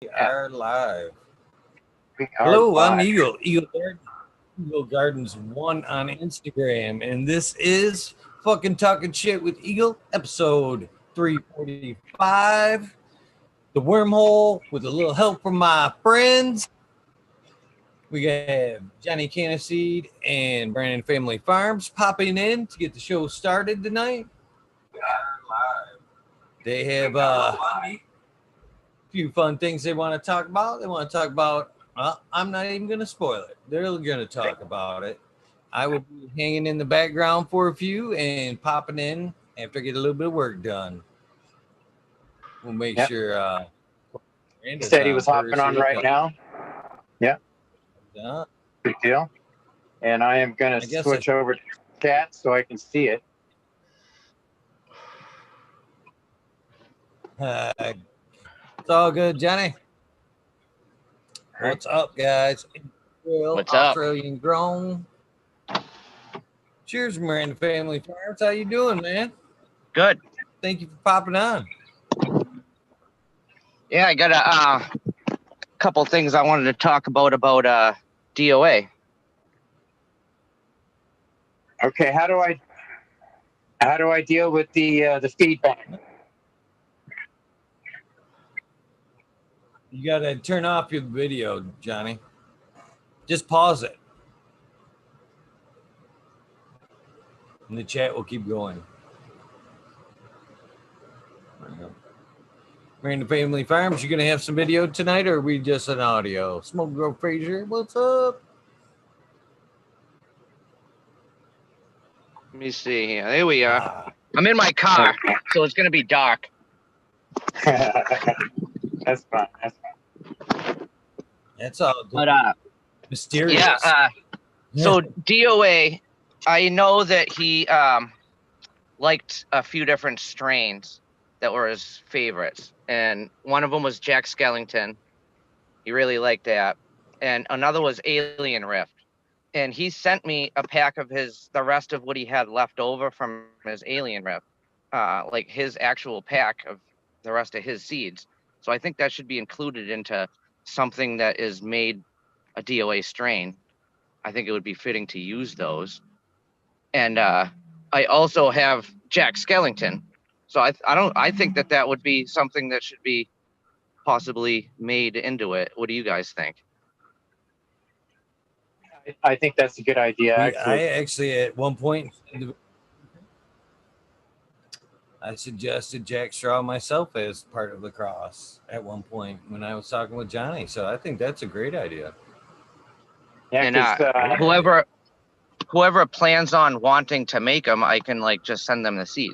We are live. We are Hello, I'm live. Eagle. Eagle Gardens 1 on Instagram. And this is fucking Talking Shit with Eagle, episode 345. The wormhole with a little help from my friends. We have Jonny Canna Seed and Brandon Family Farms popping in to get the show started tonight. We are live. They have a few fun things they want to talk about. They want to talk about, well, I'm not even going to spoil it. They're going to talk about it. I will be hanging in the background for a few and popping in after I get a little bit of work done. We'll make sure. He said he was hopping on right now. Yeah. Good deal. And I am going to switch over to chat so I can see it. It's all good, Johnny. What's up, guys? What's up? Australian grown. Cheers, Miranda Family Farms. How you doing, man? Good. Thank you for popping on. Yeah, I got a couple things I wanted to talk about DOA. Okay, how do I deal with the feedback? You got to turn off your video, Johnny. Just pause it. And the chat will keep going. Miranda Family Farms, you going to have some video tonight, or are we just an audio? Smoke Girl Fraser, what's up? Let me see here. There we are. I'm in my car, so it's going to be dark. That's fine. That's all good. But, mysterious. Yeah. So DOA, I know that he liked a few different strains that were his favorites. And one of them was Jack Skellington. He really liked that. And another was Alien Rift. And he sent me a pack of the rest of what he had left over from his Alien Rift, like his actual pack of the rest of his seeds. So I think that should be included into something that is made a DOA strain. I think it would be fitting to use those. And I also have Jack Skellington. So I think that would be something that should be possibly made into it. What do you guys think? I think that's a good idea. I actually at one point I suggested Jack Straw myself as part of the cross at one point when I was talking with Johnny. So I think that's a great idea. Yeah, and whoever plans on wanting to make them, I can just send them the seed.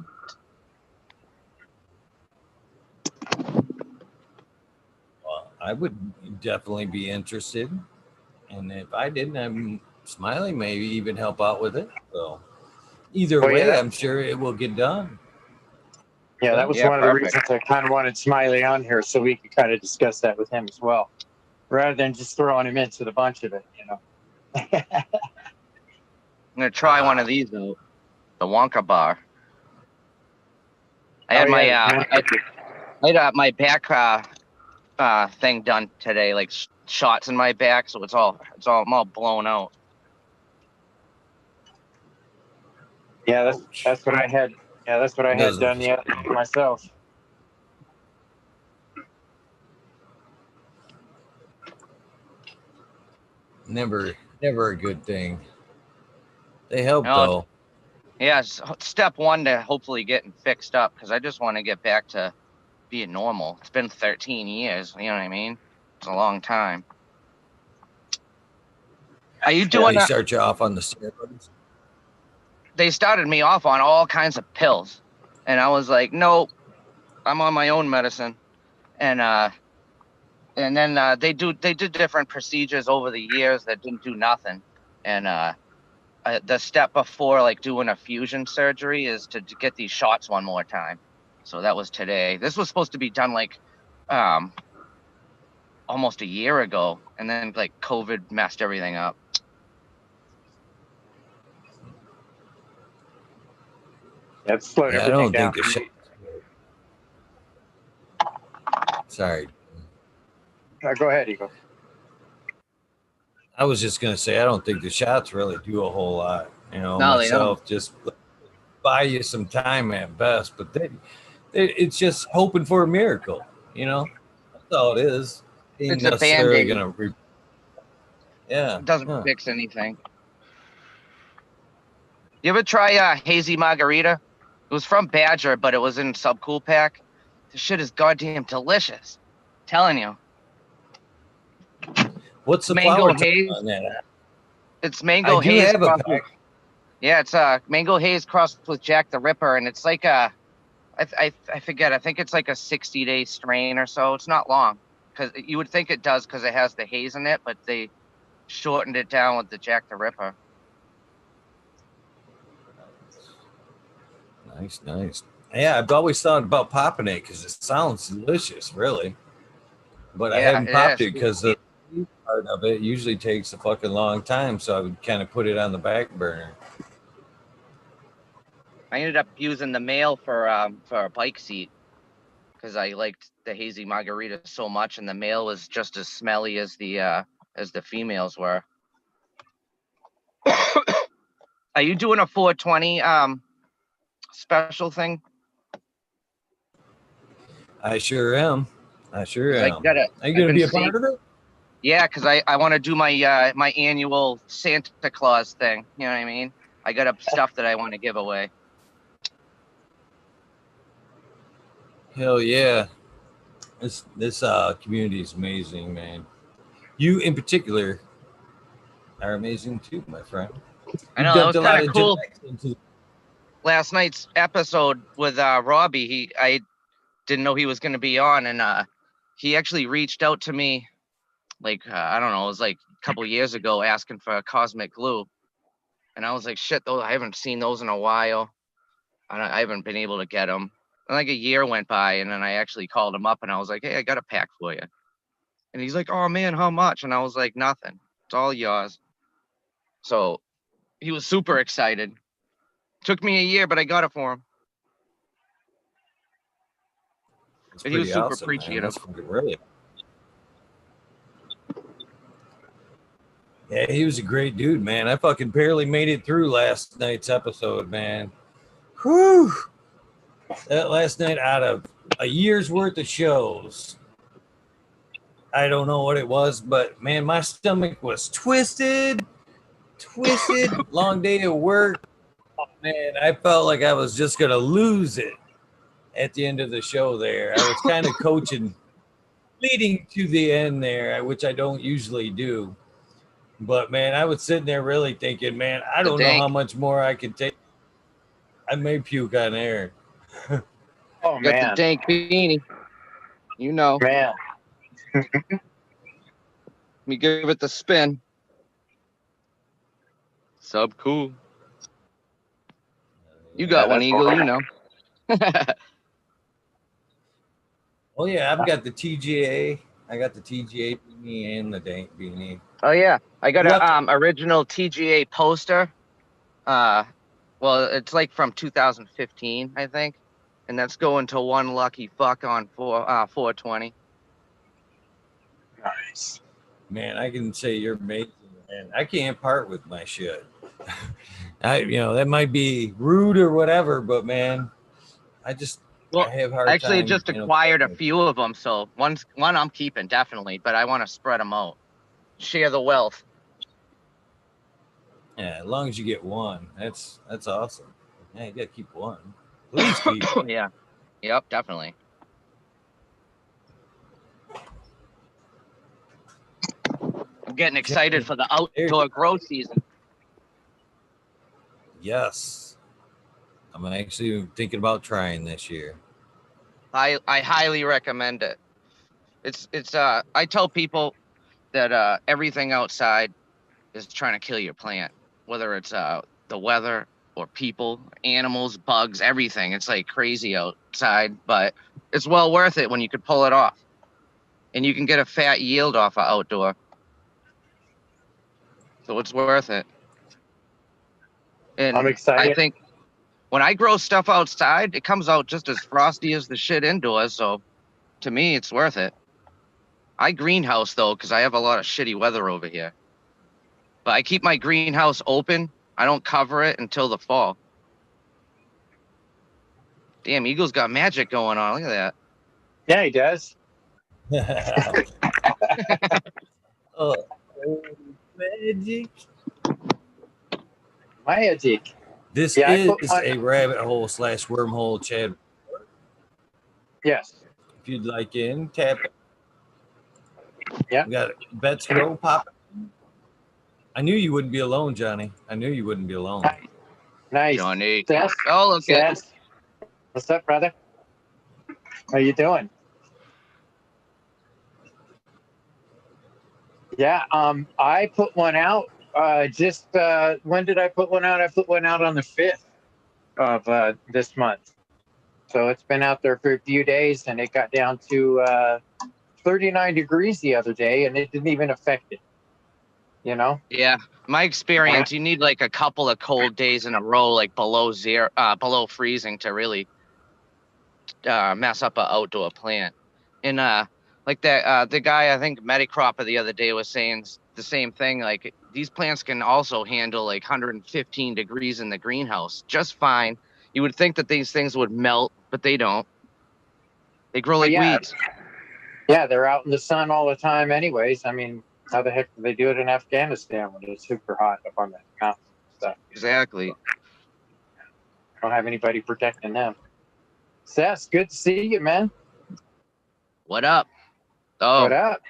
Well, I would definitely be interested. And if I didn't, Smiley may even help out with it. So either way, I'm sure it will get done. Yeah, that was one of the reasons I kind of wanted Smiley on here so we could kind of discuss that with him as well, rather than just throwing him into the bunch of it, I'm gonna try one of these though, the Wonka bar. I had my back thing done today, like shots in my back, so I'm all blown out. Yeah, that's what I had. Yeah, that's what I had done the other day myself. Never a good thing. They help though. Yeah, step one to hopefully getting fixed up, because I just want to get back to being normal. It's been 13 years, you know what I mean? It's a long time. Are you doing They start you off on the steroids? They started me off on all kinds of pills. And I was like, nope, I'm on my own medicine. And then they did different procedures over the years that didn't do nothing. And the step before doing a fusion surgery is to get these shots one more time. So that was today. This was supposed to be done almost a year ago, and then COVID messed everything up. That's slowed everything down. Sorry. Go ahead, Eagle. I was just gonna say I don't think the shots really do a whole lot. You know, No, myself just buy you some time at best, but it's just hoping for a miracle. You know, that's all it is. Ain't It's a necessarily Band-Aid. gonna. Yeah, It doesn't fix anything. You ever try hazy margarita? It was from Badger, but it was in Subcool pack. This shit is goddamn delicious. I'm telling you. What's the Mango flower haze? on that? It's mango I do haze. have a pack. Yeah, it's mango haze crossed with Jack the Ripper, and it's like I forget. I think it's like a 60-day strain or so. It's not long, because you would think it does because it has the haze in it, but they shortened it down with the Jack the Ripper. Nice. Yeah, I've always thought about popping it because it sounds delicious, really. But I haven't popped it because the part of it usually takes a fucking long time, so I would kind of put it on the back burner. I ended up using the male for a bike seat because I liked the hazy margarita so much, and the male was just as smelly as the females were. Are you doing a 420 special thing? I sure am. Are you going to be a part of it? Yeah, because I want to do my my annual Santa Claus thing. You know what I mean? I got stuff that I want to give away. Hell yeah. This community is amazing, man. You in particular are amazing too, my friend. I know, that was kind of cool. Last night's episode with Robbie, I didn't know he was going to be on, and he actually reached out to me, like, I don't know, it was like a couple years ago, asking for a cosmic glue. And I was like, shit, though, I haven't seen those in a while. I haven't been able to get them. And like a year went by, and then I actually called him up, and I was like, hey, I got a pack for you. And he's like, oh, man, how much? And I was like, nothing. It's all yours. So he was super excited. Took me a year, but I got it for him. But he was super awesome, appreciative. Really. Yeah, he was a great dude, man. I fucking barely made it through last night's episode, man. Whew. That last night out of a year's worth of shows. I don't know what it was, but man, my stomach was twisted. Long day of work. Oh, man, I felt like I was just gonna lose it at the end of the show there. I was kind of coaching leading to the end there, which I don't usually do. But man, I was sitting there really thinking, man, I don't know how much more I could take. I may puke on air. Oh, man. Got the dank beanie. You know. Man. Let me give it the spin. Sub cool. You got one, Eagle, you know. Oh, yeah, I've got the TGA. I got the TGA beanie and the dank beanie. Oh, yeah. I got a original TGA poster. Well, it's like from 2015, I think. And that's going to one lucky fuck on 420. Nice. Man, I can say you're amazing, man. I can't part with my shit. That might be rude or whatever, but man, I have hard actually time, just acquired a few of them, so one I'm keeping definitely, but I want to spread them out, share the wealth. Yeah, as long as you get one, that's awesome. Yeah, you gotta keep one. Please keep one. Yeah, yep, definitely. I'm getting excited for the outdoor grow season. Yes. I'm actually thinking about trying this year. I highly recommend it. It's I tell people that everything outside is trying to kill your plant, whether it's the weather or people, animals, bugs, everything. It's like crazy outside, but it's well worth it when you could pull it off. And you can get a fat yield off of outdoor. So it's worth it. And I'm excited. I think when I grow stuff outside, it comes out just as frosty as the shit indoors. So to me, it's worth it. I greenhouse though, because I have a lot of shitty weather over here. But I keep my greenhouse open. I don't cover it until the fall. Damn, Eagle's got magic going on. Look at that. Yeah, he does. Oh, magic. Magic. This is a rabbit hole / wormhole, Chad. Yes. If you'd like in, tap it. Yeah. We got bets go pop. I knew you wouldn't be alone, Johnny. I knew you wouldn't be alone. Nice. Johnny. Cess? Oh, look at Cess? What's up, brother? How you doing? Yeah, I put one out when did I put one out? I put one out on the 5th of this month. So it's been out there for a few days, and it got down to 39 degrees the other day, and it didn't even affect it. You know? Yeah, my experience, you need like a couple of cold days in a row, like below freezing, to really mess up an outdoor plant. And like that, the guy I think Medicropper the other day was saying the same thing. Like these plants can also handle like 115 degrees in the greenhouse just fine. You would think that these things would melt, but they don't. They grow like weeds. Yeah, they're out in the sun all the time anyways. I mean, how the heck do they do it in Afghanistan when it's super hot up on the mountains and stuff? Exactly. Don't have anybody protecting them. Cess, good to see you, man. What up? Oh, what up?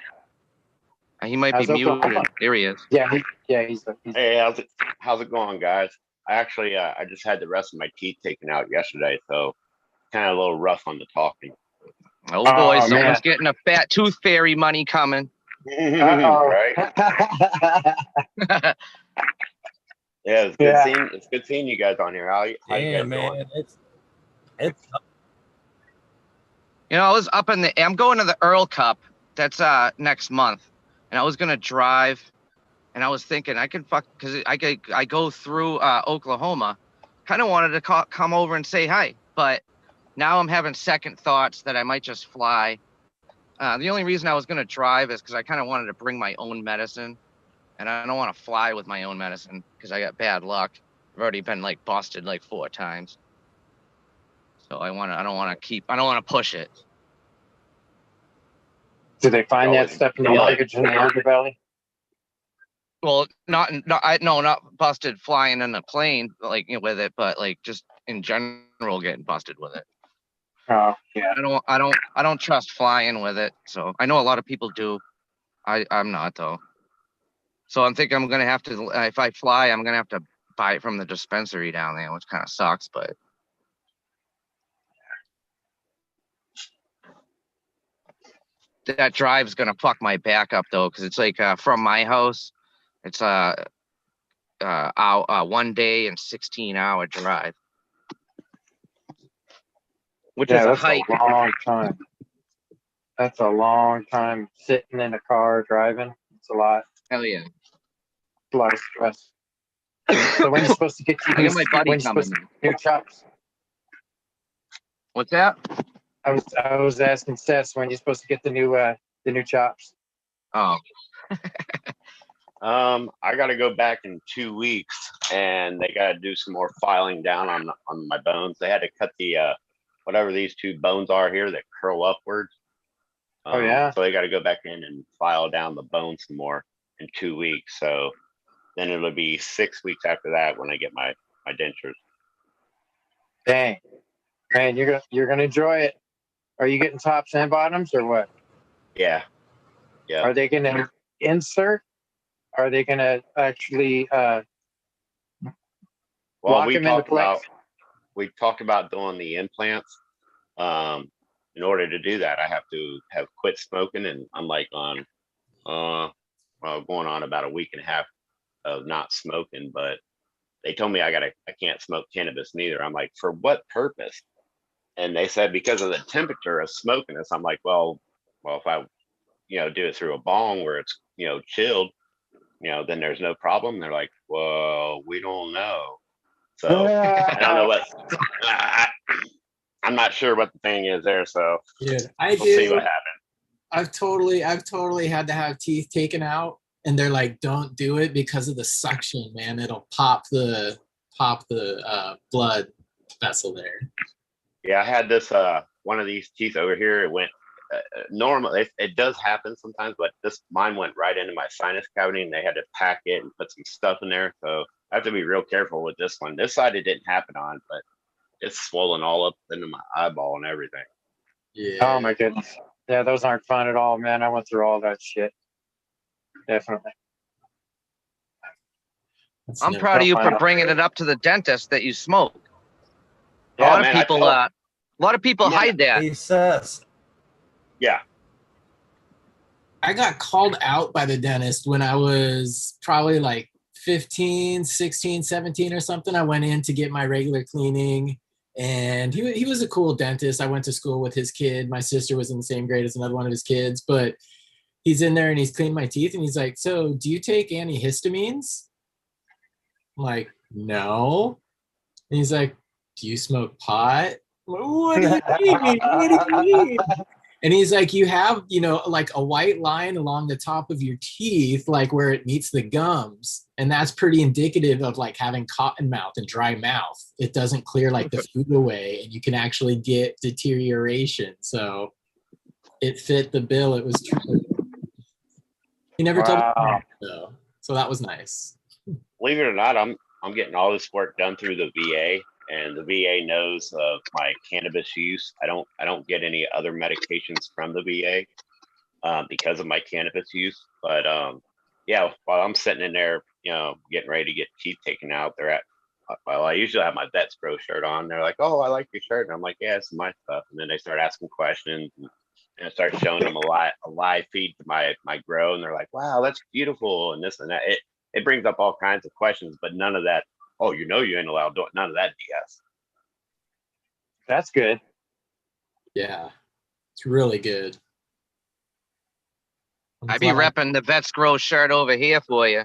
He might be muted. There he is. Yeah, he's Hey, how's it going, guys? I actually I just had the rest of my teeth taken out yesterday, so kind of a little rough on the talking. Oh boy, someone's getting a fat tooth fairy money coming. Right? Yeah, it's good seeing it's good seeing you guys on here. How you guys doing? It's You know, I was up in the I'm going to the Earl Cup. That's next month. And I was gonna drive, and I was thinking I could because I go through Oklahoma. Kind of wanted to come over and say hi, but now I'm having second thoughts that I might just fly. The only reason I was gonna drive is because I kind of wanted to bring my own medicine, and I don't want to fly with my own medicine because I got bad luck. I've already been like busted like 4 times. So I don't want to push it. Do they find that stuff in the luggage in the underbelly? Well, not busted flying in a plane like with it, but like just in general getting busted with it. Oh yeah. I don't trust flying with it. So I know a lot of people do. I'm not though. So I'm thinking I'm gonna have to if I fly, I'm gonna have to buy it from the dispensary down there, which kind of sucks, but. That drive's gonna fuck my back up though, because it's like from my house, it's 1 day and 16-hour drive, which is a hike. A long time. That's a long time sitting in a car driving. It's a lot. Hell yeah. A lot of stress. So when are you supposed to get my buddy coming. New chops? What's that? I was asking Cess when you're supposed to get the new chops. Oh. I got to go back in 2 weeks, and they got to do some more filing down on my bones. They had to cut the whatever these 2 bones are here that curl upwards. So they got to go back in and file down the bones some more in 2 weeks. So then it'll be 6 weeks after that when I get my dentures. Dang, man, you're gonna enjoy it. Are you getting tops and bottoms or what? Yeah. Are they gonna insert? Are they gonna actually lock them into place? We talked about doing the implants. In order to do that, I have to have quit smoking, and I'm like on going on about a week and a half of not smoking, but they told me I can't smoke cannabis neither. I'm like, for what purpose? And they said because of the temperature of smoking this. I'm like, well, if I, do it through a bong where it's, chilled, then there's no problem. They're like, well, we don't know. So I don't know what. I'm not sure what the thing is there. So yeah, we'll see what happens. I've totally had to have teeth taken out, and they're like, don't do it because of the suction, man. It'll pop the blood vessel there. Yeah, I had this one of these teeth over here. It went normal. It does happen sometimes, but mine went right into my sinus cavity, and they had to pack it and put some stuff in there. So I have to be real careful with this one. This side it didn't happen on, but it's swollen all up into my eyeball and everything. Yeah. Oh my goodness. Yeah, those aren't fun at all, man. I went through all that shit. Definitely. I'm proud of you for bringing it up to the dentist that you smoke. Yeah, a lot man, of people hide that. Hey, Sess. Yeah. I got called out by the dentist when I was probably like 15, 16, 17 or something. I went in to get my regular cleaning, and he was a cool dentist. I went to school with his kid. My sister was in the same grade as another one of his kids, but he's in there and he's cleaning my teeth, and he's like, so do you take antihistamines? I'm like, no. And he's like, do you smoke pot? I'm like, what do you mean? What do you mean? And he's like, you have, like a white line along the top of your teeth, like where it meets the gums. And that's pretty indicative of like having cotton mouth and dry mouth. It doesn't clear like the food away, and you can actually get deterioration. So it fit the bill. It was true. He never told me though. So that was nice. Believe it or not, I'm getting all this work done through the VA. And the VA knows of my cannabis use. I don't get any other medications from the VA because of my cannabis use. But yeah, while I'm sitting in there, getting ready to get teeth taken out, I usually have my Vets Grow shirt on. They're like, "Oh, I like your shirt," and I'm like, "Yeah, it's my stuff." And then they start asking questions, and I start showing them a live feed to my grow, and they're like, "Wow, that's beautiful," and this and that. It brings up all kinds of questions, but none of that. Oh, you ain't allowed to, none of that BS. That's good. Yeah, it's really good. I be repping the Vets Grow shirt over here for you.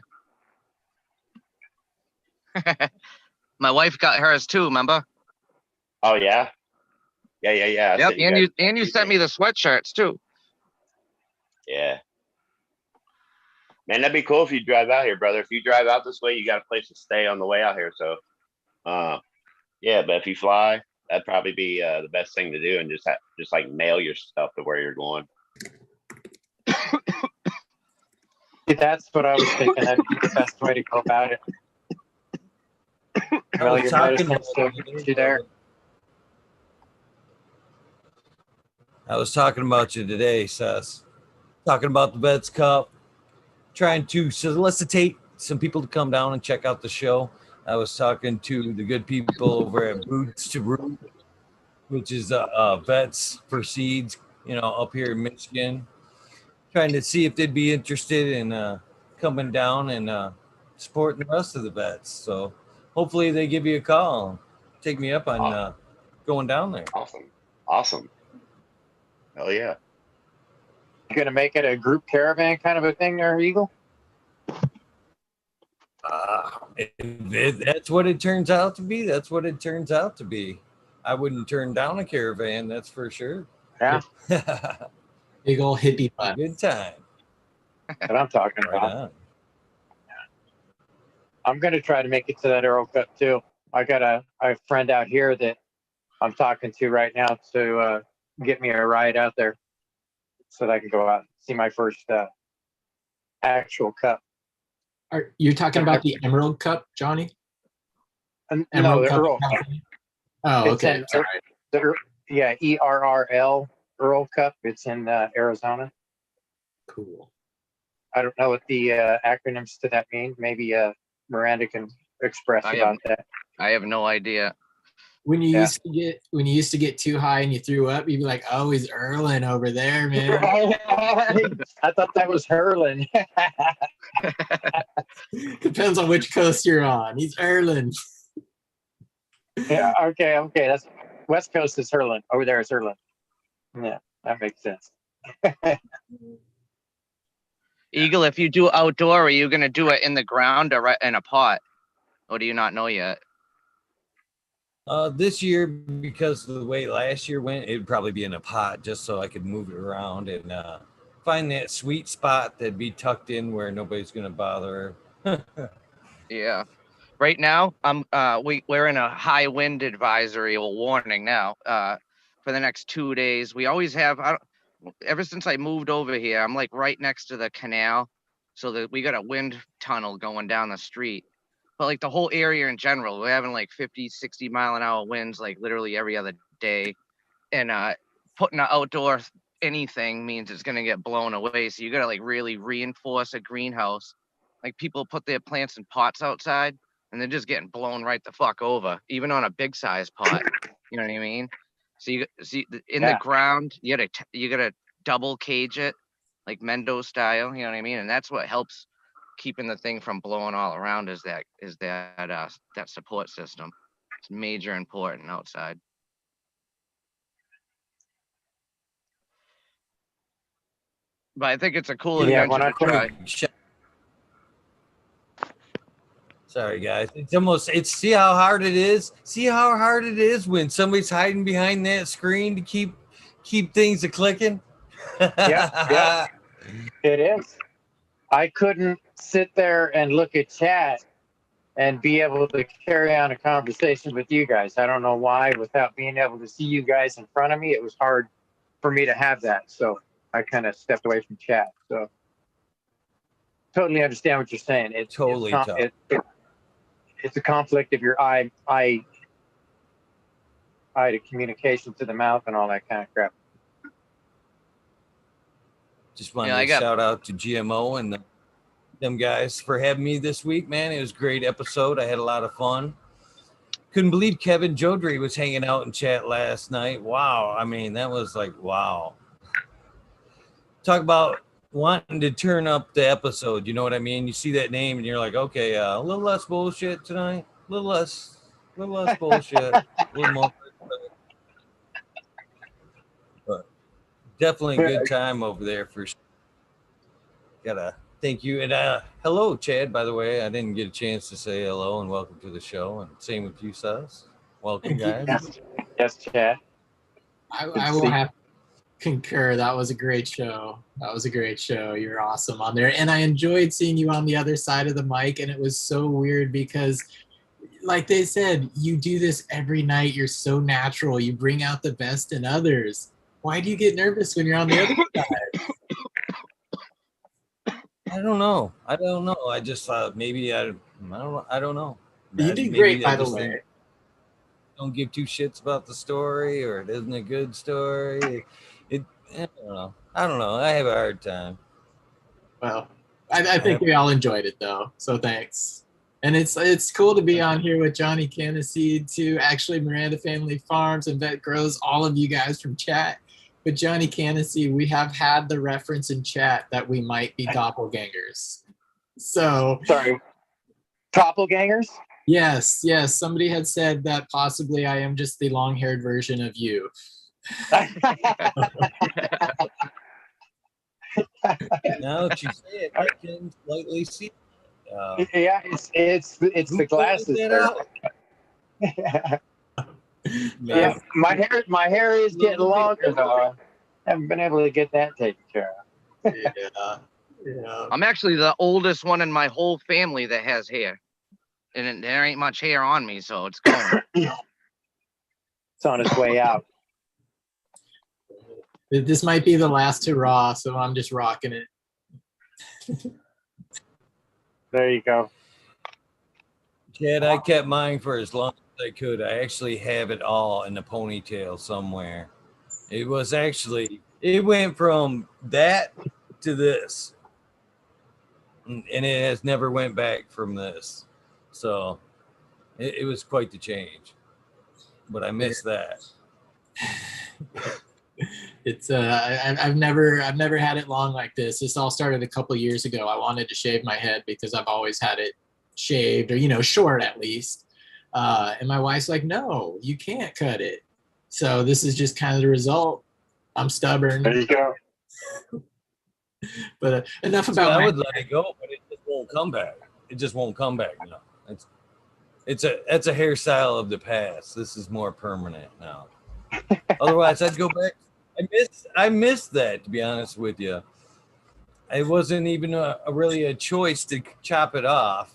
My wife got hers too, remember? Oh yeah, yeah. Yep, and you sent me the sweatshirts too. Yeah. Man, that'd be cool if you drive out here, brother. If you drive out this way, you got a place to stay on the way out here. So, yeah, but if you fly, that'd probably be the best thing to do, and just like mail your stuff to where you're going. That's what I was thinking. That'd be the best way to go about it. Well, your medicine still gets you there. I was talking about you today, Sess. Talking about the Vets Cup. Trying to solicitate some people to come down and check out the show. I was talking to the good people over at Boots to Root, which is Vets for Seeds, up here in Michigan. Trying to see if they'd be interested in coming down and supporting the rest of the vets. So hopefully they give you a call, take me up on going down there. Awesome. Hell yeah. You gonna make it a group caravan kind of a thing there, Eagle? That's what it turns out to be. I wouldn't turn down a caravan, that's for sure. Yeah. Big old hippie butt. Good time. That's what I'm talking Right about. on. I'm gonna try to make it to that Earl Cup too. I got a friend out here that I'm talking to right now to get me a ride out there, so that I can go out and see my first actual cup. You're talking about the Emerald Cup, Johnny? No, Emerald the Cup. Earl Cup. Oh, It's okay. yeah, ERRL, Earl Cup. It's in Arizona. Cool. I don't know what the acronyms to that mean. Maybe Miranda can express about that. I have no idea. When you used to get too high and you threw up, you'd be like, "Oh, he's Erlin over there, man." I thought that was hurling. Depends on which coast you're on. He's Erlin. Yeah. Okay. That's West Coast is hurling. Over there is hurling. Yeah, that makes sense. Eagle, if you do outdoor, are you gonna do it in the ground or in a pot? Or do you not know yet? This year, because of the way last year went, it'd probably be in a pot just so I could move it around and find that sweet spot that'd be tucked in where nobody's gonna bother her. Yeah. Right now, we're in a high wind advisory or warning now. For the next 2 days. We always have. Ever since I moved over here, I'm like right next to the canal, so that we got a wind tunnel going down the street. But like the whole area in general, we're having like 50, 60 mile an hour winds, like literally every other day. And putting an outdoor anything means it's gonna get blown away. So you gotta like really reinforce a greenhouse. Like people put their plants in pots outside, and they're just getting blown right the fuck over, even on a big size pot. You know what I mean? So you see in the ground, you gotta double cage it, like Mendo style. You know what I mean? And that's what helps keeping the thing from blowing all around is that support system. It's major important outside. But I think it's a cool invention to try. Sorry, guys. It's see how hard it is. See how hard it is when somebody's hiding behind that screen to keep things a clicking. Yeah, it is. I couldn't sit there and look at chat and be able to carry on a conversation with you guys. I don't know why. Without being able to see you guys in front of me, it was hard for me to have that. So I kind of stepped away from chat. So totally understand what you're saying. It's totally tough. It's a conflict of your eye to communication to the mouth and all that kind of crap. Just wanted to shout out to GMO and them guys for having me this week, man. It was a great episode. I had a lot of fun. Couldn't believe Kevin Jodry was hanging out in chat last night. Wow. I mean, that was like, wow. Talk about wanting to turn up the episode. You know what I mean? You see that name and you're like, okay, a little less bullshit tonight. A little less bullshit. A little more. But definitely a good time over there for sure. Gotta thank you. And hello, Chad, by the way. I didn't get a chance to say hello and welcome to the show. And same with you, Cess. Welcome, guys. Yes, Chad. I will have to concur. That was a great show. You're awesome on there. And I enjoyed seeing you on the other side of the mic. And it was so weird because, like they said, you do this every night. You're so natural. You bring out the best in others. Why do you get nervous when you're on the other side? I don't know. I just thought maybe I don't know. You did great, by the way. Don't give two shits about the story, or it isn't a good story. I don't know. I have a hard time. Well, I think we all enjoyed it though. So thanks. And it's cool to be on here with Jonny Canna Seed too. Actually, Miranda Family Farms and Vet Grows, all of you guys from chat. But Jonny Canna Seed, we have had the reference in chat that we might be doppelgangers. So sorry, doppelgangers? Yes. Somebody had said that possibly I am just the long-haired version of you. Now that you say it, I can slightly see. Yeah, it's the glasses. Yeah, my hair is getting longer though. I haven't been able to get that taken care of. Yeah. I'm actually the oldest one in my whole family that has hair, and there ain't much hair on me, so it's going. It's on its way out. This might be the last hurrah, so I'm just rocking it. There you go. Chad, I kept mine for as long as I could. I actually have it all in a ponytail somewhere. It went from that to this. And it has never went back from this. So it was quite the change. But I miss that. It's I've never had it long like this. This all started a couple years ago. I wanted to shave my head because I've always had it shaved, or short at least. And my wife's like, "No, you can't cut it." So this is just kind of the result. I'm stubborn. There you go. But enough about. I would let it go, but it just won't come back. It just won't come back now. That's a hairstyle of the past. This is more permanent now. Otherwise, I'd go back. I miss that, to be honest with you. it wasn't even really a choice to chop it off.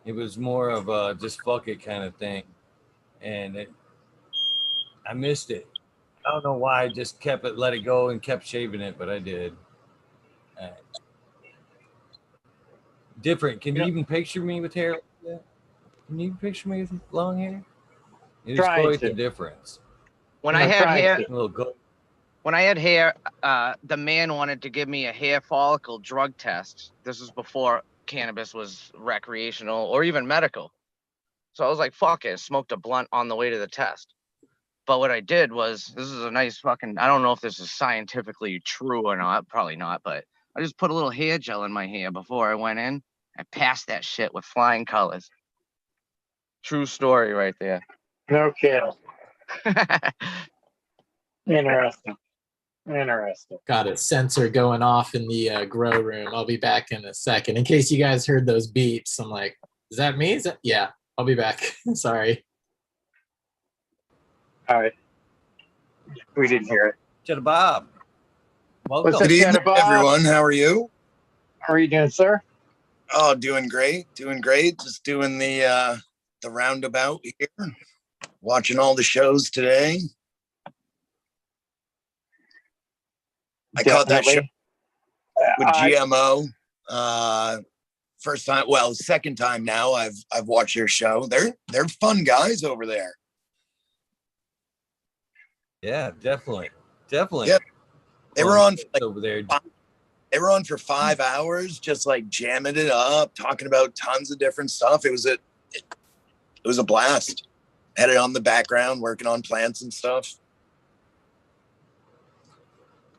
It was more of a just fuck it kind of thing. And I missed it. I don't know why I just kept it, let it go, and kept shaving it, but I did. Different. Can you even picture me with hair like that? Can you picture me with long hair? It is quite the difference. When I had hair, A little go. when I had hair, the man wanted to give me a hair follicle drug test. This was before cannabis was recreational or even medical. So I was like, fuck it, smoked a blunt on the way to the test. But what I did was, this is a nice fucking, I don't know if this is scientifically true or not, probably not, but I just put a little hair gel in my hair before I went in. I passed that shit with flying colors. True story right there. No kidding. Interesting. Got a sensor going off in the grow room. I'll be back in a second. In case you guys heard those beeps, I'm like, is that me? Is that? Yeah, I'll be back. Sorry. All right. We didn't hear it. Cheddar Bob. Welcome. What's up, Good evening, Cheddar Bob? everyone. How are you? How are you doing, sir? Oh, doing great. Just doing the roundabout here. Watching all the shows today. I caught that show with GMO. First time, well, second time now. I've watched their show. They're fun guys over there. Yeah, definitely. Yep. They were on over there. They were on for 5 hours, just like jamming it up, talking about tons of different stuff. It was a blast. Had it on the background, working on plants and stuff.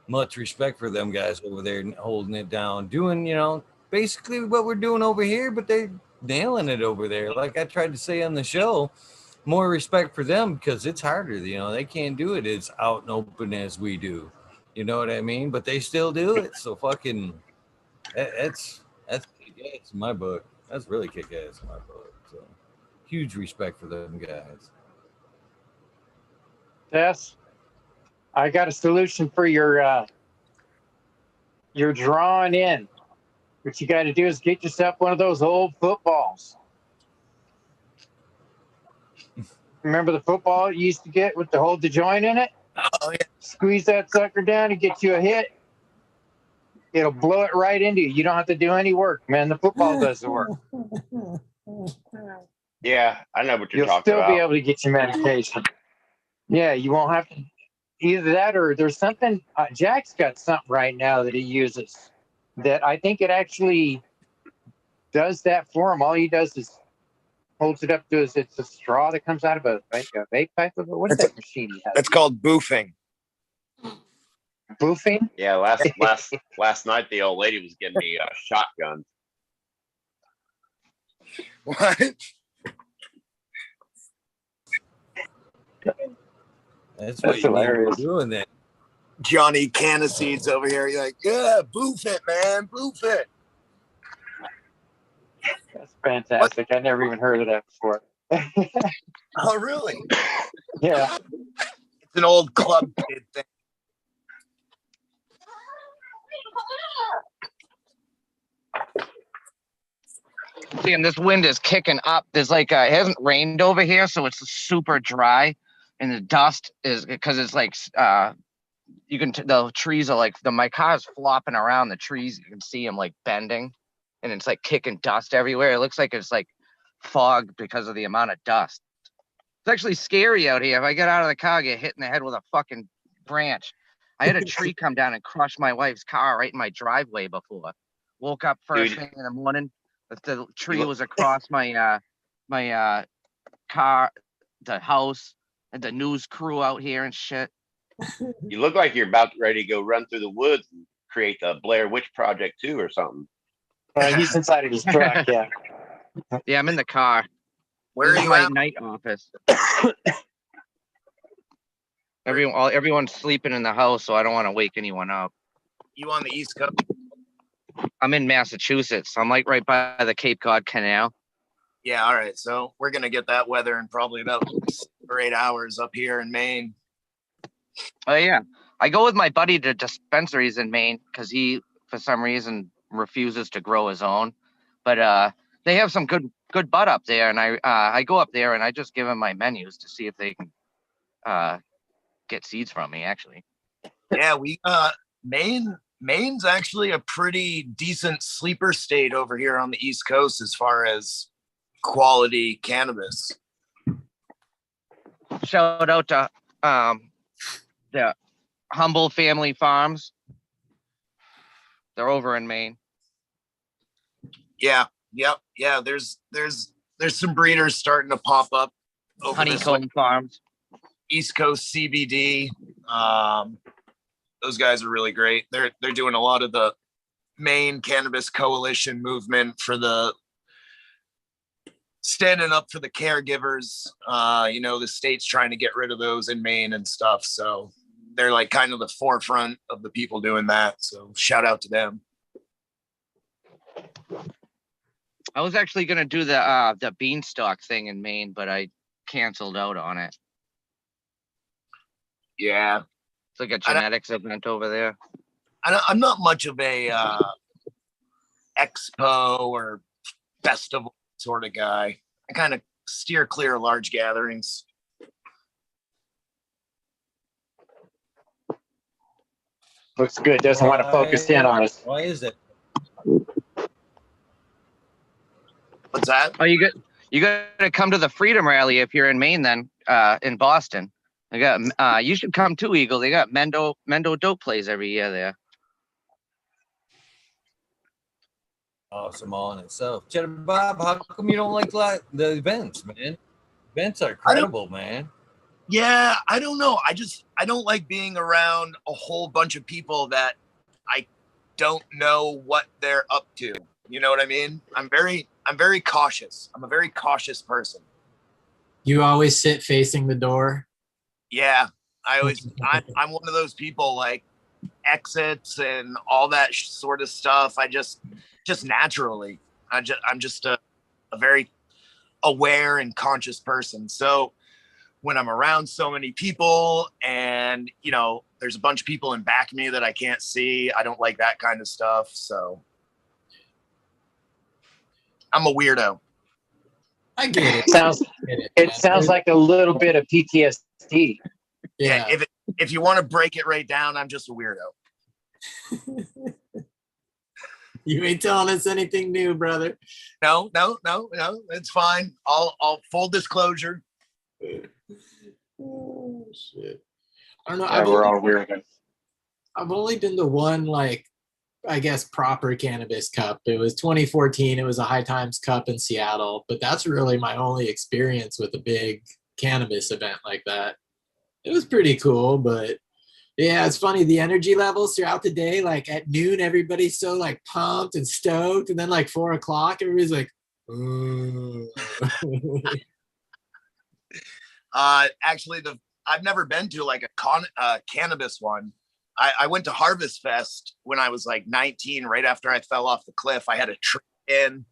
Much respect for them guys over there holding it down, doing, basically what we're doing over here, but they're nailing it over there. Like I tried to say on the show, more respect for them because it's harder. They can't do it as out and open as we do. You know what I mean? But they still do it. So fucking, that's kick-ass in my book. That's really kick-ass in my book. So huge respect for them guys. Yes. I got a solution for your drawing in. What you got to do is get yourself one of those old footballs. Remember the football you used to get with the hold the joint in it? Oh, yeah. Squeeze that sucker down and get you a hit. It'll blow it right into you. You don't have to do any work, man. The football does the work. Yeah, I know what you're You'll talking still about. be able to get your medication. Yeah, you won't have to. Either that or there's something. Jack's got something right now that he uses that I think it actually does that for him. All he does is holds it up to his. It's a straw that comes out of a vape pipe. What's that machine he has? It's called boofing. Boofing? Yeah, last night the old lady was giving me a shotgun. What? That's what you need to doing that. Jonny Canna Seed's over here. You're like, yeah, boof it, man, boof it. That's fantastic. I never even heard of that before. Oh, really? Yeah. It's an old club kid thing. Damn, this wind is kicking up. There's like it hasn't rained over here, so it's super dry, and the dust is because it's like you can the trees are like my car's flopping around the trees. You can see them like bending, and it's like kicking dust everywhere. It looks like it's like fog because of the amount of dust. It's actually scary out here. If I get out of the car, I get hit in the head with a fucking branch. I had a tree come down and crush my wife's car right in my driveway before. Woke up first thing in the morning. The tree was across my car, the house, and the news crew out here and shit. You look like you're about ready to go run through the woods and create the Blair Witch Project too, or something. He's inside of his truck, yeah. Yeah, I'm in the car. Where This are is you my at? night office. Everyone's sleeping in the house, so I don't want to wake anyone up. You on the East Coast? I'm in Massachusetts. I'm like right by the Cape Cod Canal. Yeah, all right. So we're going to get that weather in probably about 6 or 8 hours up here in Maine. Oh yeah, I go with my buddy to dispensaries in Maine because he for some reason refuses to grow his own. But they have some good bud up there, and I go up there and I just give them my menus to see if they can get seeds from me. Actually, Yeah, Maine's actually a pretty decent sleeper state over here on the East Coast as far as quality cannabis. shout out to the Humble Family Farms. They're over in Maine. Yeah. There's some breeders starting to pop up over this way. Honeycomb Farms. East Coast CBD. Those guys are really great. They're doing a lot of the Maine Cannabis Coalition movement for the standing up for the caregivers. The state's trying to get rid of those in Maine and stuff. So they're like kind of the forefront of the people doing that. So shout out to them. I was actually gonna do the beanstalk thing in Maine, but I canceled out on it. Yeah. It's like a genetics event over there. I'm not much of a expo or festival sort of guy. I kind of steer clear of large gatherings. Looks good. Doesn't want to focus in on us. Why is it? What's that? Oh, you gotta come to the Freedom Rally if you're in Maine. Then in Boston, they got. You should come too, Eagle. They got Mendo dope plays every year there. Awesome all in itself. Cheddar Bob, how come you don't like the events, man? Events are incredible, man. Yeah, I don't know. I don't like being around a whole bunch of people that I don't know what they're up to. You know what I mean? I'm very cautious. I'm a very cautious person. You always sit facing the door. Yeah, I'm one of those people like exits and all that sort of stuff. I just naturally, I'm just a very aware and conscious person. So when I'm around so many people and, there's a bunch of people in back of me that I can't see, I don't like that kind of stuff. So I'm a weirdo. I get it. It sounds like a little bit of PTSD. Yeah. If you want to break it right down, I'm just a weirdo. You ain't telling us anything new, brother. No, it's fine. I'll full disclosure. Oh shit! I don't know. Yeah, we're all weirdos. I've only been to one, like, I guess, proper cannabis cup. It was 2014. It was a High Times Cup in Seattle, but that's really my only experience with a big cannabis event like that. It was pretty cool, but yeah, it's funny. The energy levels throughout the day, like at noon, everybody's so like pumped and stoked, and then like 4 o'clock, everybody's like, actually, I've never been to like a cannabis one. I went to Harvest Fest when I was like 19, right after I fell off the cliff. I had a trip in.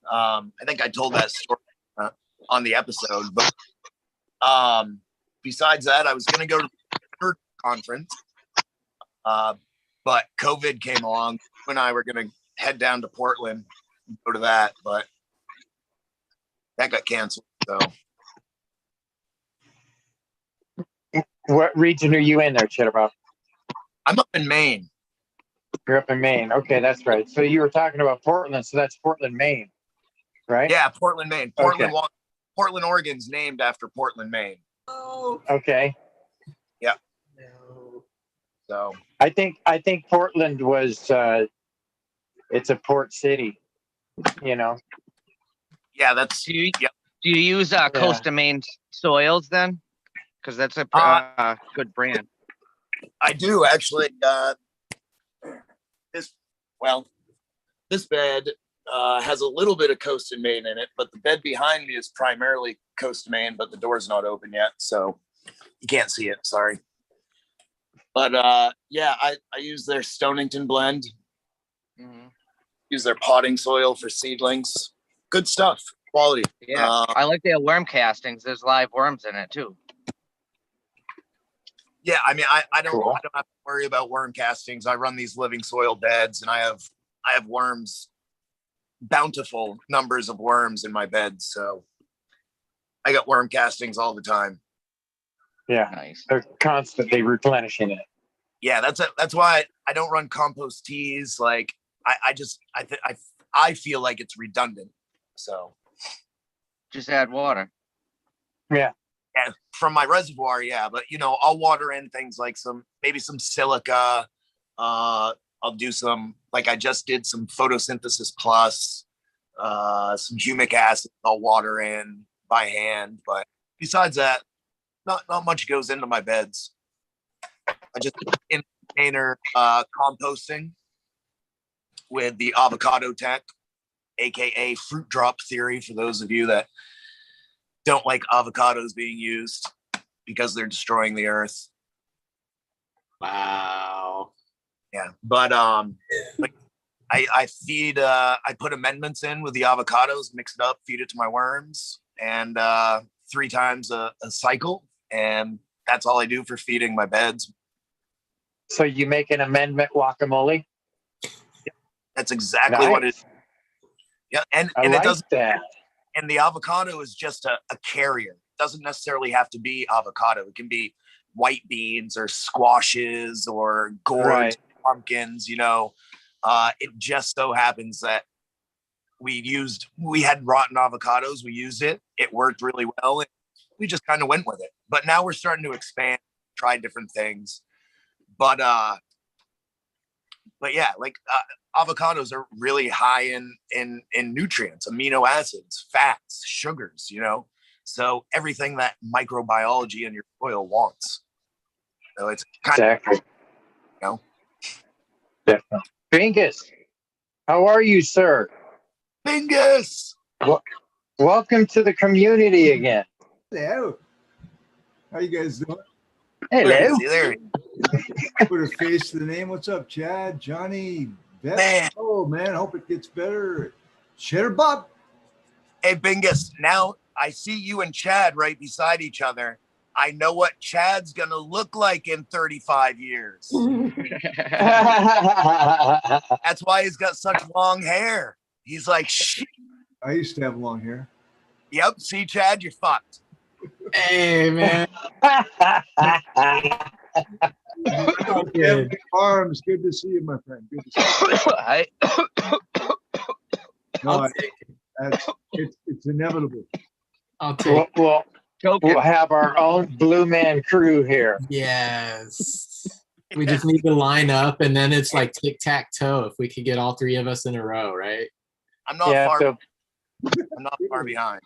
I think I told that story on the episode, but besides that, I was going to go to the conference, but COVID came along. You and I were going to head down to Portland and go to that, but that got canceled. So, what region are you in there, Chitterbob? I'm up in Maine. You're up in Maine. Okay, that's right. So you were talking about Portland, so that's Portland, Maine, right? Yeah, Portland, Maine. Portland, Oregon's named after Portland, Maine. oh, Okay. Yeah. no. So I think Portland was it's a port city, yeah, that's Do you use Coast of Maine soils then? Because that's a good brand. I do actually. This bed has a little bit of Coast of Maine in it, but the bed behind me is primarily Coast of Maine, but the door's not open yet, so you can't see it. Sorry. But yeah, I use their Stonington blend. Mm-hmm. Use their potting soil for seedlings. Good stuff. Quality. Yeah, I like their worm castings. There's live worms in it too. Yeah, I mean, I don't Cool. I don't have to worry about worm castings. I run these living soil beds, and I have worms, bountiful numbers of worms in my beds. So I got worm castings all the time. Yeah, Nice. they're constantly replenishing it. Yeah, that's why I don't run compost teas. Like I feel like it's redundant. So Just add water. Yeah. yeah, from my reservoir, yeah, but I'll water in things like maybe some silica. I'll do some, like I just did some photosynthesis plus, some humic acid I'll water in by hand. But besides that, not much goes into my beds. I just in container composting with the avocado tech, aka fruit drop theory, for those of you that don't like avocados being used because they're destroying the earth. Wow. Yeah, but like I feed I put amendments in with the avocados, mix it up, feed it to my worms, and 3 times a cycle, and that's all I do for feeding my beds. So you make an amendment guacamole? That's exactly what it is. Yeah, and I it like doesn't. that. And the avocado is just a carrier. It doesn't necessarily have to be avocado. It can be white beans or squashes or gourds, Right. pumpkins. It just so happens that we had rotten avocados. We used it. It worked really well. And we just kind of went with it. But now we're starting to expand, try different things. But yeah, like avocados are really high in nutrients, amino acids, fats, sugars, so everything that microbiology in your soil wants. So it's kind Exactly. of, Definitely. Bingus, how are you, sir? bingus. Welcome to the community again. Hello. How you guys doing? Hello. There. Put a face to the name. What's up, Chad? Johnny? Beth? Man. Oh, man. Hope it gets better. Cheddar Bob? Hey, bingus. Now I see you and Chad right beside each other. I know what Chad's gonna look like in 35 years. That's why he's got such long hair. He's like, shit. I used to have long hair. Yep. See, Chad, you're fucked. Hey, man. Yeah, Farms, good to see you, my friend. Good to see you. No, it's inevitable. I'll take We'll have our own Blue Man crew here. Yes. We just need to line up, and then it's like tic-tac-toe if we could get all 3 of us in a row, right? I'm not I'm not far behind.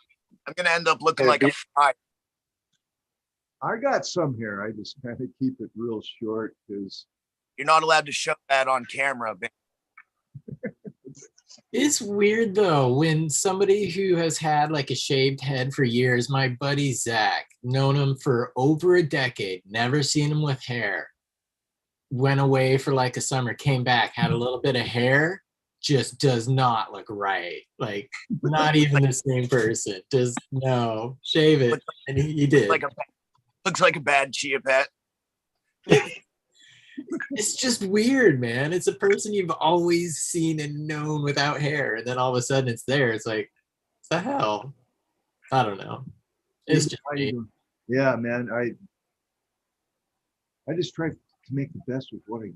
I'm gonna end up looking like a fry. I got some hair. I just kind of keep it real short because You're not allowed to show that on camera. It's weird though when somebody who has had like a shaved head for years, my buddy Zach, known him for over a decade, never seen him with hair, went away for like a summer, came back, had a little bit of hair, just does not look right. Like not even the same person. Just no, shave it. And he did. Looks like a bad chia pet. It's just weird, man. It's a person you've always seen and known without hair, and then all of a sudden it's there. It's like, what the hell? I don't know. It's just me. Yeah, man. I just try to make the best with what I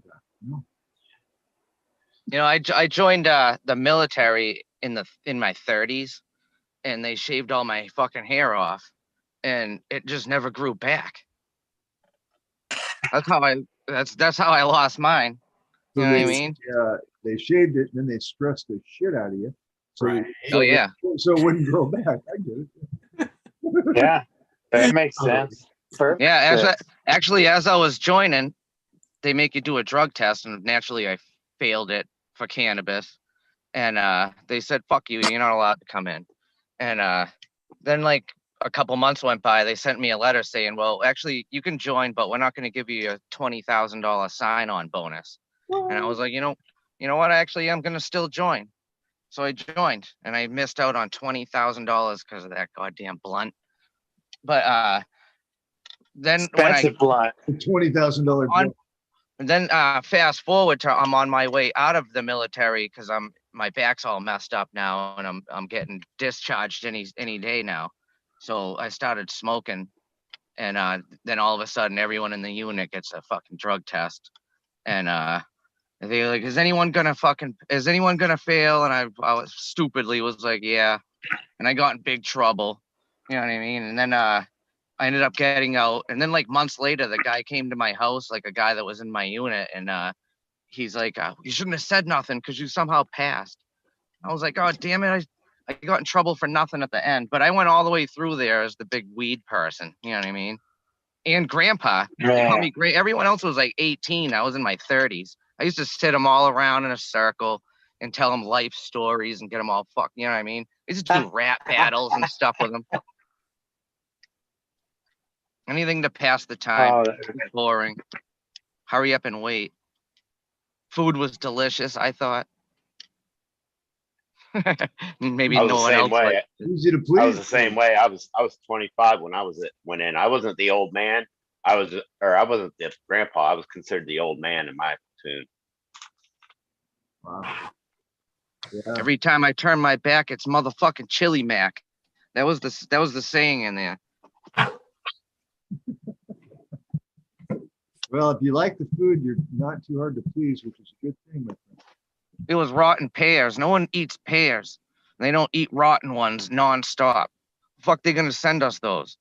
got. I joined the military in my 30s, and they shaved all my fucking hair off, and it just never grew back. That's how I lost mine. You know what I mean? They shaved it, and then they stressed the shit out of you. So, Right. Oh yeah. So it wouldn't grow back. I get it. Yeah, that makes sense. Perfect. Yeah, as I was joining, they make you do a drug test, and naturally I failed it for cannabis. And they said, fuck you, you're not allowed to come in. And then like a couple months went by, they sent me a letter saying, well, actually you can join, but we're not going to give you a $20,000 sign-on bonus. And I was like, you know what, actually I'm going to still join. So I joined, and I missed out on $20,000 because of that goddamn blunt. But then Expensive blunt. $20,000 bill. and then fast forward to I'm on my way out of the military because my back's all messed up now and I'm getting discharged any day now. So I started smoking, and then all of a sudden everyone in the unit gets a fucking drug test, and they're like, is anyone gonna fail? And I was stupidly was like, yeah, and I got in big trouble. You know what I mean? And then I ended up getting out, and then like months later, the guy came to my house, like a guy that was in my unit, and he's like, you shouldn't have said nothing because you somehow passed. I was like, oh damn it, I got in trouble for nothing at the end, but I went all the way through there as the big weed person. You know what I mean? And grandpa, they call me great. Everyone else was like 18. I was in my 30s. I used to sit them all around in a circle and tell them life stories and get them all fucked. You know what I mean? I used to do rap battles and stuff with them. Anything to pass the time. Boring. Hurry up and wait. Food was delicious, I thought. Maybe no one else. Easy to please. I was the same way. I was 25 when I went in. I wasn't the old man. I wasn't the grandpa. I was considered the old man in my platoon. Wow. Yeah. Every time I turn my back, it's motherfucking chili mac. That was the saying in there. Well, if you like the food, you're not too hard to please, which is a good thing, my friend. It was rotten pears. No one eats pears. They don't eat rotten ones nonstop. Fuck, they gonna send us those?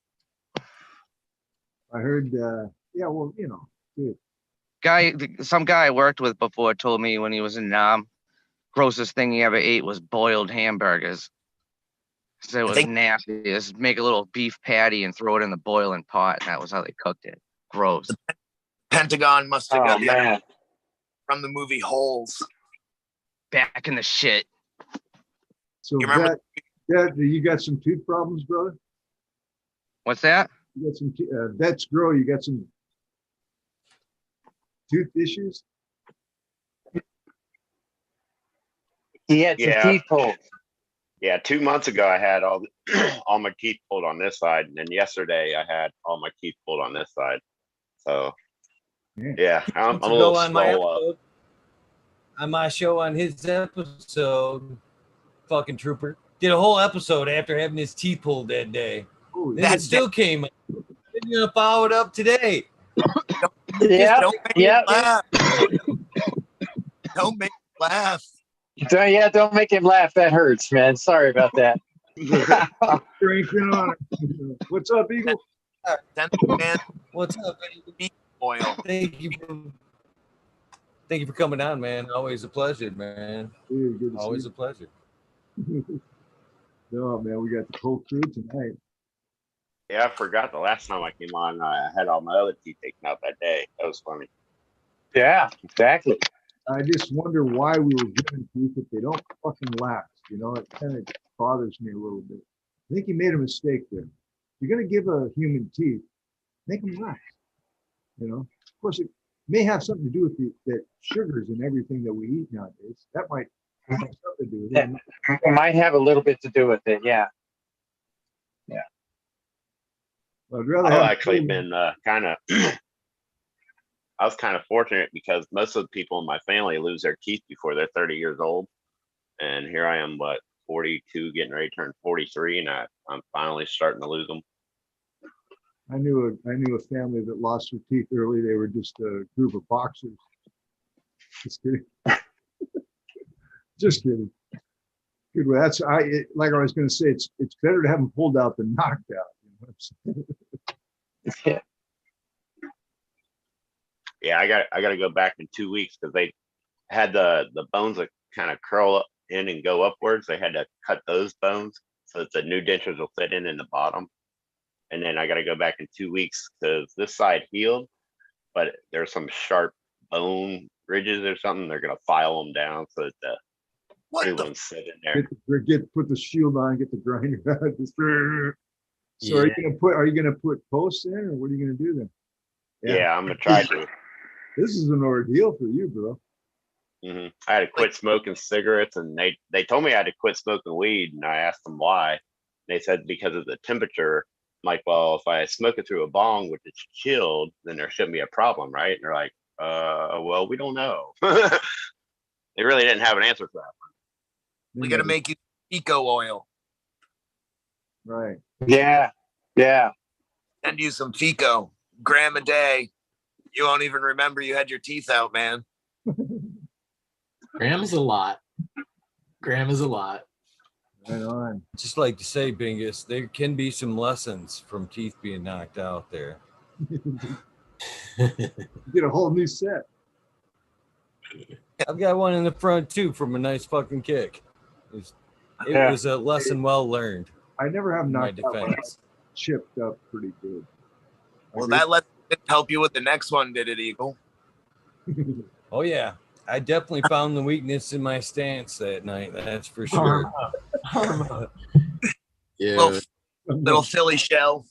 I heard, yeah, well, you know, dude. Some guy I worked with before told me when he was in Nam, grossest thing he ever ate was boiled hamburgers. So it was nasty. Just make a little beef patty and throw it in the boiling pot, and that was how they cooked it. Gross. Pentagon must have got the from the movie Holes. Back in the shit. So you remember you got some tooth problems, brother? What's that? You got some vets grow. You got some tooth issues? He had some teeth pulled. Yeah, 2 months ago I had all my teeth pulled on this side, and then yesterday I had all my teeth pulled on this side. So yeah, I'm a little slow up. On my show, on his episode, fucking trooper did a whole episode after having his teeth pulled that day. Ooh, Then it still came up. Then you're gonna follow it up today. Don't make me laugh. Don't make me laugh. Don't make him laugh. That hurts, man. Sorry about that. Strength and honor. What's up, Eagle? What's up, baby? Oil. Thank you for coming on, man. Always a pleasure, man. Dude, good to Always see a pleasure. No, man, we got the whole crew tonight. Yeah, I forgot the last time I came on, I had all my other teeth taken out that day. That was funny. Yeah, exactly. I just wonder why we were giving teeth if they don't fucking last. You know, it kind of bothers me a little bit. I think you made a mistake there. If you're going to give a human teeth, make them last. You know, of course, it may have something to do with the sugars and everything that we eat nowadays. That might have something to do with it. It might have a little bit to do with it. Yeah. Yeah. I've actually been kind of, I was kind of fortunate because most of the people in my family lose their teeth before they're 30 years old. And here I am, 42, getting ready to turn 43, and I'm finally starting to lose them. I knew a family that lost their teeth early. They were just a group of boxers. Just kidding. Just kidding. Good. Well, like I was going to say, it's better to have them pulled out than knocked out. You know what I'm saying? Yeah, I got to go back in 2 weeks because they had the bones that kind of curl up in and go upwards. They had to cut those bones so that the new dentures will fit in the bottom. And then I got to go back in 2 weeks because this side healed, but there's some sharp bone ridges or something. They're going to file them down so that the new ones sit in there. Put the shield on, get the grinder out. So are you gonna put posts in, or what are you gonna do then? Yeah, I'm gonna try to. This is an ordeal for you, bro. Mm-hmm. I had to quit smoking cigarettes, and they told me I had to quit smoking weed, and I asked them why. They said because of the temperature like, well, if I smoke it through a bong, which is chilled, then there shouldn't be a problem, right? And they're like, well, we don't know. They really didn't have an answer for that. We got to make you eco oil. Right. Yeah. Yeah. Send you some Fico, gram a day. You won't even remember you had your teeth out, man. Gram is a lot. Gram is a lot. Right on. Just like to say, Bingus, there can be some lessons from teeth being knocked out there. Get a whole new set. I've got one in the front too from a nice fucking kick. It was a lesson well learned. I never have in my knocked out. defense. Chipped up pretty good. Well, that lesson didn't help you with the next one, did it, Eagle? Oh yeah, I definitely found the weakness in my stance that night. That's for sure. Yeah. Little Philly shell.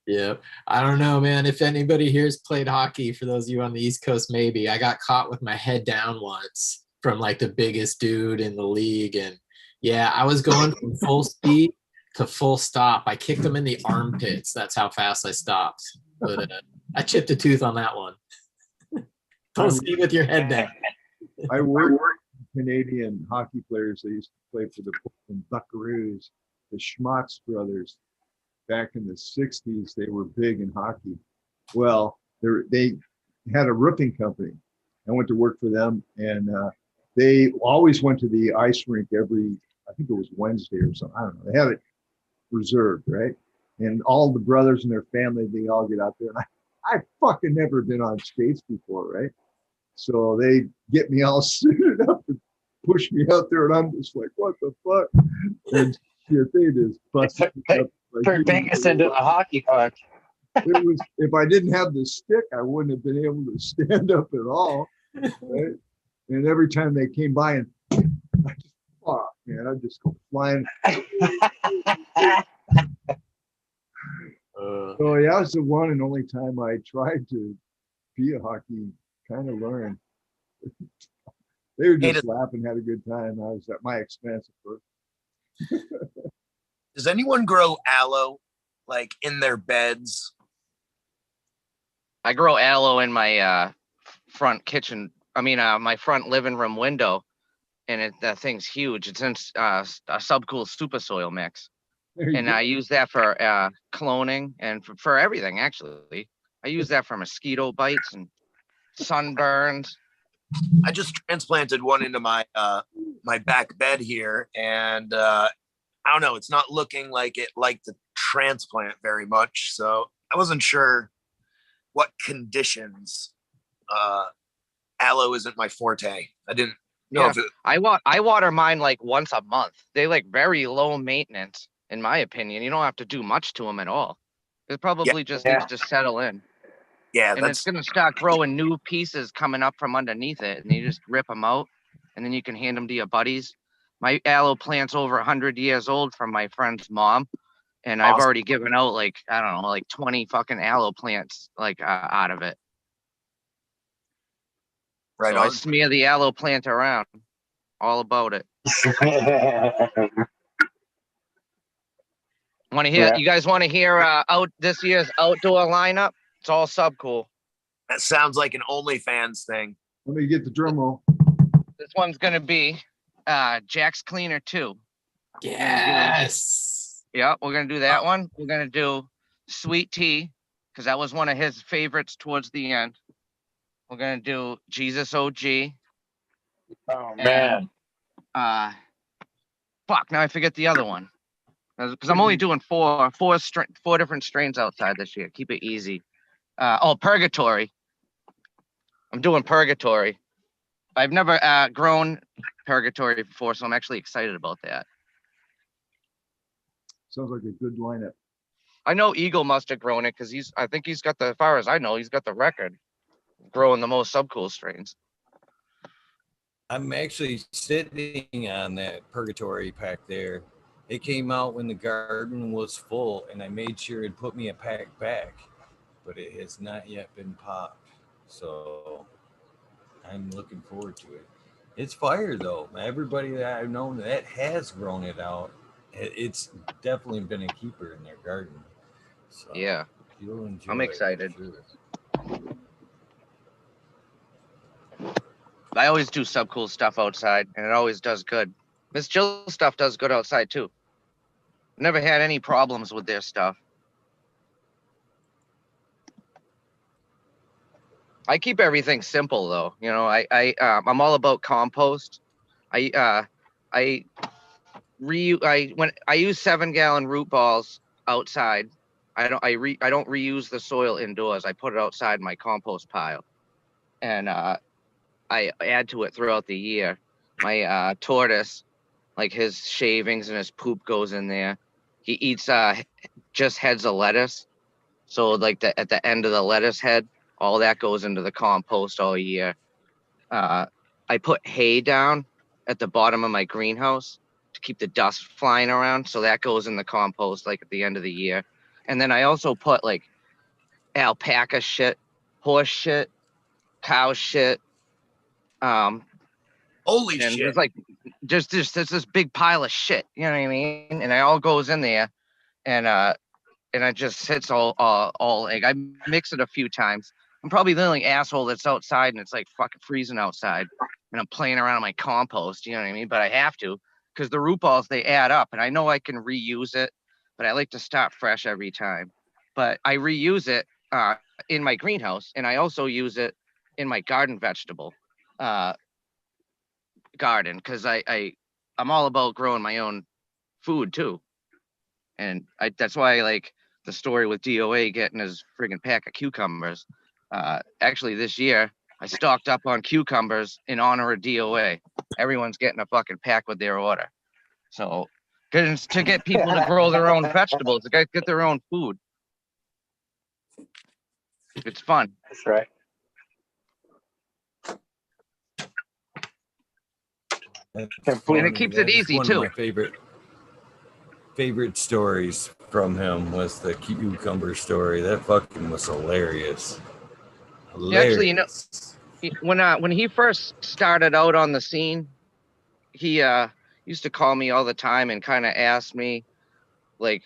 Yeah. I don't know, man. If anybody here's played hockey, for those of you on the East Coast, maybe. I got caught with my head down once from like the biggest dude in the league. And yeah, I was going from full speed to full stop. I kicked him in the armpits. That's how fast I stopped. But I chipped a tooth on that one. Don't ski with your head down. I worked with Canadian hockey players. They used to play for the Portland Buckaroos, the Schmatz brothers. Back in the 60s, they were big in hockey. Well, they had a roofing company. I went to work for them, and they always went to the ice rink every, I think it was Wednesday or something. I don't know. They had it reserved, right? And all the brothers and their family, they all get out there. And I fucking never been on skates before, right? So they get me all suited up and push me out there, and I'm just like, what the fuck? And shit, they just busted me up. Turn Bingus into a hockey puck. It was, if I didn't have the stick, I wouldn't have been able to stand up at all. Right? And every time they came by, and I just, fuck, man, I just go flying. So yeah, that was the one and only time I tried to be a hockey kind of learn. They were just laughing, had a good time. I was at my expense at first. Does anyone grow aloe like in their beds? I grow aloe in my front kitchen. I mean, my front living room window, and that thing's huge. It's in a subcool super soil mix, and I use that for cloning and for everything. Actually, I use that for mosquito bites and sunburns. I just transplanted one into my my back bed here, and I don't know, it's not looking like it liked the transplant very much. So I wasn't sure what conditions. Aloe isn't my forte. I didn't know if it. I water mine like once a month. They like very low maintenance, in my opinion. You don't have to do much to them at all. It probably just needs to settle in. Yeah, and it's gonna start growing new pieces coming up from underneath it, and you just rip them out, and then you can hand them to your buddies. My aloe plant's over 100 years old from my friend's mom, and I've already given out like, I don't know, like 20 fucking aloe plants like out of it. Right So on. I smear the aloe plant around, all about it. Want to hear? Yeah. You guys want to hear out this year's outdoor lineup? It's all subcool. That sounds like an OnlyFans thing. Let me get the drum roll. This one's gonna be Jack's Cleaner 2. Yes. Yeah, we're gonna do that one. We're gonna do Sweet Tea, because that was one of his favorites towards the end. We're gonna do Jesus OG. Oh man. Fuck, now I forget the other one. Because I'm only doing four different strains outside this year. Keep it easy. Purgatory. I'm doing Purgatory. I've never grown Purgatory before, so I'm actually excited about that. Sounds like a good lineup. I know Eagle must have grown it because I think he's got the, as far as I know, he's got the record growing the most subcool strains. I'm actually sitting on that Purgatory pack there. It came out when the garden was full, and I made sure it put me a pack back, but it has not yet been popped. So I'm looking forward to it. It's fire though. Everybody that I've known that has grown it out, it's definitely been a keeper in their garden. So Yeah. you'll enjoy I'm it, excited. for sure. I always do sub cool stuff outside, and it always does good. Miss Jill stuff does good outside too. Never had any problems with their stuff. I keep everything simple though. You know, I'm all about compost. I when I use 7-gallon root balls outside. I don't reuse the soil indoors. I put it outside my compost pile, and I add to it throughout the year. My tortoise, like his shavings and his poop goes in there. He eats just heads of lettuce. So like at the end of the lettuce head, all that goes into the compost all year. I put hay down at the bottom of my greenhouse to keep the dust flying around. So that goes in the compost like at the end of the year. And then I also put like alpaca shit, horse shit, cow shit. Holy And shit. there's like there's this big pile of shit, you know what I mean? And it all goes in there, and it just sits all like I mix it a few times. I'm probably the only asshole that's outside and it's like fucking freezing outside, and I'm playing around in my compost, you know what I mean? But I have to, because the root balls, they add up, and I know I can reuse it, but I like to start fresh every time. But I reuse it in my greenhouse, and I also use it in my garden vegetable garden, because I'm all about growing my own food too. And that's why I like the story with DOA getting his friggin' pack of cucumbers. Actually, this year, I stocked up on cucumbers in honor of DOA. Everyone's getting a fucking pack with their order. So, cause to get people to grow their own vegetables, to get their own food. It's fun. That's right. That's And it keeps it That is easy, one too. of my favorite stories from him was the cucumber story. That fucking was hilarious. Actually, you know, when he first started out on the scene, he used to call me all the time and kind of ask me like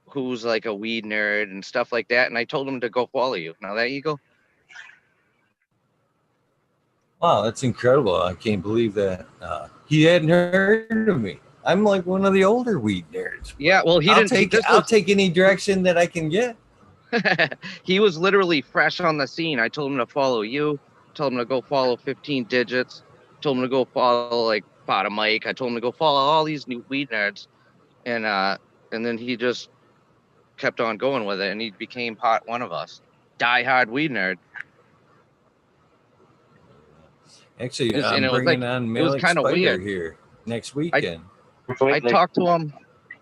who's like a weed nerd and stuff like that, and I told him to go follow you. Now there you go. Wow, that's incredible. I can't believe that he hadn't heard of me. I'm like one of the older weed nerds. Yeah, well, I'll take any direction that I can get. He was literally fresh on the scene. I told him to follow you, told him to go follow 15 Digits, told him to go follow like Bottom Mike. I told him to go follow all these new weed nerds, and then he just kept on going with it, and he became one of us, diehard weed nerd. Actually, I'm bringing on Malik kind of Spider weird here next weekend. I talked to him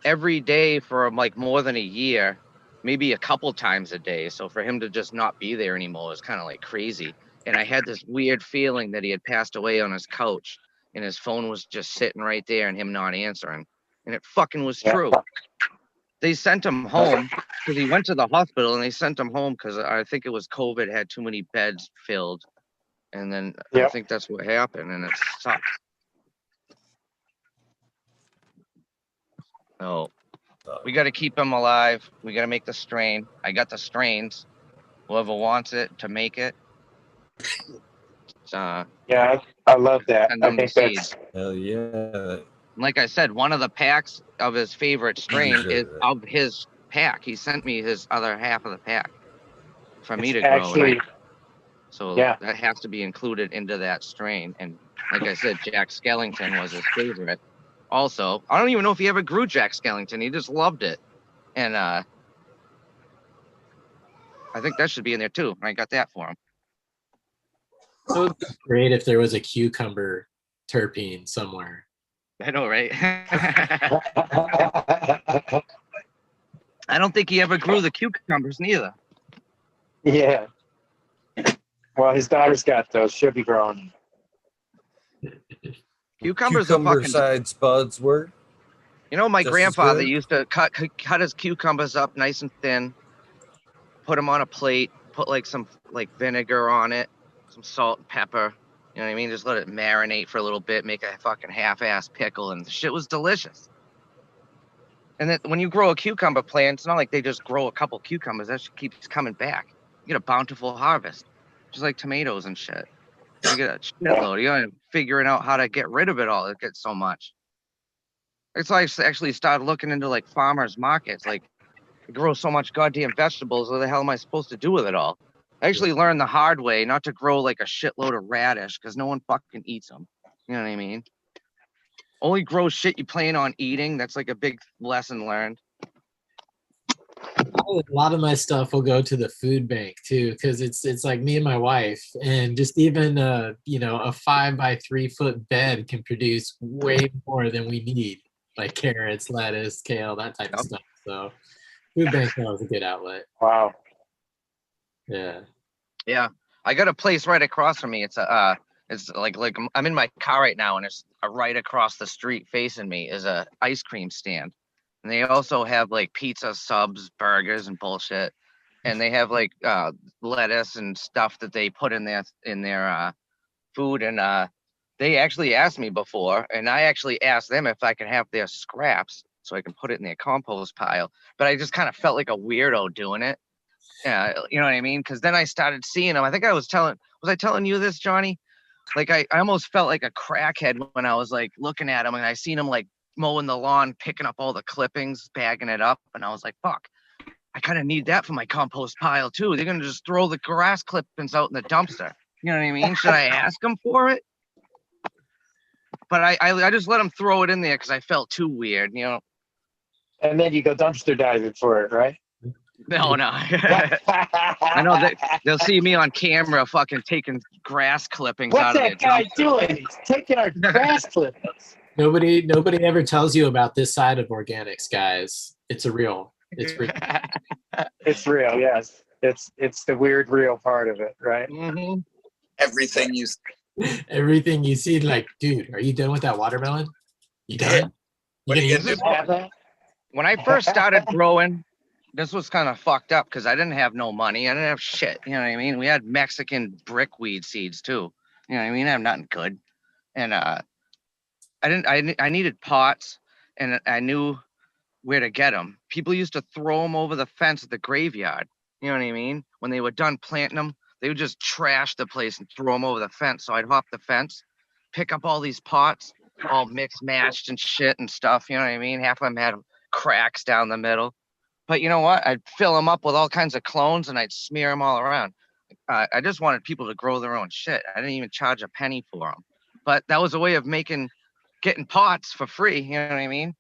every day for like more than a year, maybe a couple times a day. So for him to just not be there anymore was kind of like crazy. And I had this weird feeling that he had passed away on his couch and his phone was just sitting right there and him not answering. And it fucking was true. They sent him home because he went to the hospital, and they sent him home because I think it was COVID, had too many beds filled. And then I think that's what happened, and it sucks. No, we got to keep him alive. We got to make the strain. I got the strains. Whoever wants it to make it. Yeah, I love that. I think that's hell yeah. Like I said, one of the packs of his favorite strain is of his pack. He sent me his other half of the pack for me to grow. So that has to be included into that strain. And like I said, Jack Skellington was his favorite. Also, I don't even know if he ever grew Jack Skellington. He just loved it. And I think that should be in there too. I got that for him. It would be great if there was a cucumber terpene somewhere. I know, right? I don't think he ever grew the cucumbers neither. Yeah. Well, his daughter's got those. She'll be growing. Cucumbers Cucumber are fucking side spuds were. You know, my grandfather used to cut his cucumbers up nice and thin, put them on a plate, put like some like vinegar on it, some salt and pepper. You know what I mean? Just let it marinate for a little bit, make a fucking half-ass pickle, and the shit was delicious. And then when you grow a cucumber plant, it's not like they just grow a couple cucumbers. That shit keeps coming back. You get a bountiful harvest, just like tomatoes and shit. You get a shitload. You gotta figuring out how to get rid of it all. It gets so much. It's like I actually started looking into like farmers markets. Like, I grow so much goddamn vegetables. What the hell am I supposed to do with it all? I actually learned the hard way not to grow like a shitload of radish because no one fucking eats them. You know what I mean? Only grow shit you plan on eating. That's like a big lesson learned. A lot of my stuff will go to the food bank too, because it's like me and my wife, and just even a 5 by 3 foot bed can produce way more than we need, like carrots, lettuce, kale, that type of stuff. So food bank is a good outlet. Wow. Yeah. Yeah, I got a place right across from me. It's like I'm in my car right now, and it's right across the street facing me is a ice cream stand, and they also have like pizza subs, burgers, and bullshit, and they have like lettuce and stuff that they put in their food, and they actually asked me before, and I actually asked them if I could have their scraps so I can put it in their compost pile, but I just kind of felt like a weirdo doing it. Yeah, you know what I mean? Because then I started seeing them. I think was I telling you this, Johnny? Like I almost felt like a crackhead when I was like looking at them, and I seen them like mowing the lawn, picking up all the clippings, bagging it up, and I was like, fuck, I kind of need that for my compost pile too. They're gonna just throw the grass clippings out in the dumpster. You know what I mean? Should I ask them for it? But I just let them throw it in there because I felt too weird, you know. And then you go dumpster diving for it, right? No. I know that they'll see me on camera fucking taking grass clippings What's out of that guy dumpster. doing? He's taking our grass clippings. Nobody ever tells you about this side of organics, guys. It's real. It's real, yes. It's the weird real part of it, right? Mm-hmm. Everything you see, like, dude, are you done with that watermelon? You done? What are you gonna do? When I first started growing, this was kind of fucked up because I didn't have no money. I didn't have shit. You know what I mean? We had Mexican brickweed seeds too. You know what I mean? I have nothing good. And I needed pots, and I knew where to get them. People used to throw them over the fence at the graveyard. You know what I mean? When they were done planting them, they would just trash the place and throw them over the fence. So I'd hop the fence, pick up all these pots, all mixed matched and shit and stuff. You know what I mean? Half of them had cracks down the middle. But you know what? I'd fill them up with all kinds of clones and I'd smear them all around. I just wanted people to grow their own shit. I didn't even charge a penny for them. But that was a way of getting pots for free. You know what I mean?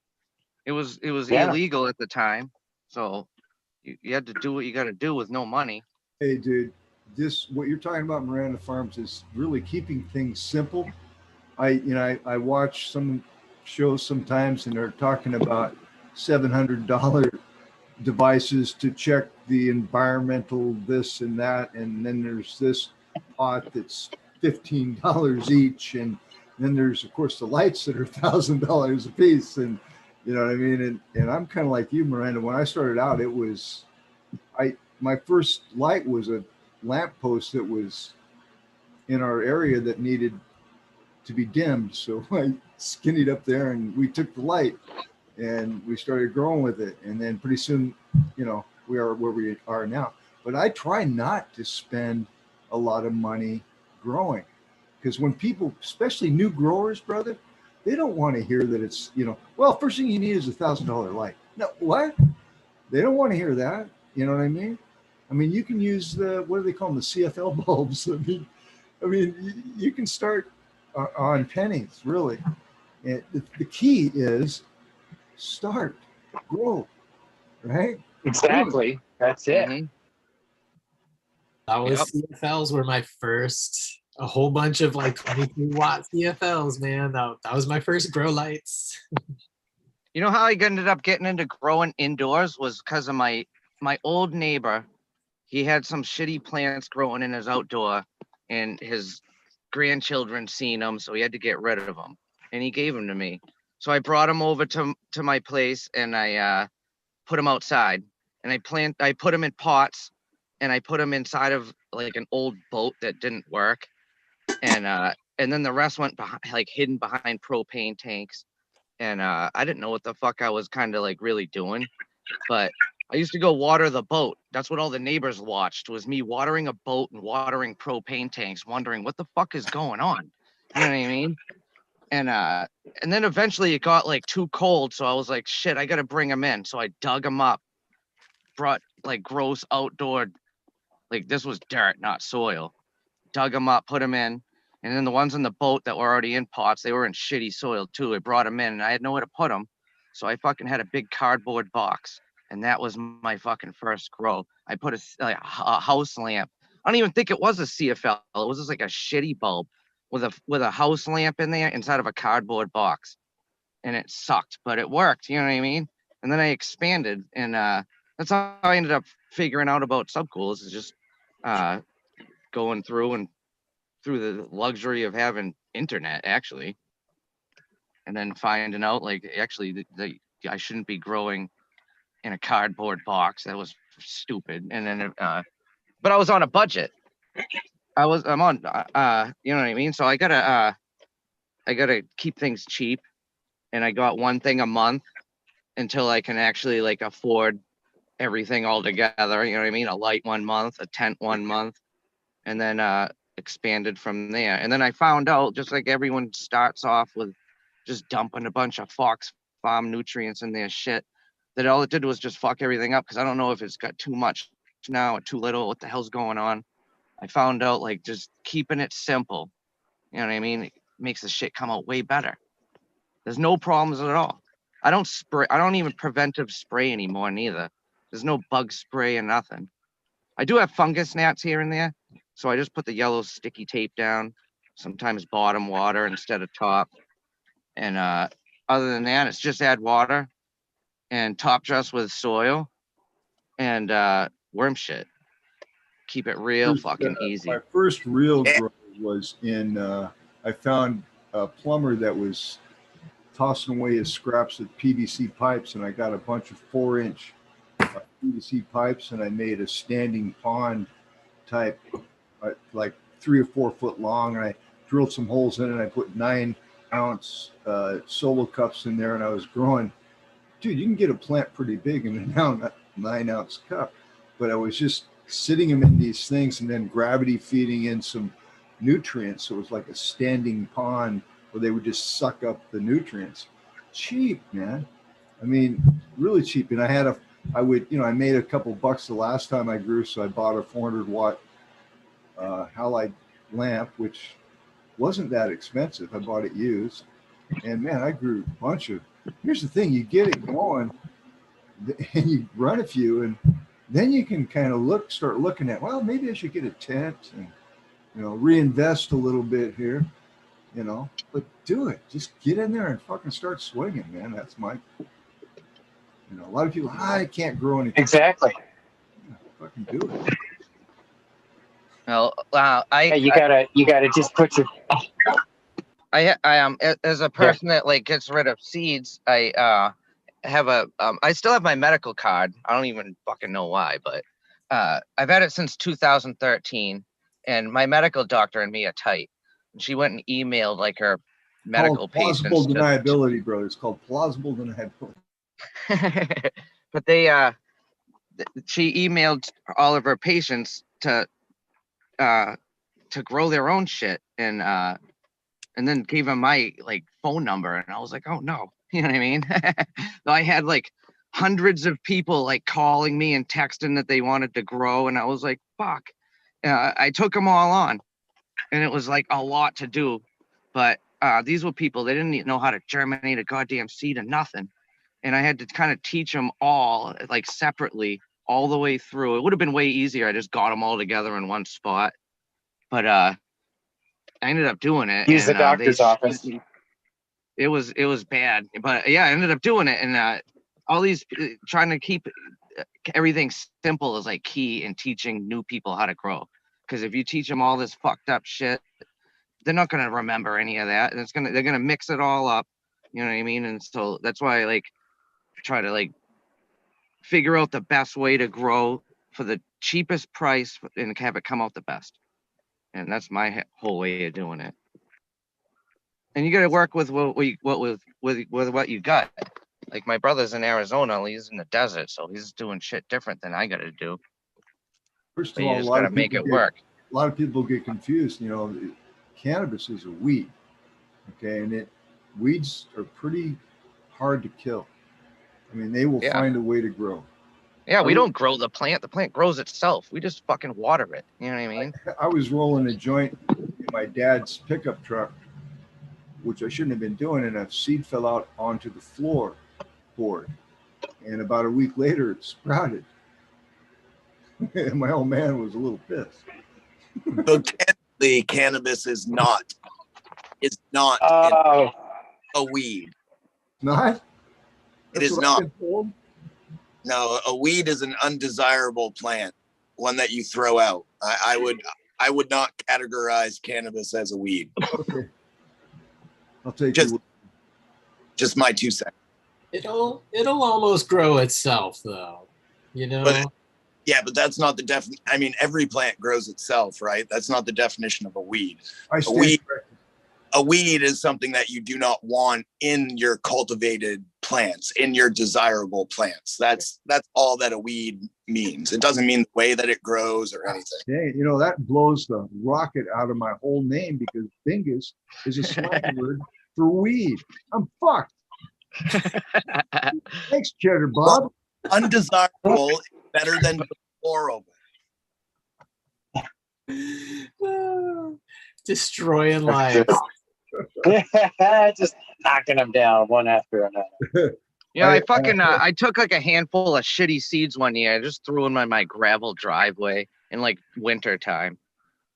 It was illegal at the time. So you had to do what you got to do with no money. Hey, dude, what you're talking about, Miranda Farms, is really keeping things simple. I watch some shows sometimes, and they're talking about $700 devices to check the environmental this and that, and then there's this pot that's $15 each, and then there's of course the lights that are $1,000 a piece, and you know what I mean. And I'm kind of like you, Miranda. When I started out, it was my first light was a lamppost that was in our area that needed to be dimmed, so I skinnied up there and we took the light and we started growing with it, and then pretty soon, we are where we are now. But I try not to spend a lot of money growing, because when people, especially new growers, brother, they don't want to hear that it's, well, first thing you need is $1,000 light. No, what? They don't want to hear that. You know what I mean? I mean, you can use what do they call them? The CFL bulbs. I mean, you can start on pennies, really. And the key is start, grow, right? Exactly. That's it. Mm-hmm. That was CFLs were my first, a whole bunch of like 22-watt CFLs, man. That was my first grow lights. You know how I ended up getting into growing indoors was because of my old neighbor. He had some shitty plants growing in his outdoor, and his grandchildren seen them, so he had to get rid of them, and he gave them to me. So I brought them over to my place, and I put them outside, and I put them in pots, and I put them inside of like an old boat that didn't work, and then the rest went behind, like hidden behind propane tanks. and I didn't know what the fuck I was kind of like really doing, but I used to go water the boat. That's what all the neighbors watched, was me watering a boat and watering propane tanks, wondering what the fuck is going on. You know what I mean? And then eventually it got like too cold, so I was like, shit, I gotta bring them in. So I dug them up, brought like gross outdoor, like this was dirt, not soil. Dug them up, put them in, and then the ones in the boat that were already in pots, they were in shitty soil too. I brought them in, and I had nowhere to put them, so I fucking had a big cardboard box, and that was my fucking first grow. I put a house lamp. I don't even think it was a CFL. It was just like a shitty bulb with a house lamp in there inside of a cardboard box, and it sucked, but it worked. You know what I mean? And then I expanded, and that's how I ended up figuring out about subcoolers. Is just going through the luxury of having internet, actually, and then finding out like actually I shouldn't be growing in a cardboard box. That was stupid. And then but I was on a budget. I'm on you know what I mean? So I gotta keep things cheap, and I got one thing a month until I can actually like afford everything all together. You know what I mean? A light 1 month, a tent 1 month, and then expanded from there. And then I found out, just like everyone starts off with just dumping a bunch of Fox Farm nutrients in their shit, that all it did was just fuck everything up, because I don't know if it's got too much now or too little, what the hell's going on. I found out like just keeping it simple, you know what I mean? It makes the shit come out way better. There's no problems at all. I don't even preventive spray anymore neither. There's no bug spray or nothing. I do have fungus gnats here and there, so I just put the yellow sticky tape down, sometimes bottom water instead of top. And other than that, it's just add water and top dress with soil and worm shit. Keep it real fucking easy. My first real grow was in, I found a plumber that was tossing away his scraps of PVC pipes, and I got a bunch of 4-inch PVC pipes, and I made a standing pond type, like 3 or 4 foot long, and I drilled some holes in it, and I put 9-ounce solo cups in there, and I was growing. Dude, you can get a plant pretty big in a 9-ounce cup, but I was just sitting them in these things and then gravity feeding in some nutrients, so it was like a standing pond where they would just suck up the nutrients. Cheap, man. I mean, really cheap. And I made a couple bucks the last time I grew, so I bought a 400-watt halide lamp, which wasn't that expensive. I bought it used, and man, I grew a bunch of. Here's the thing: you get it going, and you run a few, and then you can kind of start looking at, well, maybe I should get a tent and reinvest a little bit here, but do it. Just get in there and fucking start swinging, man. That's my. A lot of people, I can't grow anything. Exactly. Yeah, fucking do it. Well, you gotta just put your. I am as a person that like gets rid of seeds. I have I still have my medical card. I don't even fucking know why, but I've had it since 2013, and my medical doctor and me are tight. And she went and emailed like her medical patients. Plausible deniability, bro. It's called plausible deniability. But she emailed all of her patients to grow their own shit, and then gave them my like phone number, and I was like, oh no, you know what I mean? I had like hundreds of people like calling me and texting that they wanted to grow, and I was like, fuck. I took them all on, and it was like a lot to do, but these were people, they didn't even know how to germinate a goddamn seed or nothing. And I had to kind of teach them all like separately all the way through. It would have been way easier. I just got them all together in one spot. But I ended up doing it. Use the doctor's office. It was bad. But yeah, I ended up doing it. And all these trying to keep everything simple is like key in teaching new people how to grow. Because if you teach them all this fucked up shit, they're not going to remember any of that. And they're going to mix it all up. You know what I mean? And so that's why I like try to like figure out the best way to grow for the cheapest price and have it come out the best. And that's my whole way of doing it. And you got to work with what you got. Like my brother's in Arizona, he's in the desert, so he's doing shit different than I got to do. First But of you all, just got to make it work. A lot of people get confused. You know, cannabis is a weed, okay, and weeds are pretty hard to kill. I mean, they will find a way to grow. Yeah, we don't grow the plant. The plant grows itself. We just fucking water it. You know what I mean? I was rolling a joint in my dad's pickup truck, which I shouldn't have been doing, and a seed fell out onto the floorboard. And about a week later, it sprouted. And my old man was a little pissed. Botanically, cannabis is not a weed. Not? It is not. No, a weed is an undesirable plant, one that you throw out. I would not categorize cannabis as a weed. Okay. I'll take just my 2 cents. It'll almost grow itself, though. You know. But that's not the definition. I mean, every plant grows itself, right? That's not the definition of a weed. A weed is something that you do not want in your cultivated plants, in your desirable plants. That's all that a weed means. It doesn't mean the way that it grows or anything. Dang, you know, that blows the rocket out of my whole name, because bingus is a slang word for weed. I'm fucked. Thanks, Cheddar Bob. Undesirable is better than deplorable. Destroying lives. Just knocking them down one after another. Yeah, I took like a handful of shitty seeds one year. I just threw them in my gravel driveway in like winter time.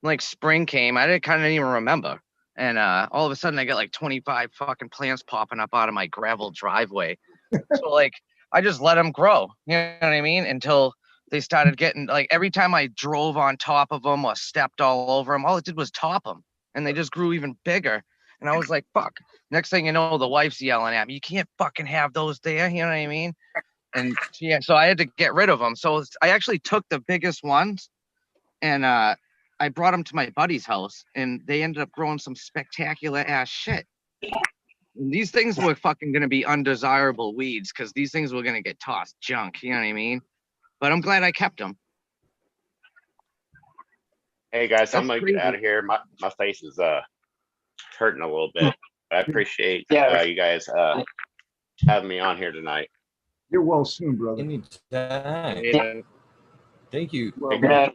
Like spring came, I didn't even remember. And all of a sudden I got like 25 fucking plants popping up out of my gravel driveway. So like I just let them grow, you know what I mean? Until they started getting, like, every time I drove on top of them or stepped all over them, all it did was top them. And they just grew even bigger. And I was like, fuck. Next thing you know, the wife's yelling at me, you can't fucking have those there, you know what I mean? And yeah, so I had to get rid of them. So I actually took the biggest ones and I brought them to my buddy's house, and they ended up growing some spectacular ass shit. And these things were fucking going to be undesirable weeds, because these things were going to get tossed junk, you know what I mean? But I'm glad I kept them. Hey guys, I'm gonna get out of here. My face is hurting a little bit. I appreciate you guys having me on here tonight. Get well soon, brother. Anytime. Yeah. Thank you. Well, Man,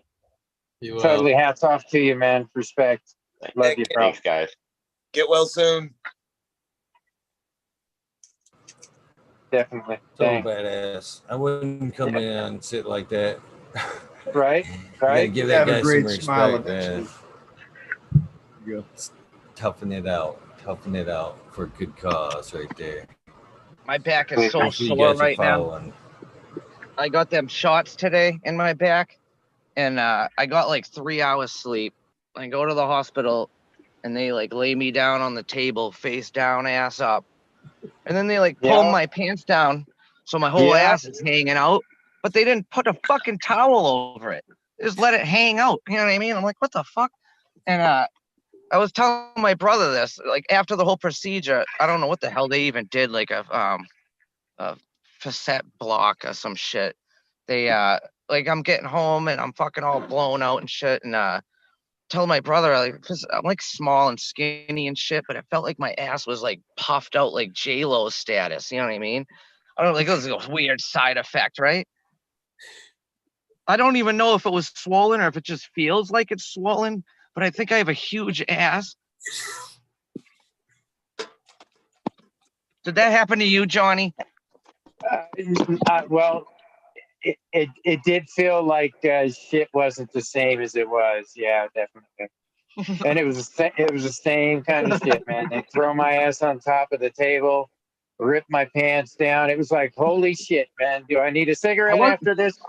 totally hats off to you, man. Respect. Love you, bro. Thanks, guys. Get well soon. Definitely. So Dang. badass. I wouldn't come in and sit like that. Right? Right? Give that Have a guy great some smile respect, man. eventually. Yeah. Toughen it out. Toughen it out for a good cause right there. My back is so Hopefully you sore guys are right now. following. I got them shots today in my back, and I got like 3 hours sleep. I go to the hospital, and they like lay me down on the table, face down, ass up. And then they like pull my pants down, so my whole ass is hanging out. But they didn't put a fucking towel over it. They just let it hang out. You know what I mean? I'm like, what the fuck? And I was telling my brother this, like after the whole procedure, I don't know what the hell they even did, like a facet block or some shit. They like I'm getting home and I'm fucking all blown out and shit, and tell my brother, like, 'cause I'm like small and skinny and shit, but it felt like my ass was like puffed out like J-Lo status. You know what I mean? I don't know, like, it was a weird side effect, right? I don't even know if it was swollen or if it just feels like it's swollen, but I think I have a huge ass. Did that happen to you, Johnny? Well, it did feel like shit wasn't the same as it was. Yeah, definitely. And it was the same kind of shit, man. They throw my ass on top of the table, rip my pants down. It was like, holy shit, man. Do I need a cigarette after this?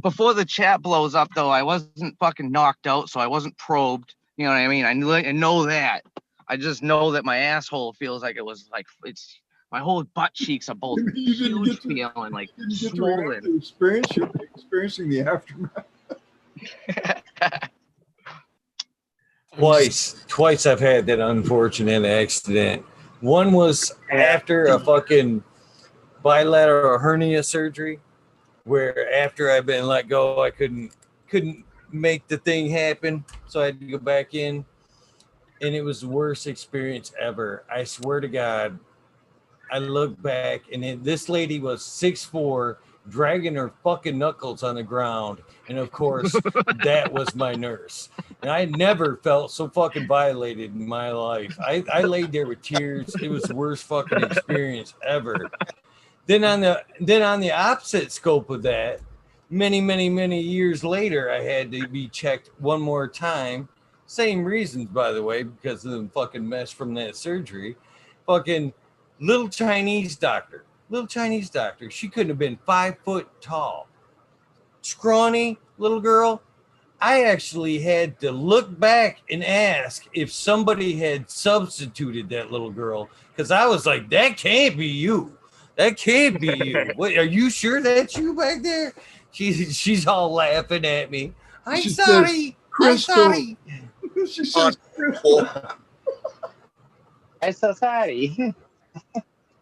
Before the chat blows up, though, I wasn't fucking knocked out, so I wasn't probed. You know what I mean? I know that. I just know that my asshole feels like it was like it's. My whole butt cheeks are both huge, feeling like swollen. Experiencing the aftermath. Twice I've had that unfortunate accident. One was after a fucking bilateral hernia surgery, where after I've been let go, I couldn't make the thing happen, so I had to go back in, and it was the worst experience ever. I swear to God. I look back, and this lady was 6'4", dragging her fucking knuckles on the ground, and of course, that was my nurse. And I never felt so fucking violated in my life. I laid there with tears. It was the worst fucking experience ever. Then on the opposite scope of that, many years later, I had to be checked one more time. Same reasons, by the way, because of the fucking mess from that surgery. Fucking little Chinese doctor. She couldn't have been 5 foot tall. Scrawny little girl. I actually had to look back and ask if somebody had substituted that little girl, because I was like, that can't be you. That can't be you. What, are you sure that's you back there? She's all laughing at me. I'm sorry. She says, Crystal. I'm so sorry.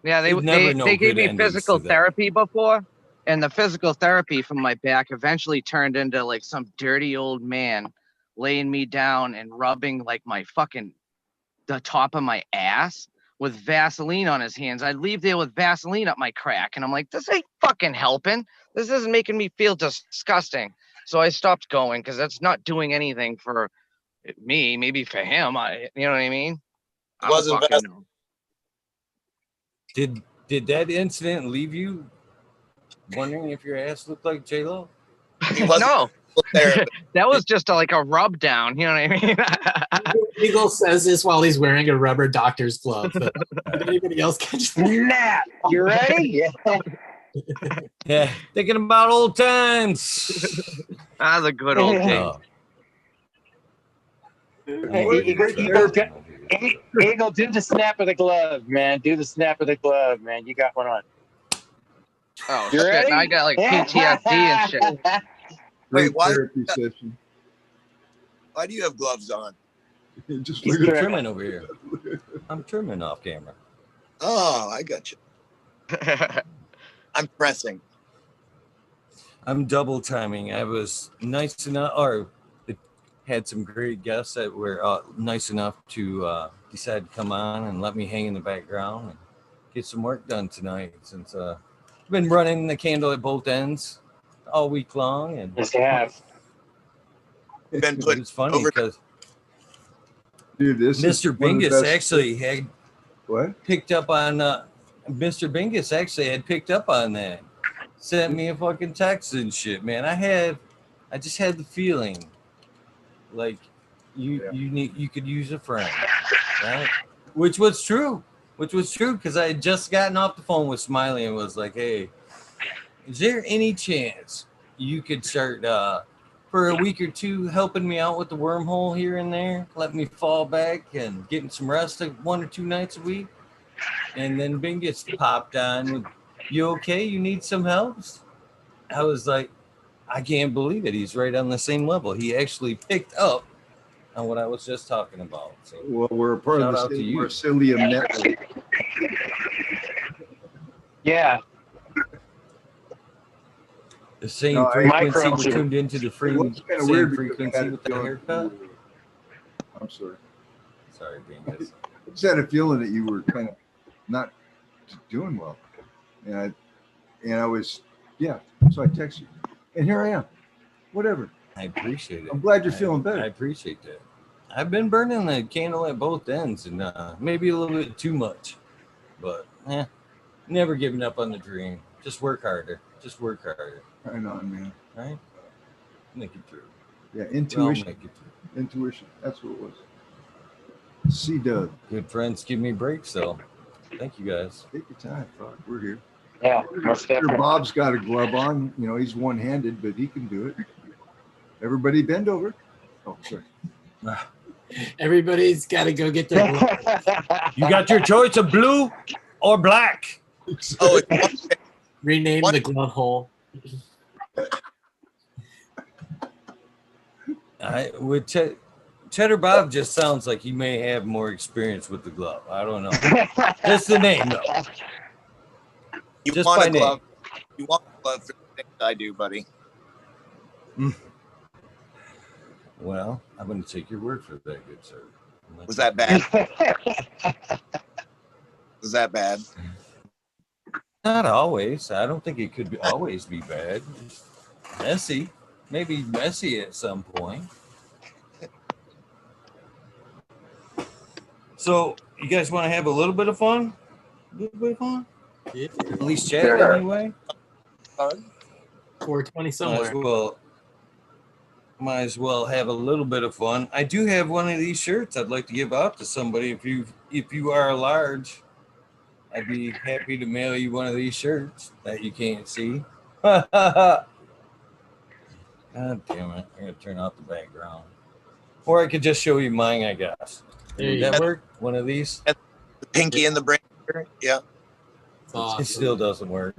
Yeah, they gave me physical therapy before, and the physical therapy from my back eventually turned into like some dirty old man laying me down and rubbing like the top of my ass with Vaseline on his hands. I'd leave there with Vaseline up my crack, and I'm like, this ain't fucking helping. This isn't making me feel disgusting. So I stopped going because that's not doing anything for me. Maybe for him. You know what I mean? I don't fucking know. Did that incident leave you wondering if your ass looked like J-Lo? No. That was just like a rub down. You know what I mean? Eagle says this while he's wearing a rubber doctor's glove. But did anybody else catch that? Nah, you ready? Yeah, thinking about old times. The good old days. Eagle, do the snap of the glove, man. Do the snap of the glove, man. You got one on. Oh, you shit. Ready? I got like PTSD and shit. Wait, why? Therapy session. Why do you have gloves on? Just He's look at trimming over here. I'm trimming off camera. Oh, I got you. I'm pressing. I'm double timing. I was nice enough, or had some great guests that were nice enough to decide to come on and let me hang in the background and get some work done tonight, since I've been running the candle at both ends all week long. And yes, you have. It's funny because Mr. Bingus actually had picked up on Mr. Bingus actually had picked up on that. Sent me a fucking text and shit, man. I just had the feeling like you could use a friend, right? Which was true because I had just gotten off the phone with Smiley and was like, hey, is there any chance you could start for a week or two helping me out with the wormhole here and there, let me fall back and getting some rest 1 or 2 nights a week? And then Bingus popped on with, you okay? You need some help? I was like, I can't believe it. He's right on the same level. He actually picked up on what I was just talking about. So, well, we're a part of the same Marcelium network. Yeah. The same frequency we tuned into the same frequency with the haircut. I'm sorry. Sorry, Bingus. I just had a feeling that you were kind of not doing well. And I was, so I texted you. And here I am. Whatever. I appreciate it. I'm glad you're feeling better. I appreciate that. I've been burning the candle at both ends, and maybe a little bit too much. But never giving up on the dream. Just work harder. Right on, man. Right? Make it through. Yeah, intuition. Intuition. That's what it was. C-Dub. Good friends give me breaks, though. Thank you, guys. Take your time. Fuck, we're here. Yeah. Bob's got a glove on. You know, he's one-handed, but he can do it. Everybody bend over. Oh, sorry. Everybody's got to go get their glove. You got your choice of blue or black. Oh, rename the glove hole. I would Cheddar Bob just sounds like he may have more experience with the glove. I don't know. Just the name, though. You Just want by a glove? name. You want a glove for the things I do, buddy? Well, I'm going to take your word for that, good sir. Was that bad? Was that bad? Not always. I don't think it could always be bad. Messy. Maybe messy at some point. So, you guys want to have a little bit of fun? A little bit of fun? Yeah. At least chat Sure. anyway? 420 somewhere. Might as well have a little bit of fun. I do have one of these shirts I'd like to give out to somebody. If you are large, I'd be happy to mail you one of these shirts that you can't see. God damn it. I'm going to turn off the background. Or I could just show you mine, I guess. Would that work? One of these? The pinky and the brain. Yeah. It still doesn't work.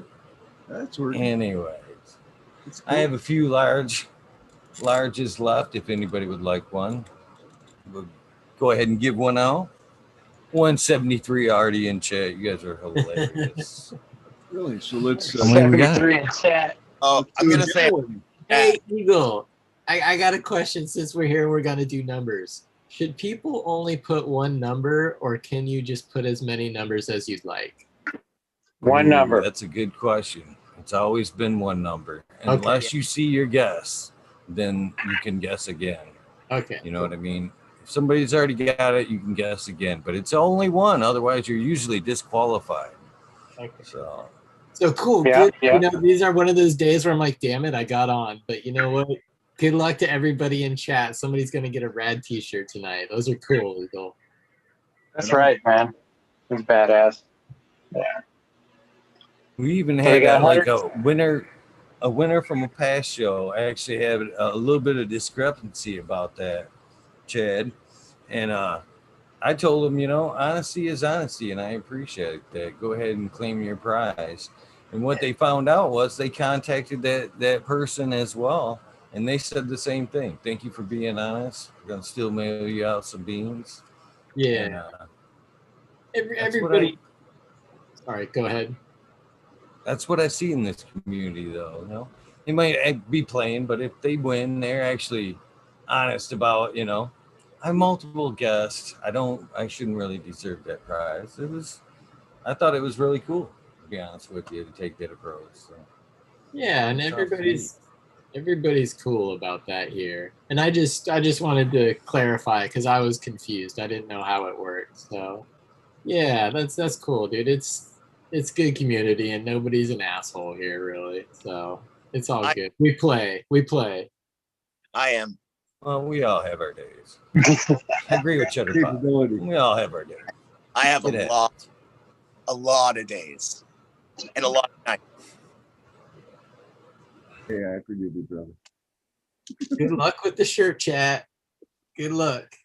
That's working. Anyways, It's I have a few larges left if anybody would like one. We'll go ahead and give one out. 173 already in chat. You guys are hilarious. Really? So let's. How many we got? 73 in chat. Oh, I'm gonna say. Hey, Eagle, I got a question since we're here. We're going to do numbers. Should people only put one number, or can you just put as many numbers as you'd like? One number. That's a good question. It's always been one number. Okay. Unless you see your guess, then you can guess again. Okay. You know what I mean? If somebody's already got it, you can guess again. But it's only one. Otherwise, you're usually disqualified. Okay. So cool. Yeah, Good. yeah. You know, these are one of those days where I'm like, damn it, I got on. But you know what? Good luck to everybody in chat. Somebody's going to get a rad t-shirt tonight. Those are cool, Eagle. That's right, man. He's badass. Yeah. we even So had they got like 100 a winner from a past show. I actually have a little bit of discrepancy about that, Chad. And I told him, you know, honesty is honesty, and I appreciate that. Go ahead and claim your prize. And what they found out was they contacted that person as well, and they said the same thing. Thank you for being honest. We're gonna still mail you out some beans. Yeah. And, Everybody. Sorry, go ahead. that's what I see in this community, though. You know, they might be playing, but if they win, they're actually honest about, you know, I have multiple guests. I shouldn't really deserve that prize. I thought it was really cool, to be honest with you, to take that approach. So. Yeah, and everybody's cool about that here. And I just wanted to clarify because I was confused. I didn't know how it worked. So yeah, that's cool, dude. It's good community and nobody's an asshole here really. So it's all good. We play. I am. Well, we all have our days. I agree with Cheddar Pop. Capability. We all have our days. I have It a is. lot of days, and a lot of nights. Yeah, I forgive you, brother. Good luck with the shirt, chat. Good luck.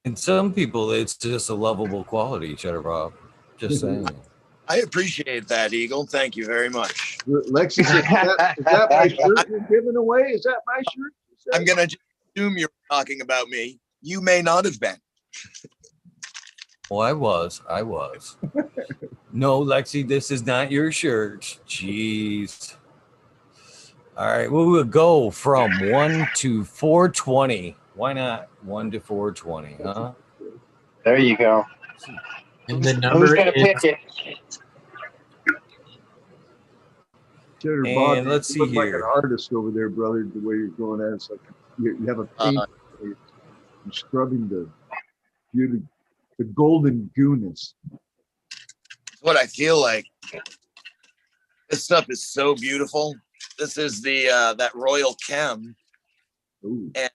And some people, it's just a lovable quality, Cheddar Pop. Just saying. I appreciate that, Eagle. Thank you very much. Lexi, is that my shirt you're giving away? Is that my shirt? I'm gonna just assume you're talking about me. You may not have been. Oh, I was. No, Lexi, this is not your shirt. Jeez. All right, well, we'll go from 1 to 420. Why not 1 to 420, huh? There you go. And the Who's number gonna is pick it? Cheddar And Bob, let's you look see like here. an artist over there, brother. The way you're going at it, it's like you have a paint. You're scrubbing the golden goodness. What I feel like. This stuff is so beautiful. This is the that Royal Chem, Ooh. and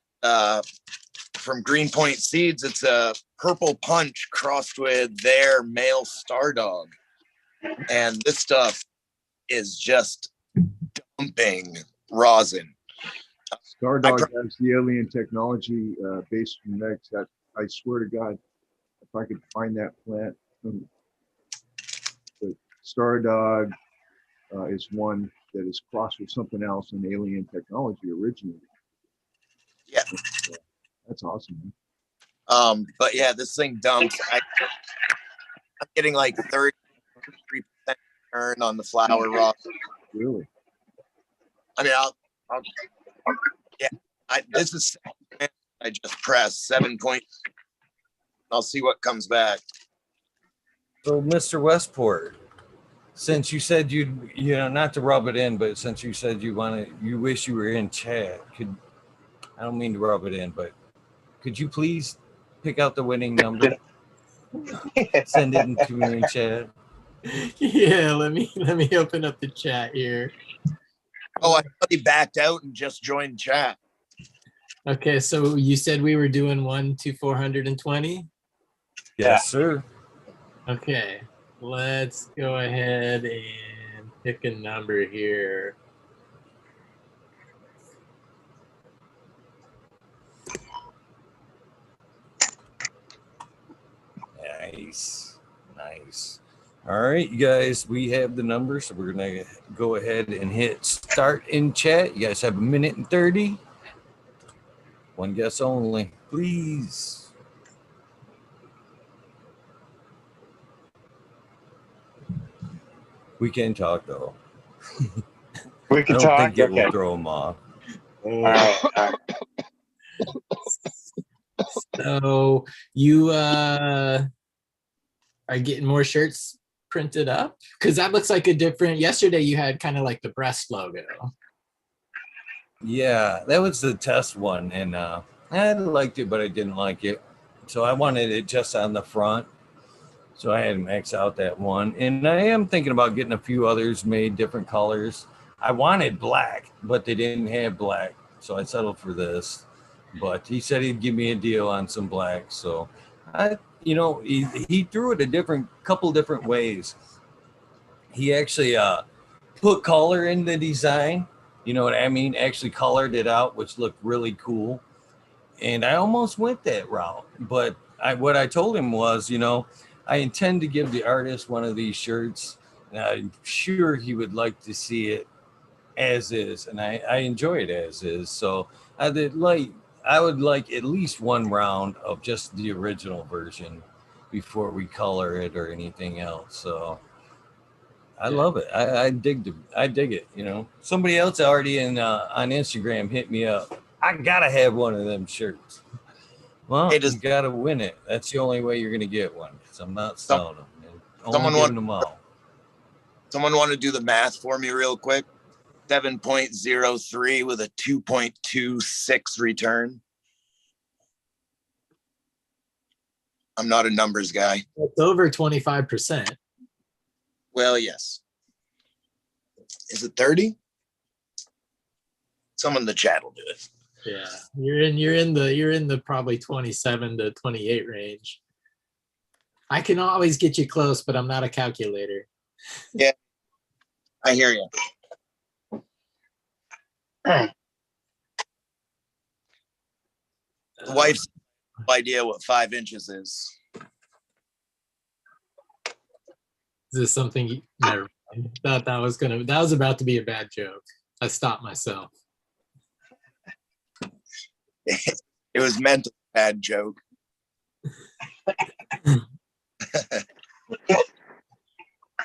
from Greenpoint Seeds. It's a purple punch crossed with their male star dog, and this stuff is just dumping rosin. Stardog has the alien technology based from Mex. That I swear to God, if I could find that plant, the Stardog is one that is crossed with something else in alien technology originally. Yeah, that's awesome. Man. But yeah, this thing dumps. I'm getting like 33% return on the flower raw. Really? I mean, yeah, this is, I just pressed 7 point. I'll see what comes back. So, Mr. Westport, since you said not to rub it in, but since you said you wish you were in chat, I don't mean to rub it in, but could you please pick out the winning number? Send it to me in chat. Yeah, let me open up the chat here. Oh, I thought he backed out and just joined chat. Okay, so you said we were doing 1 to 420? Yes, sir. Okay, let's go ahead and pick a number here. Nice. All right, you guys, we have the number, so we're gonna go ahead and hit start in chat. You guys have 1:30. One guess only, please. We can talk though. We can I don't talk. think it Okay. will throw them off. All right. So you are getting more shirts printed up? Because that looks like a different, yesterday you had kind of like the breast logo. Yeah, that was the test one, and I liked it, but I didn't like it. So I wanted it just on the front. So I had to max out that one. And I am thinking about getting a few others made different colors. I wanted black, but they didn't have black. So I settled for this. But he said he'd give me a deal on some black. So he threw it a couple different ways. He actually put color in the design. You know what I mean? Actually colored it out, which looked really cool. And I almost went that route. But what I told him was, I intend to give the artist one of these shirts. And I'm sure he would like to see it as is. And I enjoy it as is. So I would like at least one round of just the original version before we color it or anything else. So I love it. I dig it. Somebody else already on Instagram hit me up. I gotta have one of them shirts. Well, you gotta win it. That's the only way you're gonna get one, because I'm not selling them. Only giving them out. Someone want to do the math for me real quick? 7.03 with a 2.26 return. I'm not a numbers guy. It's over 25%. Well, yes. Is it 30? Someone in the chat will do it. Yeah, you're in the probably 27 to 28 range. I can always get you close, but I'm not a calculator. Yeah, I hear you. The wife's no idea what 5 inches is. Is this something? Never mind. Thought that was about to be a bad joke. I stopped myself. It was meant a bad joke.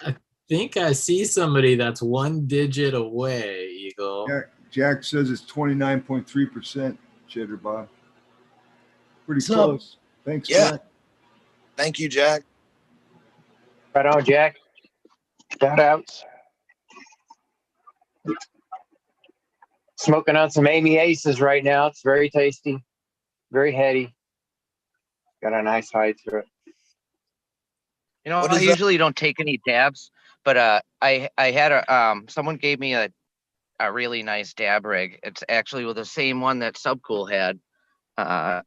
I think I see somebody that's 1 digit away, Eagle. Jack says it's 29.3%, Cheddar Bob. Pretty close. Thanks, Yeah. Jack. Thank you, Jack. Right on, Jack. Shout outs. Smoking on some Amy Aces right now. It's very tasty, very heady. Got a nice high to it. I usually don't take any dabs, but I had someone gave me a really nice dab rig. It's actually with the same one that Subcool had. I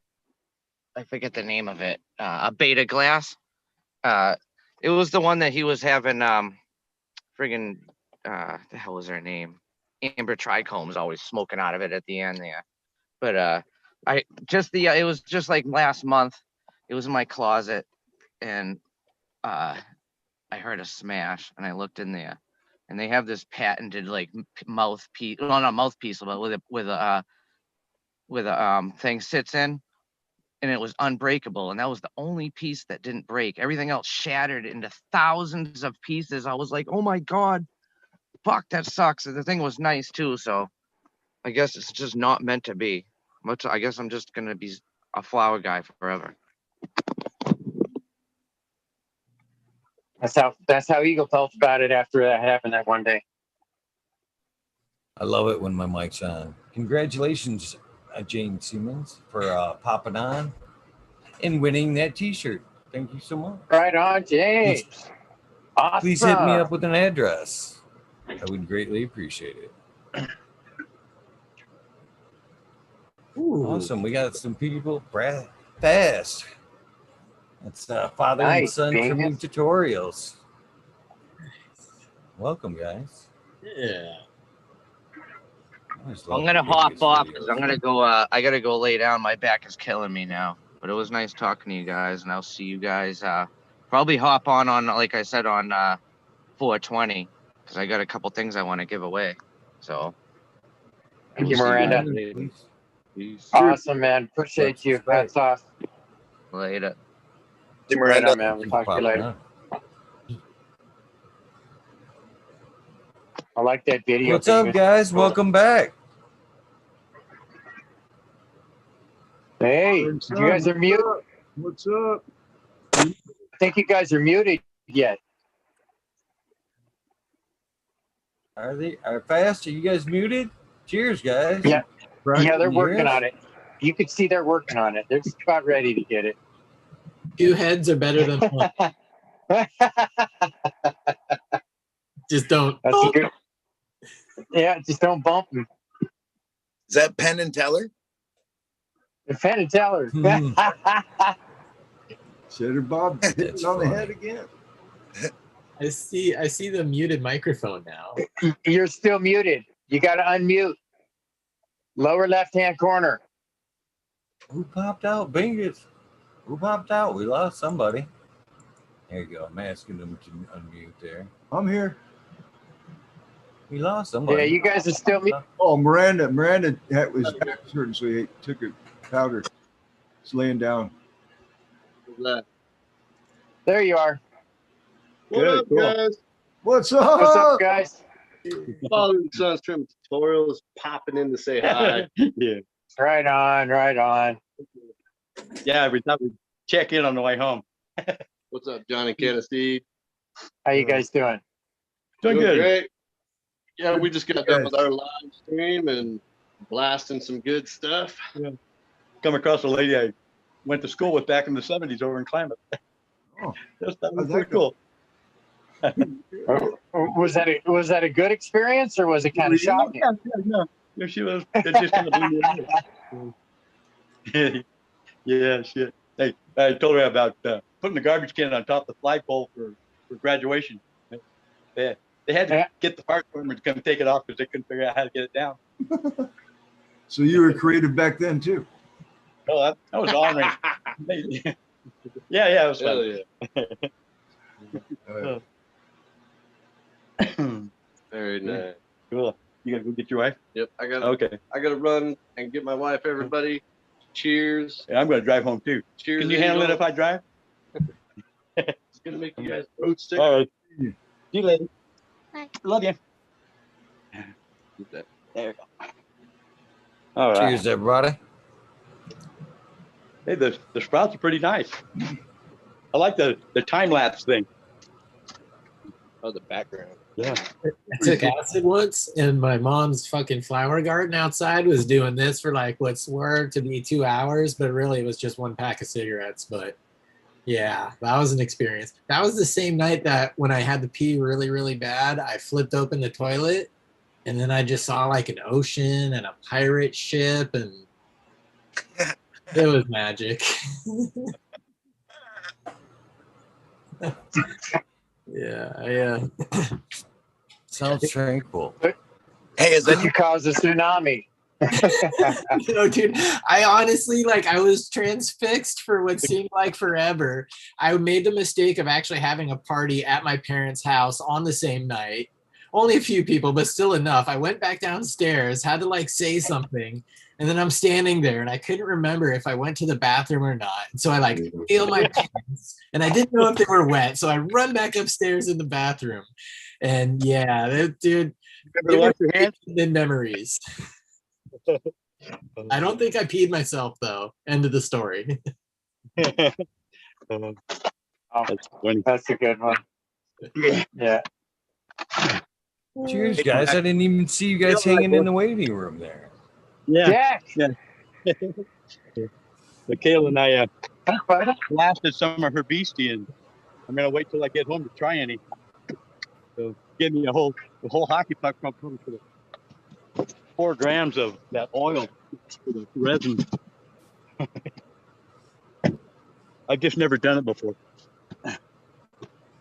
forget the name of it. A Beta Glass. It was the one that he was having. The hell was her name? Amber Trichome's always smoking out of it at the end there. But it was just like last month. It was in my closet, and I heard a smash, and I looked in there, and they have this patented like mouthpiece. Well, not mouthpiece, but with a thing sits in. and it was unbreakable. And that was the only piece that didn't break. Everything else shattered into thousands of pieces. I was like, oh my God, fuck, that sucks. And the thing was nice too. So I guess it's just not meant to be. I guess I'm just going to be a flower guy forever. That's how Eagle felt about it after that happened that one day. I love it when my mic's on. Congratulations, Jane Siemens, for popping on and winning that T-shirt. Thank you so much. Right on, James. Awesome. Please hit me up with an address. I would greatly appreciate it. Ooh. Awesome. We got some people fast. That's father and Nice, son from bingus. Tutorials. Welcome, guys. Yeah. I'm gonna hop off because I'm gonna go. I gotta go lay down. My back is killing me now. But it was nice talking to you guys, and I'll see you guys. Probably hop on like I said on 420 because I got a couple things I want to give away. So. Thank you, Miranda. Awesome, man. Appreciate you. Hats off. Later. Hey, Miranda. Right on, man. We'll talk to you later. I like that video. What's up, guys? Welcome back. Hey, you guys are muted. What's up? I think you guys are muted yet. Are fast? Are you guys muted? Cheers, guys. Yeah. Right? Yeah, they're Can you hear working us? on it. You can see they're working on it. They're just about ready to get it. 2 heads are better than one. Just don't. That's good. Yeah, just don't bump them. Is that Penn and Teller? The Penn and Teller. Senator Bob hit it on the head again. I see the muted microphone now. You're still muted. You got to unmute. Lower left-hand corner. Who popped out? Bingus. Who popped out? We lost somebody. There you go. I'm asking them to unmute there. I'm here. We lost somebody. Yeah, you guys are still muted. Oh, Miranda was hurting, so he took a powder. It's laying down. There you are. What up, cool. guys? What's up? What's up, guys? Father and Son's Trim Tutorials popping in to say hi. Yeah. Right on, right on. Yeah, every time we check in on the way home. What's up, Jonny Canna Seed? How you guys doing? Doing good. Great. Yeah, we just got done with our live stream and blasting some good stuff. Yeah. Come across a lady I went to school with back in the 70s over in Klamath. Oh. That How'd was that pretty go? cool. Was that a good experience or was it kind of shocking? Yeah, she was. It just kind of blew me away. Yeah, shit. Hey, I told her about putting the garbage can on top of the flagpole for graduation. They had to get the park farmer to come take it off because they couldn't figure out how to get it down. So you were creative back then too. Oh, that was honoring. Yeah, it was Hell fun. yeah. Very nice. Cool. You gotta go get your wife? Yep, I Okay. gotta run and get my wife, everybody. Cheers. Yeah, I'm gonna drive home too. Cheers. Can you handle it Eagle. if I drive? It's gonna make you guys road stick. All right. See you later. Bye. Love you. That. There you go. All right. Cheers, everybody. Hey, the sprouts are pretty nice. I like the time lapse thing. Oh, the background. Yeah. I took acid once, and my mom's fucking flower garden outside was doing this for like what swore to be 2 hours, but really it was just 1 pack of cigarettes. But yeah, that was an experience. That was the same night that when I had to pee really, really bad, I flipped open the toilet, and then I just saw like an ocean and a pirate ship, and it was magic. Yeah. Sounds tranquil. Hey, is that You caused a tsunami. Dude, I honestly, I was transfixed for what seemed like forever. I made the mistake of actually having a party at my parents' house on the same night, only a few people, but still enough. I went back downstairs, had to like say something, and then I'm standing there and I couldn't remember if I went to the bathroom or not. And so I like feel my pants and I didn't know if they were wet. So I run back upstairs in the bathroom. And yeah, dude, Wash your hands. in memories. I don't think I peed myself though. End of the story. Oh, That's funny. that's a good one. Yeah. Cheers, guys. I didn't even see you guys hanging in the waiting room there. Yeah. Jack. Michaela and I Hey, buddy. blasted some of her beastie, and I'm gonna wait till I get home to try any. So give me a whole hockey puck from for the 4 grams of that oil for the resin. I've just never done it before.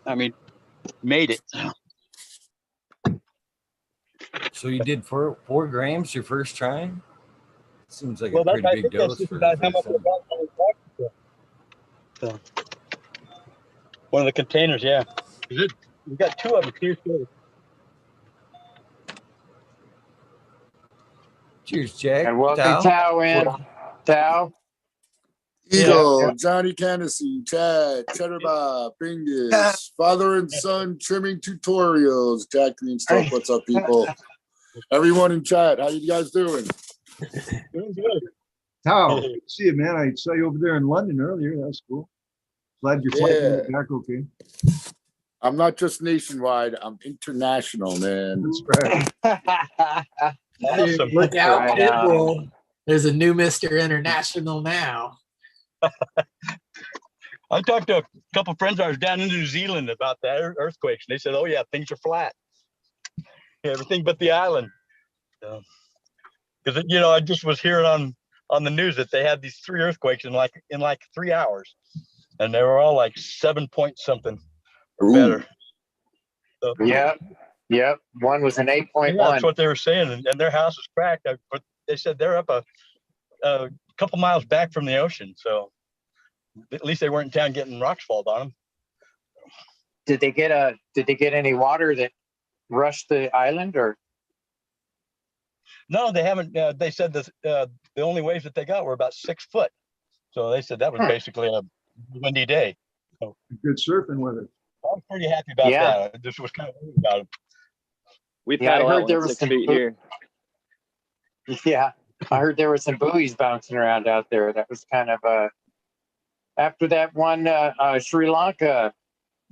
I mean, made it. So you did 4 grams your first try? Seems like Well, a pretty I big think that's dose just for about the how much first I got when I was walking. So, one of the containers, yeah. We got 2 of them here. Too. Cheers, Jack. And welcome Tao. Tao in. Tao. Eagle, Jonny Canna Seed, Chad, Cheddar Bob, Bingus, father and son trimming tutorials. Jack Greenstalk, what's up, people? Everyone in chat, how you guys doing? Doing good. How? Good to see you, man. I saw you over there in London earlier. That's cool. Glad your flight made it back okay. I'm not just nationwide, I'm international, man. That's right. Awesome. Look out, Right Pitbull. There's a new Mr. International now. I talked to a couple friends of ours down in New Zealand about the earthquakes, and they said, "Oh yeah, things are flat. Everything but the island." Because I just was hearing on the news that they had these 3 earthquakes in like 3 hours, and they were all like 7 point something or Ooh. better. So, Yep. One was an 8.1. yeah, that's what they were saying, and their house was cracked. But they said they're up a couple miles back from the ocean, so at least they weren't in town getting rocks fall on them. Did they get any water that rushed the island or? No, they haven't. They said the only waves that they got were about 6 foot. So they said that was basically a windy day. So Good surfing weather. I was pretty happy about that. I just was kind of worried about it. We've Yeah, had I a lot heard there when was it's 6 some feet here. Yeah, I heard there were some buoys bouncing around out there. That was kind of after that one Sri Lanka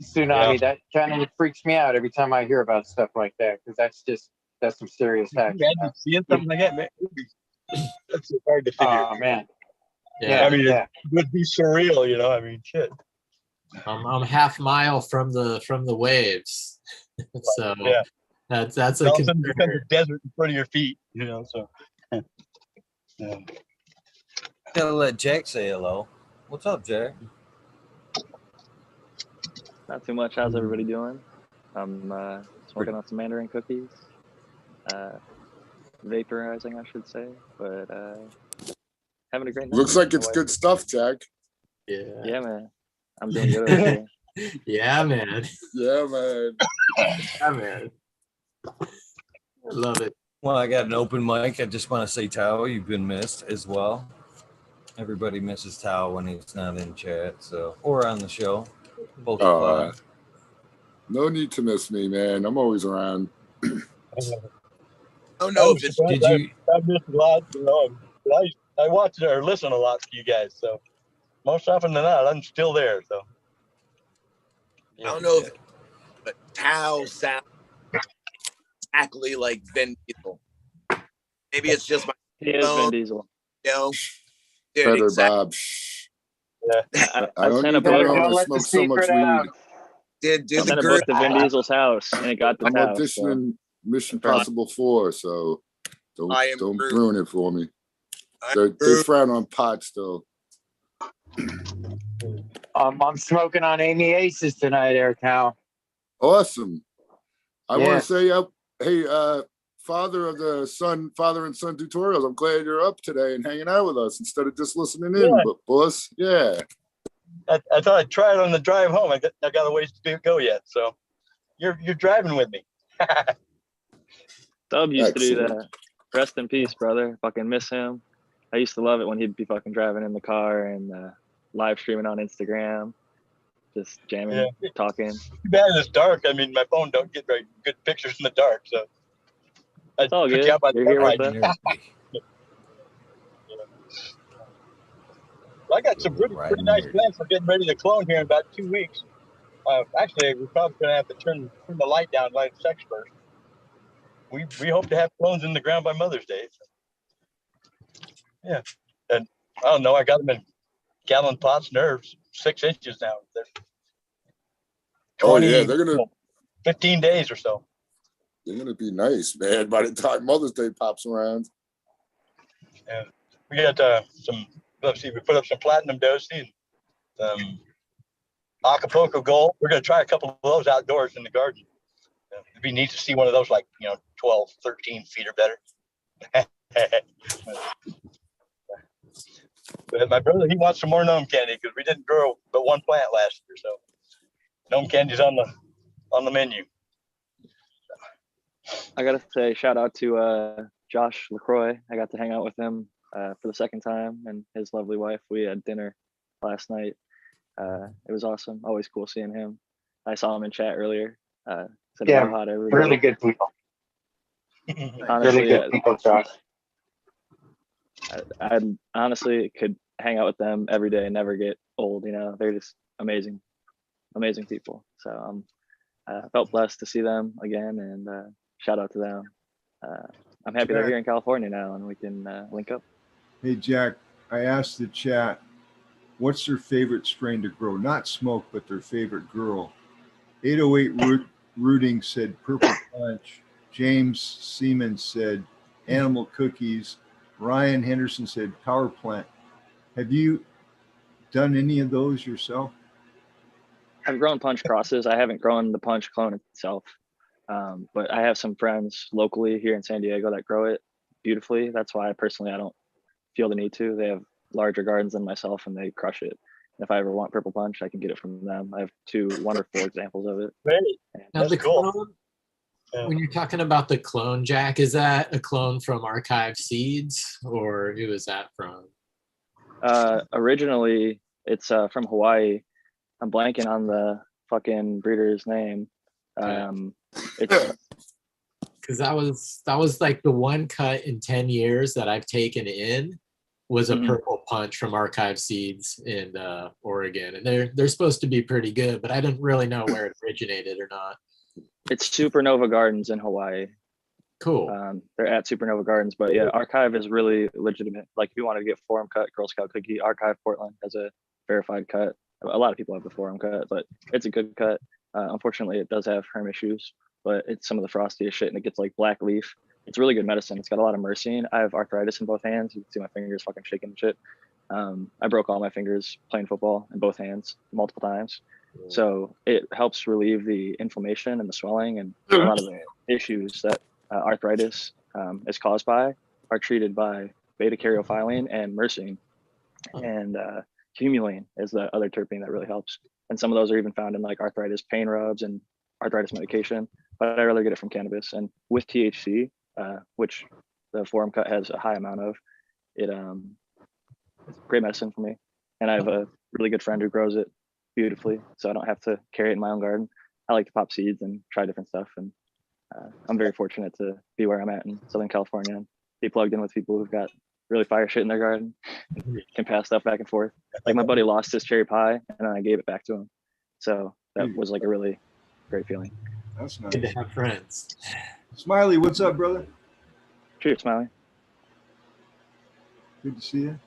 tsunami. That kind of freaks me out every time I hear about stuff like that, because that's some serious action. Imagine seeing something like that, man. That's so hard to figure. Oh man. Yeah. I mean, it would be surreal, I mean, shit. I'm half mile from the waves. So Yeah. that's a All of a sudden concern. becomes a desert in front of your feet, so. Yeah. Gotta let Jack say hello. What's up, Jack? Not too much. How's everybody doing? I'm smoking on some mandarin cookies. Vaporizing, I should say, but having a great night. Looks like it's good stuff, Jack. Yeah, man. I'm doing good over here. Yeah, man. Yeah, man. Yeah, man. I love it. Well, I got an open mic. I just want to say, Tao, you've been missed as well. Everybody misses Tao when he's not in chat, or on the show. Both fun. No need to miss me, man. I'm always around. Oh no! Did you? I missed a lot, I watch or listen a lot to you guys, so most often than not, I'm still there. So I don't know but Tao sounds exactly like Vin Diesel. Maybe it's just my He is Vin Diesel. Dude, Better, exactly. Bob. I sent a book. Don't smoke so much weed. I sent a book to Vin Diesel's house, and it got to I'm Tao. auditioning Mission Impossible 4, so don't ruin it for me. They frown on pot still. I'm smoking on Amy Aces tonight, Cal. Awesome. I want Yes. to say, hey, father and son tutorials. I'm glad you're up today and hanging out with us instead of just listening in. Yeah. But boss, yeah. I thought I'd try it on the drive home. I got a ways to go yet, so you're driving with me. Dub used to do Excellent. that. Rest in peace, brother. Fucking miss him. I used to love it when he'd be fucking driving in the car and live streaming on Instagram, just jamming, talking. Too bad it's dark. I mean, my phone don't get very good pictures in the dark, so it's all good. You're here with us. Well, I got some pretty nice plans for getting ready to clone here in about 2 weeks. Actually, we're probably gonna have to turn the light down, light sex first. We hope to have clones in the ground by Mother's Day. So. Yeah, and I don't know. I got them in gallon pots, nerves, 6 inches now. They're 20, they're gonna 15 days or so. They're gonna be nice, man. By the time Mother's Day pops around. And we got some. Let's see. We put up some platinum dosi, Acapulco gold. We're gonna try a couple of those outdoors in the garden. It'd be neat to see one of those, like 12, 13 feet or better. But my brother, he wants some more gnome candy because we didn't grow but one plant last year, so gnome candy's on the menu. I gotta say, shout out to Josh LaCroix. I got to hang out with him for the second time, and his lovely wife. We had dinner last night. It was awesome. Always cool seeing him. I saw him in chat earlier. Said Yeah, hi to everybody. really good people. Honestly, really good people, Josh. I honestly could hang out with them every day and never get old. They're just amazing people. So I felt blessed to see them again, and shout out to them. I'm happy they're here in California now, and we can link up. Hey, Jack, I asked the chat, what's their favorite strain to grow? Not smoke, but their favorite girl. 808 Rooting said Purple Punch. James Seaman said Animal Cookies. Ryan Henderson said Power Plant. Have you done any of those yourself? I've grown punch crosses. I haven't grown the punch clone itself, but I have some friends locally here in San Diego that grow it beautifully. That's why I don't feel the need to. They have larger gardens than myself, and they crush it. If I ever want purple punch, I can get it from them. I have 2 wonderful examples of it. Great. Now That's cool. Clone, when you're talking about the clone, Jack, is that a clone from Archive Seeds, or who is that from? Originally, it's from Hawaii. I'm blanking on the fucking breeder's name. It's because that was like the one cut in 10 years that I've taken in was a purple punch from Archive Seeds in Oregon, and they're supposed to be pretty good, but I didn't really know where it originated or not. It's Supernova Gardens in Hawaii. Cool. They're at Supernova Gardens, but yeah, Archive is really legitimate. Like if you want to get forum cut, Girl Scout cookie, Archive Portland has a verified cut. A lot of people have the forum cut, but it's a good cut. Unfortunately, it does have herm issues, but it's some of the frostiest shit, and it gets like black leaf. It's really good medicine. It's got a lot of myrcene. I have arthritis in both hands. You can see my fingers fucking shaking and shit. I broke all my fingers playing football in both hands multiple times. So it helps relieve the inflammation and the swelling, and a lot of the issues that arthritis is caused by are treated by beta-caryophyllene and myrcene. And humulene is the other terpene that really helps. And some of those are even found in like arthritis pain rubs and arthritis medication, but I rather get it from cannabis. And with THC, which the forum cut has a high amount of, it's great medicine for me. And I have a really good friend who grows it beautifully, so I don't have to carry it in my own garden. I like to pop seeds and try different stuff, and I'm very fortunate to be where I'm at in Southern California and be plugged in with people who've got really fire shit in their garden, can pass stuff back and forth. Like my buddy lost his cherry pie, and then I gave it back to him. So that was like a really great feeling. That's nice. Good to have friends. Smiley, what's up, brother? Cheers, Smiley. Good to see you.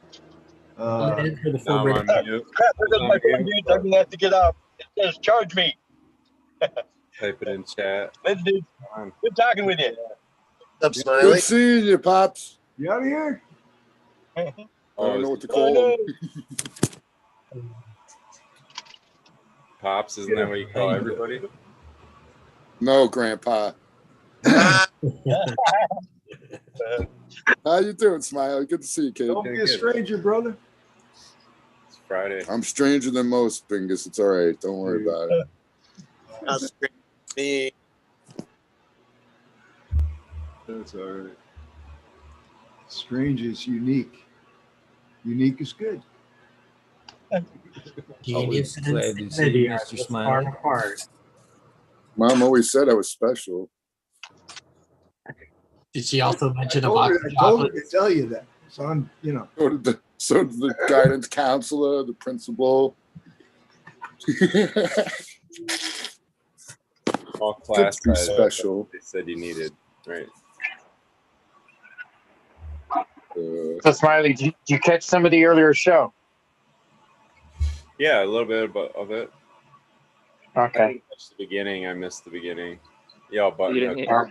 In for the full Crap, because my phone dude doesn't have to get up. It says charge me. Type it in chat. Let's do. Good talking with you. What's up, Smiley? Good seeing you, Pops. You out of here? I don't know what to call him. Pops, isn't that what you call everybody? No, Grandpa. How you doing, Smiley? Good to see you, kid. Don't be a stranger, brother. It's Friday. I'm stranger than most, Bingus. It's all right. Don't worry about it. How's it? Me. That's all right. Strange is unique. Unique is good. Genius and glad to see you, insanity are Mr. just Smiley. far apart. Mom always said I was special. Did she also mention I a box of told her to chocolates? tell you that. So I'm, you know. So did the guidance counselor, the principal. All class Be size, special. they said you needed, right? So, Smiley, did you catch some of the earlier show? Yeah, a little bit of it. I Okay. didn't catch the beginning. I missed the beginning. Yeah, but You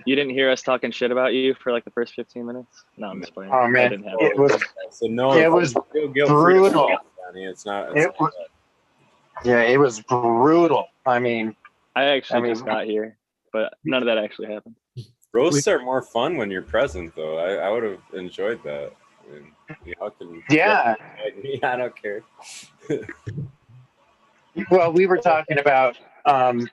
didn't hear us talking shit about you for like the first 15 minutes? No, I'm just playing. Oh, I man. didn't have It was, so no, it was feel guilt-free, brutal. Johnny. It's not. It was, yeah, it was brutal. I I actually just got here, but none of that actually happened. Roasts are more fun when you're present, though. I would have enjoyed that. I mean, y'all can. Yeah. I don't care. Well, we were talking about the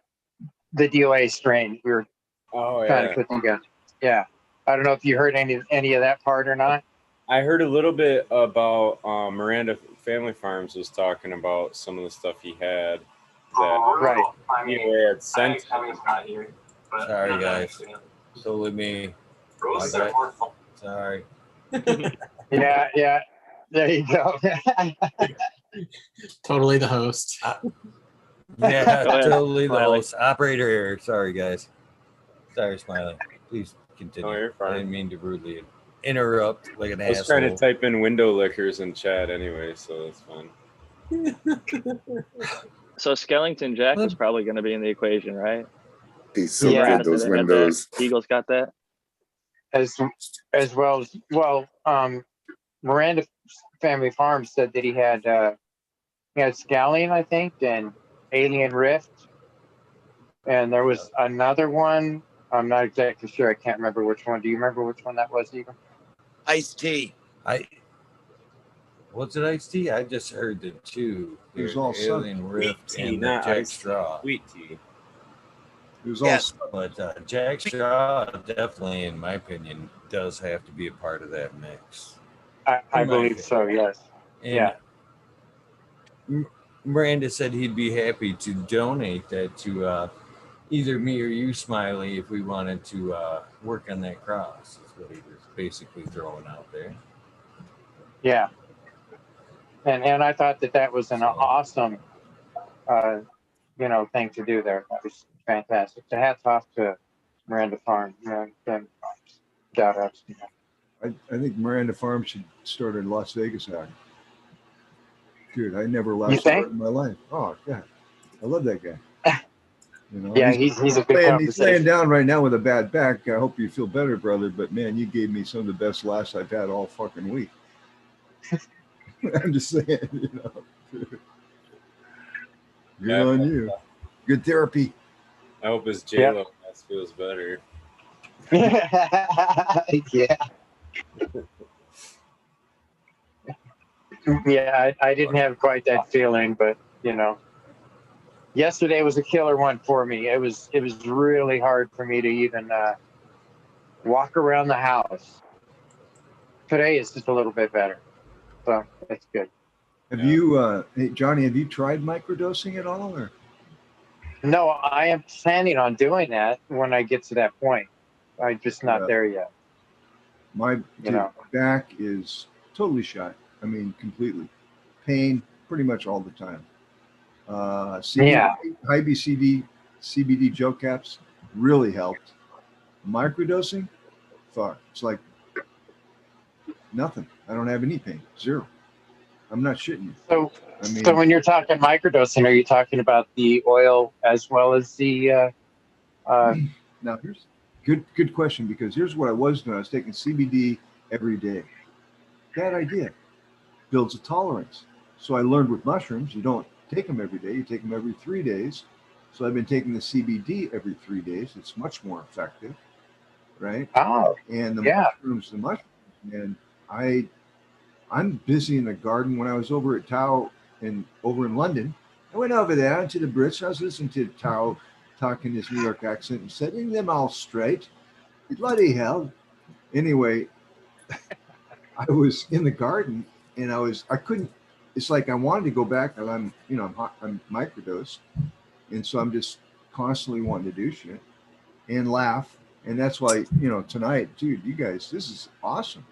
DOA strain. We were trying to put together. Yeah. I don't know if you heard any of that part or not. I heard a little bit about Miranda Family Farms was talking about some of the stuff he had that DOA had sent. Sorry, guys. Totally me. Sorry. Yeah. There you go. Totally the host. Yeah, Go ahead, totally the Smiley. host. Operator error. Sorry, guys. Sorry, Smiley. Please continue. No, you're fine. I didn't mean to rudely interrupt like an I was asshole. trying to type in window lickers in chat anyway, so that's fine. So Skellington Jack was probably going to be in the equation, right? He's so Miranda good, those said they had that. windows. Eagles got that. As well as Miranda Family Farms said that he had Scallion, I think, and Alien Rift, and there was another one. I'm not exactly sure. I can't remember which one. Do you remember which one that was, even? Iced tea. What's it, iced tea? I just heard the two. It was all Alien Rift tea, and not Jack iced tea, Straw. sweet tea. It was Yes. But Jack Straw definitely, in my opinion, does have to be a part of that mix. I believe so. Yes. And Yeah. Miranda said he'd be happy to donate that to either me or you, Smiley, if we wanted to work on that cross. Is what he was basically throwing out there. Yeah. And I thought that was an awesome, thing to do there. That was fantastic. So hats off to Miranda Farm. Shout outs. I think Miranda Farm should start a Las Vegas act. Dude, I never laughed so hard in my life. Oh, God. I love that guy. You know, Yeah, he's a good conversation. He's laying down right now with a bad back. I hope you feel better, brother. But, man, you gave me some of the best laughs I've had all fucking week. I'm just saying, you know. Good on you. Good therapy. I hope his J-Lo ass feels better. Yeah. Yeah, I didn't have quite that feeling, but yesterday was a killer one for me. It was really hard for me to even walk around the house. Today is just a little bit better, so that's good. Have you, hey, Johnny? Have you tried microdosing at all, or? No, I am planning on doing that when I get to that point. I'm just not there yet. My back is totally shot. I mean, completely. Pain pretty much all the time. High CBD gel caps really helped. Microdosing, fuck. It's like nothing. I don't have any pain. Zero. I'm not shitting you. So, so when you're talking microdosing, are you talking about the oil as well as the? Now here's good question, because here's what I was doing. I was taking CBD every day. Bad idea. Builds a tolerance. So I learned with mushrooms, you don't take them every day. You take them every 3 days. So I've been taking the CBD every 3 days. It's much more effective, right? Oh, and the mushrooms, and I'm busy in the garden. When I was over at Tao over in London, I went over there to the Brits. I was listening to Tao talking his New York accent and setting them all straight. Bloody hell. Anyway, I was in the garden and I couldn't, it's like I wanted to go back and I'm microdosed. And so I'm just constantly wanting to do shit and laugh. And that's why, tonight, dude, you guys, this is awesome.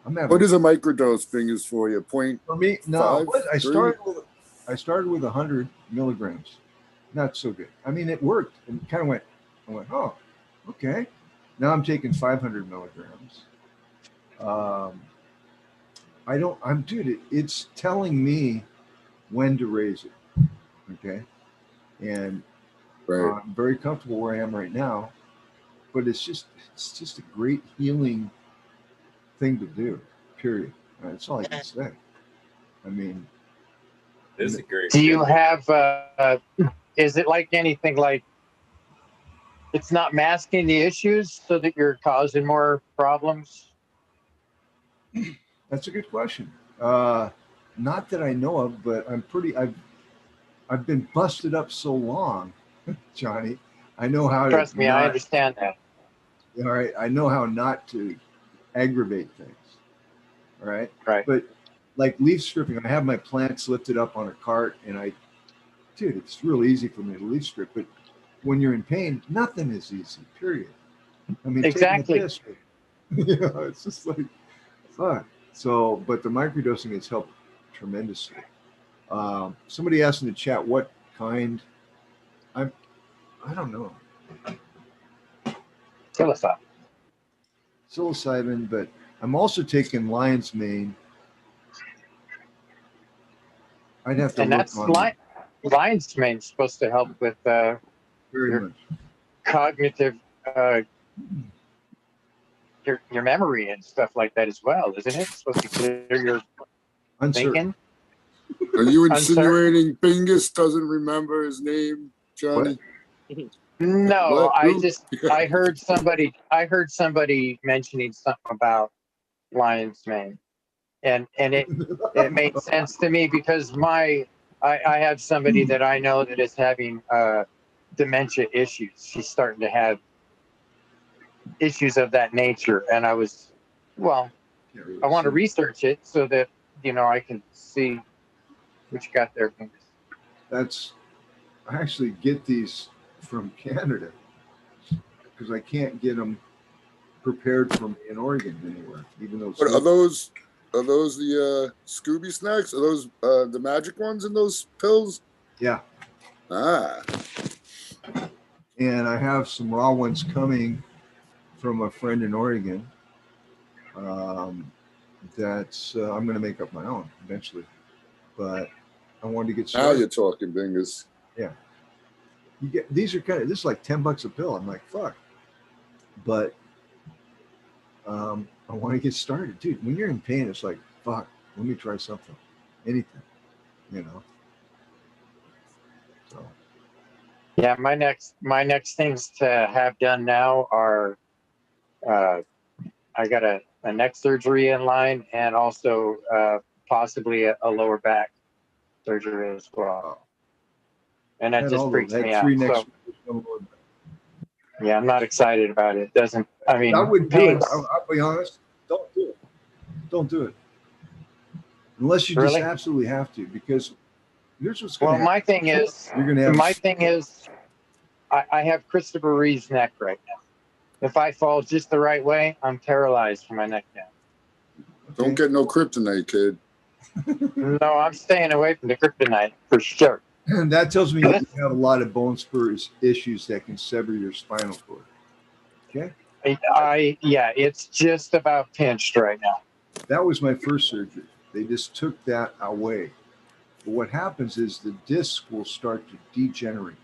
I'm having. What is a microdose bingus for you? Point for me? No, five, I started with 100 milligrams. Not so good. I mean, it worked and kind of I went, oh, okay. Now I'm taking 500 milligrams. Dude, it's telling me when to raise it. Okay. And right. I'm very comfortable where I am right now, but it's just a great healing thing to do, period. That's all I can say. I mean, this is great. Do you have, is it like anything, like it's not masking the issues so that you're causing more problems? That's a good question. Not that I know of, but I've been busted up so long, Johnny. I know how Trust to me, I understand that. All right. I know how not to aggravate things. All right. Right. But like leaf stripping, I have my plants lifted up on a cart and dude, it's real easy for me to leaf strip, but when you're in pain, nothing is easy, period. I mean, exactly. It's just like fun. So, but the microdosing has helped tremendously. Somebody asked in the chat what kind. I don't know. Psilocybin, but I'm also taking lion's mane. I'd have to and look that's on lion's mane is supposed to help with your cognitive, your memory and stuff like that as well, isn't it? It's supposed to clear your thinking. Are you insinuating Bingus doesn't remember his name, Johnny? What? No, I heard somebody mentioning something about lion's mane, and it made sense to me because I have somebody that I know that is having dementia issues. She's starting to have issues of that nature, and I want to research it so that I can see what you got there. I actually get these from Canada because I can't get them prepared for me in Oregon anywhere, even though. But are those the Scooby snacks? Are those the magic ones in those pills? Yeah. Ah. And I have some raw ones coming from a friend in Oregon. That's I'm going to make up my own eventually, but I wanted to get started. Now you're talking, Bingus. Yeah. You get these are this is like $10 a pill. I'm like, fuck. But I want to get started, dude. When you're in pain, it's like, fuck, let me try something. Anything. So yeah, my next things to have done now are I got a neck surgery in line and also possibly a lower back surgery as well. And that just freaks me out. So, yeah, I'm not excited about it. I wouldn't do it. I'll be honest. Don't do it. Don't do it. Unless you just absolutely have to, because here's what's going to happen. My thing is, I have Christopher Reeve's neck right now. If I fall just the right way, I'm paralyzed from my neck down. Don't get no kryptonite, kid. No, I'm staying away from the kryptonite for sure. And that tells me you have a lot of bone spurs issues that can sever your spinal cord. Okay? It's just about pinched right now. That was my first surgery. They just took that away. But what happens is the disc will start to degenerate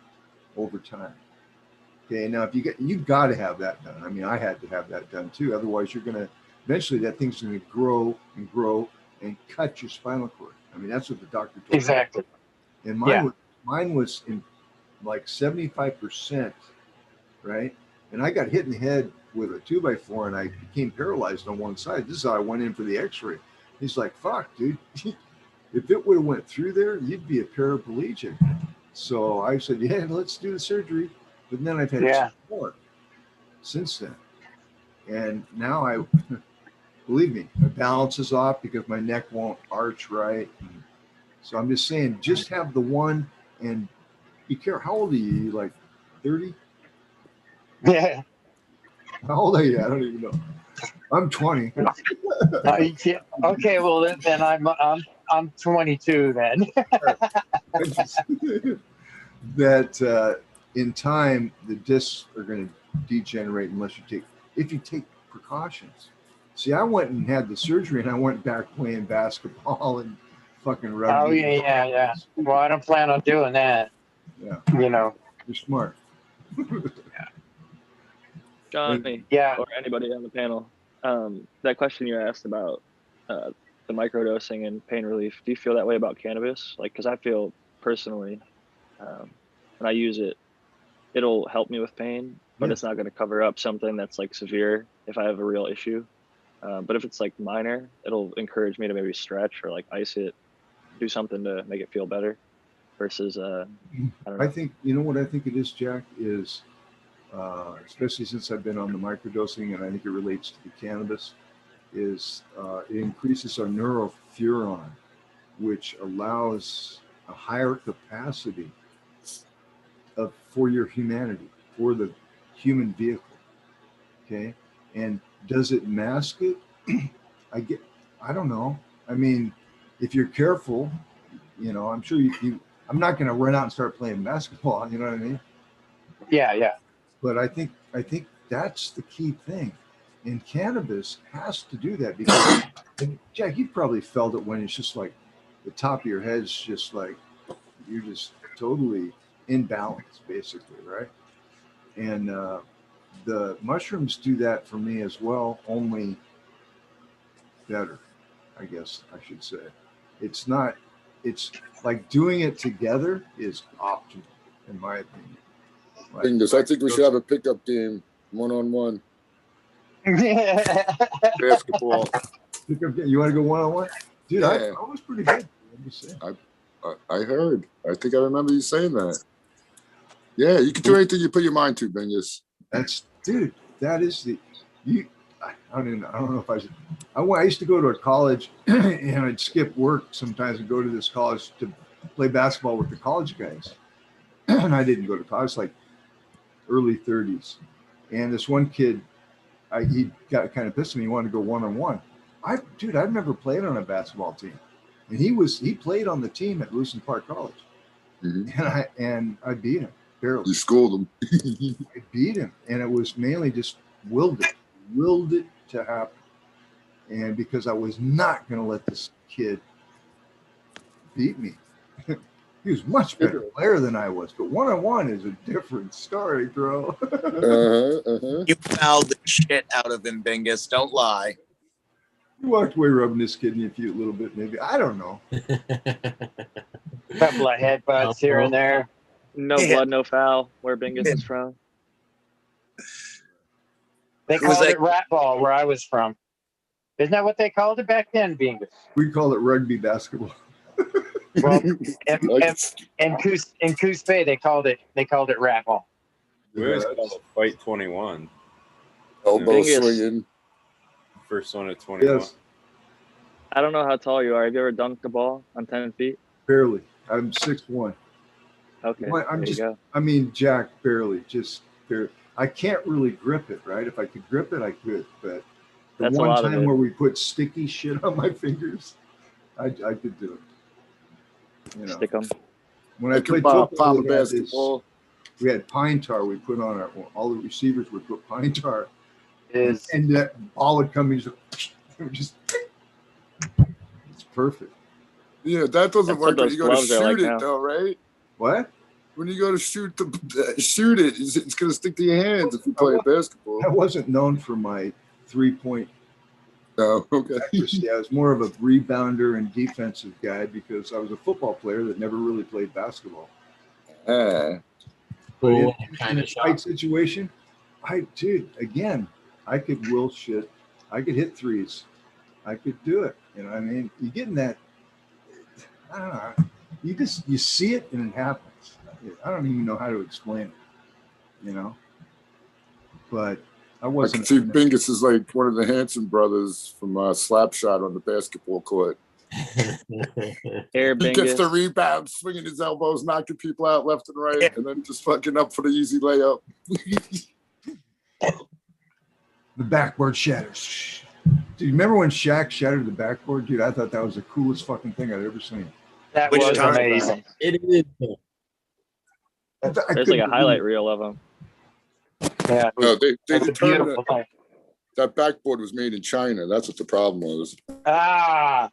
over time. Okay, now if you've got to have that done. I mean, I had to have that done too. Otherwise, eventually that thing's going to grow and grow and cut your spinal cord. I mean, that's what the doctor told me. Exactly. And mine was in like 75%, right? And I got hit in the head with a 2x4 and I became paralyzed on one side. This is how I went in for the x-ray. He's like, fuck, dude. If it would have went through there, you'd be a paraplegic. So I said, yeah, let's do the surgery. But then I've had 2 more since then. And now I, believe me, my balance is off because my neck won't arch right. So I'm just saying, just have the one and be careful. How old are you? Like 30? Yeah. How old are you? I don't even know. I'm 20. Yeah. Okay, well then I'm 22 then. That in time the discs are going to degenerate unless if you take precautions. See, I went and had the surgery and I went back playing basketball and fucking rugby. Oh yeah. Well, I don't plan on doing that. Yeah. You know. You're smart. Johnny, Yeah. or anybody on the panel, that question you asked about the microdosing and pain relief, do you feel that way about cannabis? Like, because I feel personally, when I use it, it'll help me with pain, but it's not going to cover up something that's like severe if I have a real issue. But if it's like minor, it'll encourage me to maybe stretch or like ice it, do something to make it feel better versus, I don't know. I think, you know what I think it is, Jack, is especially since I've been on the microdosing, and I think it relates to the cannabis, is it increases our neurofuron, which allows a higher capacity for your humanity, for the human vehicle. Okay, and does it mask it? I don't know. I mean, if you're careful, you know, I'm sure I'm not going to run out and start playing basketball. You know what I mean? Yeah. But I think that's the key thing, and cannabis has to do that because, and Jack, you probably felt it when it's just like the top of your head's just like you're just totally in balance, basically, right? And the mushrooms do that for me as well, only better, I guess I should say. It's like doing it together is optimal, in my opinion. Bingus, I think we should have a pickup game, 1-on-1. Basketball. You want to go 1-on-1? Dude, Yeah. I was pretty good. I heard. I think I remember you saying that. Yeah, you can do anything you put your mind to, Bingus. Dude, that is I don't know if I should. I used to go to a college and I'd skip work sometimes and go to this college to play basketball with the college guys. And I didn't go to college, like early 30s. And this one kid, he got kind of pissed at me. He wanted to go 1-on-1. I've never played on a basketball team. And he played on the team at Lewis Park College. Mm-hmm. And I beat him, barely. You schooled him. I beat him. And it was mainly just willed it to happen. And because I was not going to let this kid beat me. He was much better player than I was, but 1-on-1 is a different story, bro. You fouled the shit out of him, Bingus. Don't lie. You walked away rubbing this kid in your feet a little bit, maybe. I don't know. Couple of headbutts here and there. No blood, no foul. Where Bingus is from. They called it rat ball where I was from. Isn't that what they called it back then, Bingus? We called it rugby basketball. Well, in Coos Bay, they called it rat ball. We always called it Fight 21. Elbow swinging. First one at 21. Yes. I don't know how tall you are. Have you ever dunked a ball on 10 feet? Barely. I'm 6'1". Okay. I mean, Jack, barely. Just barely. I can't really grip it, right? If I could grip it, I could. But the one time where we put sticky shit on my fingers, I could do it. You know, stick them. When I played football, we had pine tar. We put on all the receivers would put pine tar, and that ball would come in. Just it's perfect. Yeah, that doesn't work when you go to shoot it, though, right? What? When you go to shoot it, it's going to stick to your hands if you play basketball. I wasn't known for my 3-point. Oh, okay. Yeah, I was more of a rebounder and defensive guy because I was a football player that never really played basketball. But in a tight situation, I could will shit. I could hit threes. I could do it. You know what I mean? You get in that, I don't know. You see it and it happens. I don't even know how to explain it, you know? But I I can wasn't. see Bingus is like one of the Hanson brothers from Slapshot on the basketball court. Air He gets the Bingus. rebound, swinging his elbows, knocking people out left and right, and then just fucking up for the easy layup. The backboard shatters. Do you remember when Shaq shattered the backboard, dude? I thought that was the coolest fucking thing I'd ever seen. That Which was time? amazing. It is. There's like a highlight reel of him. Yeah, No, they it was a determined beautiful thing. that backboard was made in China. That's what the problem was. Ah,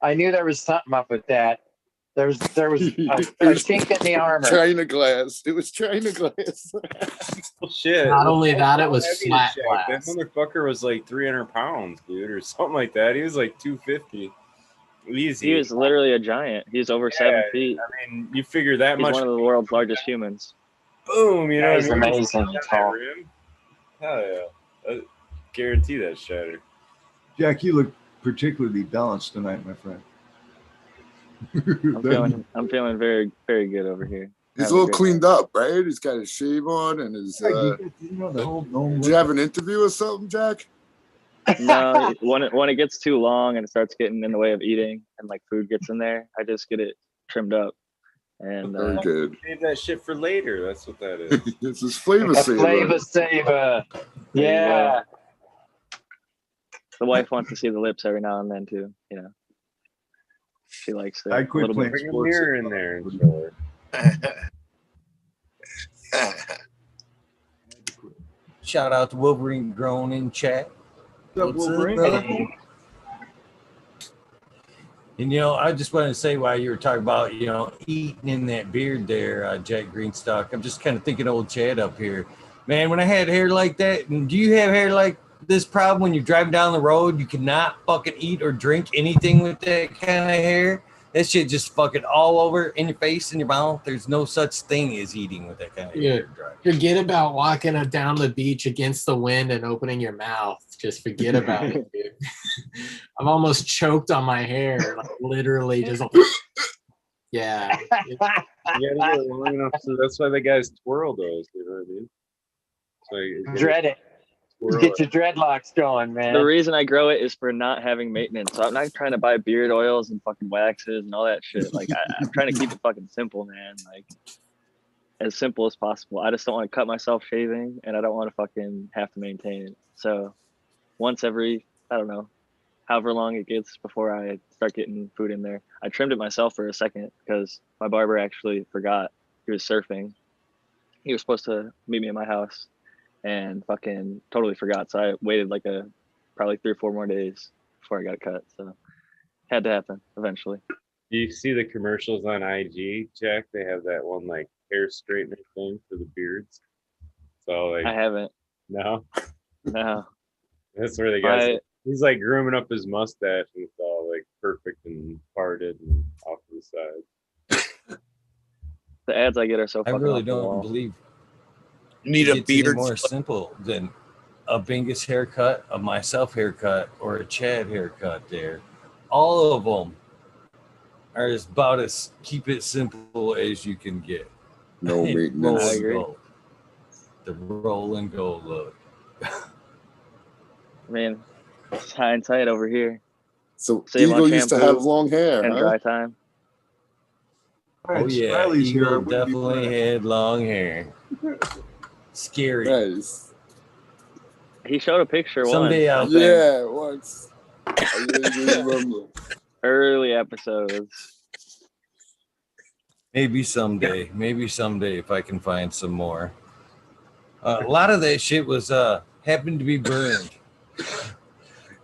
I knew there was something up with that. There was a chink in the armor. China glass. It was China glass. Shit. Not only that, it was Heavy as flat shit. glass. That motherfucker was like 300 pounds, dude, or something like that. He was like 250. Easy. He was literally a giant. He's over 7 feet. I mean, you figure that He's much. one of the world's largest humans. Boom, you know That what is I mean? amazing. That rim. Hell yeah. I guarantee that shattered. Jack, you look particularly balanced tonight, my friend. I'm feeling very, very good over here. He's a Having little great cleaned up, right? He's got his shave on and his. You know, the whole dome Did you have an interview or something, Jack? No, when it gets too long and it starts getting in the way of eating and like food gets in there, I just get it trimmed up. And Very good. Save that shit for later. That's what that is. This is flavor A saver. flavor saver. Yeah. the wife wants to see the lips every now and then too. You know, she likes it. I quit a little playing bit. Bring a sports. mirror in there and show her. Shout out to Wolverine Grown in chat. What's up, What's up, Wolverine? brother? And you know, I just wanted to say while you were talking about, you know, eating in that beard there, Jack Greenstalk, I'm just kind of thinking old Chad up here. Man, when I had hair like that, and do you have hair like this problem when you're driving down the road, you cannot fucking eat or drink anything with that kind of hair? That shit just fucking all over in your face and your mouth. There's no such thing as eating with that kind of hair. Forget about walking down the beach against the wind and opening your mouth. Just forget about it, dude. I'm almost choked on my hair, like literally just. Yeah. You gotta get it long enough, so that's why the guys twirl those. You know what I mean? So Dread it. Get your dreadlocks going, man. The reason I grow it is for not having maintenance. So I'm not trying to buy beard oils and fucking waxes and all that shit. Like I'm trying to keep it fucking simple, man. Like as simple as possible. I just don't want to cut myself shaving, and I don't want to fucking have to maintain it. So once every, I don't know, however long it gets before I start getting food in there. I trimmed it myself for a second because my barber actually forgot. He was surfing. He was supposed to meet me at my house and fucking totally forgot. So I waited like probably 3 or 4 more days before I got it cut. So had to happen eventually. Do you see the commercials on IG, Jack? They have that one like hair straightener thing for the beards. So like I haven't. No. That's where the guy he's like grooming up his mustache and it's all like perfect and parted and off to the side. The ads I get are so I fucking really off the wall. don't believe You need a it's any beard. more simple than a Bingus haircut, a myself haircut, or a Chad haircut there. All of them are about as keep it simple as you can get. No And maintenance. roll I and agree. go. The roll and go look. Man, it's hindsight over here. So Save on Eagle used to shampoo have long hair, and huh? dry time. All right, Oh yeah, Smiley's here. I Eagle wouldn't be definitely surprised. had long hair. Scary. Nice. He showed a picture Someday once. I'll- I think. Yeah, once. I really remember. Early episodes. Maybe someday if I can find some more. A lot of that shit was happened to be burned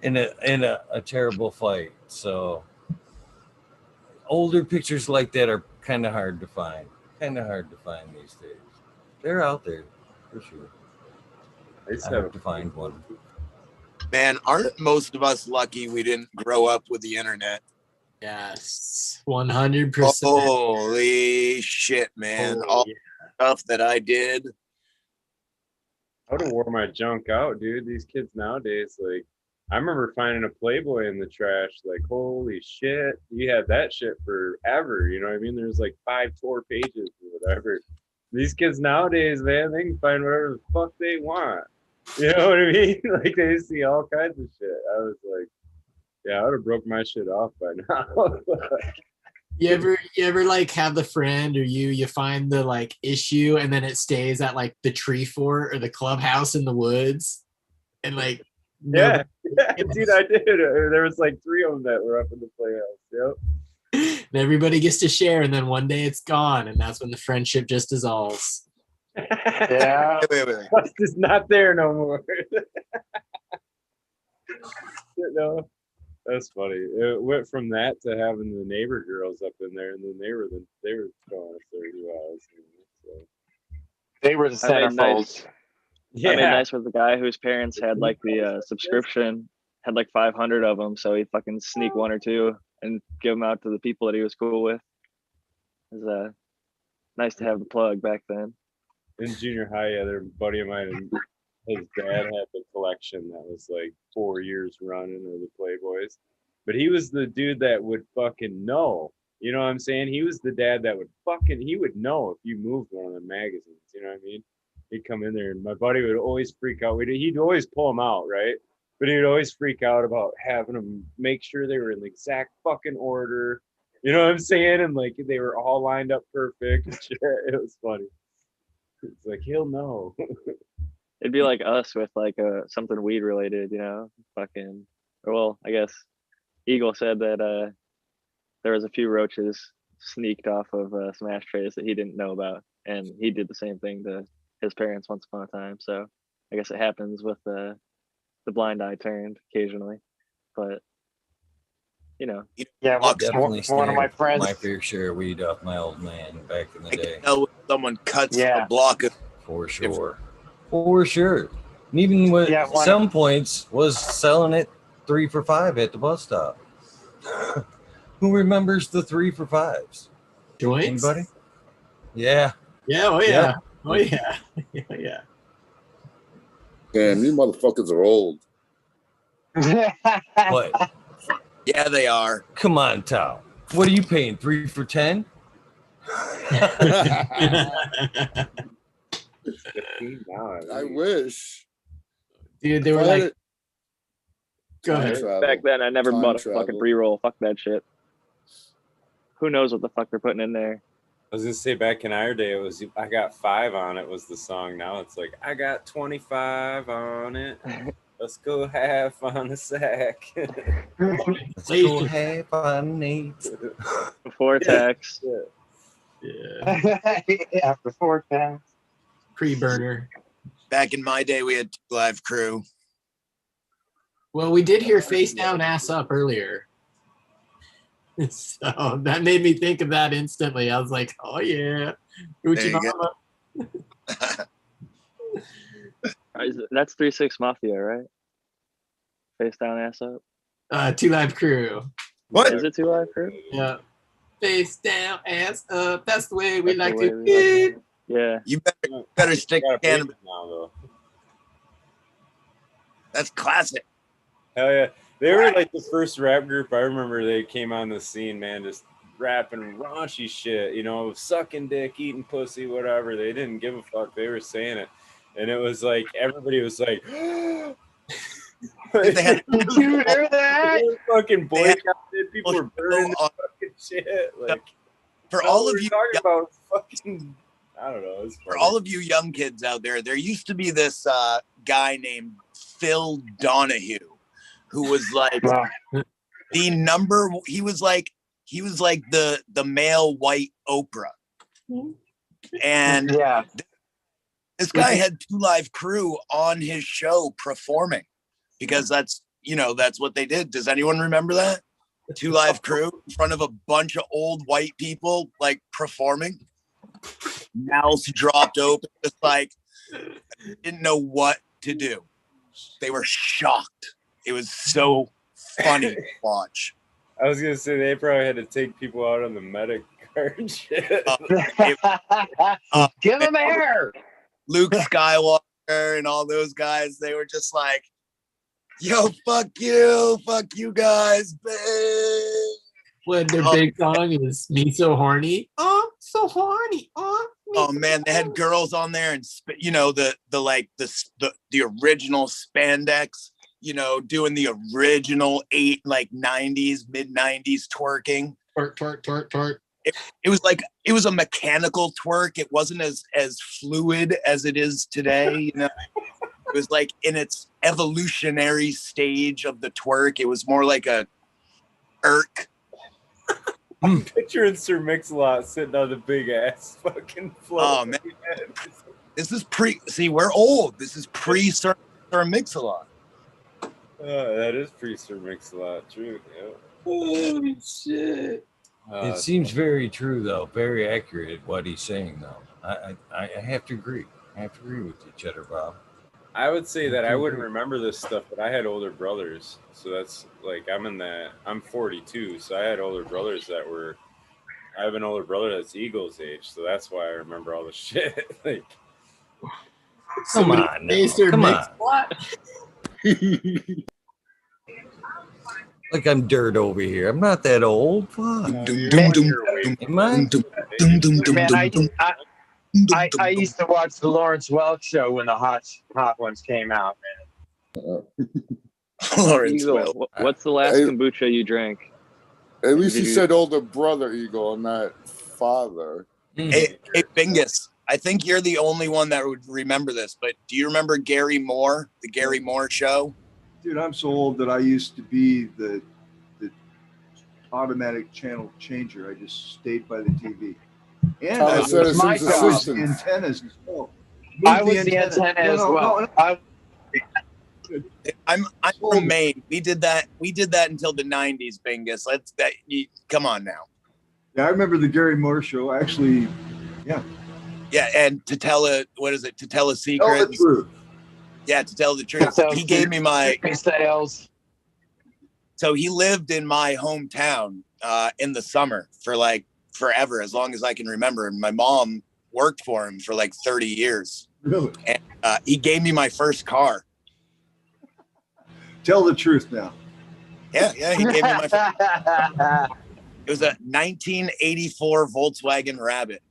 in a terrible fight. So older pictures like that are kind of hard to find. These days. They're out there for sure. I used I to have have to find one. Man, aren't most of us lucky we didn't grow up with the internet? Yes. 100%. Holy shit, man. All the stuff that I did. I would have wore my junk out, dude. These kids nowadays, like, I remember finding a Playboy in the trash. Like, holy shit, you had that shit forever. You know what I mean? There's like 5 tour pages or whatever. These kids nowadays, man, they can find whatever the fuck they want. You know what I mean? Like they see all kinds of shit. I was like, yeah, I would have broke my shit off by now. You ever like have the friend or you find the like issue and then it stays at like the tree fort or the clubhouse in the woods and like yeah, dude, I did. There was like 3 of them that were up in the playhouse. Yep. and everybody gets to share and then one day it's gone and that's when the friendship just dissolves. Yeah. Wait. It's just not there no more. No, that's funny. It went from that to having the neighbor girls up in there, and then they were going us 30 hours. So. They were the centerfolds. I made nice with the guy whose parents had like the subscription, had like 500 of them, so he'd fucking sneak 1 or 2 and give them out to the people that he was cool with. It was nice to have the plug back then. In junior high, their buddy of mine, and his dad had the collection that was like 4 years running of the Playboys. But he was the dude that would fucking know. You know what I'm saying? He was the dad that he would know if you moved one of the magazines. You know what I mean? He'd come in there and my buddy would always freak out. He'd always pull them out, right? But he'd always freak out about having them make sure they were in the exact fucking order. You know what I'm saying? And like they were all lined up perfect. It was funny. It's like he'll know. It'd be like us with like something weed related, you know, fucking. Well, I guess Eagle said that there was a few roaches sneaked off of some ashtrays that he didn't know about, and he did the same thing to his parents once upon a time. So I guess it happens with the blind eye turned occasionally, but you know. Yeah, definitely one of my friends. My fair share of weed off my old man back in the day. When someone cuts a block of for sure. For sure. And even with some points was selling it 3 for $5 at the bus stop. Who remembers the 3 for $5s? Joints? Anybody? Yeah. Yeah, oh yeah. Oh yeah. Yeah. Damn, you motherfuckers are old. What? Yeah, they are. Come on, Tal. What are you paying? 3 for $10? I wish. Dude, they were like, go ahead. Back then, I never bought a fucking pre-roll. Fuck that shit. Who knows what the fuck they're putting in there? I was gonna say back in our day, it was I got 5 on it was the song. Now it's like I got 25 on it. Let's go half on the sack. Let's go half on 8. Before tax. Yeah, before tax. Pre-burner. Back in my day, we had 2 Live Crew. Well, we did hear face down, ass up earlier. So that made me think of that instantly. I was like, oh yeah. Gucci Mama. That's 3-6 Mafia, right? Face down, ass up. 2 Live Crew. What? Is it 2 Live Crew? Yeah. Face down, ass up. That's the way we like to be. Yeah. You better stick cannabis now, though. That's classic. Hell yeah. They were like the first rap group I remember. They came on the scene, man, just rapping raunchy shit, you know, sucking dick, eating pussy, whatever. They didn't give a fuck. They were saying it. And it was like, everybody was like, They had Did you hear that? fucking boycotted. People were burning the fucking shit. Like, for all of you talking about fucking, I don't know. For all of you young kids out there you used to be this guy named Phil Donahue, who was like he was like the male white Oprah. And this guy had 2 Live Crew on his show performing because that's what they did. Does anyone remember that? 2 Live Crew in front of a bunch of old white people like performing, mouths dropped open, just like didn't know what to do. They were shocked. It was so funny to watch. I was gonna say they probably had to take people out on the medic card shit. Give them air. Luke Skywalker and all those guys, they were just like, yo, fuck you guys, babe. When their big song is Me So Horny. Oh, so horny. Oh, Oh man, they had girls on there, and you know the original spandex, you know, doing the original mid 90s twerking. Twerk. It was a mechanical twerk. It wasn't as fluid as it is today. You know, it was like in its evolutionary stage of the twerk. It was more like a irk. I'm picturing Sir Mix-a-Lot sitting on the big ass fucking floor. Oh man, this is see, we're old. This is pre Sir Mix-a-Lot. That is pre Sir Mix-a-Lot. True. Yeah. Oh shit. It seems very true, though. Very accurate what he's saying, though. I have to agree. I have to agree with you, Cheddar Bob. I would say that I wouldn't remember this stuff, but I had older brothers. So that's like, I'm 42. So I had older brothers I have an older brother that's Eagle's age. So that's why I remember all the shit. Like, come on. Come on. Like I'm dirt over here. I'm not that old. Fuck. Am I? Man, I used to watch the Lawrence Welk show when the hot ones came out, man. Lawrence Eagle, Welk. what's the last kombucha you drank? At least he said older brother, Eagle, not father. Hey, Bingus, I think you're the only one that would remember this, but do you remember Gary Moore, the Gary Moore show? Dude, I'm so old that I used to be the automatic channel changer. I just stayed by the TV. And I was the antennas as well. I was the antenna as well. I'm from Maine. We did that until the 90s, Bingus. Come on now. Yeah, I remember the Gary Moore show. Actually, yeah. Yeah, and to tell a secret. Tell the truth. Yeah, to tell the truth. He gave me my sales. So he lived in my hometown in the summer for like forever, as long as I can remember. And my mom worked for him for like 30 years. Really? And he gave me my first car. Tell the truth now. Yeah, he gave me my first car. It was a 1984 Volkswagen Rabbit.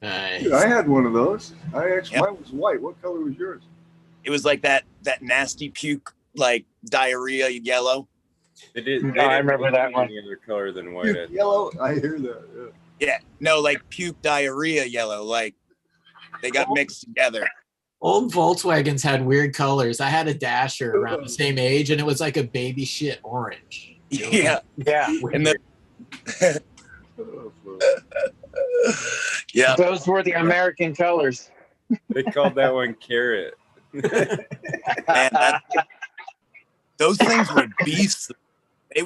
Nice. Dude, I had one of those. Mine was white. What color was yours? It was like that nasty puke, like diarrhea yellow. They didn't I remember that one. Any other color than white. Puke yellow? I hear that. Yeah, no, like puke diarrhea yellow. Like they got mixed together. Old Volkswagens had weird colors. I had a Dasher around the same age, and it was like a baby shit orange. Yeah. And the yeah, those were the American colors. They called that one carrot. Man, those things were beasts. They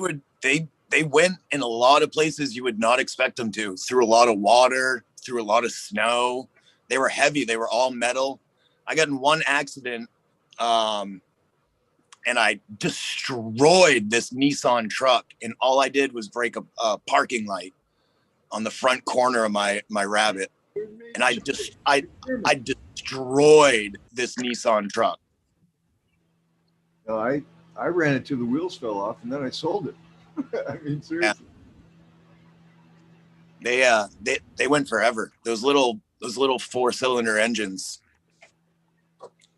went in a lot of places you would not expect them to. Through a lot of water, through a lot of snow. They were heavy. They were all metal. I got in one accident, and I destroyed this Nissan truck. And all I did was break a parking light on the front corner of my Rabbit. And I destroyed this Nissan truck. No, I ran it till the wheels fell off, and then I sold it. I mean, seriously. Yeah. They went forever. Those little 4-cylinder engines.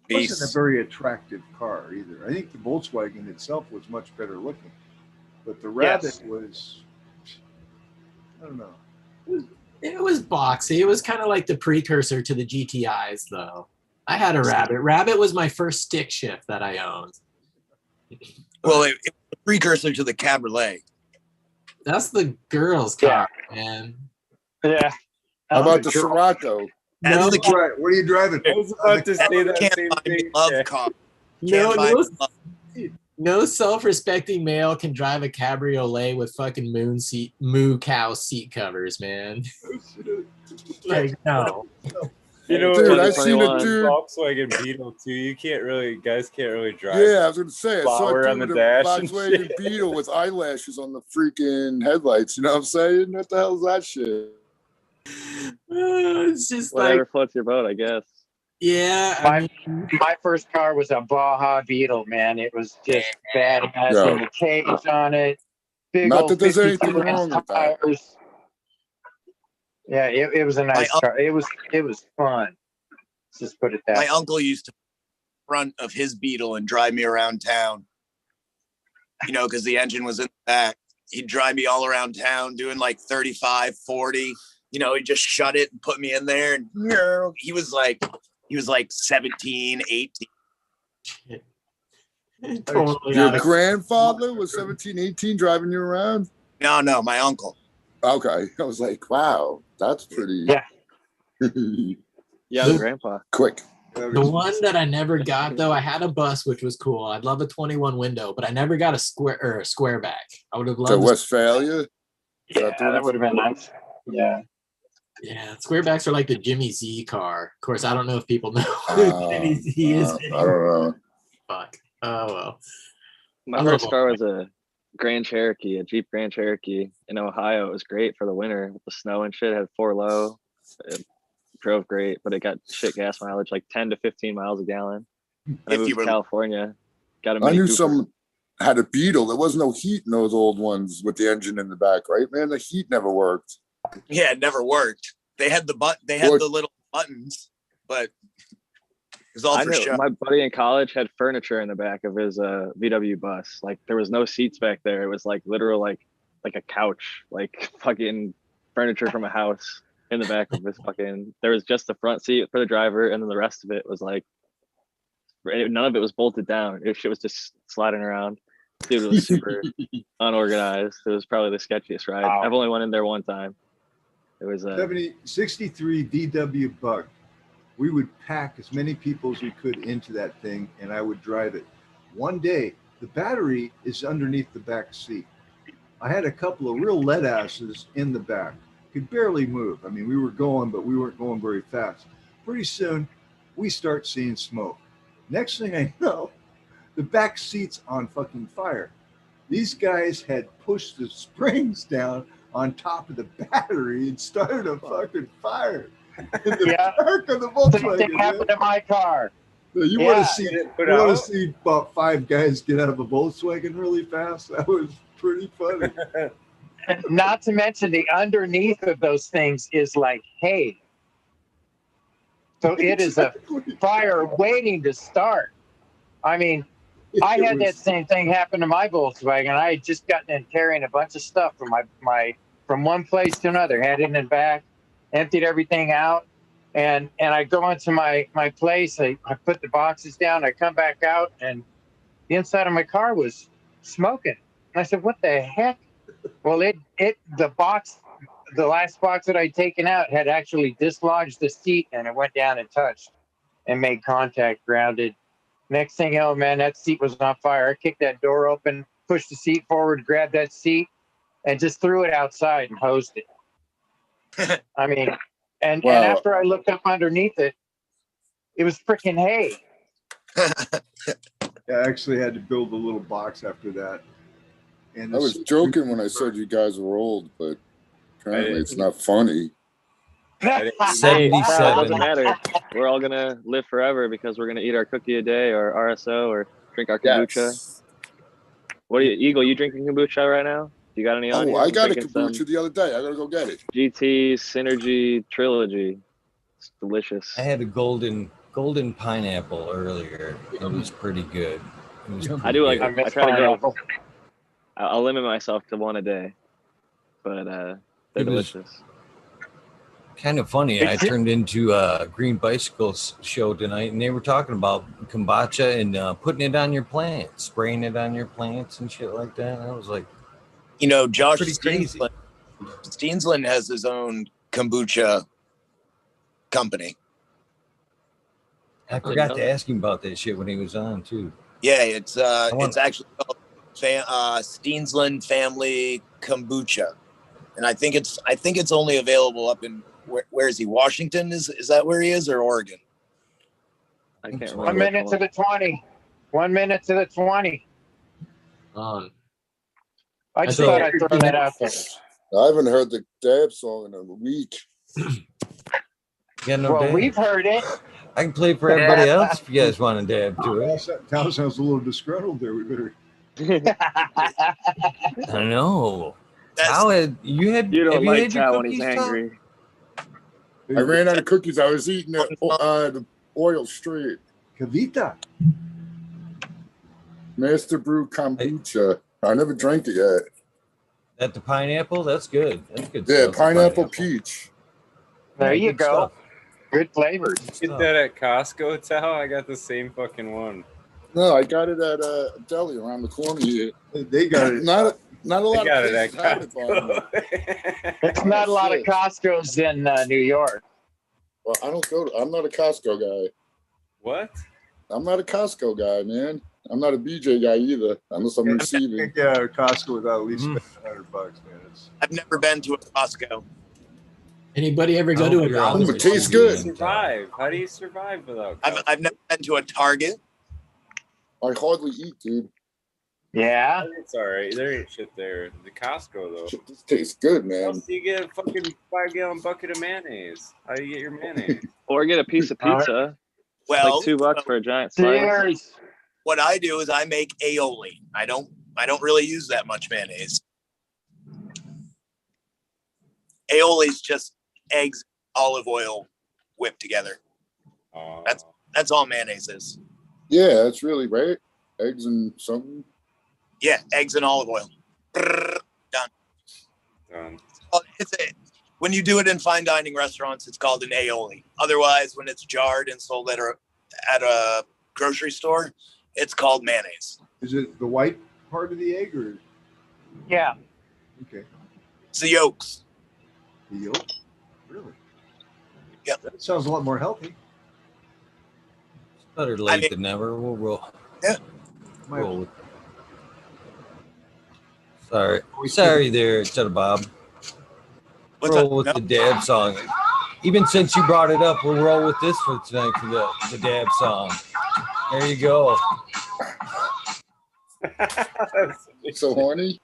It wasn't a very attractive car either. I think the Volkswagen itself was much better looking, but the Rabbit was, I don't know. It was boxy. It was kind of like the precursor to the GTIs, though. I had a Rabbit. Rabbit was my first stick shift that I owned. Well, it was the precursor to the Cabriolet. That's the girl's car, man. Yeah. How about the Scirocco? No, What are you driving? I was about to say that same thing. No self-respecting male can drive a cabriolet with fucking moo cow seat covers, man. Like, no. You know, Dude, I seen a dude. Volkswagen Beetle too. Guys can't really drive. Yeah, I was gonna say, I saw flower a on dude the with a dash and Volkswagen shit. Beetle with eyelashes on the freaking headlights. You know what I'm saying? What the hell is that shit? It's just Whatever like, floats your boat, I guess. yeah. My first car was a Baja Beetle, man. It was just badass. Yeah. And the cage on it. Big Not old that there's anything 52 wrong with that. tires. Yeah, it was a nice car. It was fun. Let's just put it that way. My uncle used to front of his Beetle and drive me around town. You know, because the engine was in the back. He'd drive me all around town doing like 35, 40. You know, he'd just shut it and put me in there. And he was like 17, 18. Totally Your grandfather was 17, 18 driving you around? No, my uncle. Okay. I was like, wow, that's pretty Yeah, grandpa. quick. The one that I never got though, I had a bus, which was cool. I'd love a 21 window, but I never got a square back. I would have loved To Westphalia? Yeah, that would have been nice. Yeah. Yeah, squarebacks are like the Jimmy Z car. Of course, I don't know if people know who Jimmy Z is. I don't know. Fuck. Oh well. My first car was a Grand Cherokee, a Jeep Grand Cherokee in Ohio. It was great for the winter with the snow and shit. It had 4 low. It drove great, but it got shit gas mileage, like 10 to 15 miles a gallon. And I moved to California. Got a I Mini knew Cooper. someone had a Beetle. There was no heat in those old ones with the engine in the back, right, man? The heat never worked. Yeah, it never worked. They had the little buttons, but it was all I for know show. my buddy in college had furniture in the back of his VW bus. Like there was no seats back there. It was like literal like a couch, like fucking furniture from a house in the back of his fucking. There was just the front seat for the driver, and then the rest of it was like none of it was bolted down. Shit was just sliding around. Dude, it was super unorganized. It was probably the sketchiest ride. I've only went in there one time. It was 63 VW Bug. We would pack as many people as we could into that thing, and I would drive it. One day, the battery is underneath the back seat. I had a couple of real lead asses in the back. Could barely move. I mean, we were going, but we weren't going very fast. Pretty soon, we start seeing smoke. Next thing I know, the back seat's on fucking fire. These guys had pushed the springs down on top of the battery and started a fucking fire in the back of the Volkswagen. Same thing happened to my car. You want to see about 5 guys get out of a Volkswagen really fast? That was pretty funny. Not to mention the underneath of those things is like hay. So it is a fire waiting to start. I mean, I had that same thing happen to my Volkswagen. I had just gotten in carrying a bunch of stuff from from one place to another, had it in the back, emptied everything out, and I go into my place. I put the boxes down. I come back out, and the inside of my car was smoking. And I said, "What the heck?" Well, the last box that I'd taken out had actually dislodged the seat, and it went down and touched and made contact, grounded. Next thing you know, man, that seat was on fire. I kicked that door open, pushed the seat forward, grabbed that seat, and just threw it outside and hosed it. I mean, and after I looked up underneath it, it was freaking hay. I actually had to build a little box after that. And I was joking when I said you guys were old, but apparently it's not funny. 77. Doesn't matter. We're all gonna live forever because we're gonna eat our cookie a day or RSO or drink our kombucha. Yes. What are you, Eagle? You drinking kombucha right now? You got any on? Oh, I got a kombucha the other day. I gotta go get it. GT Synergy Trilogy. It's delicious. I had a golden pineapple earlier. It was pretty good. I do like. I try to go. I'll limit myself to one a day, but they're delicious. Kind of funny. I turned into a Green Bicycles show tonight, and they were talking about kombucha and putting it on your plants, spraying it on your plants and shit like that. And I was like, you know, Josh crazy. Steensland has his own kombucha company. I forgot to ask him about that shit when he was on too. Yeah, it's actually called Steensland Family Kombucha, and I think it's only available up in where is he? Washington? Is that where he is, or Oregon? I can't remember. 1 minute to the 20. 1 minute to the 20. I just thought I'd throw that out there. I haven't heard the Dab song in a week. We've heard it. I can play for everybody else if you guys want to dab to it. Town sounds a little disgruntled there. We better. I know. You don't like Tal when he's angry. I ran out of cookies. I was eating the oil straight. Kavita. Master Brew Kombucha. I never drank it yet. That the pineapple? That's good. That's good. Yeah, stuff, pineapple peach. There Yeah, you good go. stuff. Good flavors. Get that at Costco, Tal. I got the same fucking one. No, I got it at a deli around the corner here. They got it. Not a lot got of it at places have it by me. Costco. It's not a lot of Costco's in New York. Well, I'm not a Costco guy. What? I'm not a Costco guy, man. I'm not a BJ guy either, unless I'm receiving. Yeah, Costco without at least spending $100, man. I've never been to a Costco. Anybody ever go to a Oh, Dollar it tastes good. Survive. How do you survive without Costco? I've never been to a Target. I hardly eat, dude. Yeah. It's all right. There ain't shit there. The Costco, though. Shit, this tastes good, How man. else do you get a fucking 5-gallon bucket of mayonnaise? How do you get your mayonnaise? Or get a piece of pizza. Well, Like $2 for a giant slice. Cheers. what I do is I make aioli. I don't really use that much mayonnaise. Aioli is just eggs, olive oil whipped together. That's all mayonnaise is. Yeah, that's really right. Eggs and something. Yeah, eggs and olive oil. Brrr, done. Oh, when you do it in fine dining restaurants, it's called an aioli. Otherwise, when it's jarred and sold at a grocery store, it's called mayonnaise. Is it the white part of the egg or? Yeah. Okay. It's the yolks. The yolk? Really? Yep. That sounds a lot more healthy. It's better late than never. We'll roll. Yeah. Roll with it. Sorry there, Cheddar Bob. Roll with the dab song. Even since you brought it up, we'll roll with this for tonight for the dab song. There you go. So horny.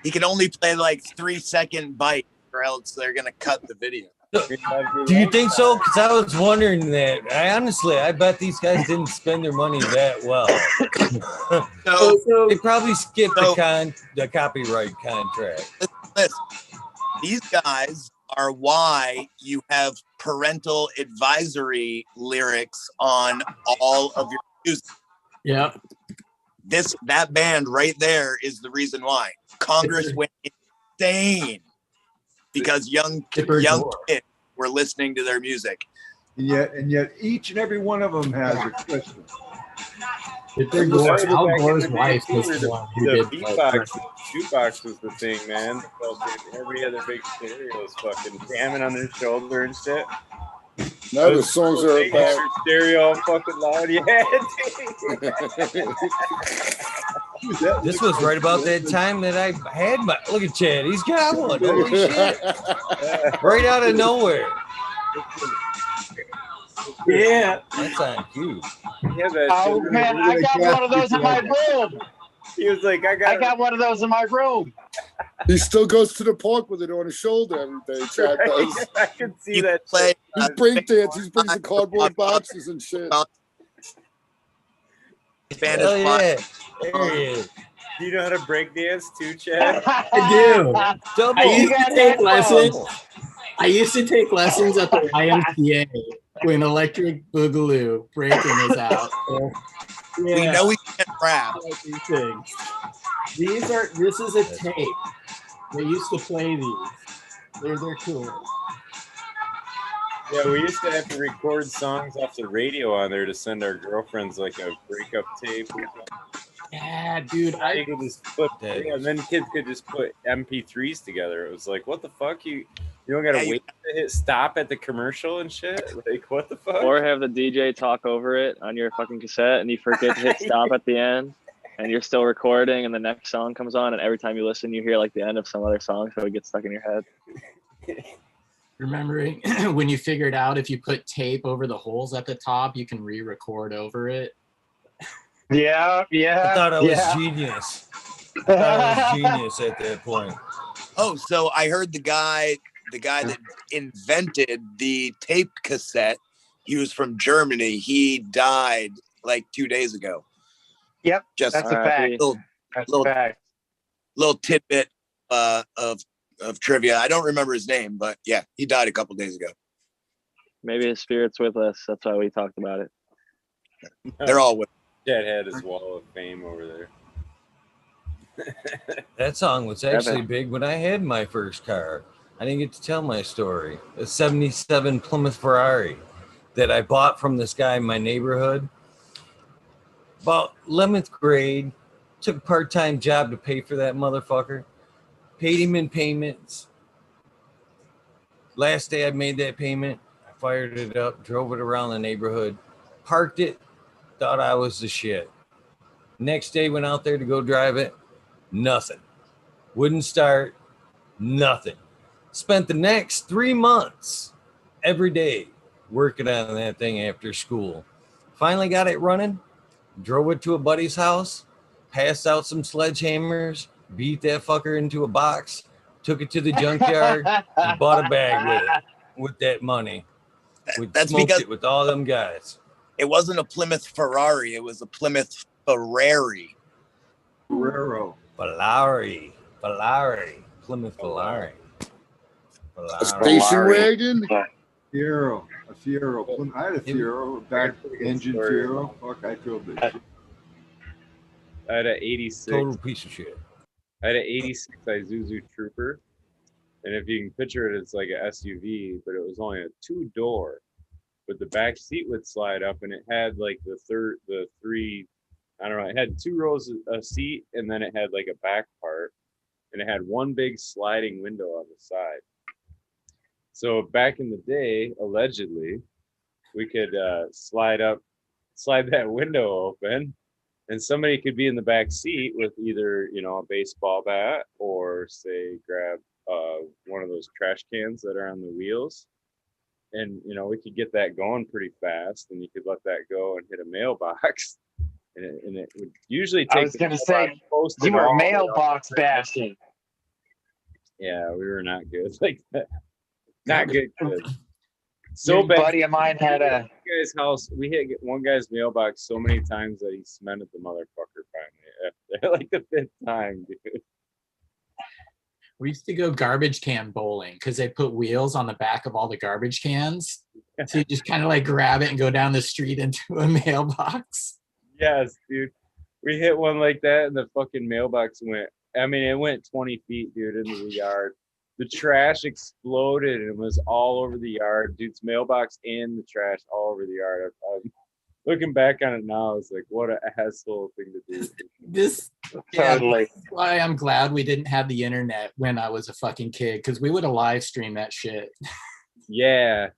He can only play like 3-second bite, or else they're gonna cut the video. Do you think so? Because I was wondering that. I bet these guys didn't spend their money that well. They probably skipped the copyright contract. Listen, these guys are why you have parental advisory lyrics on all of your music. Yeah. That band right there is the reason why Congress went insane because young kids were listening to their music. And yet each and every one of them has a Christmas. Al Gore's wife was the one who The did jukebox was the thing, man. Every other big stereo was fucking jamming on their shoulder and shit. Now the songs are about stereo all fucking loud. Yeah. This was right about that time that I had my. Look at Chad. He's got one. Holy shit! Right out of nowhere. Yeah. That's on cue. Oh man, I got one of those in my room. He was like, I got one of those in my room. He still goes to the park with it on his shoulder every day. Chad does. I can see that. He breakdance. He brings the cardboard boxes and shit. Hell yeah. There he is. Do you know how to break dance too, Chad? I do. Double. I used to take lessons at the YMCA when Electric Boogaloo breaking is out. So, yeah. We know we can't rap. These things. This is a tape. They used to play these. They're cool. Yeah, we used to have to record songs off the radio on there to send our girlfriends like a breakup tape. Yeah, dude. I could just put, and then kids could just put MP3s together. It was like, what the fuck? You don't gotta wait to hit stop at the commercial and shit. Like, what the fuck? Or have the DJ talk over it on your fucking cassette, and you forget to hit stop at the end, and you're still recording, and the next song comes on, and every time you listen, you hear like the end of some other song, so it gets stuck in your head. Remembering when you figured out if you put tape over the holes at the top, you can re-record over it. Yeah. I thought I was genius. I was genius at that point. Oh, so I heard the guy that invented the tape cassette, he was from Germany. He died like 2 days ago. Yep, just that's a fact. Little tidbit of of trivia. I don't remember his name, but yeah, he died a couple days ago. Maybe his spirit's with us. That's why we talked about it. They're all with. Dad had his wall of fame over there. That song was actually big when I had my first car. I didn't get to tell my story. A 77 Plymouth Ferrari that I bought from this guy in my neighborhood. About 11th grade, took a part-time job to pay for that motherfucker. Paid him in payments. Last day I made that payment, I fired it up, drove it around the neighborhood, parked it, thought I was the shit. Next day went out there to go drive it, nothing. Wouldn't start, nothing. Spent the next 3 months every day working on that thing after school. Finally got it running, drove it to a buddy's house, passed out some sledgehammers, beat that fucker into a box, took it to the junkyard, and bought a bag with it, with that money. That's smoked because it with all them guys. It wasn't a Plymouth Ferrari. It was a Plymouth Ferrari. Ferrero. Ferrari. Plymouth Ferrari. A station wagon? Fiero. A Fiero. I had a Fiero, back engine Fiero. Fuck, I drove this shit. I had an 86. Total piece of shit. I had an 86 Isuzu Trooper. And if you can picture it, it's like an SUV, but it was only a 2-door. But the back seat would slide up, and it had like the three, I don't know, it had 2 rows of seat, and then it had like a back part, and it had one big sliding window on the side. So back in the day, allegedly, we could slide that window open, and somebody could be in the back seat with either, you know, a baseball bat or say grab one of those trash cans that are on the wheels. And, you know, we could get that going pretty fast, and you could let that go and hit a mailbox. And it would usually take. I was going to say, you were mailbox bashing. Yeah, we were not good like that. Not good. So bad. A buddy of mine had a guy's house. We hit one guy's mailbox so many times that he cemented the motherfucker finally. After, like the 5th time, dude. We used to go garbage can bowling because they put wheels on the back of all the garbage cans. So you just kind of like grab it and go down the street into a mailbox. Yes, dude. We hit one like that, and the fucking mailbox went, I mean, it went 20 feet, dude, into the yard. The trash exploded and was all over the yard. Dude's mailbox and the trash all over the yard. I'm looking back on it now, it's like, what an asshole thing to do. This totally. That's why I'm glad we didn't have the internet when I was a fucking kid, because we would have live streamed that shit. Yeah.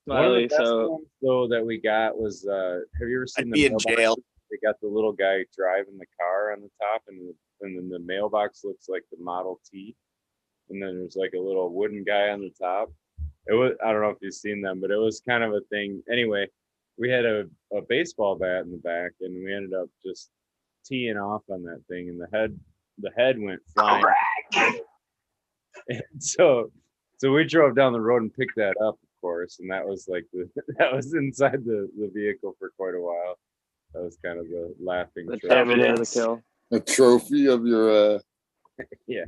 One of the best so ones, though, that we got was, have you ever seen I'd be in jail. They got the little guy driving the car on the top, and then the mailbox looks like the Model T, and then there's like a little wooden guy on the top. It was, I don't know if you've seen them, but it was kind of a thing. Anyway, we had a baseball bat in the back, and we ended up just teeing off on that thing, and the head went flying. And so we drove down the road and picked that up, of course, and that was like that was inside the vehicle for quite a while. That was kind of the laughing kill. A trophy of your yeah.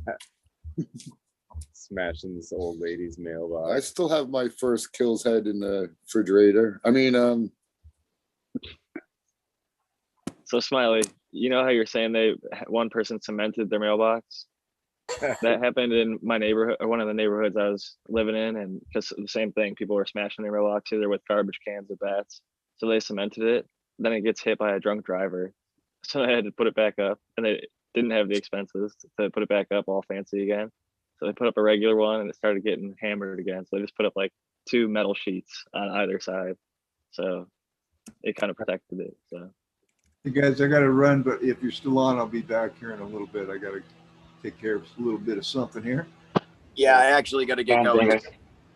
Smashing this old lady's mailbox. I still have my first kill's head in the refrigerator. I mean, So Smiley, you know how you're saying one person cemented their mailbox? That happened in my neighborhood, or one of the neighborhoods I was living in, and just the same thing. People were smashing their mailbox either with garbage cans or bats. So they cemented it. Then it gets hit by a drunk driver. So I had to put it back up, and they didn't have the expenses to put it back up all fancy again. So they put up a regular one, and it started getting hammered again. So they just put up like 2 metal sheets on either side. So it kind of protected it. So. Hey guys, I got to run, but if you're still on, I'll be back here in a little bit. I got to take care of a little bit of something here. Yeah, I actually got to get going.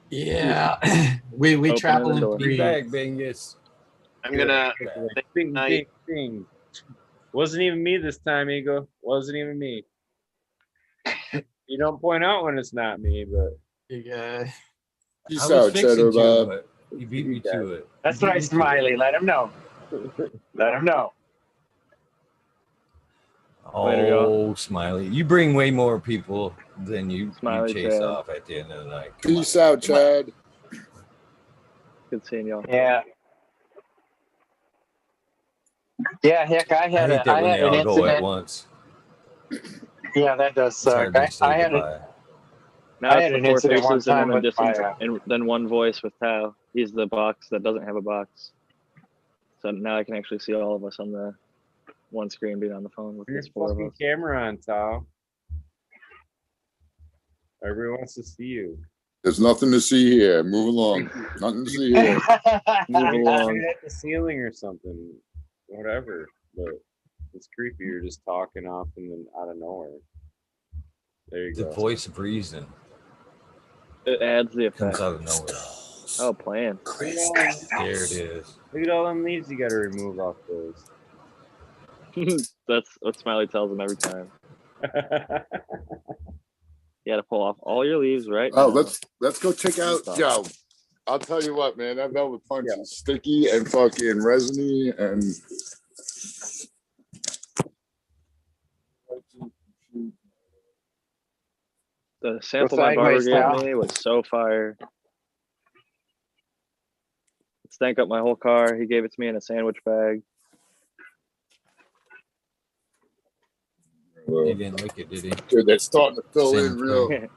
Yeah, we travel in 3 Back, bingus. I'm gonna Bing. Wasn't even me this time, Eagle. Wasn't even me. You don't point out when it's not me, but yeah. Peace out, Cheddar Bob. You beat me to it. That's right, Smiley. Let him know. Let him know. Later, y'all. Oh, Smiley. You bring way more people than you Smiley, chase Chad. off at the end of the night. Come Peace on. out, Chad. Good seeing y'all. Yeah. Yeah, heck, I I had hate that when they an all go at incident. once. Yeah, that does It's suck. hard to say goodbye. Now I it's had the an four incident one faces and time one with distance, my, and then one voice with Tao. He's the box that doesn't have a box. So now I can actually see all of us on the one screen being on the phone with Turn your this four of fucking us. camera on, Tal. Everyone wants to see you. There's nothing to see here. Move along. Nothing to see here. Move Maybe along. at the ceiling or something. Whatever. But it's creepy. You're just talking off and then out of nowhere. There you The go. voice of reason It adds the effect. comes out of nowhere. Oh, plan. There it is. Look at all them leaves you got to remove off those. That's what Smiley tells him every time. You got to pull off all your leaves right Oh, now. let's go check out. Stop. Yo, I'll tell you what, man. That velvet punch is sticky and fucking resiny and. The sample Go my barber sideways, gave Tal. me was so fire. It stank up my whole car. He gave it to me in a sandwich bag. He didn't lick it, did he? Dude, they're starting to fill in Sandwich real. bag.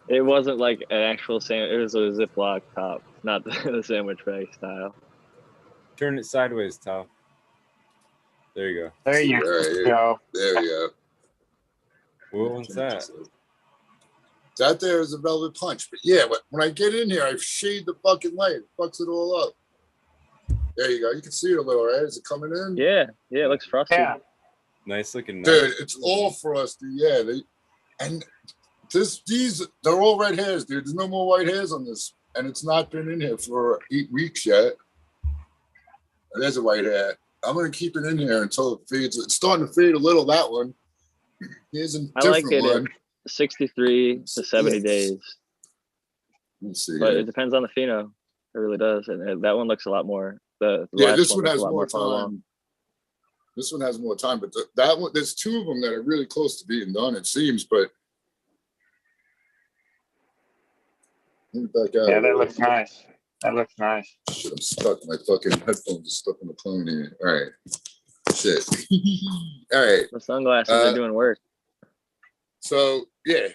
It wasn't like an actual sandwich. It was a Ziploc top, not the sandwich bag style. Turn it sideways, Tal. There you go. There you go. There you go. What one's that? That there is a velvet punch. But yeah, when I get in here, I shade the fucking light. It fucks it all up. There you go. You can see it a little, right? Is it coming in? Yeah, it looks frosty. Yeah. Nice looking. Dude, it's all frosty. Yeah. These, they're all red hairs, dude. There's no more white hairs on this. And it's not been in here for 8 weeks yet. There's a white hair. I'm going to keep it in here until it fades. It's starting to fade a little, that one. Here's a I like different it one. at 63 to 70 days. Let's see. But here. it depends on the pheno. It really does. And that one looks a lot more. The Yeah, last this one looks has a lot more far along. time. This one has more time, but that one, there's 2 of them that are really close to being done, it seems, but. Back out Yeah, that looks nice. That looks nice. Shit, I'm stuck. My fucking headphones are stuck in the plane here. All right. Shit. All right. The sunglasses are doing work. So, yeah.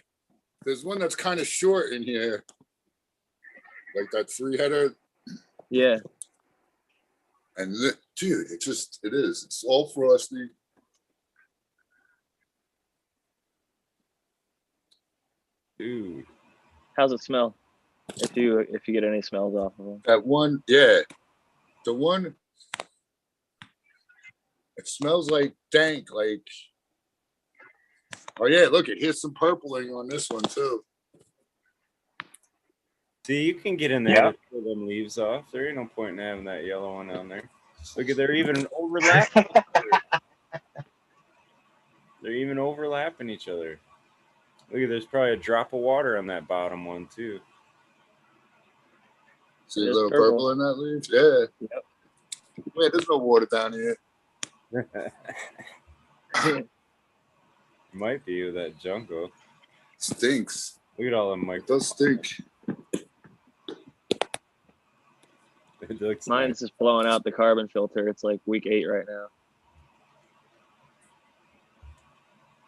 There's one that's kind of short in here. Like that 3-header. Yeah. And dude, it is. It's all frosty. Dude. How's it smell? If you get any smells off of them. That one, yeah. The one, it smells like dank, like. Oh yeah, look, here's some purpling on this one too. See, you can get in there Yeah. to pull them leaves off. There ain't no point in having that yellow one on there. Look at they're even overlapping. They're even overlapping each other. Look at there's probably a drop of water on that bottom one too. See a little purple in that leaf? Yeah. Yep. Wait, there's no water down here. Might be with that jungle. Stinks. Look at all them It does stink. It looks Mine's nice. just blowing out the carbon filter. It's like week 8 right now.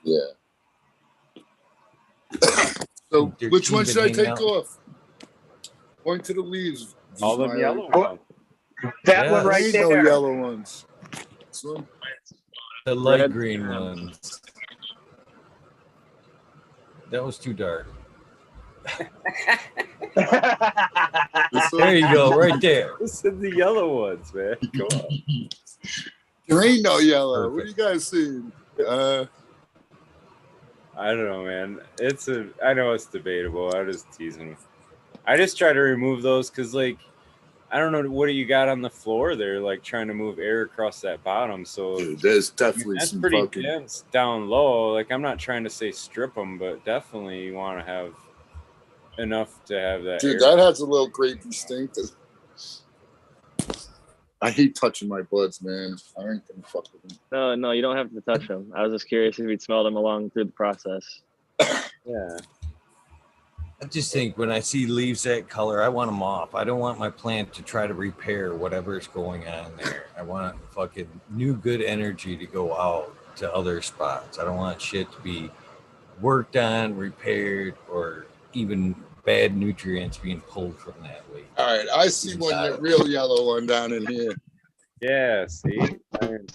Yeah. So They're which one even should I hanging take out. off? Point to the leaves. All them yellow Oh, ones. that Yeah. one There right ain't no there. yellow ones. This one? The light Red. green ones. That was too dark. This one? There you go, right there. This is the yellow ones, man. Come on. There ain't no yellow. Perfect. What do you guys see? I don't know, man. I know it's debatable. I'm just teasing. I just try to remove those because, like, I don't know what you got on the floor there, like trying to move air across that bottom. So Dude, there's definitely that's some pretty fucking. dense down low. Like, I'm not trying to say strip them, but definitely you want to have enough to have that. Dude, air. that has a little grapey stink. I hate touching my buds, man. I ain't gonna fuck with them. No, you don't have to touch them. I was just curious if you'd smell them along through the process. Yeah. I just think when I see leaves that color, I want them off. I don't want my plant to try to repair whatever's going on there. I want fucking new good energy to go out to other spots. I don't want shit to be worked on, repaired, or even bad nutrients being pulled from that leaf. All right, I see one real yellow one down in here. Yeah, see? Dying.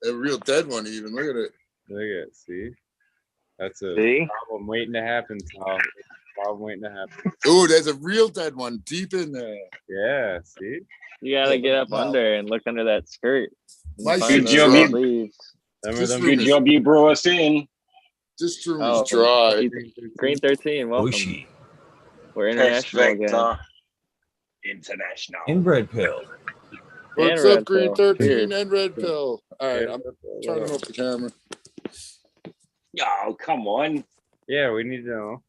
A real dead one even. Look at it. Look at it, see? That's a See? problem waiting to happen, Tom. Problem waiting to happen. Ooh, there's a real dead one deep in there. Yeah, see? You gotta get up under and look under that skirt. My Find shit's those dry. leaves. Good job you brought us in. This room is dry. Green 13, welcome. Oshi. We're international again. Vector. International. Inbred pill. What's And up, red Green pill. 13 Cheers. and Red Pill? All right, I'm turning off the camera. Oh, come on. Yeah, we need to know.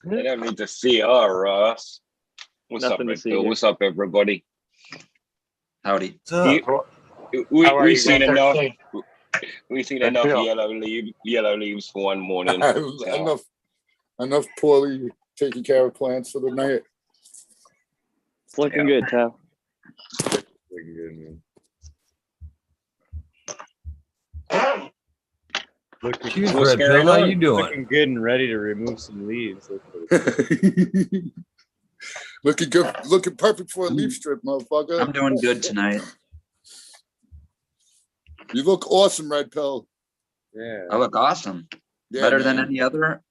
They don't need to see our ass. What's Nothing up, to Red see Pill? here. What's up, everybody? Howdy. What's up? We've seen enough. 13? We've seen Red enough Pill. yellow leaves for one morning. So, enough poorly taking care of plants for the night. It's looking good, Tal. Looking good, man. Cheers, What's Red Pill. going How on? you doing? Looking good and ready to remove some leaves. Looking good, looking perfect for a leaf strip, motherfucker. I'm doing good tonight. You look awesome, Red Pill. Yeah. I look awesome. Yeah, Better than man. any other.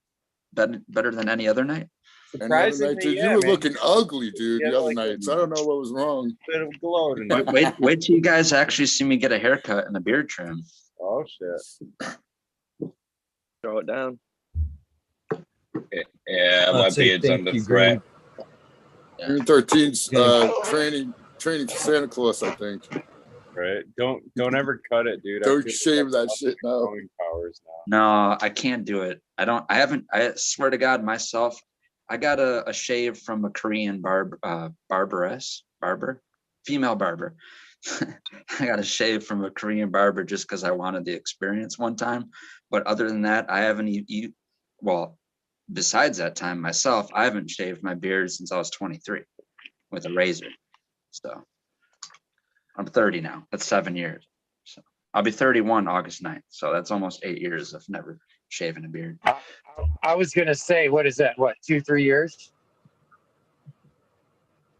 Better than any other night. And the other night, Surprisingly, dude, yeah, you were man. looking ugly, dude, Yeah, the other like night. So I don't know what was wrong. Bit of glow tonight. Wait till you guys actually see me get a haircut and a beard trim. Oh shit. Throw it down. yeah, my Let's say beard's thank under you, threat. Green 13's training for Santa Claus, I think. Right. Don't ever cut it, dude. I Don't feel shave like that I'm shit now. growing powers now. No, I can't do it. I swear to God, myself, I got a shave from a Korean barber, female barber. I got a shave from a Korean barber just because I wanted the experience one time. But other than that, I haven't well, besides that time myself, I haven't shaved my beard since I was 23 with a razor. So I'm 30 now. That's 7 years. So I'll be 31 August 9th. So that's almost 8 years of never shaving a beard. I was gonna say, what is that? What, 2-3 years?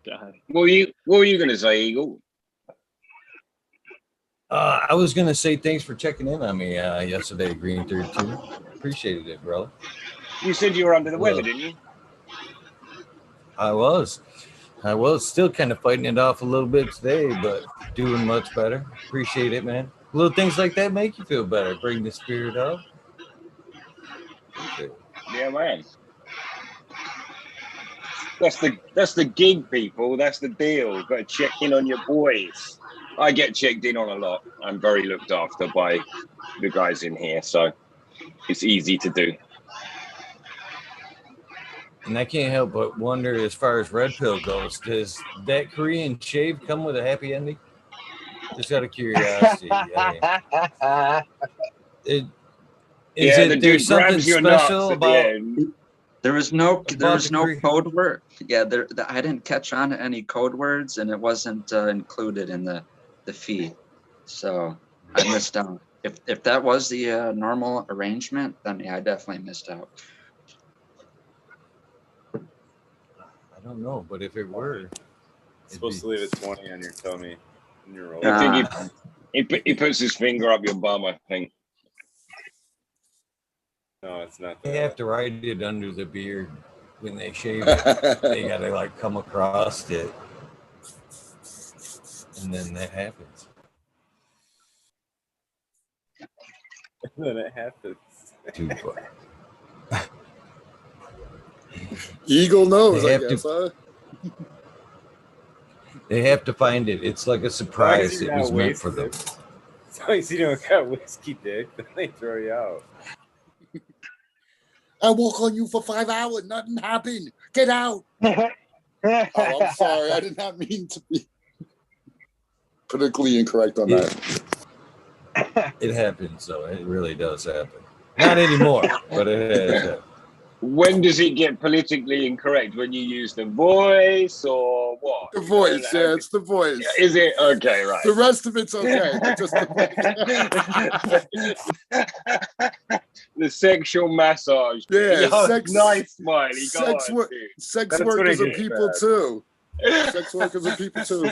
God. What were you gonna say, Eagle? I was gonna say thanks for checking in on me yesterday, Green 13. Appreciated it, bro. You said you were under the weather, didn't you? I was still kind of fighting it off a little bit today, but doing much better. Appreciate it, man. Little things like that make you feel better. Bring the spirit up. Yeah, man. That's the gig, people. That's the deal. Got to check in on your boys. I get checked in on a lot. I'm very looked after by the guys in here, so it's easy to do. And I can't help but wonder, as far as Red Pill goes, does that Korean shave come with a happy ending? Just out of curiosity. There's something special about? There was no code word. Yeah, I didn't catch on to any code words, and it wasn't included in the fee, so I missed out. If that was the normal arrangement, then yeah, I definitely missed out. I don't know, but if it were, Supposed to leave a 20 on your tummy when you're rolling. I think he puts his finger up your bum, I think. No, it's not that. They have to write it under the beard when they shave it. They gotta like come across it, and then that happens. And then it happens. Too far. Eagle knows, They I have guess, huh? They have to find it. It's like a surprise. It was meant for them. As long as you don't got whiskey dick, then they throw you out. I woke on you for 5 hours. Nothing happened. Get out. Oh, I'm sorry. I did not mean to be. politically incorrect on that. It happens, though. It really does happen. Not anymore, but it has happened. When does it get politically incorrect? When you use the voice or what? The voice, yeah, it's the voice. Is it? Okay, right. The rest of it's okay. But just the sexual massage. Yeah, nice, Smiley. Sex workers are people too. Sex workers are people too.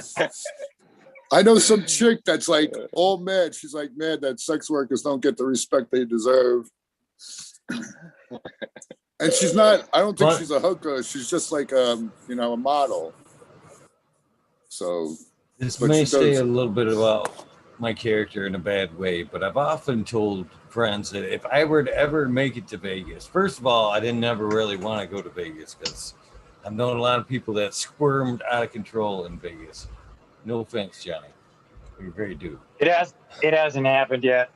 I know some chick that's like all mad. She's like mad that sex workers don't get the respect they deserve. And she's not, I don't think she's a hooker. She's just like, a model. So. This may say a little bit about my character in a bad way, but I've often told friends that if I were to ever make it to Vegas, first of all, I didn't ever really want to go to Vegas because I've known a lot of people that squirmed out of control in Vegas. No offense, Johnny. We very do. It hasn't happened yet.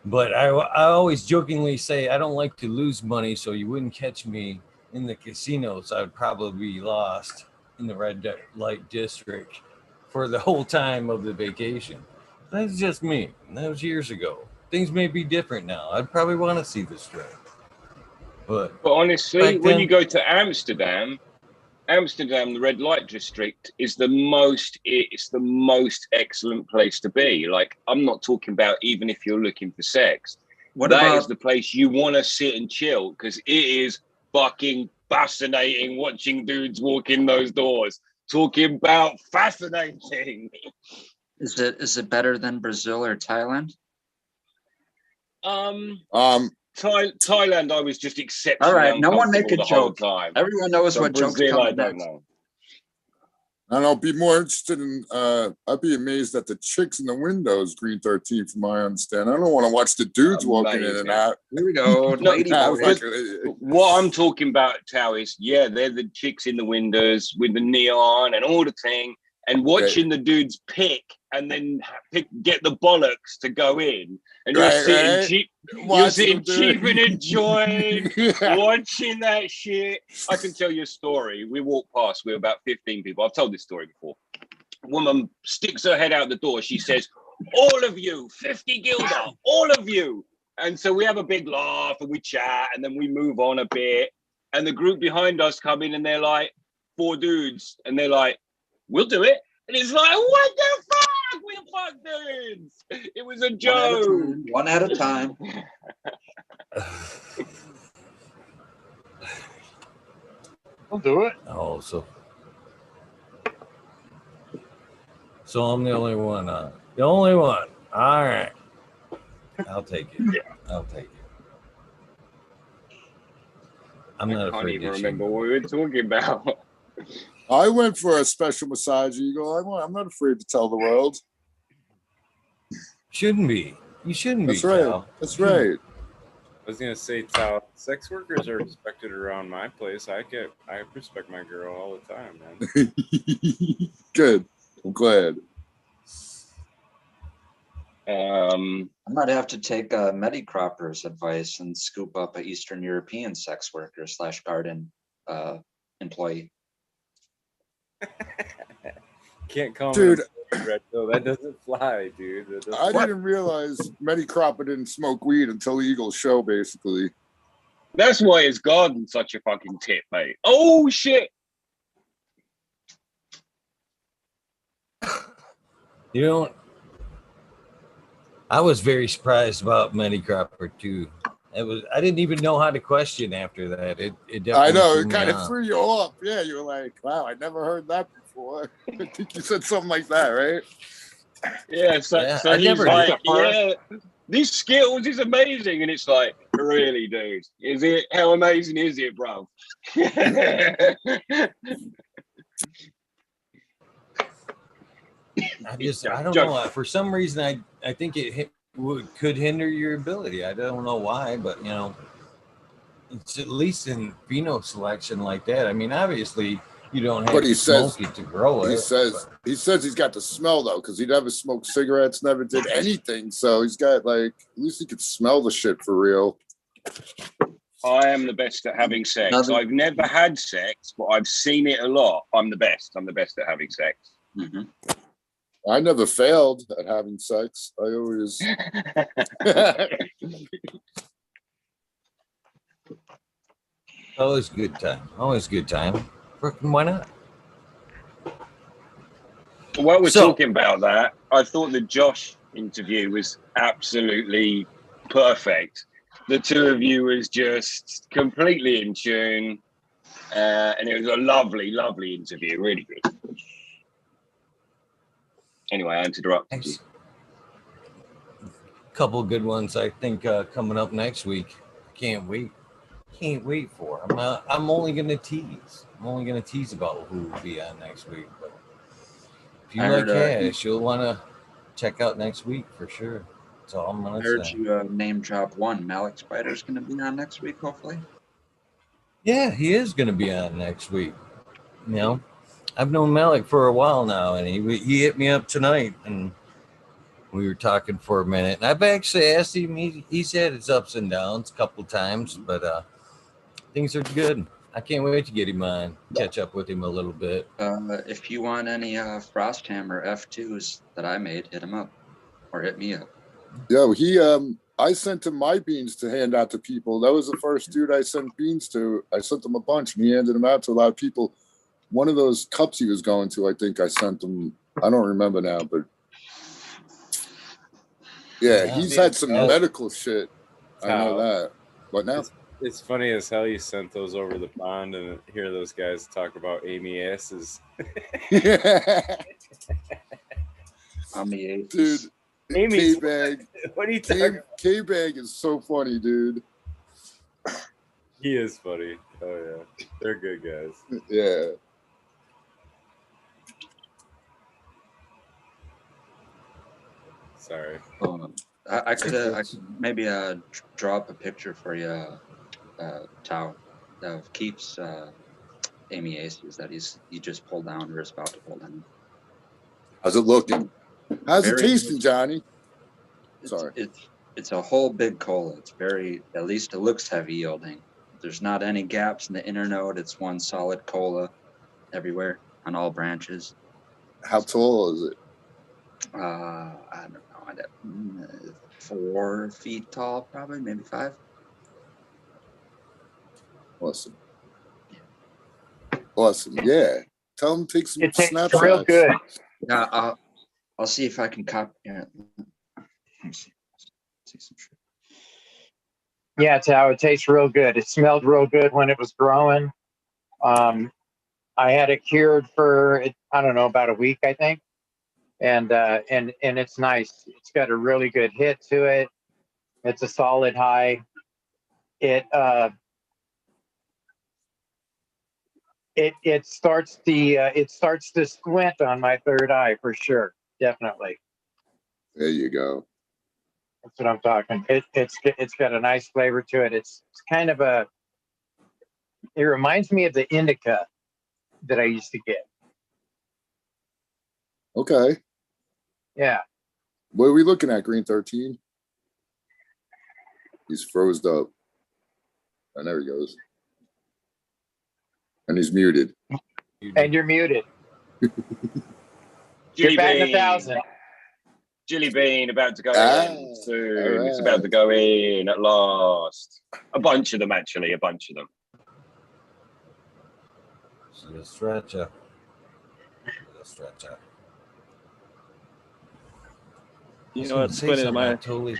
But I always jokingly say I don't like to lose money, so you wouldn't catch me in the casinos. I would probably be lost in the red light district for the whole time of the vacation. That's just me. That was years ago. Things may be different now. I'd probably want to see the strip. But honestly, when you go to Amsterdam, the red light district is the most excellent place to be. Like, I'm not talking about even if you're looking for sex. That is the place you want to sit and chill, because it is fucking fascinating watching dudes walk in those doors. Talking about fascinating. Is it better than Brazil or Thailand? Thailand, I was just exceptionally all right, no one make a joke. Time. Everyone knows what Brazil, jokes come I don't next. know. And I'll be more interested in, I'd be amazed at the chicks in the windows, Green 13, from my understanding. I don't want to watch the dudes walking in and out. Here we go. What I'm talking about, Tao, is, they're the chicks in the windows with the neon and all the thing, and watching the dudes pick and then get the bollocks to go in. And you're sitting cheap. You're sitting cheap and enjoying watching that shit. I can tell you a story. We walked past, we were about 15 people. I've told this story before. A woman sticks her head out the door. She says, all of you, 50 guilder, all of you. And so we have a big laugh and we chat and then we move on a bit. And the group behind us come in and they're like, 4 dudes. And they're like, we'll do it. And it's like, what the fuck? We're fuck dudes. It was a joke. One at a time. I'll do it. Oh, so I'm the only one. The only one. All right. I'll take it. Yeah. I'll take it. I'm not I afraid can't even to remember what we were talking about. I went for a special massage, Eagle. I'm not afraid to tell the world. Shouldn't be. You shouldn't That's be. right. Tal. That's right. I was gonna say, Tal, sex workers are respected around my place. I respect my girl all the time, man. Good. I'm glad. I might have to take Medicropper's advice and scoop up an Eastern European sex worker / garden employee. Can't call dude. Retro. That doesn't fly, dude. I didn't realize Medicropper didn't smoke weed until Eagle's show, basically. That's why his garden's such a fucking tip, mate. Oh shit! You know, I was very surprised about Medicropper too. I didn't even know how to question after that. It definitely I know, threw it me kind of off. threw you off. Yeah, you were like, wow, I never heard that before. I think you said something like that, right? Yeah, so I he's never like, did. these skills is amazing. And it's like, really, dude? Is it? How amazing is it, bro? I don't know. For some reason, I think it could hinder your ability. I don't know why, but you know, it's at least in pheno selection like that. I mean, obviously, you don't have to smoke it to grow it. He says he's got the smell though, because he never smoked cigarettes, never did anything. So he's got like, at least he could smell the shit for real. I am the best at having sex. Another- I've never had sex, but I've seen it a lot. I'm the best. I'm the best at having sex. Mm-hmm. I never failed at having sex. I always. Always good time. Always good time. Fucking why not? While we're So- talking about that, I thought the Josh interview was absolutely perfect. The two of you was just completely in tune, and it was a lovely, lovely interview. Really good. Anyway, I interrupted you. Couple good ones, I think, coming up next week. Can't wait. Can't wait for. I'm only gonna tease. I'm only gonna tease about who will be on next week. But if you I like heard, cash, you'll want to check out next week for sure. That's all I'm I gonna heard say. you name drop one. Malik Spider's going to be on next week, hopefully. Yeah, he is gonna be on next week. You know, I've known Malik for a while now, and he hit me up tonight, and we were talking for a minute. And I've actually asked him. He's had his ups and downs a couple times, but things are good. I can't wait to get him on, catch up with him a little bit. If you want any Frosthammer F2s that I made, hit him up or hit me up. Yo, I sent him my beans to hand out to people. That was the first dude I sent beans to. I sent him a bunch, and he handed them out to a lot of people. One of those cups he was going to, I think I sent him. I don't remember now, but yeah, he's had some medical shit. I know that. What now? It's funny as hell you sent those over the pond and hear those guys talk about Amy asses. Dude, Amy's K-Bag. What are you talking? K-Bag is so funny, dude. He is funny. Oh yeah, they're good guys. Yeah. Sorry. I could maybe draw up a picture for you, Tao, of Keith's Amy Aces that he just pulled down or is about to pull down. How's it looking? How's it Very tasting, Johnny? Sorry. It's a whole big cola. It's very, at least it looks heavy yielding. There's not any gaps in the inner node. It's one solid cola everywhere on all branches. How tall is it? I don't know. 4 feet tall, probably, maybe 5. Awesome. Awesome. Yeah. Tell him to take some It tastes snapshots. real good. Yeah, I'll see if I can copy. Yeah. Let me see some shit. Yeah, Tao, it tastes real good. It smelled real good when it was growing. I had it cured for, I don't know, about a week, I think. And it's nice. It's got a really good hit to it. It's a solid high. It starts to squint on my third eye for sure. Definitely. There you go. That's what I'm talking. It's got a nice flavor to it. It's kind of it reminds me of the indica that I used to get. Okay. Yeah. What are we looking at, Green 13? He's froze up. Oh, there he goes. And he's muted. And you're muted. Jilly batting Bean. 1,000. Jilly Bean about to go Ah, in soon. all It's about to go in at last. A bunch of them, actually. A bunch of them. Just stretch up. Just stretch up. You know what's put in my totally.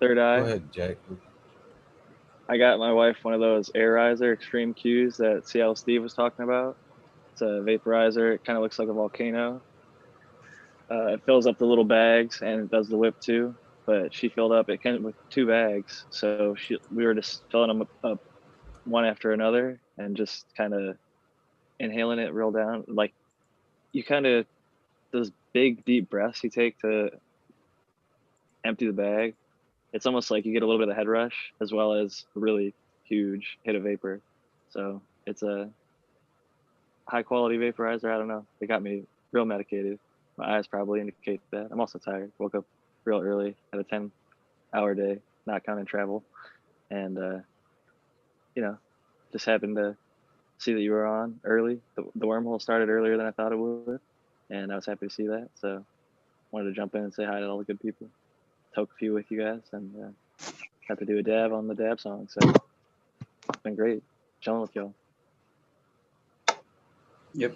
third eye? Go ahead, Jack. I got my wife one of those Airizer Extreme Qs that Seattle Steve was talking about. It's a vaporizer. It kind of looks like a volcano. It fills up the little bags and it does the whip too. But she filled up it came with 2 bags, so we were just filling them up one after another and just kind of inhaling it real down. Like you kind of those big deep breaths you take to empty the bag. It's almost like you get a little bit of head rush as well as a really huge hit of vapor. So it's a high quality vaporizer. I don't know. It got me real medicated. My eyes probably indicate that. I'm also tired. Woke up real early, had a 10-hour day, not counting travel. And you know, just happened to see that you were on early. The wormhole started earlier than I thought it would, and I was happy to see that. So wanted to jump in and say hi to all the good people, talk a few with you guys, and got to do a dab on the dab song. So it's been great chilling with y'all. Yep.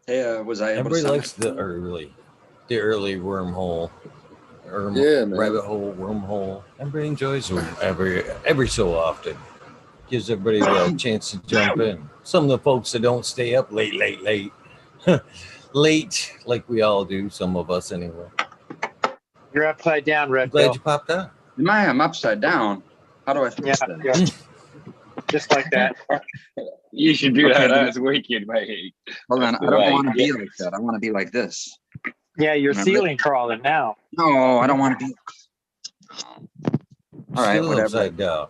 Hey, was I able Everybody to likes the early wormhole. Yeah, man. Rabbit hole, wormhole. Everybody enjoys them every so often. Gives everybody a chance to jump in. Some of the folks that don't stay up late, late, like we all do, some of us anyway. You're upside down, Red. Glad you popped out. I'm upside down. How do I fix that? Yeah. Just like that. You should do that. Okay, That's wicked, mate. Hold on. That's the I don't way. want to be like that. I want to be like this. Yeah, you're Remember? ceiling crawling now. No, I don't want to be. All right, Still whatever. upside down.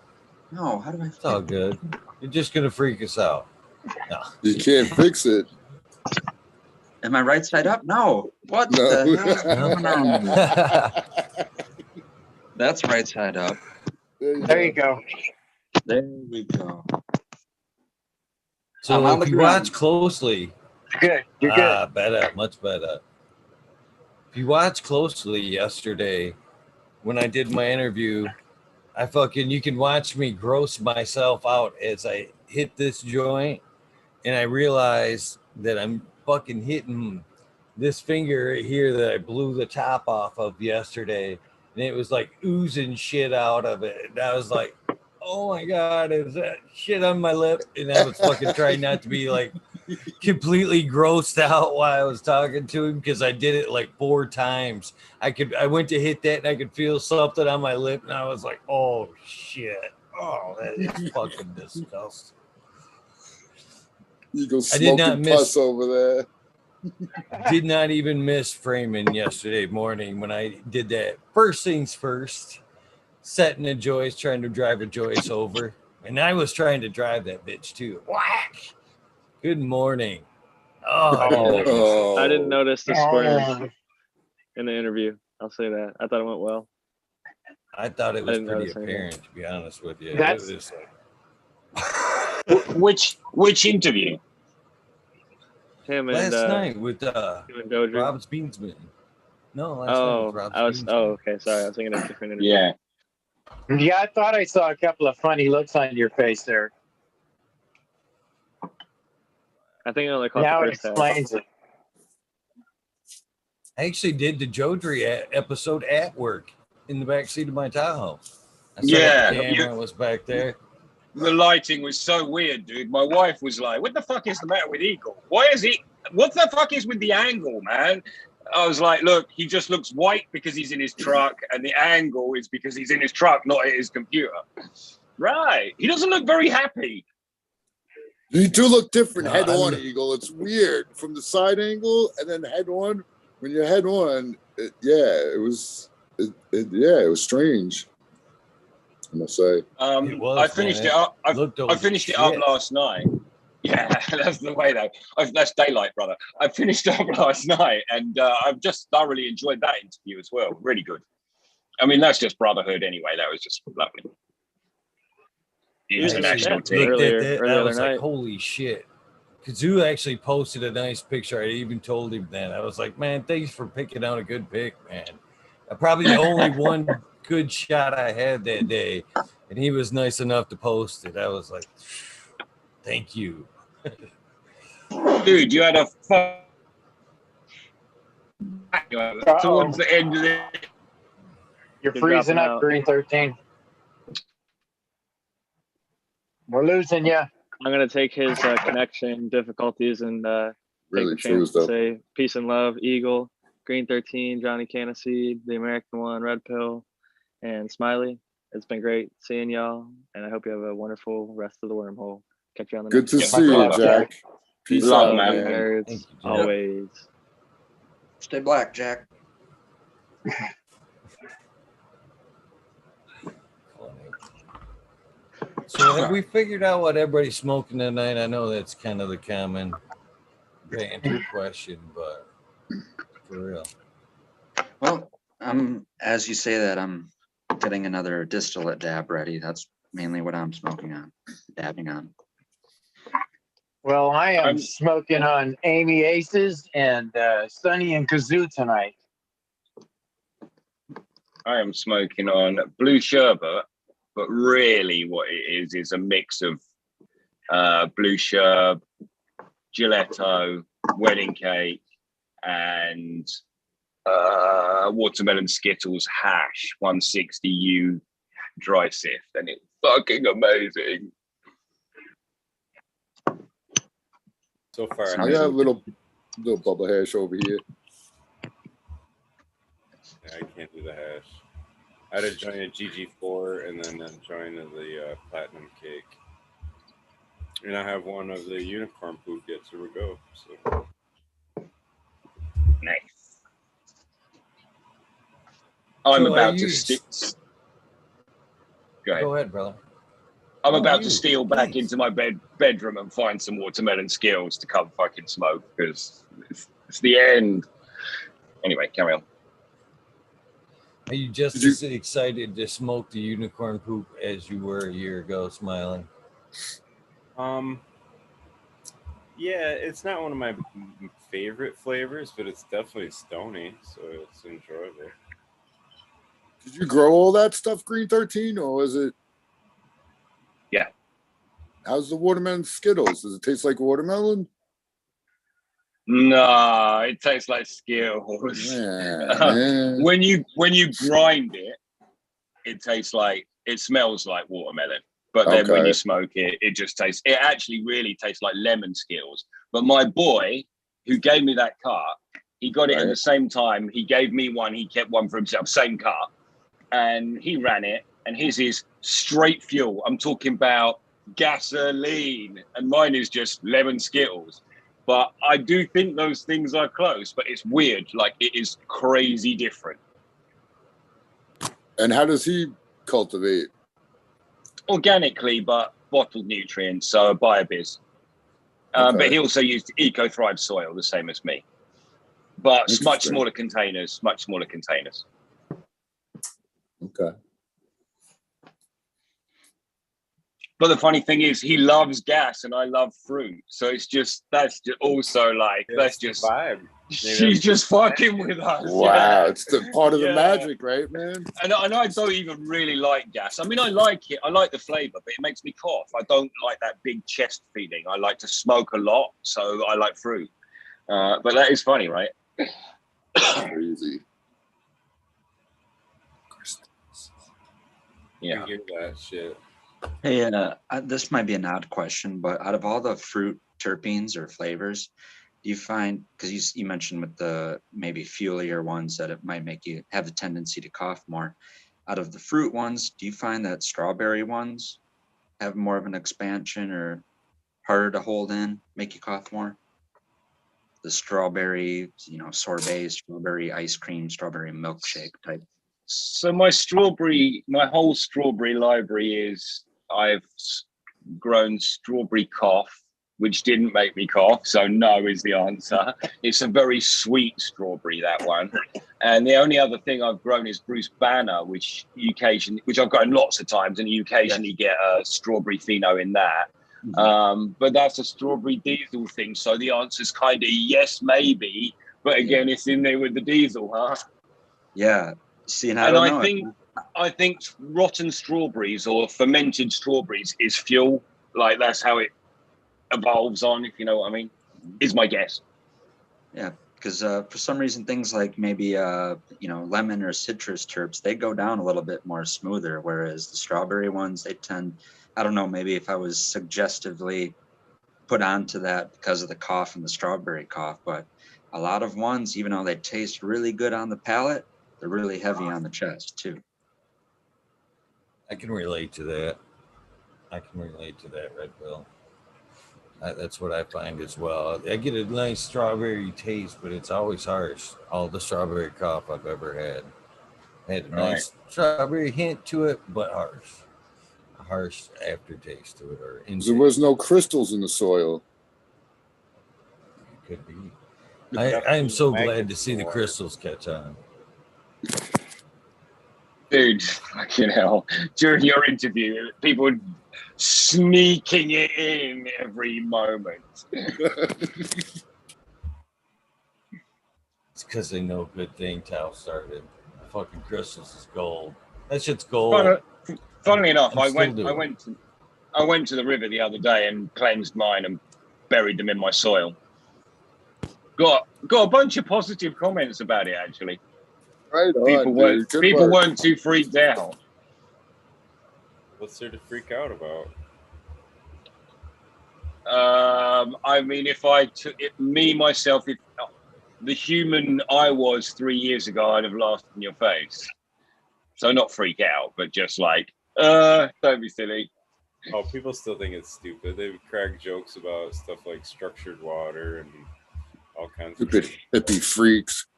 No, how do I? It's all good. You're just gonna freak us out. No. You can't fix it. Am I right side up? No. What No. the hell is going on? That's right side up. There you go. There we go. So on if the you ground. watch closely, Good. You're good. Better, much better. If you watch closely yesterday, when I did my interview, you can watch me gross myself out as I hit this joint, and I realized that I'm fucking hitting this finger right here that I blew the top off of yesterday, and it was like oozing shit out of it. And I was like, oh my God, is that shit on my lip? And I was fucking trying not to be like completely grossed out while I was talking to him, because I did it like 4 times. I went to hit that and I could feel something on my lip, and I was like, oh shit. Oh, that is fucking disgusting. You go I did not smoking pus over there. Did not even miss framing yesterday morning when I did that. First things first, setting a Joyce, trying to drive a Joyce over. And I was trying to drive that bitch too. Whack! Good morning. Oh, I didn't notice the square in the interview. I'll say that. I thought it went well. I thought it was didn't pretty notice apparent, to be honest with you. That's- It was like, Which interview? Him and last night with him and Doja. Rob's Beansman. No, last night with Rob's Beansman. Okay, sorry. I was thinking of a different interview. Yeah. Yeah, I thought I saw a couple of funny looks on your face there. I think I only caught Now the it first half. explains it. I actually did the Jodry episode at work in the back seat of my Tahoe. I set Yeah, up the camera was back there. The lighting was so weird, dude. My wife was like, what the fuck is the matter with Eagle? Why is he, what the fuck is with the angle, man? I was like, look, he just looks white because he's in his truck, and the angle is because he's in his truck, not at his computer. Right. He doesn't look very happy. You do look different No, head I on, mean- Eagle. It's weird from the side angle and then head on. When you're head on, it was strange. I must say. It was, I finished man. it up. Looked I old finished it shit. up last night. Yeah, that's the way though. That's daylight, brother. I finished up last night, and I've just thoroughly enjoyed that interview as well. Really good. I mean, that's just brotherhood anyway. That was just lovely. International team. Earlier I was the like, night. holy shit. Kazoo actually posted a nice picture. I even told him that. I was like, man, thanks for picking out a good pic, man. Probably the only one good shot I had that day. And he was nice enough to post it. I was like, thank you. Dude, you had a towards the end of the. You're You're freezing dropping up, out. Green 13. We're losing you. I'm gonna take his connection difficulties and Really take the chance true to stuff. say peace and love, Eagle, Green 13, Jonny Canna Seed, the American one, Red Pill, and Smiley. It's been great seeing y'all, and I hope you have a wonderful rest of the wormhole. Catch you on the Good next to one. see you, love, Jack. Peace Love, out, man. man. Nerds, Thank you, Jack. always. Stay black, Jack. So have we figured out what everybody's smoking tonight? I know that's kind of the common banter question, but for real. Well, as you say that, I'm getting another distillate dab ready. That's mainly what I'm smoking on, dabbing on. Well, I am smoking on Amy Aces and Sunny and Kazoo tonight. I am smoking on Blue Sherbet, but really what it is a mix of Blue Sherb, Gelato, Wedding Cake, and Watermelon Skittles Hash 160U dry sift, and it's fucking amazing. So far, I got a little bubble hash over here. Yeah, I can't do the hash. I had to join a GG4 and then join the platinum cake. And I have one of the unicorn poop yet to go. So. Nice. I'm So about to stick. Go ahead, brother. I'm about to steal back into my bedroom and find some watermelon skills to come fucking smoke because it's the end. Anyway, carry on. Are you just as excited to smoke the unicorn poop as you were a year ago, Smiling? Yeah, it's not one of my favorite flavors, but it's definitely stony, so it's enjoyable. Did you grow all that stuff, Green 13, or was it? Yeah. How's the watermelon Skittles? Does it taste like watermelon? No, it tastes like Skittles. When you grind it, it smells like watermelon. But then when you smoke it, it actually really tastes like lemon Skittles. But my boy, who gave me that cart, he got it at the same time. He gave me one. He kept one for himself, same cart. And he ran it. And his is straight fuel. I'm talking about gasoline. And mine is just lemon Skittles. But I do think those things are close. But it's weird. Like, it is crazy different. And how does he cultivate? Organically, but bottled nutrients, so a BioBiz. But he also used Eco Thrive soil, the same as me. But much smaller containers, Okay. But the funny thing is, he loves gas and I love fruit. So that's just also like, that's just vibe. She's just fucking with us. Wow, it's the part of the magic, right, man? And I don't even really like gas. I mean, I like it. I like the flavor, but it makes me cough. I don't like that big chest feeling. I like to smoke a lot, so I like fruit. But that is funny, right? Crazy. Yeah. I hear that shit. Hey, this might be an odd question, but out of all the fruit terpenes or flavors, do you find, because you mentioned with the maybe fuelier ones that it might make you have the tendency to cough more. Out of the fruit ones, do you find that strawberry ones have more of an expansion or harder to hold in, make you cough more? The strawberry, sorbet, strawberry ice cream, strawberry milkshake type. So my whole strawberry library is, I've grown strawberry cough, which didn't make me cough. So no is the answer. It's a very sweet strawberry, that one. And the only other thing I've grown is Bruce Banner, which I've grown lots of times, and you occasionally get a strawberry pheno in that. But that's a strawberry diesel thing. So the answer is kind of yes, maybe. But again, it's in there with the diesel, huh? Yeah. See, and I think rotten strawberries or fermented strawberries is fuel. Like, that's how it evolves on, if you know what I mean, is my guess. Yeah, because for some reason things like maybe lemon or citrus terps, they go down a little bit more smoother, whereas the strawberry ones, they tend, I don't know, maybe if I was suggestively put onto that because of the cough and the strawberry cough, but a lot of ones, even though they taste really good on the palate, they're really heavy on the chest too. I can relate to that. Red Bill. That's what I find as well. I get a nice strawberry taste, but it's always harsh. All the strawberry cough I've ever had. I had a nice strawberry hint to it, but harsh. A harsh aftertaste to it. There was no crystals in the soil. It could be. I am so glad to see the crystals catch on. Dude, fucking hell. During your interview, people sneaking it in every moment. It's because they know good thing Tao started. Fucking crystals is gold. That shit's gold. Funnily enough, I I'm still went to the river the other day and cleansed mine and buried them in my soil. Got a bunch of positive comments about it actually. Right on, People weren't too freaked out. What's there to freak out about? I mean, if I took it, myself, if the human I was 3 years ago, I'd have laughed in your face. So not freak out, but just like, don't be silly. Oh, people still think it's stupid. They crack jokes about stuff like structured water and all kinds of hippie freaks.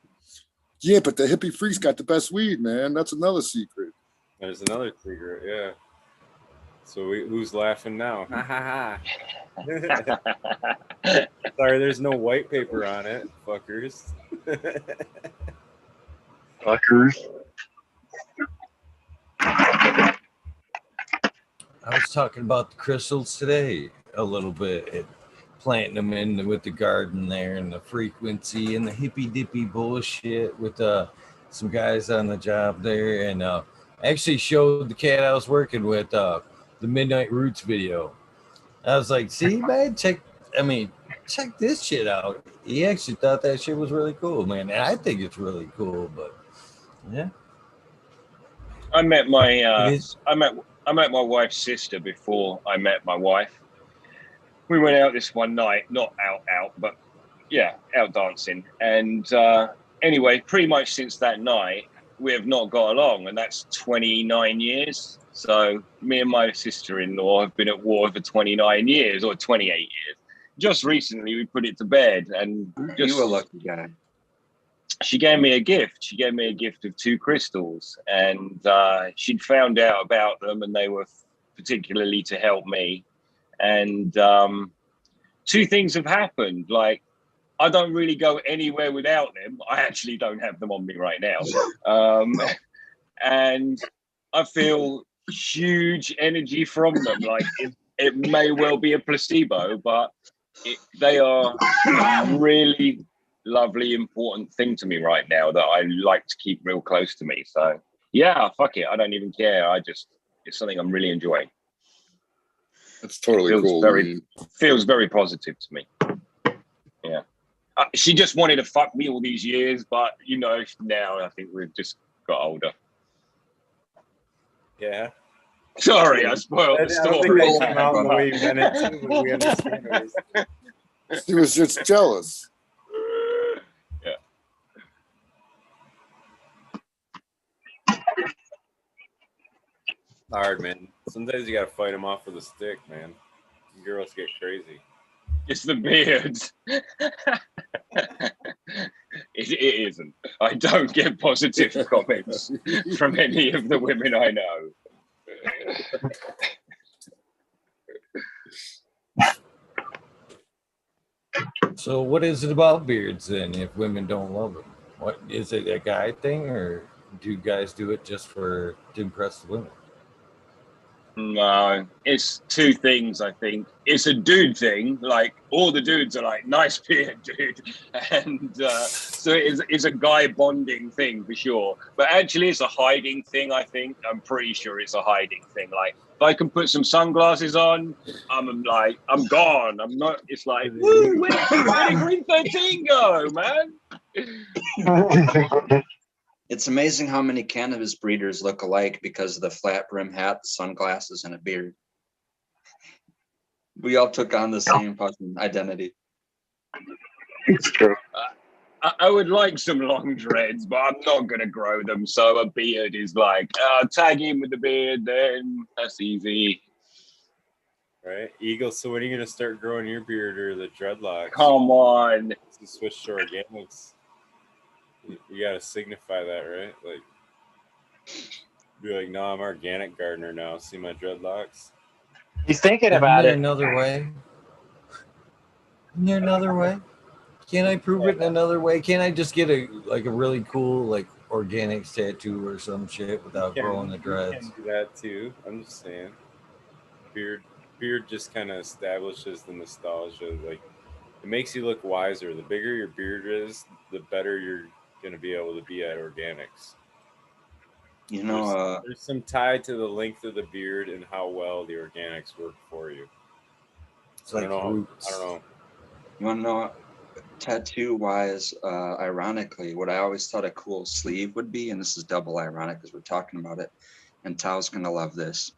Yeah, but the hippie freaks got the best weed, man. That's another secret. There's another secret, yeah. So who's laughing now? Ha ha ha. Sorry, there's no white paper on it, fuckers. Fuckers. I was talking about the crystals today a little bit, planting them in with the garden there and the frequency and the hippy dippy bullshit with some guys on the job there, and actually showed the cat I was working with the Midnight Roots video. I was like, see, man, check this shit out. He actually thought that shit was really cool, man. And I think it's really cool, but yeah. I met my my wife's sister before I met my wife. We went out this one night, not out, but yeah, out dancing. And anyway, pretty much since that night, we have not got along, and that's 29 years. So me and my sister-in-law have been at war for 29 years or 28 years. Just recently, we put it to bed, and you a lucky guy. She gave me a gift. She gave me a gift of 2 crystals, and she'd found out about them, and they were particularly to help me. And 2 things have happened. Like, I don't really go anywhere without them. I actually don't have them on me right now. And I feel huge energy from them. Like, it may well be a placebo, but they are really lovely, important thing to me right now that I like to keep real close to me. So yeah, fuck it. I don't even care. It's something I'm really enjoying. That's totally cool. Feels very positive to me. Yeah. She just wanted to fuck me all these years, but you know, now I think we've just got older. Yeah. Sorry, I spoiled the story. Came out the way you meant it to, but we understand it. She was just jealous. Yeah. Hard, man. Sometimes you gotta fight them off with a stick, man. Girls get crazy. It's the beard. It isn't. I don't get positive comments from any of the women I know. So what is it about beards then if women don't love them? What is it, a guy thing, or do guys do it just to impress the women? No, it's 2 things, I think. It's a dude thing. Like, all the dudes are like, nice beard, dude. And so it's a guy bonding thing for sure. But actually, it's a hiding thing, I think. I'm pretty sure it's a hiding thing. Like, if I can put some sunglasses on, I'm gone. I'm not, it's like, woo, where did Green 13 go, man? It's amazing how many cannabis breeders look alike because of the flat brim hat, the sunglasses, and a beard. We all took on the same fucking identity. It's true. I would like some long dreads, but I'm not going to grow them. So a beard is like, tag in with the beard, then that's easy. Right, Eagle. So when are you going to start growing your beard or the dreadlocks? Come on. To switch to organics. You gotta signify that, right? Like, be like, no, I'm organic gardener now. See my dreadlocks? He's thinking about it. Another way? Isn't there another way? Can't I prove it in another way? Can't I just get a really cool, like, organics tattoo or some shit without growing the dreads. You can do that too. I'm just saying. Beard just kind of establishes the nostalgia. Like, it makes you look wiser. The bigger your beard is, the better you're going to be able to be at organics. You know, there's some tie to the length of the beard and how well the organics work for you. It's like I don't know. You want to know, tattoo-wise, ironically, what I always thought a cool sleeve would be, and this is double ironic because we're talking about it, and Tao's going to love this,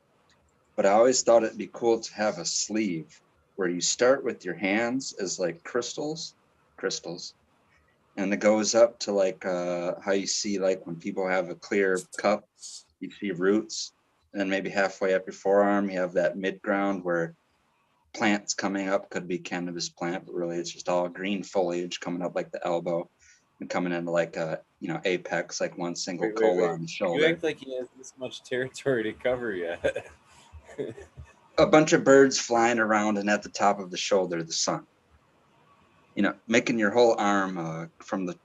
but I always thought it'd be cool to have a sleeve where you start with your hands as like crystals, and it goes up to like how you see like when people have a clear cup, you see roots, and then maybe halfway up your forearm, you have that mid-ground where plants coming up, could be cannabis plant, but really it's just all green foliage coming up like the elbow and coming into like a, you know, apex, like one single cola on the shoulder. You act like he has this much territory to cover yet. A bunch of birds flying around, and at the top of the shoulder, the sun. You know, making your whole arm from the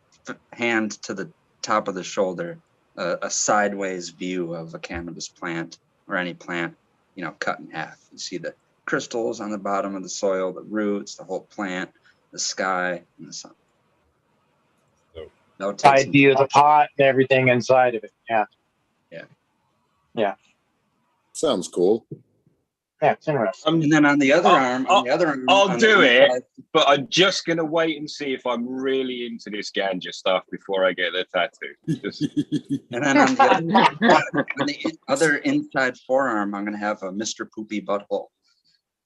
hand to the top of the shoulder a sideways view of a cannabis plant or any plant, you know, cut in half. You see the crystals on the bottom of the soil, the roots, the whole plant, the sky, and the sun. Side view of the pot and everything inside of it. Yeah. Yeah. Sounds cool. Yeah, it's interesting. And then on the other arm, I'll do it, but I'm just gonna wait and see if I'm really into this ganja stuff before I get the tattoo. And then on the other inside forearm, I'm gonna have a Mr. Poopy Butthole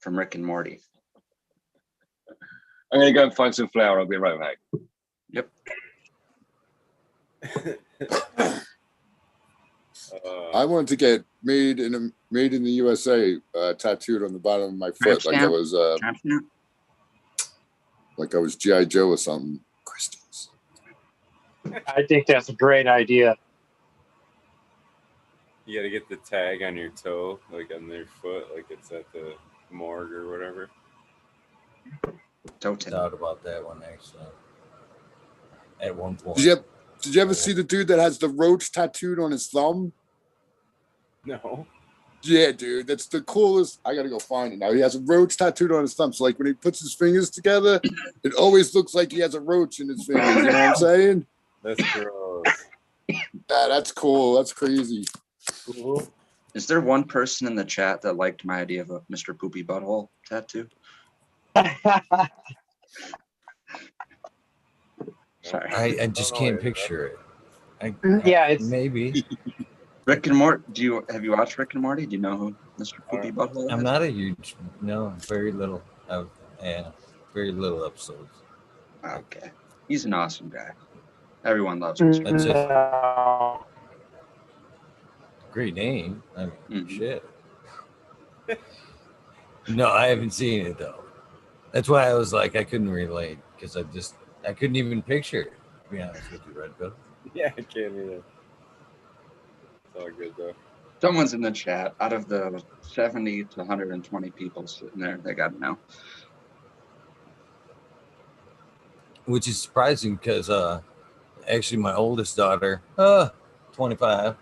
from Rick and Morty. I'm gonna go and find some flour. I'll be right back. Yep. I wanted to get made in the USA tattooed on the bottom of my foot, like I was G.I. Joe or something. Crystals. I think that's a great idea. You got to get the tag on your toe, like on their foot, like it's at the morgue or whatever. Thought about that one actually. At one point. Did you ever see the dude that has the roach tattooed on his thumb? No. Yeah, dude, that's the coolest. I gotta go find it now. He has a roach tattooed on his thumb. So, like, when he puts his fingers together, it always looks like he has a roach in his fingers. You know what I'm saying? That's gross. Yeah, that's cool. That's crazy. Is there one person in the chat that liked my idea of a Mr. Poopy Butthole tattoo? Sorry. I just can't picture it. It's maybe. Rick and Morty. Have you watched Rick and Morty? Do you know who Mr. Poopy Butthole is? I'm not a huge very little. Very little episodes. Okay, he's an awesome guy. Everyone loves him. That's it. Great name. I mean, shit. No, I haven't seen it though. That's why I was like, I couldn't relate because I couldn't even picture it. To be honest with you, Red Bill. Yeah, I can't either. It's all good though. Someone's in the chat. Out of the 70 to 120 people sitting there, they got to know. Which is surprising because actually my oldest daughter, 25,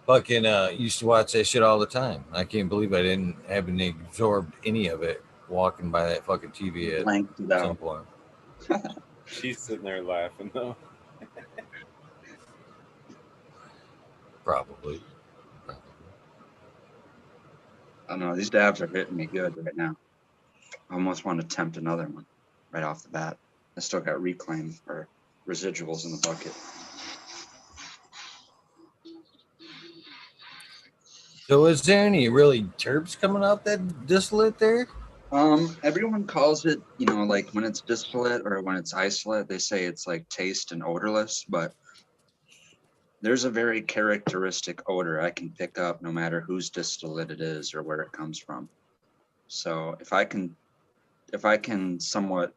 fucking used to watch that shit all the time. I can't believe I haven't absorbed any of it walking by that fucking TV at some point. She's sitting there laughing though. Probably. I don't know. These dabs are hitting me good right now. I almost want to tempt another one right off the bat. I still got reclaim or residuals in the bucket. So is there any really terps coming out that distillate there? Everyone calls it, you know, like when it's distillate or when it's isolate, they say it's like taste and odorless, but there's a very characteristic odor I can pick up no matter whose distillate it is or where it comes from. So if I can somewhat,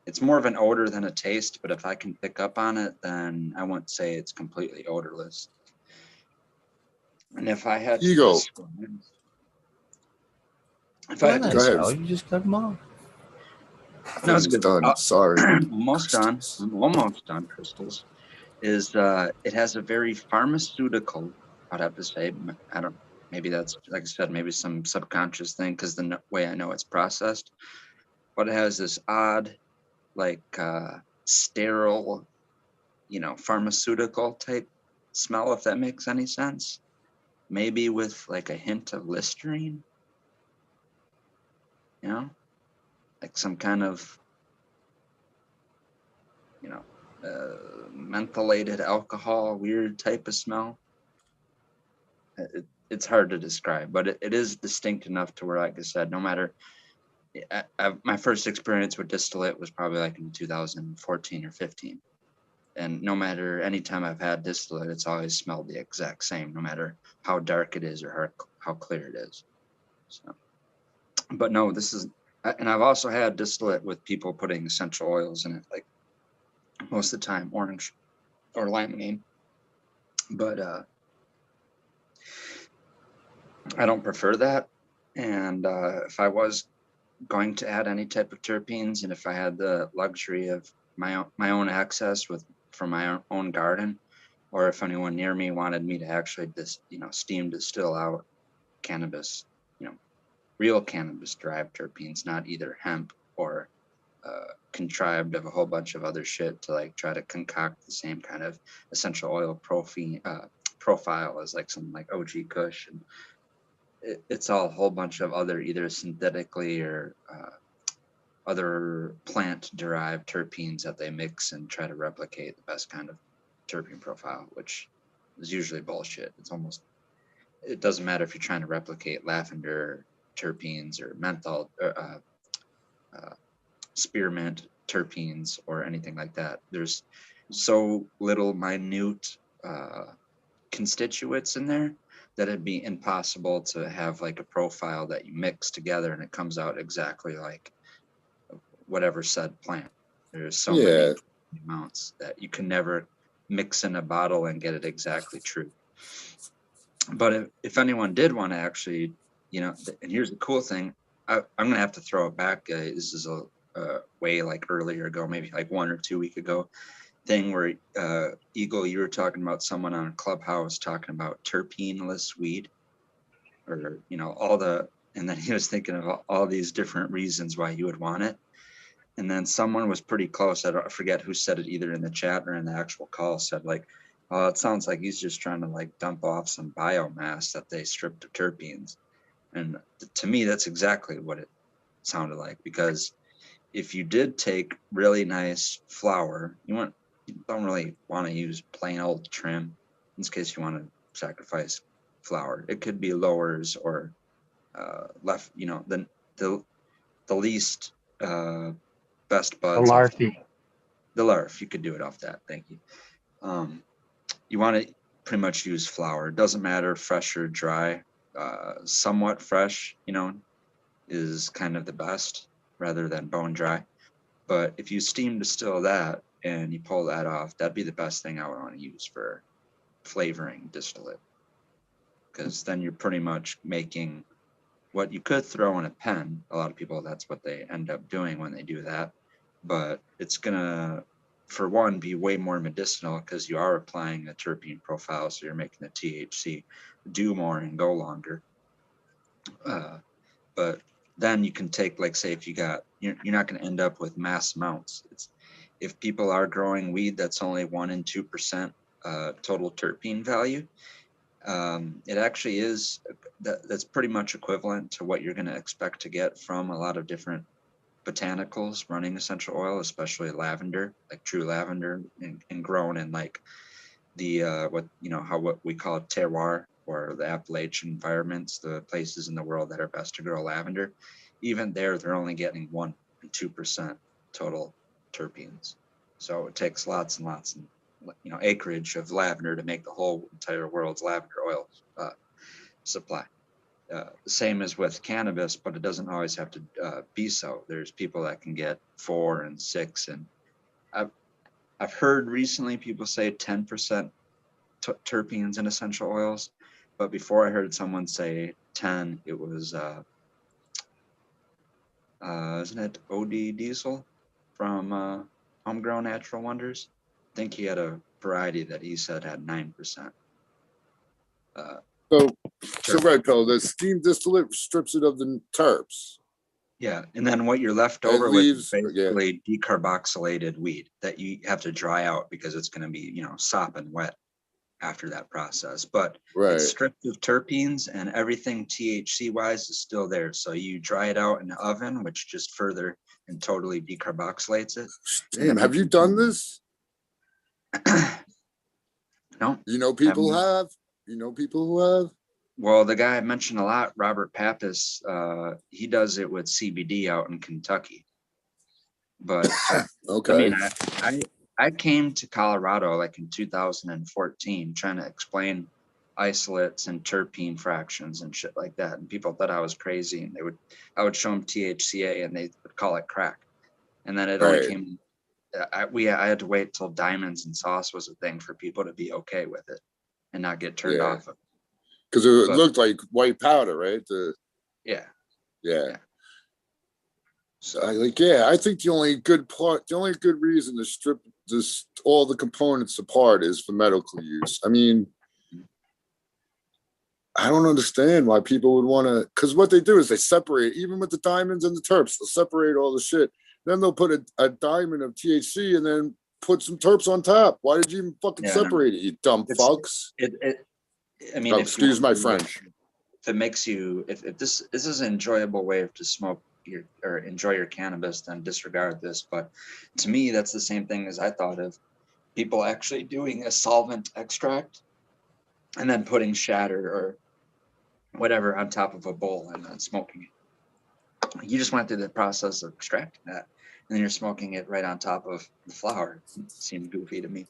it's more of an odor than a taste, but if I can pick up on it, then I wouldn't say it's completely odorless. And if I had to describe, Go ahead. You just cut them off. No, it's done. Sorry. Almost done. I'm almost done, crystals. is it has a very pharmaceutical, I'd have to say, I don't, maybe that's, like I said, maybe some subconscious thing because the way I know it's processed, but it has this odd, like sterile, you know, pharmaceutical type smell, if that makes any sense. Maybe with like a hint of Listerine, you know, like some kind of, you know, mentholated alcohol, weird type of smell. It's hard to describe, but it is distinct enough to where, like I said, no matter, my first experience with distillate was probably like in 2014 or 15. And no matter any time I've had distillate, it's always smelled the exact same, no matter how dark it is or how clear it is. So, but no, this is, and I've also had distillate with people putting essential oils in it, like most of the time orange or limonene. But I don't prefer that. And if I was going to add any type of terpenes, and if I had the luxury of my own access from my own garden, or if anyone near me wanted me to actually steam distill out cannabis, you know, real cannabis derived terpenes, not either hemp or contrived of a whole bunch of other shit to like try to concoct the same kind of essential oil profile as like something like OG Kush, and it's all a whole bunch of other either synthetically or other plant derived terpenes that they mix and try to replicate the best kind of terpene profile, which is usually bullshit. It doesn't matter if you're trying to replicate lavender terpenes or menthol or spearmint terpenes or anything like that. There's so little minute constituents in there that it'd be impossible to have like a profile that you mix together and it comes out exactly like whatever said plant. There's so many amounts that you can never mix in a bottle and get it exactly true. But if anyone did want to actually, you know, and here's the cool thing, I'm gonna have to throw it back. This is a way like earlier ago, maybe like 1 or 2 weeks ago thing where Eagle, you were talking about someone on Clubhouse talking about terpene-less weed, or you know, and then he was thinking of all these different reasons why you would want it. And then someone was pretty close, I forget who said it, either in the chat or in the actual call, said like, oh, it sounds like he's just trying to like dump off some biomass that they stripped of terpenes. And to me, that's exactly what it sounded like, because if you did take really nice flour, you don't really want to use plain old trim in this case. You want to sacrifice flour. It could be lowers or left, you know, the least best buds. The larf, you could do it off that. Thank you. You want to pretty much use flour. It doesn't matter fresh or dry. Somewhat fresh, you know, is kind of the best rather than bone dry. But if you steam distill that and you pull that off, that'd be the best thing I would want to use for flavoring distillate, because then you're pretty much making what you could throw in a pen. A lot of people, that's what they end up doing when they do that. But it's gonna, for one, be way more medicinal because you are applying a terpene profile, so you're making the THC do more and go longer. But then you can take, like, say, if you're not going to end up with mass amounts. If people are growing weed that's only 1% and 2% total terpene value, it actually is, that's pretty much equivalent to what you're going to expect to get from a lot of different botanicals running essential oil, especially lavender, like true lavender, and grown in like the what we call terroir, or the Appalachian environments, the places in the world that are best to grow lavender. Even there, they're only getting 1% and 2% total terpenes. So it takes lots and lots and, you know, acreage of lavender to make the whole entire world's lavender oil supply. Same as with cannabis, but it doesn't always have to be so. There's people that can get 4 and 6, and I've heard recently people say 10% terpenes in essential oils, but before I heard someone say 10, it was isn't it OD Diesel from Homegrown Natural Wonders? I think he had a variety that he said had 9%. So Red Pill, the steam distillate strips it of the terps. Yeah, and then what you're left over with is basically decarboxylated weed that you have to dry out because it's going to be, sopping wet after that process. But it's stripped of terpenes and everything THC wise is still there. So you dry it out in the oven, which just further and totally decarboxylates it. Damn, have you done this? No. You know people have? You know people who have? Well, the guy I mentioned a lot, Robert Pappas, he does it with CBD out in Kentucky. But okay. I mean, I came to Colorado like in 2014 trying to explain isolates and terpene fractions and shit like that. And people thought I was crazy, and I would show them THCA and they would call it crack. And then it only came, I had to wait till diamonds and sauce was a thing for people to be okay with it and not get turned off of it. Because it looked like white powder, right? Yeah. So I think the only good reason to strip all the components apart is for medical use. I mean, I don't understand why people would want to, because what they do is they separate, even with the diamonds and the terps, they'll separate all the shit. Then they'll put a diamond of THC and then put some terps on top. Why did you even fucking separate it, you dumb fucks? I mean, excuse my French. If it makes you, if this is an enjoyable way to smoke or enjoy your cannabis, then disregard this. But to me, that's the same thing as I thought of people actually doing a solvent extract and then putting shatter or whatever on top of a bowl and then smoking it. You just went through the process of extracting that, and then you're smoking it right on top of the flower. It seemed goofy to me.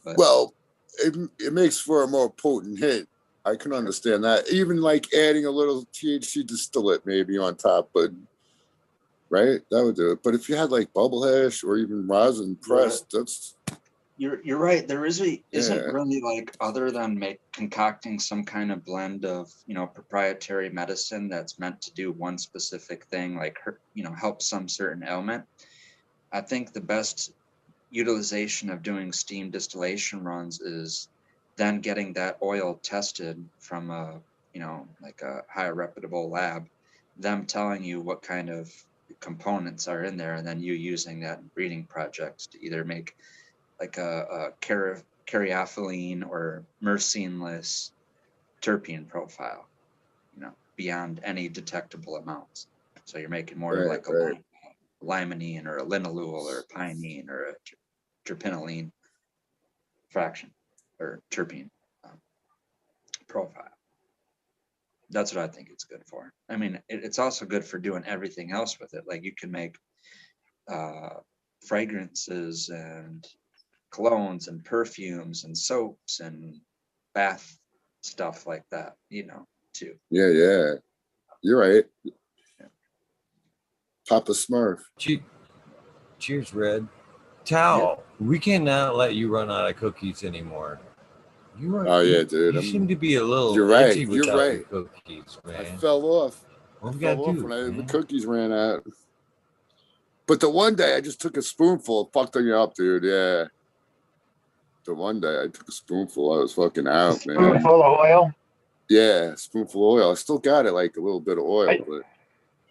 But, well, it makes for a more potent hit. I can understand that. Even like adding a little THC distillate maybe on top, but right, that would do it. But if you had like bubble hash or even rosin pressed, that's you're right. There isn't really like, other than concocting some kind of blend of proprietary medicine that's meant to do one specific thing, like help some certain ailment. I think the best utilization of doing steam distillation runs is then getting that oil tested from a like a high reputable lab, them telling you what kind of components are in there, and then you using that in breeding projects to either make like a caryophyllene or myrceneless terpene profile, beyond any detectable amounts. So you're making more of like a limonene or a linalool or a pinene or a terpinolene fraction or terpene profile. That's what I think it's good for. I mean, it's also good for doing everything else with it. Like you can make fragrances and colognes and perfumes and soaps and bath stuff like that, too. Yeah. You're right. Papa Smurf. Cheers, Red. Tao, we cannot let you run out of cookies anymore. Dude. You seem to be a little You're right. edgy without You're right. the cookies, man. I fell off. What I we fell gotta off do, when the man? cookies ran out. But the one day I just took a spoonful, fucked me up, dude. Yeah. The one day I took a spoonful, I was fucking out, man. Spoonful of oil? Yeah, spoonful of oil. I still got it, like a little bit of oil, but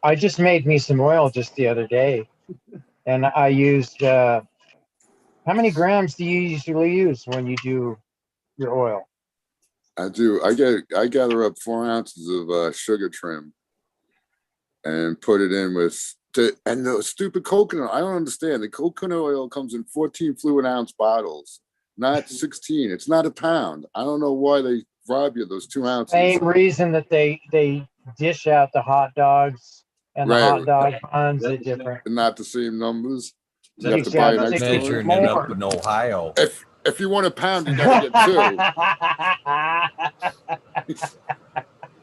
I just made me some oil just the other day, and I used. How many grams do you usually use when you do your oil? I do. I gather up 4 ounces of sugar trim and put it in and the stupid coconut. I don't understand. The coconut oil comes in 14 fluid ounce bottles, not 16. It's not a pound. I don't know why they rob you of those 2 ounces. Same reason that they dish out the hot dogs and the hot dog buns are different. Not the same numbers. You That's have to buy an extra measuring it up in Ohio. If you want a pound, you gotta get 2. Is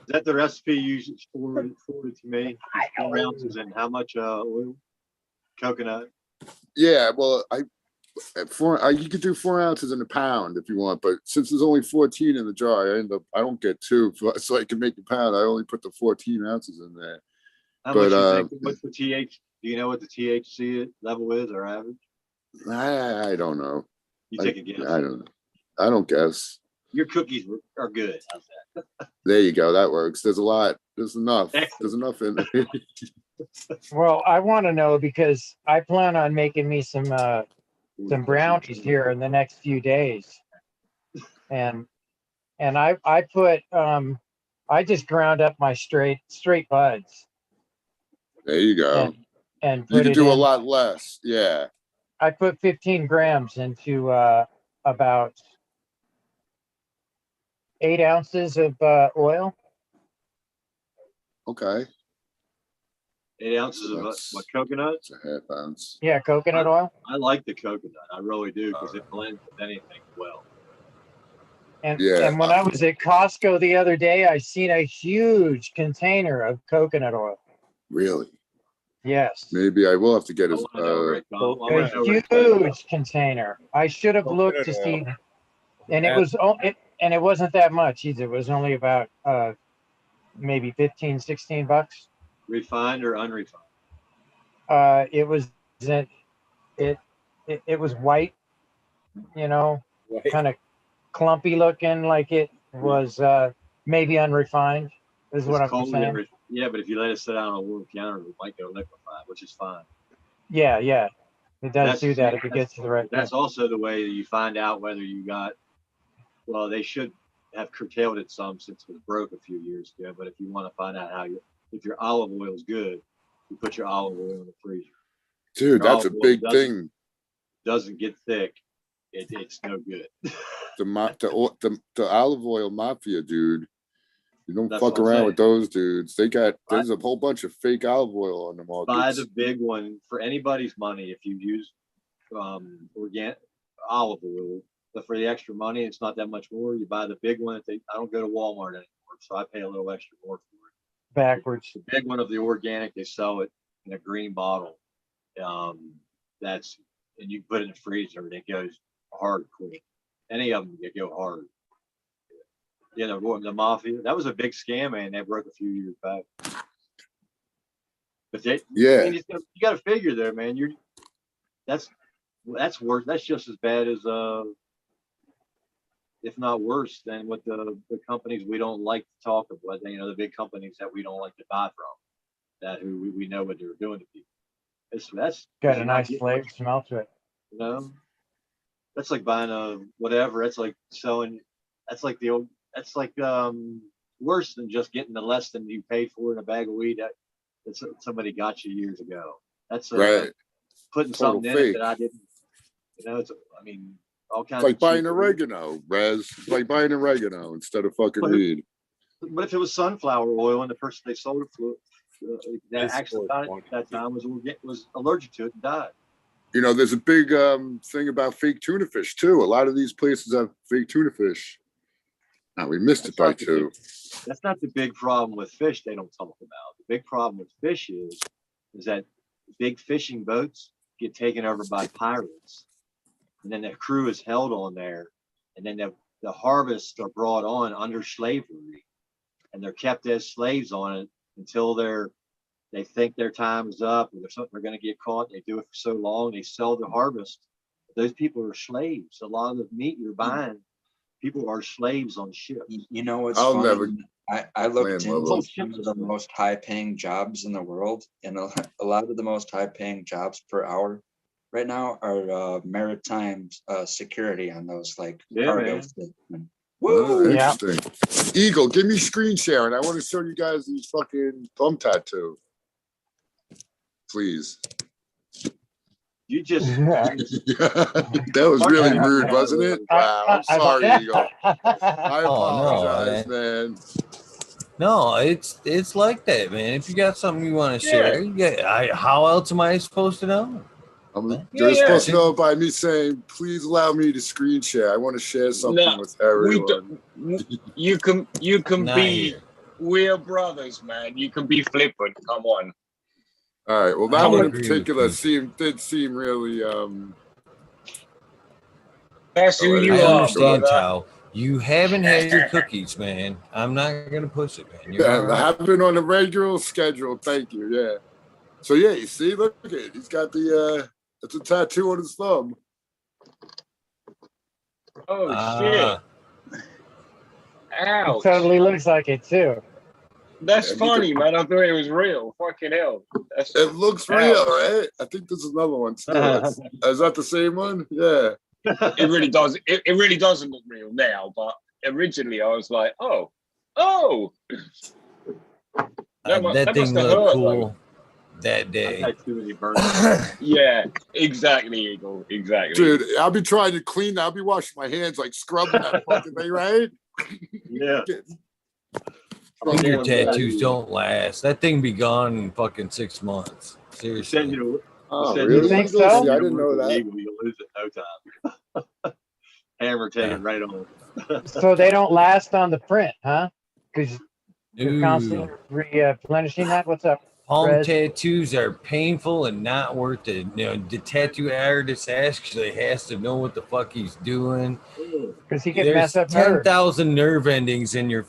that the recipe you use for it to me? 4 ounces and how much oil? Coconut. Yeah, well, you could do 4 ounces in a pound if you want, but since there's only 14 in the jar, I don't get 2, so I can make a pound. I only put the 14 ounces in there. How much you think? What's the THC? Do you know what the THC level is or average? I don't know. You take a guess. I don't know. I don't guess. Your cookies are good. How's that? There you go. That works. There's a lot. There's enough. There's enough in there. Well, I want to know because I plan on making me some brownies here in the next few days, and I put I just ground up my straight buds. There you go. And you put can it do a in. lot less. Yeah. I put 15 grams into about 8 ounces of oil. Okay. 8 ounces of what, coconut? It's a half ounce. Yeah, coconut oil. I like the coconut. I really do because it blends with anything well. And when I was at Costco the other day, I seen a huge container of coconut oil. Really? Yes. Maybe I will have to get A huge container. I should have looked to see, and it wasn't that much either. It was only about maybe 15, 16 bucks. Refined or unrefined? It was white, kind of clumpy looking, like it was maybe unrefined, is what I'm saying. Yeah, but if you let it sit out on a wood counter, it might go liquefied, which is fine. Yeah, it does do that if it gets to the right. That's also the way that you find out whether you got. Well, they should have curtailed it some since it was broke a few years ago. But if you want to find out if your olive oil is good, you put your olive oil in the freezer. Dude, that's a big thing. Doesn't get thick. It's no good. the olive oil mafia, dude. You don't fuck around with those dudes. There's a whole bunch of fake olive oil on the market. Buy the big one for anybody's money. If you use organic olive oil, but for the extra money, it's not that much more. You buy the big one. I don't go to Walmart anymore, so I pay a little extra more for it. Backwards. The big one of the organic, they sell it in a green bottle. And you put it in the freezer and it goes hard quick. Any of them, go hard. The mafia, that was a big scam, man. They broke a few years back. But you got to figure there, man. That's worse. That's just as bad as if not worse than what the companies we don't like to talk about. The big companies that we don't like to buy from, that who we know what they're doing to people. That's got a nice flavor, smell to it. That's like buying a whatever. It's like selling. That's like worse than just getting the less than you paid for in a bag of weed that somebody got you years ago. That's right. Putting Total something fake. in it that I didn't. All kinds. It's like buying oregano, Rez. It's like buying oregano instead of fucking weed. But if it was sunflower oil and the person they sold it for that actually got it at that time was allergic to it and died. There's a big thing about fake tuna fish too. A lot of these places have fake tuna fish. Now we missed it by 2. That's not the big problem with fish they don't talk about. The big problem with fish is that big fishing boats get taken over by pirates, and then the crew is held on there, and then the harvests are brought on under slavery, and they're kept as slaves on it until they think their time is up, or they're going to get caught. They do it for so long, they sell the harvest. Those people are slaves. A lot of the meat you're buying, people are slaves on ships. What's funny? I looked into some of the most high-paying jobs in the world, and a lot of the most high-paying jobs per hour right now are maritime security on those cargo ships. Woo! Interesting. Eagle, give me screen sharing. I want to show you guys these fucking thumb tattoo. Please. You just that was really rude, wasn't it? Wow, I'm sorry, Eagle. I apologize, man. No, it's like that, man. If you got something you want to share, how else am I supposed to know? You're supposed to know by me saying, "Please allow me to screen share. I want to share something with everyone." You can be. We're brothers, man. You can be flippant. Come on. All right. Well, that one in particular did seem really. That's who you I are, understand, brother. Tao. You haven't had your cookies, man. I'm not gonna push it, man. I have been on a regular schedule. Thank you. Yeah. So you see, look at it. He's got it's a tattoo on his thumb. Oh shit! Ouch! It totally looks like it too. That's funny, man. I thought it was real. Fucking hell. It looks real, right? I think there's another one too. Is that the same one? Yeah. It really does. It really doesn't look real now, but originally I was like, oh. That thing looked cool that day. Yeah, exactly, Eagle. Exactly. Dude, I'll be trying to clean. I'll be washing my hands, like scrubbing that fucking thing, right? Yeah. Finger tattoos don't last. That thing be gone in fucking 6 months. Seriously. Oh, You really? think so? See, I didn't know that. You'll lose it in no time. Hammer taking right on. So they don't last on the print, huh? Because you're Dude. constantly replenishing that. What's up? Palm Rez? tattoos are painful and not worth it. You know, the tattoo artist actually has to know what the fuck he's doing. Because he can There's mess up nerves. 10,000 nerve endings in your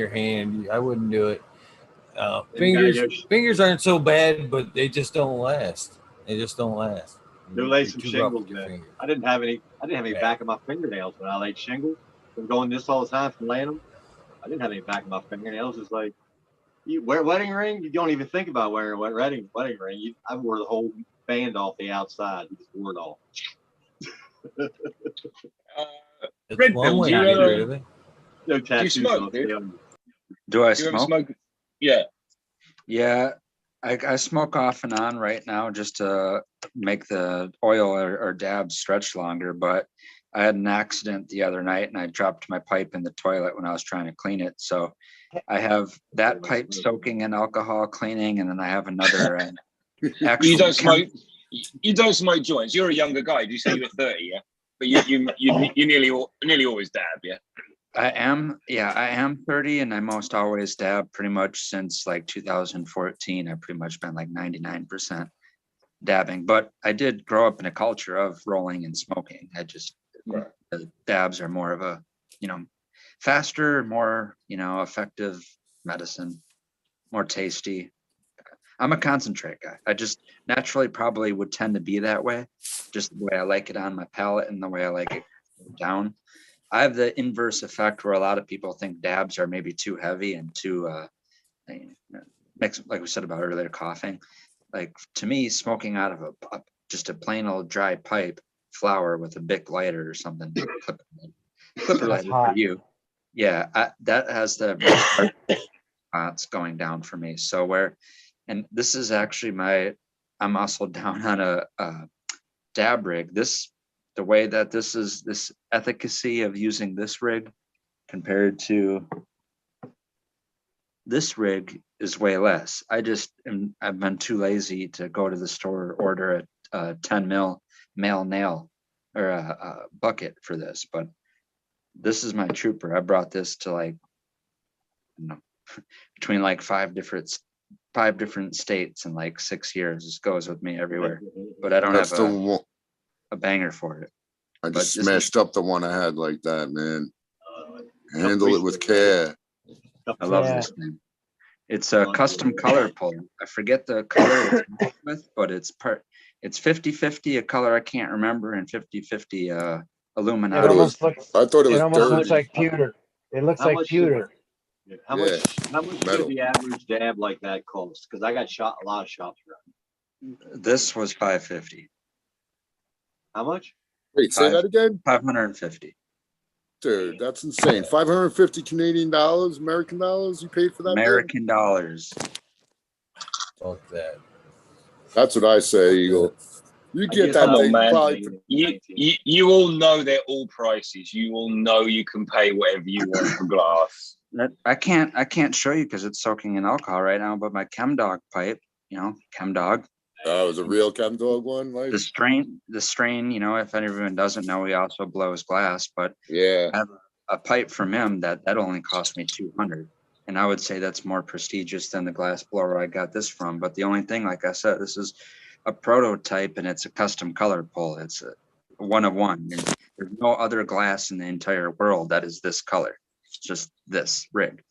hand. I wouldn't do it. Fingers aren't so bad, but they just don't last. They just don't last. They'll lay some You're too rough shingles, with your man. finger. I didn't have any back of my fingernails when I laid shingles. Been going this all the time from laying them. I didn't have any back of my fingernails. It's like, you wear a wedding ring, you don't even think about wearing a wedding ring. I wore the whole band off the outside. You just wore it all. Red one Pill, way do to you, get rid of it. No do you tattoos smoke, on dude? them. Do I Do you ever smoke? smoke? Yeah. Yeah, I smoke off and on right now just to make the oil or dabs stretch longer. But I had an accident the other night and I dropped my pipe in the toilet when I was trying to clean it. So I have that pipe soaking in alcohol cleaning, and then I have another. You don't smoke. You don't smoke joints. You're a younger guy. You say you're 30, yeah? But you nearly always dab, yeah. I am 30, and I most always dab pretty much since like 2014. I've pretty much been like 99% dabbing, but I did grow up in a culture of rolling and smoking. The dabs are more of a, faster, more, effective medicine, more tasty. I'm a concentrate guy. I just naturally probably would tend to be that way, just the way I like it on my palate and the way I like it down. I have the inverse effect where a lot of people think dabs are maybe too heavy and too makes, like we said about earlier, coughing. Like to me, smoking out of just a plain old dry pipe flower with a Bic lighter or something, clipper lighter for you. Yeah, that has the it's going down for me. So and this is actually I'm muscled down on a dab rig. The way that this efficacy of using this rig compared to this rig is way less. I've been too lazy to go to the store, order a 10 mil male nail or a bucket for this, but this is my trooper. I brought this to between like five different states in like 6 years. This goes with me everywhere, but I don't have a banger for it. I just smashed up the one I had like that, man. Handle it with care. I love this thing. It's a custom color pull. I forget the color it's with, but it's 50-50 a color I can't remember and 50-50 Illuminati. I thought it almost dirty. looks like pewter. It looks like pewter. How much did the average dab like that cost? Because I got a lot of shops around. This was $550. How much? Wait, say that again? $550. Dude, that's insane. 550 Canadian dollars, American dollars. You paid for that? American dollars. Fuck that. That's what I say, Eagle. You get that thing probably. You all know they're all prices. You all know you can pay whatever you want for glass. I can't show you because it's soaking in alcohol right now. But my ChemDog pipe, ChemDog. Oh, it was a real ChemDog one, like the strain. If anyone doesn't know, he also blows glass. But yeah, I have a pipe from him that only cost me $200, and I would say that's more prestigious than the glass blower I got this from. But the only thing, like I said, this is a prototype and it's a custom color pull. It's a one of one. And there's no other glass in the entire world that is this color. It's just this rig.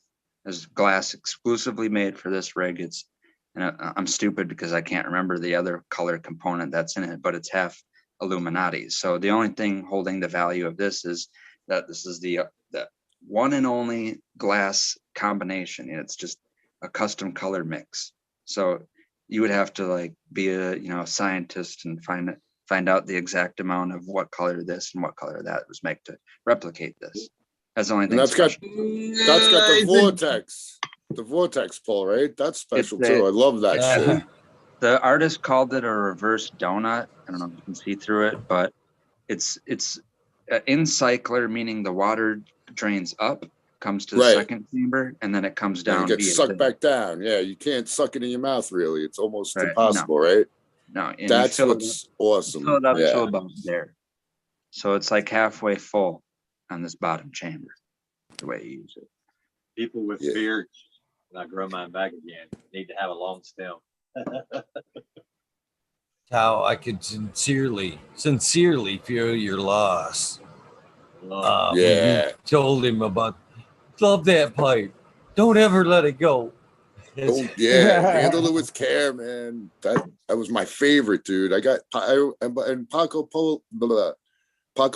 There's glass exclusively made for this rig. And I'm stupid because I can't remember the other color component that's in it, but it's half Illuminati. So the only thing holding the value of this is that this is the one and only glass combination, and it's just a custom color mix. So you would have to like be a scientist and find out the exact amount of what color this and what color that was made to replicate this. That's the only thing. And that's got the vortex pull, right? That's special too. I love that shit. The artist called it a reverse donut. I don't know if you can see through it, but it's an in-cycler, meaning the water drains up, comes to the second chamber, and then it comes down. And it gets sucked back down. Yeah, you can't suck it in your mouth, really. It's almost impossible, right? No, and that's what's awesome. Fill it up to about there. So it's like halfway full on this bottom chamber, the way you use it. People with beards, when I grow mine back again, need to have a long stem. How I could sincerely feel your loss. You told him about, love that pipe. Don't ever let it go. Handle it with care, man. That was my favorite, dude. And Paco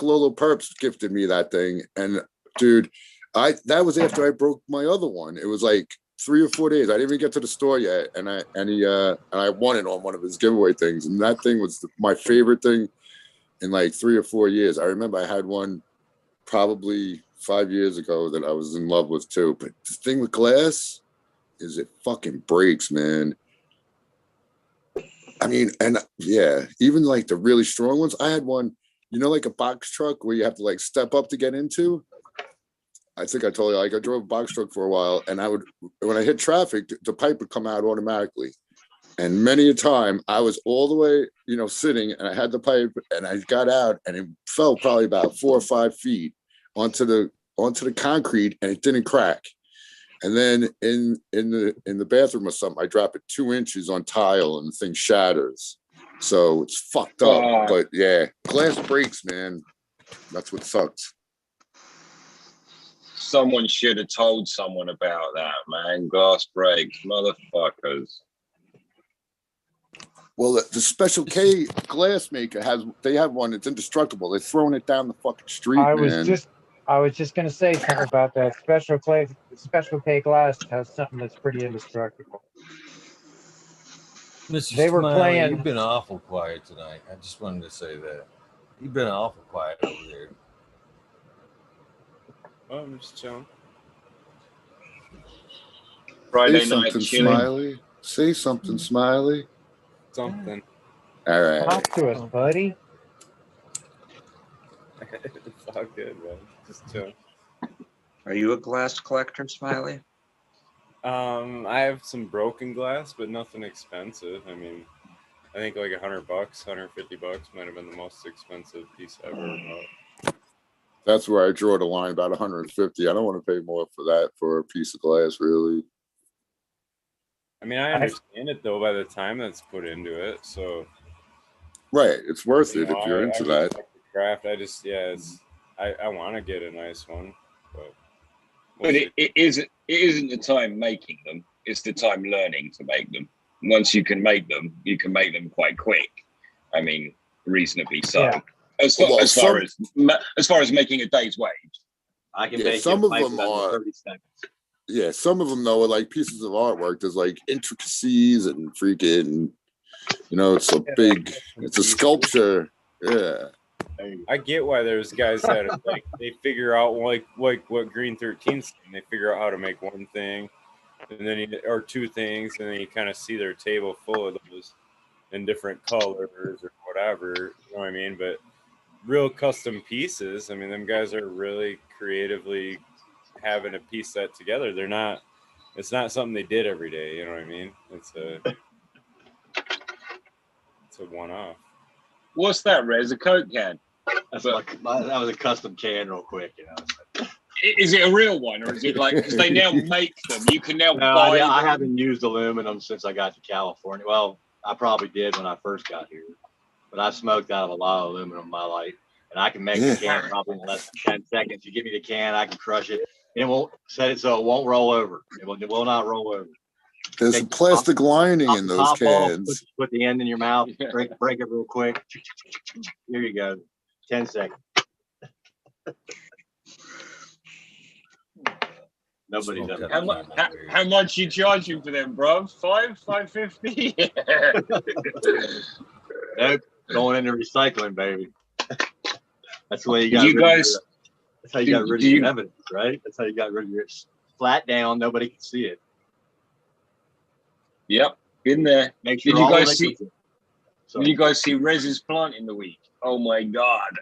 Lolo Perps gifted me that thing, and dude, that was after I broke my other one. It was like 3 or 4 days. I didn't even get to the store yet, and I won it on one of his giveaway things, and that thing was my favorite thing in like 3 or 4 years. I remember I had one probably 5 years ago that I was in love with too. But the thing with glass is it fucking breaks, man. I mean, and even like the really strong ones. I had one, like a box truck where you have to like step up to get into. I think I told you, like I drove a box truck for a while, and when I hit traffic, the pipe would come out automatically. And many a time I was all the way, sitting, and I had the pipe, and I got out, and it fell probably about 4 or 5 feet onto the concrete, and it didn't crack. And then in the bathroom or something, I drop it 2 inches on tile, and the thing shatters. So it's fucked up. But yeah, glass breaks, man. That's what sucks. Someone should have told someone about that, man. Glass breaks, motherfuckers. Well, the Special K glass maker they have one that's indestructible. They're throwing it down the fucking street, I man. was just gonna say something about that. Special K glass has something that's pretty indestructible. Mr. They were Smiley, playing. You've been awful quiet tonight. I just wanted to say that. You've been awful quiet over there. Oh, I'm just chilling. Friday Say night something, chilling. Smiley. Say something, Smiley. Something. All right. Talk to us, buddy. It's all good, man. Just chill. Are you a glass collector, Smiley? I have some broken glass, but nothing expensive. I mean, I think like $100, $150 might have been the most expensive piece I ever bought. That's where I draw the line, about 150. I don't want to pay more for that for a piece of glass, really. I mean, I understand it though by the time that's put into it. So, right, it's worth it if you're into that. Like the craft, I want to get a nice one, but it isn't the time making them. It's the time learning to make them. Once you can make them quite quick. I mean, reasonably so. Yeah. As far as making a day's wage, I can make some of them in are 30 seconds. Yeah, some of them though are like pieces of artwork. There's like intricacies and freaking, it's a it's a sculpture. Yeah. I get why there's guys that like they figure out like what Green 13's saying. They figure out how to make one thing, and then or 2 things, and then you kind of see their table full of those in different colors or whatever. You know what I mean? But real custom pieces, I mean, them guys are really creatively having a piece set together. It's not something they did every day. You know what I mean? It's a one-off. What's that, Rez? A Coke can? That was a custom can real quick, Is it a real one, or is it like, because they now make them, you can now buy them? I haven't used aluminum since I got to California. Well, I probably did when I first got here, but I smoked out of a lot of aluminum in my life, and I can make the can probably in less than 10 seconds. You give me the can, I can crush it. It won't set it so it won't roll over. It will not roll over. There's a plastic lining in those cans. Put the end in your mouth, break it real quick. Here you go. 10 seconds. Nobody's Smoked ever. How much you charging for them, bro? $5.50? Nope, going into recycling, baby. That's the way you got. That's how you got rid of your evidence, right? That's how you got rid of your flat down. Nobody can see it. Yep, been there. Make sure Did you all guys the see? Did you guys see Rez's plant in the week? Oh my god!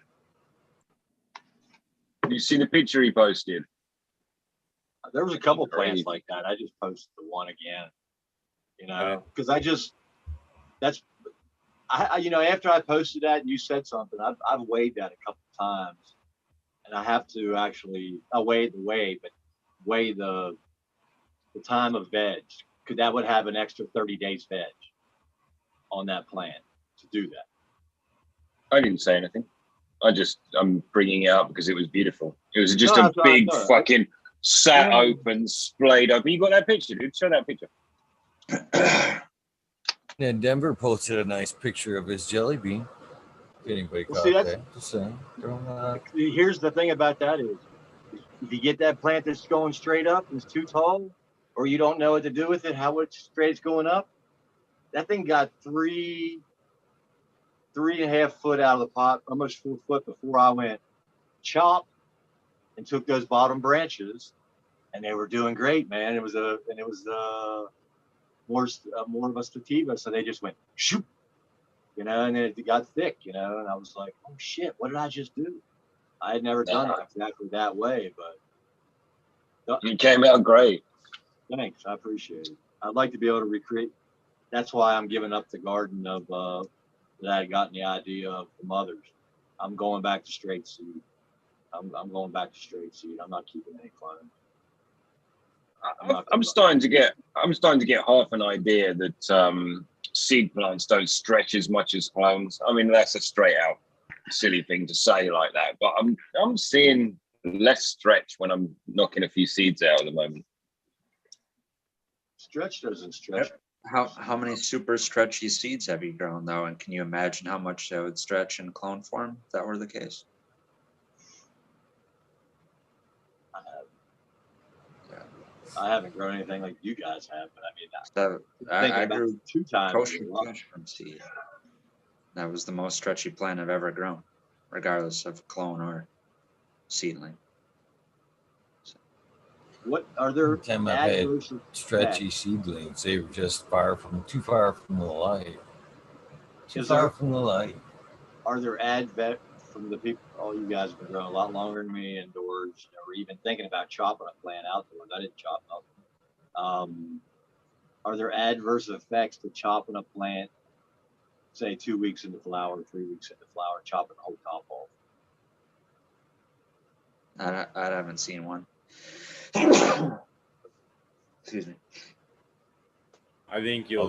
You see the picture he posted? There was a couple plants like that. I just posted the one again. You know, because you know, after I posted that and you said something, I've weighed that a couple times, and I have to actually weigh the time of veg, because that would have an extra 30 days veg on that plant to do that. I didn't say anything. I'm bringing it up because it was beautiful. It was just a big fucking sat open, splayed open. You got that picture, dude? Show that picture. Yeah, Denver posted a nice picture of his jelly bean. If anybody caught that. Just saying. Here's the thing about that is, if you get that plant that's going straight up and it's too tall, or you don't know what to do with it, how much straight it's going up, that thing got 3.5 foot out of the pot, almost 4 foot before I went chop and took those bottom branches, and they were doing great, man. It was more of a sativa, so they just went shoot, you know, and it got thick, you know, and I was like, oh shit, what did I just do? I had never done it exactly that way, but you came out great. Thanks, I appreciate it. I'd like to be able to recreate. That's why I'm giving up the garden of that I got the idea of from others. I'm going back to straight seed. I'm going back to straight seed. I'm not keeping any clones. I'm starting to get half an idea that seed plants don't stretch as much as clones. I mean, that's a straight out silly thing to say like that, but I'm seeing less stretch when I'm knocking a few seeds out at the moment. Stretch doesn't stretch. How many super stretchy seeds have you grown though? And can you imagine how much they would stretch in clone form if that were the case? I haven't grown anything like you guys have, but I mean, I grew 2 times. Kosher Kush from seed. That was the most stretchy plant I've ever grown, regardless of clone or seedling. What are there? Time I've had stretchy seedlings, they were just too far from the light. Too far from the light. Are there advent from the people? All you guys have been growing a lot longer than me indoors, you know, or even thinking about chopping a plant outdoors. I didn't chop nothing. Are there adverse effects to chopping a plant, say 2 weeks into flower, 3 weeks into flower, chopping the whole top off? I haven't seen one. Excuse me. I think you're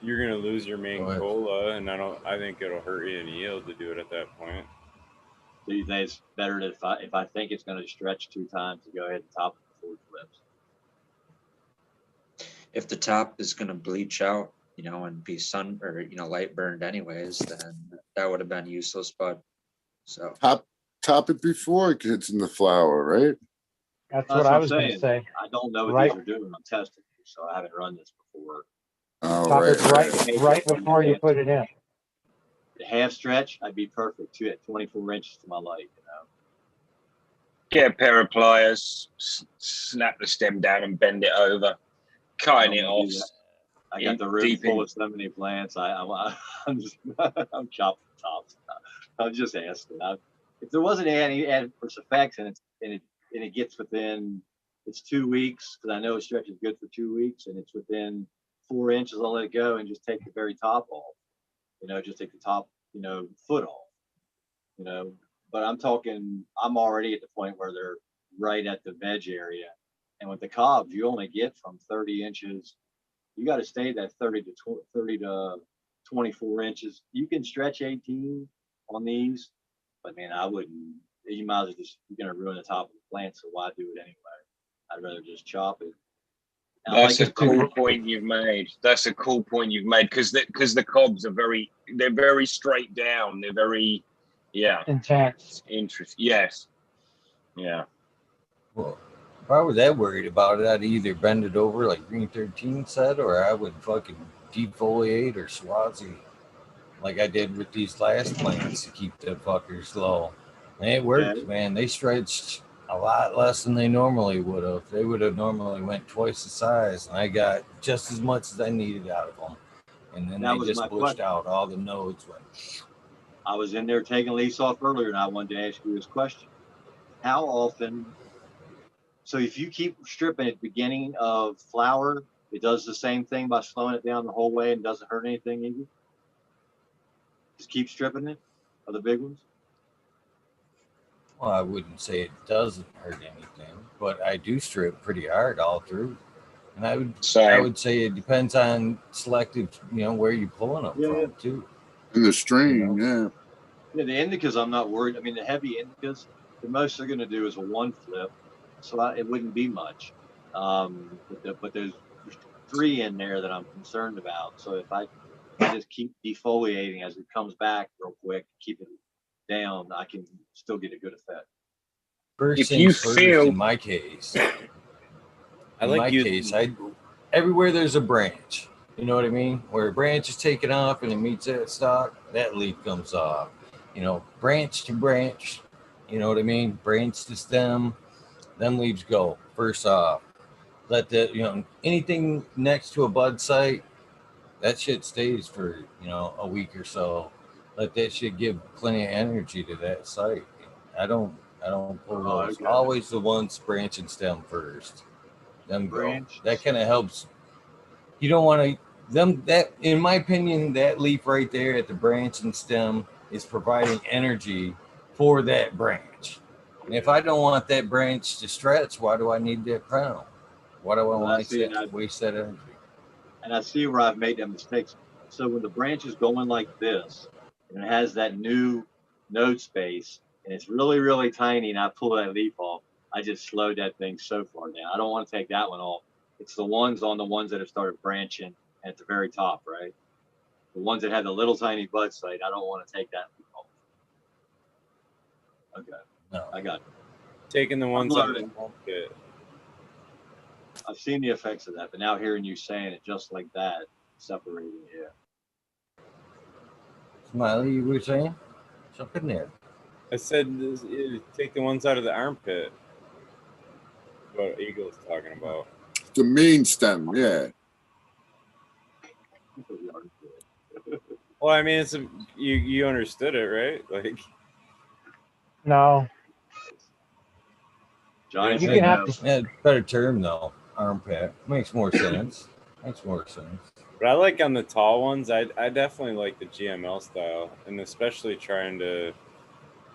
gonna lose your main cola, and I think it'll hurt you in yield to do it at that point. Do you think it's better if I think it's going to stretch 2 times to go ahead and top it before it flips? If the top is going to bleach out, you know, and be light burned anyways, then that would have been useless. But so top it before it gets in the flower, right? That's what I was going to say. I don't know what these are doing. I'm testing, so I haven't run this before. Top it right before you put it in. The half stretch, I'd be perfect too at 24 inches to my light, you know. Get a pair of pliers, snap the stem down and bend it over, cutting it off. I got the room full of so many plants. I'm chopping the tops. I'm just asking. If there wasn't any adverse effects and it gets within, it's 2 weeks, because I know a stretch is good for 2 weeks, and it's within 4 inches, I'll let it go and just take the very top off. You know, just take the top, you know, foot off. You know, but I'm already at the point where they're right at the veg area. And with the cobs, you only get from 30 inches. You got to stay that 30 to 24 inches. You can stretch 18 on these, but man, I wouldn't. You might as well you're going to ruin the top of the plant, so why do it anyway? I'd rather just chop it. That's a cool point you've made. That's a cool point you've made, because the cobs are they're very straight down. They're very, intact. Interesting. Yes. Yeah. Well, If I was that worried about it, I'd either bend it over like Green 13 said, or I would fucking defoliate or swazi like I did with these last plants to keep the fuckers low. And it worked, man. They stretched a lot less than they normally would have. They would have normally went twice the size, and I got just as much as I needed out of them. And then That they was just my pushed question. out. All the nodes went. I was in there taking leaves off earlier, and I wanted to ask you this question. How often, so if you keep stripping at the beginning of flower, it does the same thing by slowing it down the whole way and doesn't hurt anything either? Just keep stripping it of the big ones? Well, I wouldn't say it doesn't hurt anything, but I do strip pretty hard all through. And I would say it depends on selective, where you're pulling them from too. In the stream, yeah. Yeah, the indicas, I'm not worried. I mean, the heavy indicas, the most they're going to do is a one flip, so it wouldn't be much. But there's 3 in there that I'm concerned about. So if I just keep defoliating as it comes back real quick, keep it down, I can still get a good effect. First things first, in my case, everywhere there's a branch, you know what I mean? Where a branch is taken off and it meets that stalk, that leaf comes off. Branch to branch, you know what I mean? Branch to stem, them leaves go. First off, let the, anything next to a bud site, that shit stays for, a week or so. Let that shit give plenty of energy to that site. I don't pull those. Okay. Always the ones branch and stem first. Them branch. That kind of helps. You don't want to that, in my opinion, that leaf right there at the branch and stem is providing energy for that branch. And if I don't want that branch to stretch, why do I need that crown? Why do I want to waste that energy? And I see where I've made them mistakes. So when the branch is going like this, and it has that new node space, and it's really, really tiny, and I pull that leaf off, I just slowed that thing so far down. I don't want to take that one off. It's the ones that have started branching at the very top, right? The ones that had the little tiny bud site, I don't want to take that leaf off. Okay. No. I got it. Taking the ones out of the home pit. I've seen the effects of that, but now hearing you saying it just like that, separating, yeah. Smiley, you were saying? Jump in there. I said take the ones out of the armpit. What Eagle's talking about. The main stem, yeah. Well, I mean, you understood it, right? Like, no. Johnny, you can have to. Better term though. Armpit makes more sense. But I like on the tall ones. I definitely like the GML style, and especially trying to,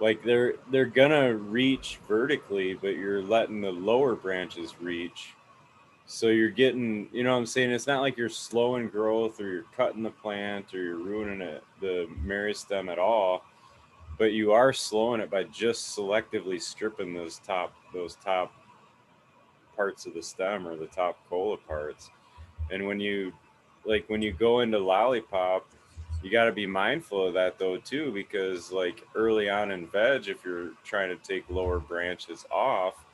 like, they're gonna reach vertically, but you're letting the lower branches reach. So you're getting, you know what I'm saying? It's not like you're slowing growth or you're cutting the plant or you're ruining the meristem at all, but you are slowing it by just selectively stripping those top parts of the stem or the top cola parts. And when you go into lollipop, you got to be mindful of that though too, because like early on in veg, if you're trying to take lower branches off,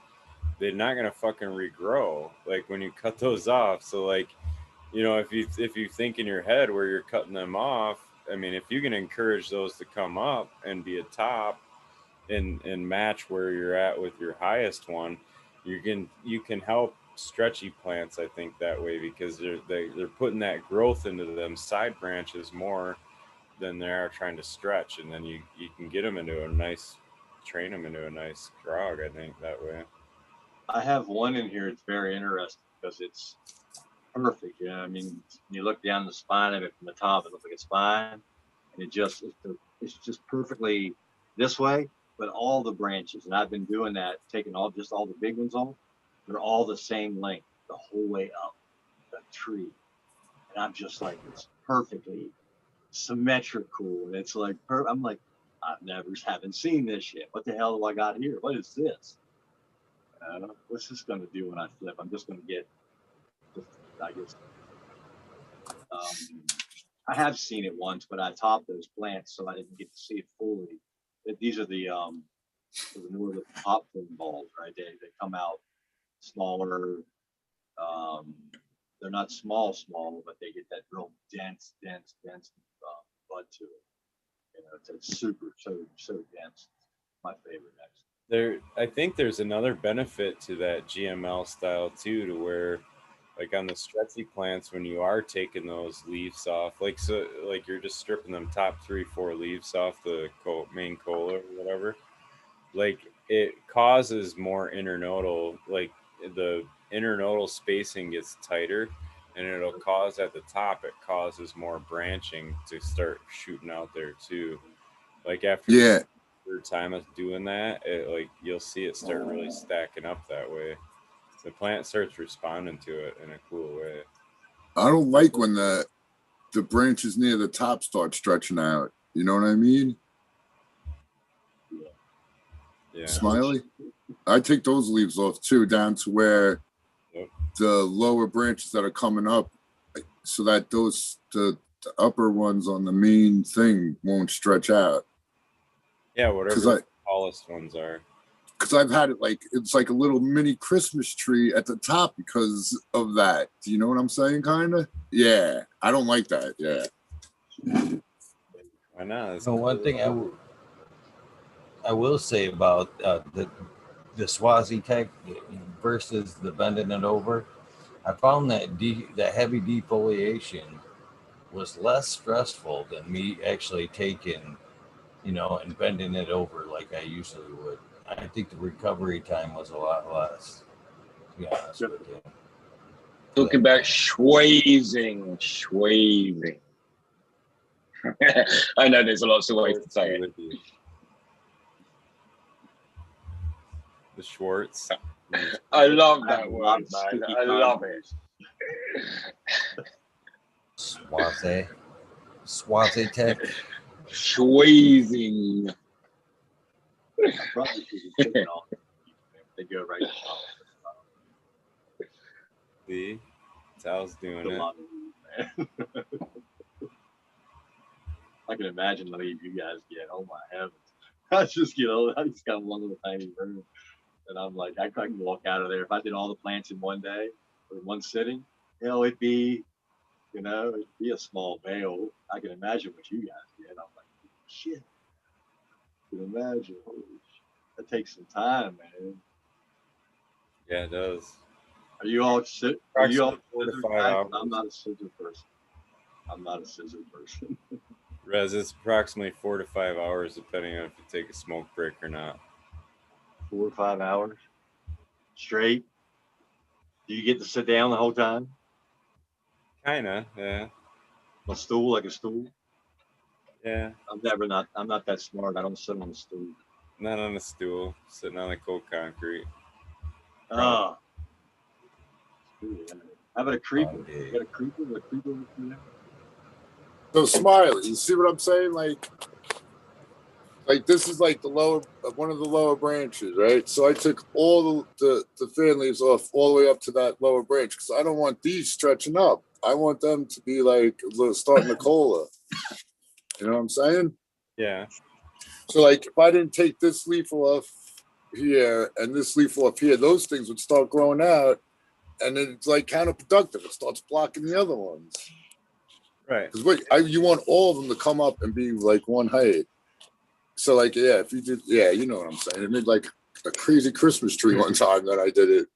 they're not gonna fucking regrow like when you cut those off. So like, if you think in your head where you're cutting them off, I mean, if you can encourage those to come up and be a top and match where you're at with your highest one, you can help stretchy plants, I think, that way, because they're putting that growth into them side branches more than they are trying to stretch, and then you can get them into train them into a nice grog, I think, that way. I have one in here. It's very interesting because it's perfect. I mean, you look down the spine of it from the top, it looks like a spine, and it's just perfectly this way, but all the branches, and I've been doing that, taking all the big ones off. They're all the same length the whole way up the tree, and I'm just like, it's perfectly symmetrical, and it's like I'm like, haven't seen this yet. What the hell do I got here? What is this? What's this going to do when I flip? I'm just going to get, I guess. I have seen it once, but I topped those plants, so I didn't get to see it fully. These are the newer pop balls, right? They come out smaller. They're not small, but they get that real dense bud to it. You know, it's super, so dense. My favorite, actually. I think there's another benefit to that GML style too, to where, like on the stretchy plants, when you are taking those leaves off, like you're just stripping them top 3-4 leaves off the main cola or whatever, like it causes more internodal, like the internodal spacing gets tighter, and it'll cause at the top, it causes more branching to start shooting out there too. Like after the third time of doing that, like you'll see it start really stacking up that way. The plant starts responding to it in a cool way. I don't like when the branches near the top start stretching out. You know what I mean? Yeah. Smiley? I take those leaves off too, down to where the lower branches that are coming up, so that the upper ones on the main thing won't stretch out. Yeah, whatever the tallest ones are. Because I've had it like, it's like a little mini Christmas tree at the top because of that. Do you know what I'm saying? Kind of? Yeah. I don't like that. Yeah. I know. So one thing I will say about the Swazi tech versus the bending it over, I found that that heavy defoliation was less stressful than me actually taking, and bending it over like I usually would. I think the recovery time was a lot less, to be honest with you. Talk about schwazing. I know there's a lot of ways to say it. The Schwartz. I love that word, man. I love it. Swazi tech. Schwazing. They go right. See, Sal's doing it. I can imagine the leave you guys get. Oh my heavens! I just got one little tiny room, and I'm like, I can walk out of there if I did all the plants in one day or in one sitting. It'd be a small bale. I can imagine what you guys get. I'm like, shit. I can imagine. Holy shit. That takes some time, man. Yeah, it does. Are you all 4 to 5 hours? I'm not a scissor person. Rez, it's approximately 4 to 5 hours, depending on if you take a smoke break or not. 4 to 5 hours straight. Do you get to sit down the whole time? Kinda, yeah. A stool, like a stool. Yeah. I'm not that smart. I don't sit on a stool. Not on a stool, sitting on the cold concrete. Ah. How about a creeper? You got a creeper? So Smiley, you see what I'm saying? Like this is like one of the lower branches, right? So I took all the fan leaves off all the way up to that lower branch because I don't want these stretching up. I want them to be like starting a cola. You know what I'm saying? Yeah. So like if I didn't take this leaf off here and this leaf off here, those things would start growing out, and then it's like counterproductive. It starts blocking the other ones. Right. Because you want all of them to come up and be like one height. So like, yeah, if you did, yeah, you know what I'm saying. It made like a crazy Christmas tree one time that I did it.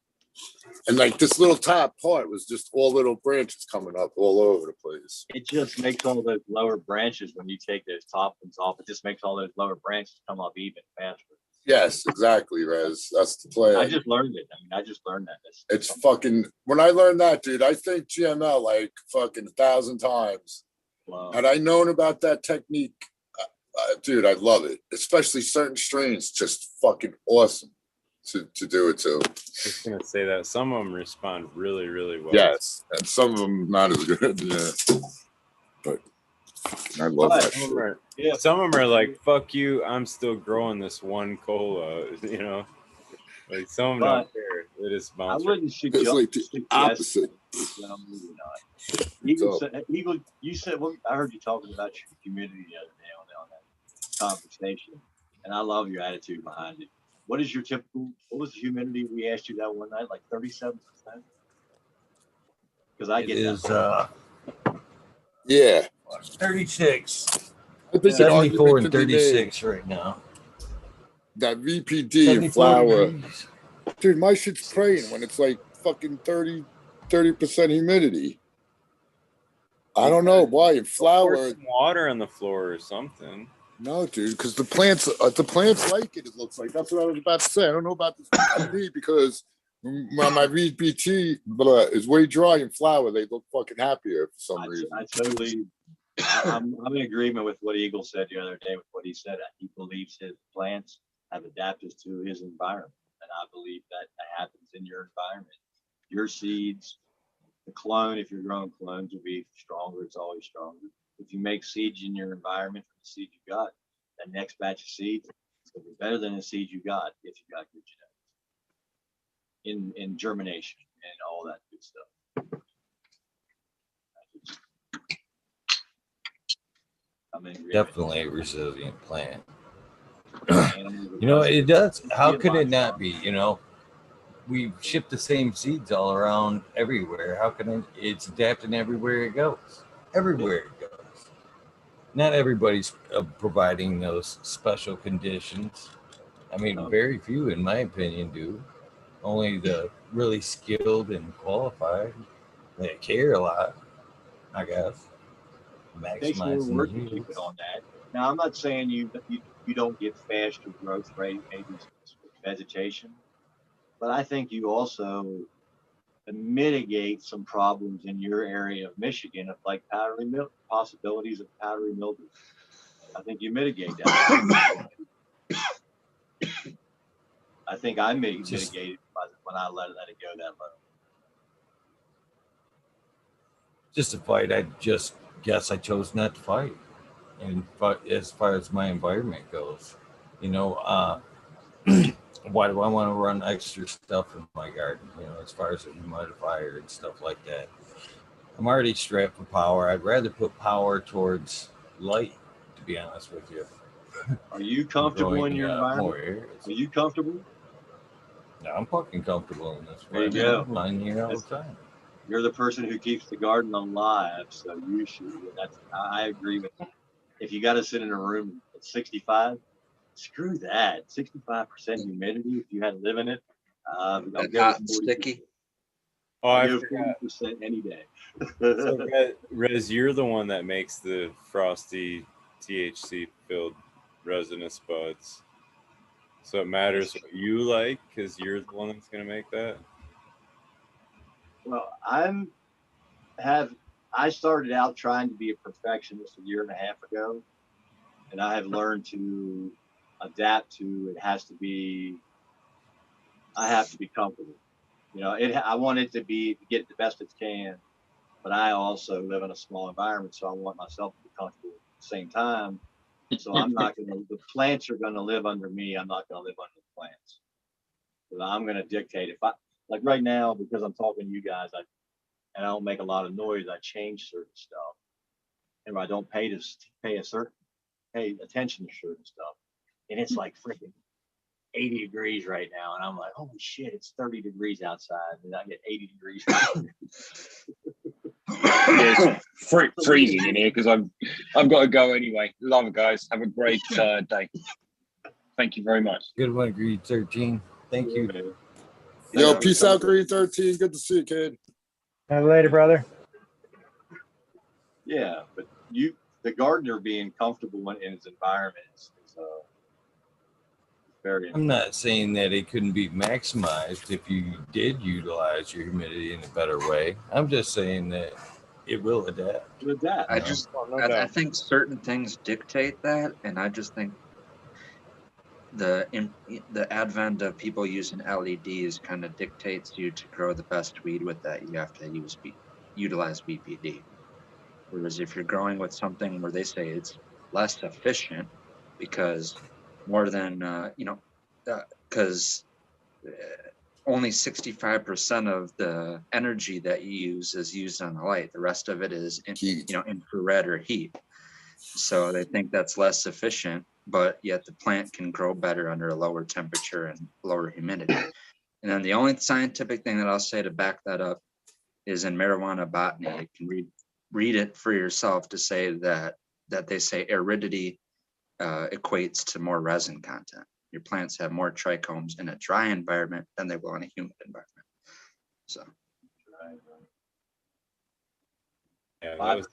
And like this little top part was just all little branches coming up all over the place. It just makes all those lower branches, when you take those top ones off, it just makes all those lower branches come up even faster. Yes, exactly, Rez. That's the plan. I just learned it. I just learned that. It's fucking, when I learned that, dude, I think GML like fucking 1,000 times. Wow. Had I known about that technique, dude, I love it. Especially certain strains, just fucking awesome to do it to. Just gonna say that some of them respond really, really well. Yes, and some of them not as good. Yeah, but I love that shit. Yeah, some of them are like, "Fuck you, I'm still growing this one cola." You know, like some of them don't care. They just bounce. I wouldn't suggest. It's like the opposite. No, maybe not. Eagle, you said, well, I heard you talking about your community the other day on that conversation, and I love your attitude behind it. what is your typical, what was the humidity we asked you that one night, like 37%? Because I get that. Yeah. 36. I think 74 and 36 right now. That VPD and flour. Degrees. Dude, my shit's praying when it's like fucking 30% humidity. I don't know why. In flour, Pour some water on the floor or something. no, dude, because the plants like it. It looks like that's what I was about to say. I don't know about this VPD because my VPT is way dry in flour. They look fucking happier for some reason. I'm in agreement with what Eagle said the other day. With what he said, he believes his plants have adapted to his environment, and I believe that happens in your environment. Your seeds, the clone, if you're growing clones, will be stronger. It's always stronger. If you make seeds in your environment from the seed you got, that next batch of seeds is going to be better than the seeds you got if you got good genetics in germination and all that good stuff. Definitely a resilient plant. You know, it does. How could it not be? You know, we ship the same seeds all around everywhere. How can it? It's adapting everywhere it goes. Everywhere it goes. Not everybody's providing those special conditions. I mean, very few, in my opinion, do. Only the really skilled and qualified that care a lot, I guess. Takes more work to keep it on that. Now, I'm not saying you don't get faster growth rate, maybe vegetation, but I think you also mitigate some problems in your area of Michigan of like powdery mildew, possibilities of powdery mildew. I think you mitigate that. I think I mitigated when I let it go that low. Just a fight. I just guess I chose not to fight. And as far as my environment goes, you know, why do I want to run extra stuff in my garden? You know, as far as a humidifier and stuff like that. I'm already strapped for power. I'd rather put power towards light, to be honest with you. Are you comfortable in your environment? Are you comfortable? No, I'm fucking comfortable in this. There you go. I'm here all the time. You're the person who keeps the garden alive, so you should. I agree with you. If you got to sit in a room at 65, screw that. 65% humidity. If you had to live in it, hot and sticky. Oh, I I'll forgot. 40% any day. So, Rez, you're the one that makes the frosty THC-filled resinous buds. So it matters what you like because you're the one that's going to make that. Well, I started out trying to be a perfectionist a year and a half ago, and I have learned to adapt to I have to be comfortable. You know, I want it to get the best it can, but I also live in a small environment, so I want myself to be comfortable at the same time. So I'm not going to, the plants are going to live under me. I'm not going to live under the plants. But I'm going to dictate like right now, because I'm talking to you guys, and I don't make a lot of noise, I change certain stuff. And I don't pay attention to certain stuff. And it's like freaking 80 degrees right now. And I'm like, holy shit, it's 30 degrees outside. And I get 80 degrees. It's freezing in here because I've got to go anyway. Love it, guys. Have a great day. Thank you very much. Good one, Green 13. Thank you. Yo, peace out, Green 13. Good to see you, kid. Later, brother. Yeah, but the gardener being comfortable in his environment is very important. I'm not saying that it couldn't be maximized if you did utilize your humidity in a better way. I'm just saying that it will adapt. I think certain things dictate that, and I just think the advent of people using LEDs kind of dictates you to grow the best weed with that. You have to utilize BPD. Whereas if you're growing with something where they say it's less efficient because more than because only 65% of the energy that you use is used on the light. The rest of it is infrared or heat. So they think that's less efficient, but yet the plant can grow better under a lower temperature and lower humidity. And then the only scientific thing that I'll say to back that up is in marijuana botany. You can read it for yourself to say that they say aridity equates to more resin content. Your plants have more trichomes in a dry environment than they will in a humid environment. So. Yeah, that was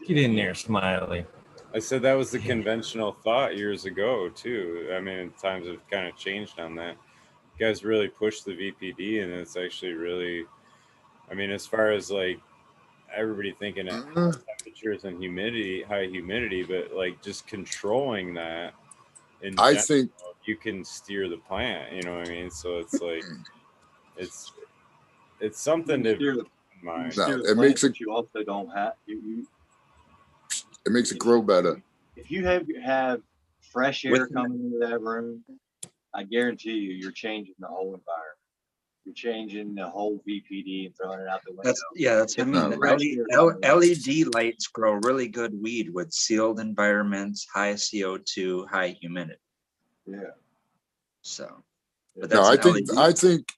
Get in there, Smiley. I said that was the conventional thought years ago too. I mean, times have kind of changed on that. You guys really pushed the VPD, and it's actually really, I mean, as far as like everybody thinking at temperatures and humidity, high humidity, but like just controlling that. I think you can steer the plant. You know what I mean? So it's like it's something to keep in mind. It makes it. You also don't have It makes it grow better. If you have fresh air coming into that room, I guarantee you're changing the whole environment. You're changing the whole VPD and throwing it out the window. That's what I mean. LED lights grow really good weed with sealed environments, high CO2, high humidity. Yeah. So, but no, I think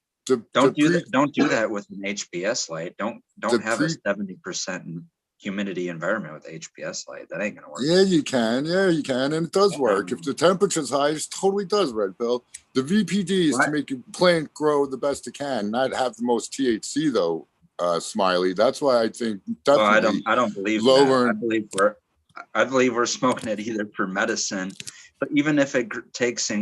don't do that with an HPS light. Don't have a 70% humidity environment with HPS light. That ain't gonna work. Yeah, you can, and it does work. If the temperature's high, it totally does, Red Pill. The VPD is to make your plant grow the best it can, not have the most THC though, Smiley. That's why I think definitely. I don't believe that. I believe we're smoking it either for medicine, but even if it takes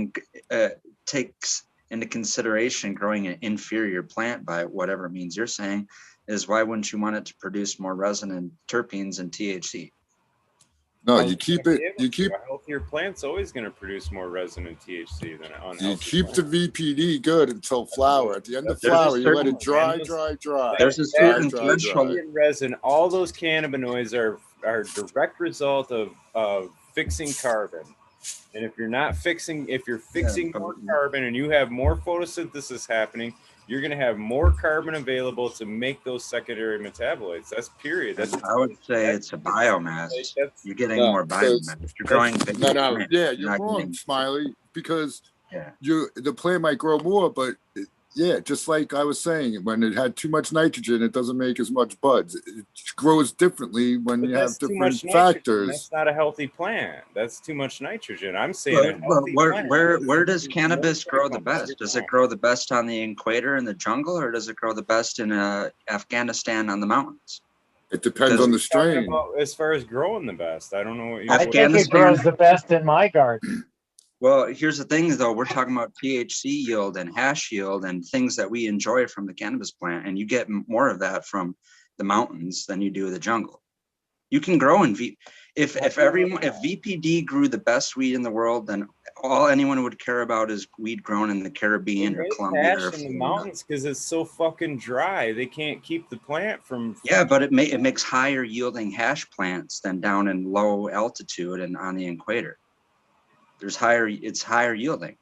into consideration growing an inferior plant by whatever means you're saying, is why wouldn't you want it to produce more resin and terpenes and THC? No, you keep a healthier plant's always going to produce more resin and THC than an unhealthy. You keep the VPD good until flower. At the end of flower, you let it dry. There's a certain threshold. Resin. All those cannabinoids are direct result of fixing carbon. And if you're fixing more carbon and you have more photosynthesis happening, you're going to have more carbon available to make those secondary metabolites. That's period. I would say it's a biomass. You're getting more biomass. You're growing bigger. Yeah, you're wrong, Smiley, because the plant might grow more, but just like I was saying, when it had too much nitrogen, it doesn't make as much buds. It grows differently when you have different factors. That's not a healthy plant. That's too much nitrogen. I'm saying where does cannabis grow the best? Does it grow the best on the equator in the jungle, or does it grow the best in Afghanistan on the mountains? It depends on the strain. As far as growing the best, I don't know what you. I think it grows the best in my garden. Well, here's the thing, though. We're talking about THC yield and hash yield and things that we enjoy from the cannabis plant, and you get more of that from the mountains than you do the jungle. You can grow in if VPD grew the best weed in the world, then all anyone would care about is weed grown in the Caribbean or Colombia or in the mountains because it's so fucking dry. They can't keep the plant from. Yeah, but it makes higher yielding hash plants than down in low altitude and on the equator. It's higher yielding,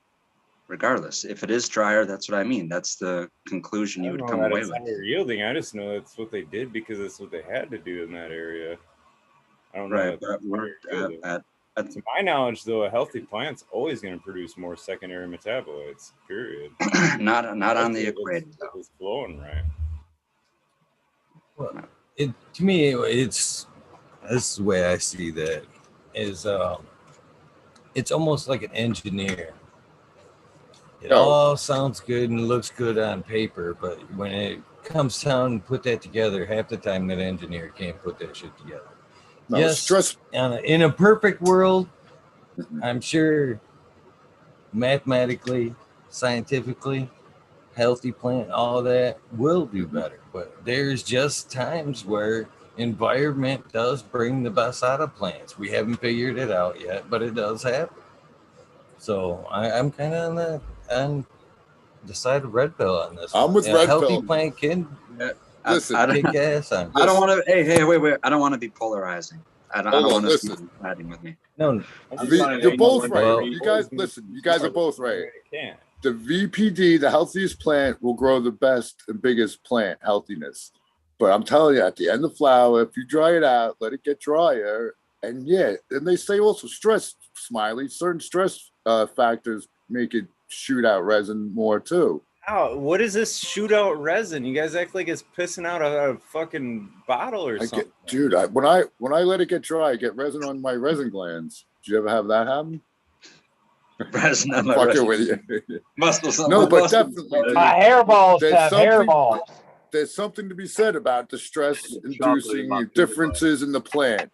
regardless. If it is drier, that's what I mean. That's the conclusion you would come away with. Higher yielding. I just know that's what they did because that's what they had to do in that area. I don't know. Right, but to my knowledge, though, a healthy plant's always going to produce more secondary metabolites. Period. not on the equator. It's flowing right. Well, to me, this is the way I see that is. It's almost like an engineer. It all sounds good and looks good on paper, but when it comes down and put that together, half the time that engineer can't put that shit together. No, yes, in a perfect world, I'm sure mathematically, scientifically, healthy plant, all that will do better. But there's just times where environment does bring the best out of plants. We haven't figured it out yet, but it does happen. So I'm kind of on the side of Red Pill on this. I'm with Red Pill. Healthy plant can listen. kick ass on. I don't want to. Hey, wait. I don't want to be polarizing. I don't want to be fighting with me. No, you're both right. You guys listen. You guys are both right. The VPD, the healthiest plant, will grow the best and biggest plant healthiness. But I'm telling you, at the end of flower, if you dry it out, let it get drier. And yeah, and they say also stress, Smiley, certain stress factors make it shoot out resin more too. Ow, what is this shootout resin? You guys act like it's pissing out a fucking bottle or something. Dude, when I let it get dry, I get resin on my resin glands. Did you ever have that happen? Resin on my fucking resin. with you. Muscles on No, my but muscles. definitely. My hairballs have hairballs. There's something to be said about the stress-inducing differences in the plant,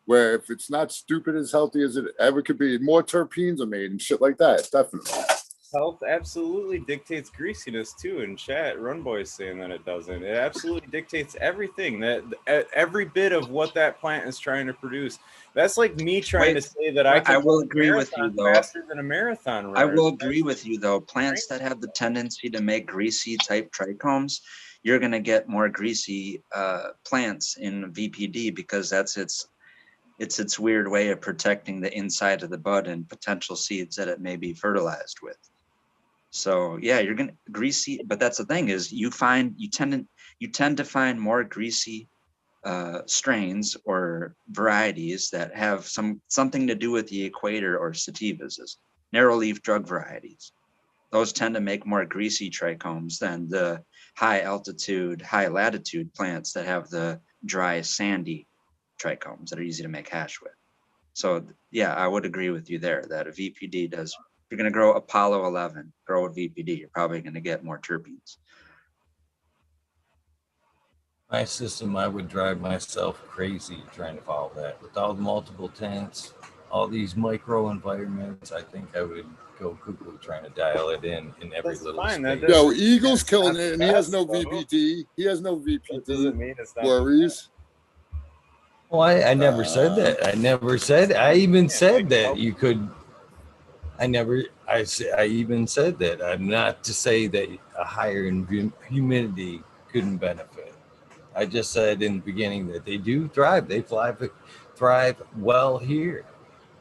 where if it's not stupid as healthy as it ever could be, more terpenes are made and shit like that. Definitely. Health absolutely dictates greasiness too. In chat, Run Boy's saying that it doesn't. It absolutely dictates everything. That every bit of what that plant is trying to produce. That's like me trying to say that I will agree with you though. Faster than a marathon runner. I will agree with you though. Plants that have the tendency to make greasy type trichomes, you're going to get more greasy plants in VPD because that's its weird way of protecting the inside of the bud and potential seeds that it may be fertilized with. So yeah, you're gonna greasy, but that's the thing is you tend to find more greasy strains or varieties that have something to do with the equator or sativas, as narrow leaf drug varieties. Those tend to make more greasy trichomes than the high altitude, high latitude plants that have the dry, sandy trichomes that are easy to make hash with. So yeah, I would agree with you there that a VPD does. If you're going to grow Apollo 11, grow a VPD, you're probably going to get more terpenes. My system, I would drive myself crazy trying to follow that. With all the multiple tents, all these micro environments, I think I would go cuckoo trying to dial it in every little space. Yo, Eagle's killing it, and he has no VPD. He has no VPD doesn't mean it's not worries. Well, I never said that. I never said. I even said that you could. I even said that. I'm not to say that a higher humidity couldn't benefit. I just said in the beginning that they do thrive. They thrive well here,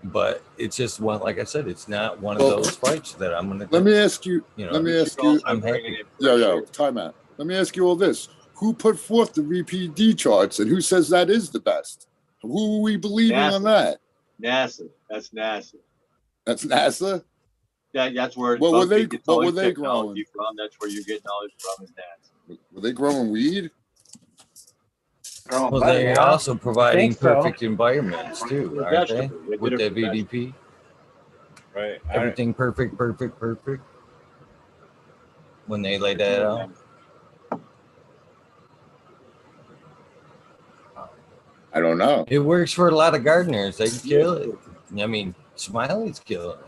but it's just one. Like I said, it's not one of those fights that I'm going to. Let me ask you. Let me ask you. I'm happy. Yo, time out. Let me ask you all this: who put forth the VPD charts, and who says that is the best? Who are we believing on that? NASA. That's NASA. That's NASA. Yeah, that's where. What were they growing? From? That's where you get knowledge from. Is NASA. Were they growing weed? Well, they're also providing perfect environments too, aren't they? With the VDP. Right. Everything perfect. When they lay that out. I don't know. It works for a lot of gardeners. They kill it. I mean, Smiley's killing it.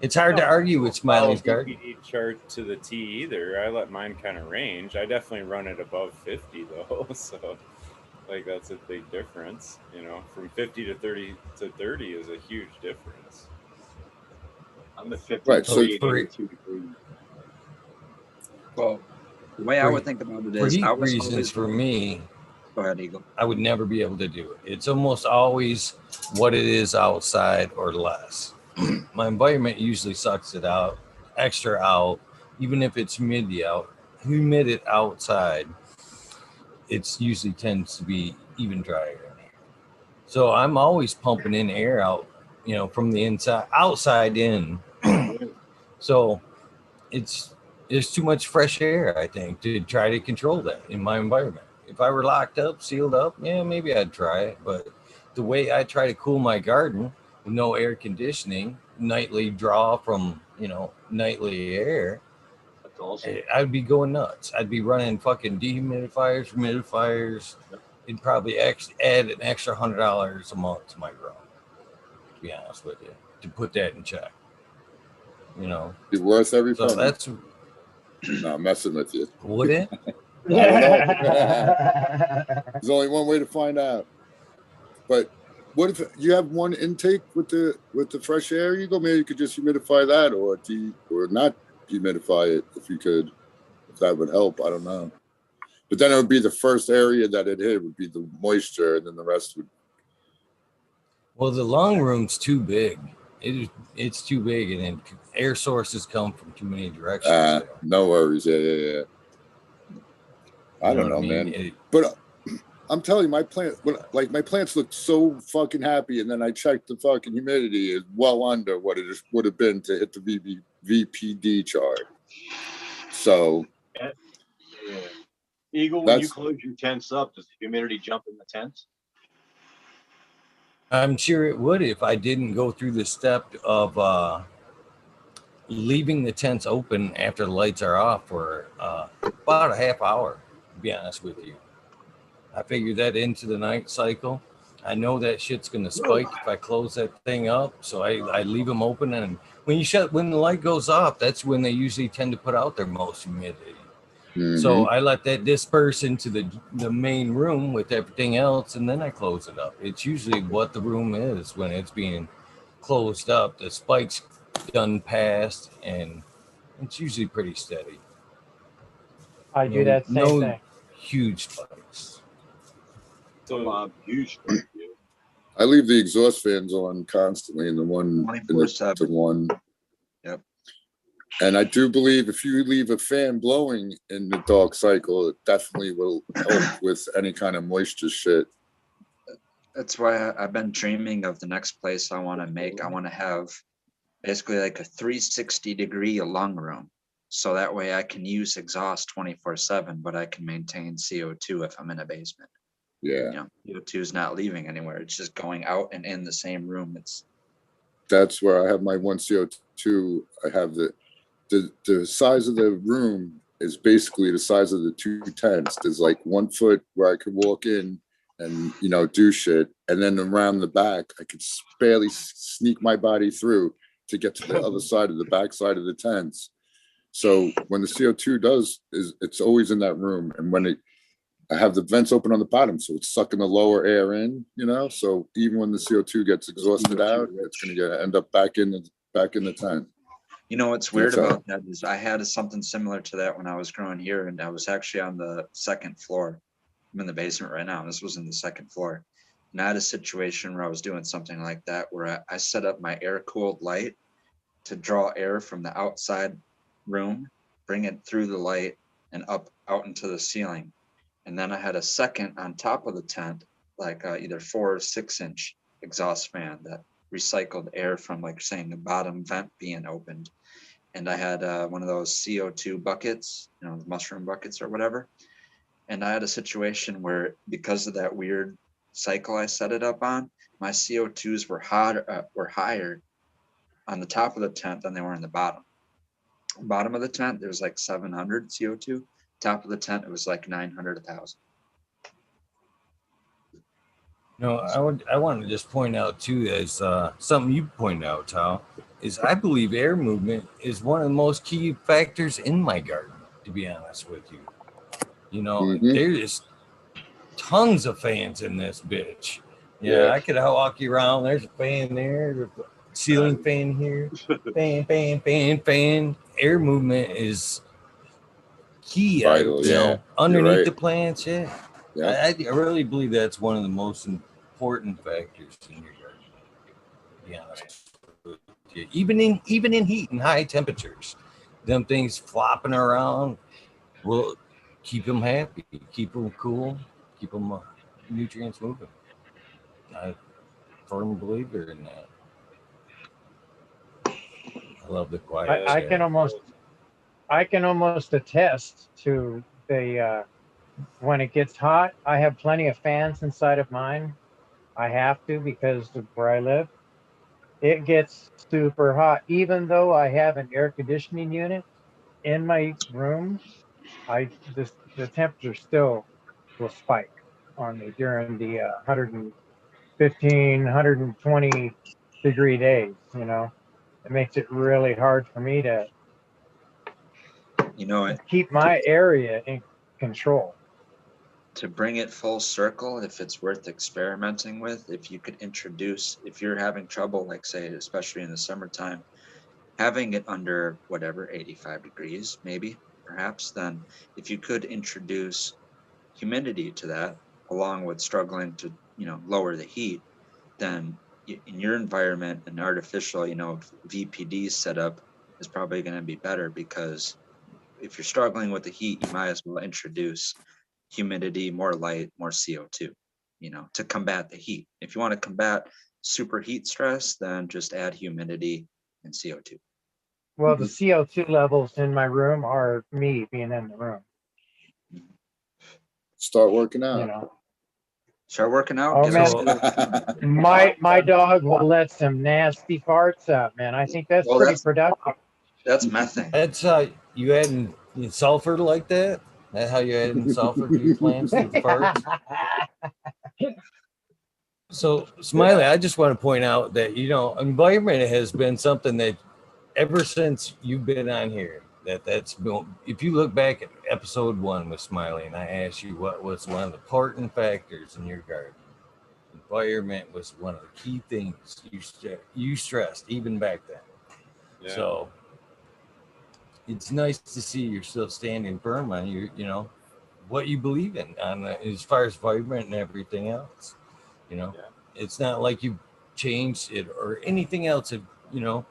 It's hard to argue with Smiley's garden. VPD chart to the T either. I let mine kind of range. I definitely run it above 50 though, so like that's a big difference. You know, from 50 to 30 to 30 is a huge difference. I'm at 50. Right. So well, the way I would think about it is, for heat reasons for me. Go ahead, Eagle. I would never be able to do it. It's almost always what it is outside or less. My environment usually sucks it out, extra out, even if it's humid outside, it's usually tends to be even drier in here. So I'm always pumping in air out, from the outside in. So there's too much fresh air, I think, to try to control that in my environment. If I were locked up, sealed up, yeah, maybe I'd try it. But the way I try to cool my garden with no air conditioning, nightly draw from, nightly air, that's awesome. I'd be going nuts. I'd be running fucking dehumidifiers, humidifiers. It'd probably add an extra $100 a month to my grow, to be honest with you, to put that in check. It's worth every so penny. That's no, I'm messing with you. Would it? I don't know. There's only one way to find out. But what if you have one intake with the fresh air? You go, maybe you could just humidify that, or not humidify it if you could, if that would help. I don't know. But then it would be the first area that it hit would be the moisture, and then the rest would. Well, the long room's too big. It's too big, and then air sources come from too many directions. No worries. Yeah. I don't know, man. But I'm telling you, my plants look so fucking happy, and then I checked the fucking humidity is well under what it would have been to hit the VPD chart. So, yeah. Eagle, when you close your tents up, does the humidity jump in the tents? I'm sure it would if I didn't go through the step of leaving the tents open after the lights are off for about a half hour, to be honest with you. I figured that into the night cycle. I know that shit's going to spike if I close that thing up. So I leave them open. And when the light goes off, that's when they usually tend to put out their most humidity. So I let that disperse into the main room with everything else, and then I close it up. It's usually what the room is when it's being closed up. The spike's done past, and it's usually pretty steady. I do that same thing. Huge spikes. So huge spike. I leave the exhaust fans on constantly in the one to one. Yep. And I do believe if you leave a fan blowing in the dark cycle, it definitely will help with any kind of moisture shit. That's why I've been dreaming of the next place I want to make. I want to have basically like a 360-degree lung room. So that way I can use exhaust 24/7, but I can maintain CO2 if I'm in a basement. Yeah. CO2 is not leaving anywhere. It's just going out and in the same room. That's where I have my one CO2. I have the size of the room is basically the size of the two tents. There's like 1 foot where I could walk in and, do shit. And then around the back, I could barely sneak my body through to get to the other side of the back side of the tents. So when the CO2 it's always in that room. And when I have the vents open on the bottom, so it's sucking the lower air in, so even when the CO2 gets exhausted out, it's going to end up back in the tent. What's weird about that is I had something similar to that when I was growing here, and I was actually on the second floor. I'm in the basement right now. This was in the second floor. And I had a situation where I was doing something like that, where I set up my air-cooled light to draw air from the outside room, bring it through the light and up out into the ceiling. And then I had a second on top of the tent, like either 4 or 6 inch exhaust fan that recycled air from, like saying, the bottom vent being opened. And I had one of those CO2 buckets, the mushroom buckets or whatever. And I had a situation where, because of that weird cycle I set it up on, my CO2s were higher on the top of the tent than they were in the bottom. Bottom of the tent, there was like 700 CO2. Top of the tent, it was like 900, 1,000. I want to just point out too, as something you pointed out, Tal, is I believe air movement is one of the most key factors in my garden, to be honest with you. There's tons of fans in this bitch. I could walk you around. There's a fan there, there's a ceiling fan here, fan. Air movement is key. Vital, underneath the plants. I really believe that's one of the most important factors in your garden. To be honest with you. Even in heat and high temperatures, them things flopping around will keep them happy, keep them cool, keep them nutrients moving. I'm a firm believer in that. I love the quiet. I can almost attest to the when it gets hot. I have plenty of fans inside of mine. I have to, because of where I live. It gets super hot, even though I have an air conditioning unit in my room. The temperature still will spike on me during the 115, 120 degree days. It makes it really hard for me to keep my area in control. To bring it full circle, if it's worth experimenting with, if you're having trouble, like say, especially in the summertime, having it under whatever, 85 degrees, maybe, perhaps, then if you could introduce humidity to that, along with struggling to, lower the heat, then in your environment, an artificial, VPD setup is probably going to be better, because if you're struggling with the heat, you might as well introduce humidity, more light, more CO2, to combat the heat. If you want to combat super heat stress, then just add humidity and CO2. Well, the CO2 levels in my room are me being in the room. Start working out. Start working out. Oh man, my dog will let some nasty farts out, man. I think that's pretty productive. That's methane. That's you adding sulfur like that? That's how you adding sulfur to your plants with farts? So, Smiley, I just want to point out that, environment has been something that ever since you've been on here, that's been, if you look back at episode 1 with Smiley, and I asked you what was one of the important factors in your garden, environment was one of the key things you stressed even back then. Yeah. So it's nice to see you're still standing firm on your, what you believe in on as far as environment and everything else. It's not like you've changed it or anything else have,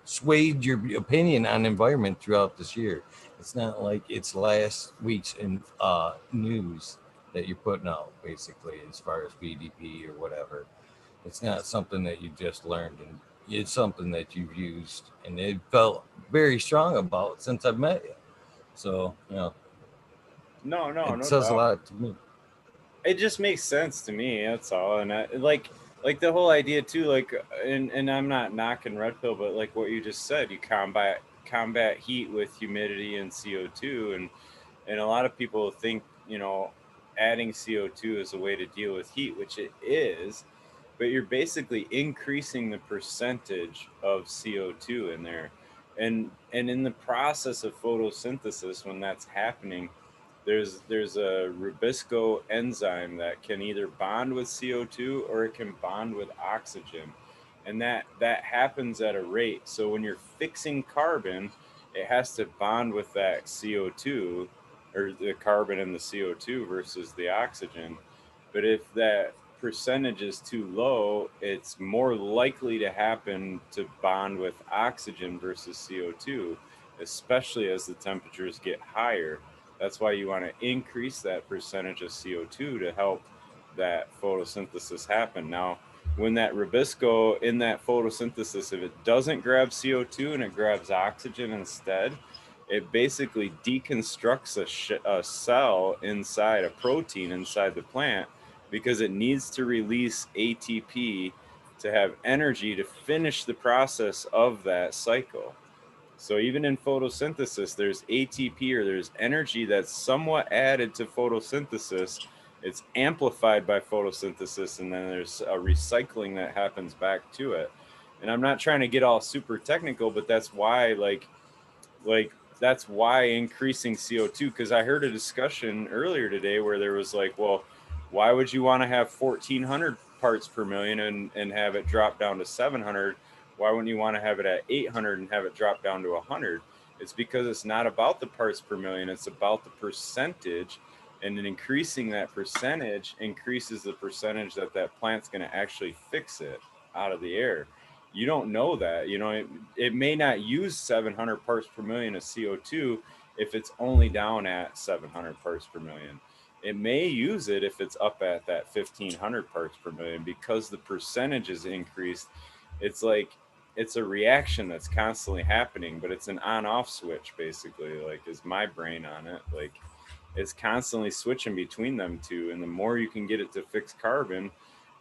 swayed your opinion on environment throughout this year. It's not like it's last week's news that you're putting out, basically, as far as BDP or whatever. It's not something that you just learned, and it's something that you've used, and it felt very strong about since I've met you. So, no, it says a lot to me. It just makes sense to me. That's all. And I like the whole idea too. Like, and I'm not knocking Red Pill, but like what you just said, you combat heat with humidity and CO2, and a lot of people think adding CO2 is a way to deal with heat, which it is, but you're basically increasing the percentage of CO2 in there, and in the process of photosynthesis, when that's happening, there's a rubisco enzyme that can either bond with CO2 or it can bond with oxygen. And that happens at a rate. So when you're fixing carbon, it has to bond with that CO2, or the carbon and the CO2 versus the oxygen. But if that percentage is too low, it's more likely to happen to bond with oxygen versus CO2, especially as the temperatures get higher. That's why you want to increase that percentage of CO2 to help that photosynthesis happen. Now, when that rubisco in that photosynthesis, if it doesn't grab CO2 and it grabs oxygen instead, it basically deconstructs a cell inside, a protein inside the plant, because it needs to release ATP to have energy to finish the process of that cycle. So even in photosynthesis, there's ATP, or there's energy that's somewhat added to photosynthesis. It's amplified by photosynthesis, and then there's a recycling that happens back to it. And I'm not trying to get all super technical, but that's why, that's why increasing CO2, because I heard a discussion earlier today where there was like, well, why would you want to have 1,400 parts per million and have it drop down to 700? Why wouldn't you want to have it at 800 and have it drop down to 100? It's because it's not about the parts per million. It's about the percentage, and then increasing that percentage increases the percentage that plant's going to actually fix it out of the air. You don't know that. It may not use 700 parts per million of CO2 if it's only down at 700 parts per million. It may use it if it's up at that 1,500 parts per million, because the percentage is increased. It's like, it's a reaction that's constantly happening, but it's an on-off switch, basically, like, is my brain on it. Like, it's constantly switching between them two, and the more you can get it to fix carbon,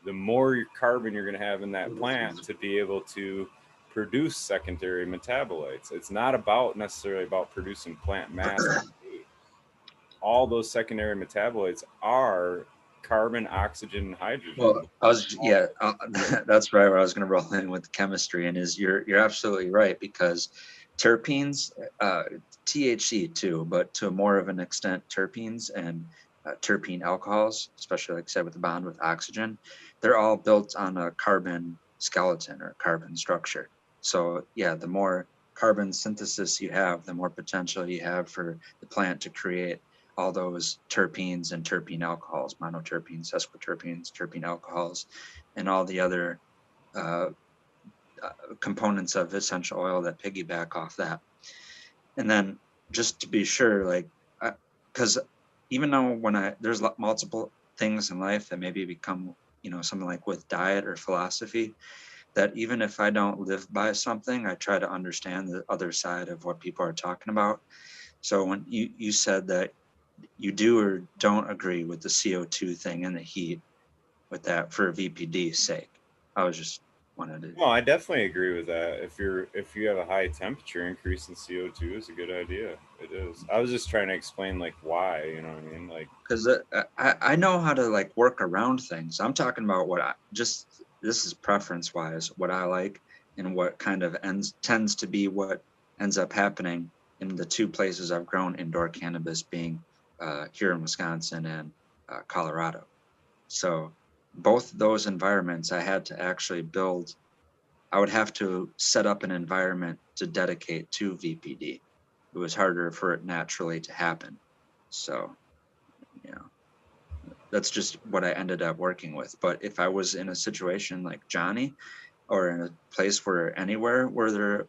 the more carbon you're going to have in that plant to be able to produce secondary metabolites. It's not necessarily about producing plant mass. All those secondary metabolites are carbon, oxygen, and hydrogen. Well, that's right. Where I was going to roll in with the chemistry, and you're absolutely right, because terpenes, THC too, but to more of an extent, terpenes and terpene alcohols, especially like I said with the bond with oxygen, they're all built on a carbon skeleton or carbon structure. So yeah, the more carbon synthesis you have, the more potential you have for the plant to create all those terpenes and terpene alcohols, monoterpenes, sesquiterpenes, terpene alcohols, and all the other components of essential oil that piggyback off that. And then just to be sure, like, because even though there's multiple things in life that maybe become, something like with diet or philosophy, that even if I don't live by something, I try to understand the other side of what people are talking about. So when you said that you do or don't agree with the CO2 thing and the heat with that for VPD's sake, I was just wanted to. No, I definitely agree with that. If you have a high temperature, increase in CO2 is a good idea. It is. I was just trying to explain like why, you know what I mean? Like, because I know how to like work around things. I'm talking about this is preference wise, what I like and what kind of tends to be what ends up happening in the two places I've grown indoor cannabis, being here in Wisconsin and Colorado. So both those environments I had to actually build. I would have to set up an environment to dedicate to VPD. It was harder for it naturally to happen. So, that's just what I ended up working with. But if I was in a situation like Jonny, or in a place anywhere where there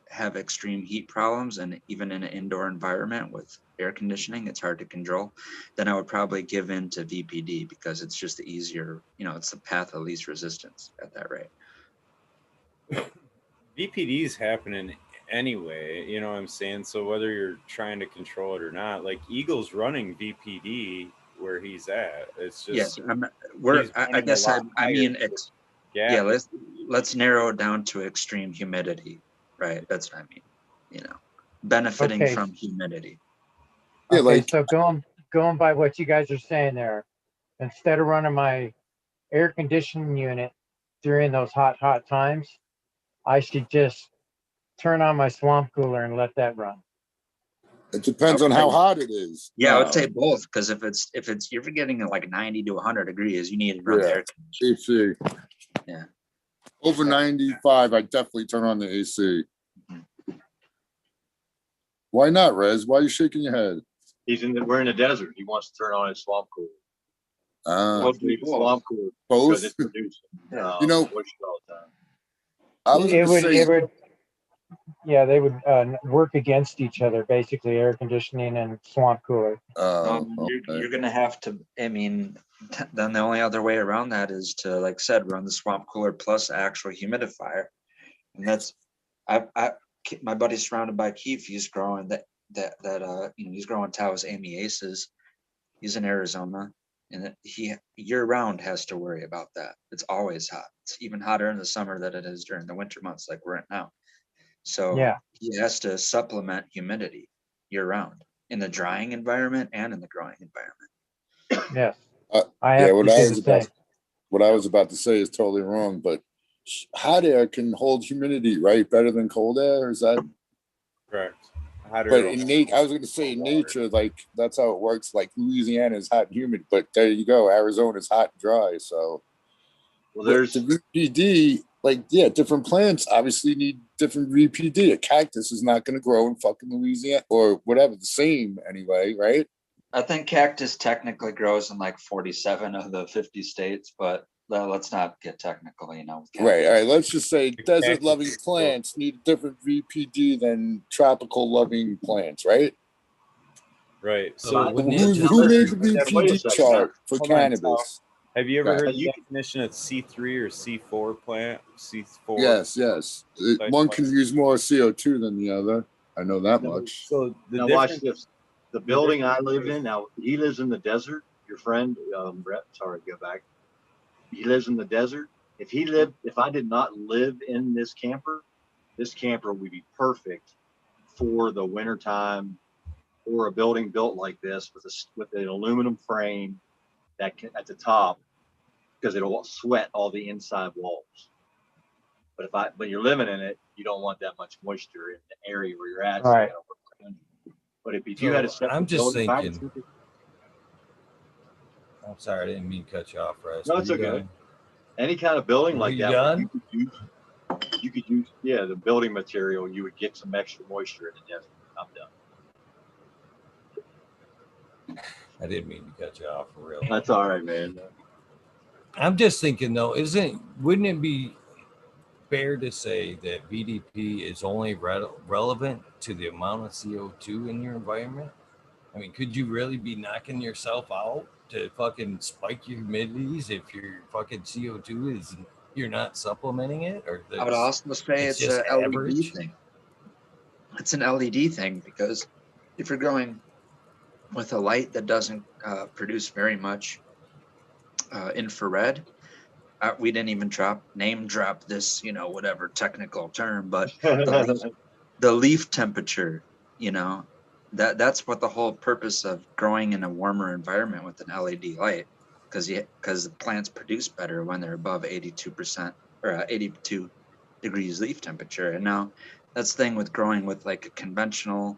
have extreme heat problems, and even in an indoor environment with air conditioning, it's hard to control, then I would probably give in to VPD because it's just the easier, it's the path of least resistance at that rate. VPD is happening anyway, you know what I'm saying? So whether you're trying to control it or not, like Eagle's running VPD where he's at. It's just let's narrow it down to extreme humidity, right? That's what I mean. Benefiting from humidity. So going by what you guys are saying there, instead of running my air conditioning unit during those hot times, I should just turn on my swamp cooler and let that run. It depends on how hot it is. Yeah, I would say both, because if you're getting like 90 to 100 degrees, you need to run the air conditioner. AC. Yeah. Over 95, I definitely turn on the AC. Mm-hmm. Why not, Rez? Why are you shaking your head? We're in the desert. He wants to turn on his swamp cooler. Swamp cooler both. Because it's producing. All the time. They would work against each other, basically, air conditioning and swamp cooler. You're going to have to, then the only other way around that is to, like I said, run the swamp cooler plus actual humidifier. And that's, my buddy's surrounded by keef. He's growing he's growing Taos Amiaces. He's in Arizona, and he year round has to worry about that. It's always hot. It's even hotter in the summer than it is during the winter months like we're in now. So he has to supplement humidity year round in the drying environment and in the growing environment. Yes. What I was about to say is totally wrong, but hot air can hold humidity, right? Better than cold air? Is that correct? But in nature, I was going to say in nature, like that's how it works. Like Louisiana is hot and humid, but there you go. Arizona is hot and dry. So, there's the VPD. Different plants obviously need different VPD. A cactus is not going to grow in fucking Louisiana or whatever, the same anyway, right? I think cactus technically grows in like 47 of the 50 states, but let's not get technical, Right. All right. Let's just say desert-loving plants need different VPD than tropical-loving plants, right? Right. So who made the VPD chart for cannabis? Have you ever heard the definition of C3 or C4 plant? C4. Yes. One can use more CO2 than the other. I know that much. So now watch this. The building I live in now, he lives in the desert. Your friend, Brett. Sorry, go back. He lives in the desert. If I did not live in this camper would be perfect for the wintertime, or a building built like this with an aluminum frame that can, at the top, because it'll sweat all the inside walls. But when you're living in it, you don't want that much moisture in the area where you're at. Right. But if you had a separate I'm just building, thinking. I'm sorry, I didn't mean to cut you off, Russ. No, it's okay. Any kind of building like that, done? you could use the building material. You would get some extra moisture in the desert. I'm done. I didn't mean to cut you off for real. That's all right, man. I'm just thinking though, wouldn't it be fair to say that VDP is only relevant to the amount of CO2 in your environment? I mean, could you really be knocking yourself out to fucking spike your humidities if your fucking CO2 is you're not supplementing it, or I would also say it's just a LED average? thing. It's an LED thing because if you're going with a light that doesn't produce very much infrared, we didn't even name drop this, you know, whatever technical term, but the leaf temperature, you know, that's what the whole purpose of growing in a warmer environment with an LED light, because the plants produce better when they're above 82% or 82 degrees leaf temperature. And now that's the thing with growing with like a conventional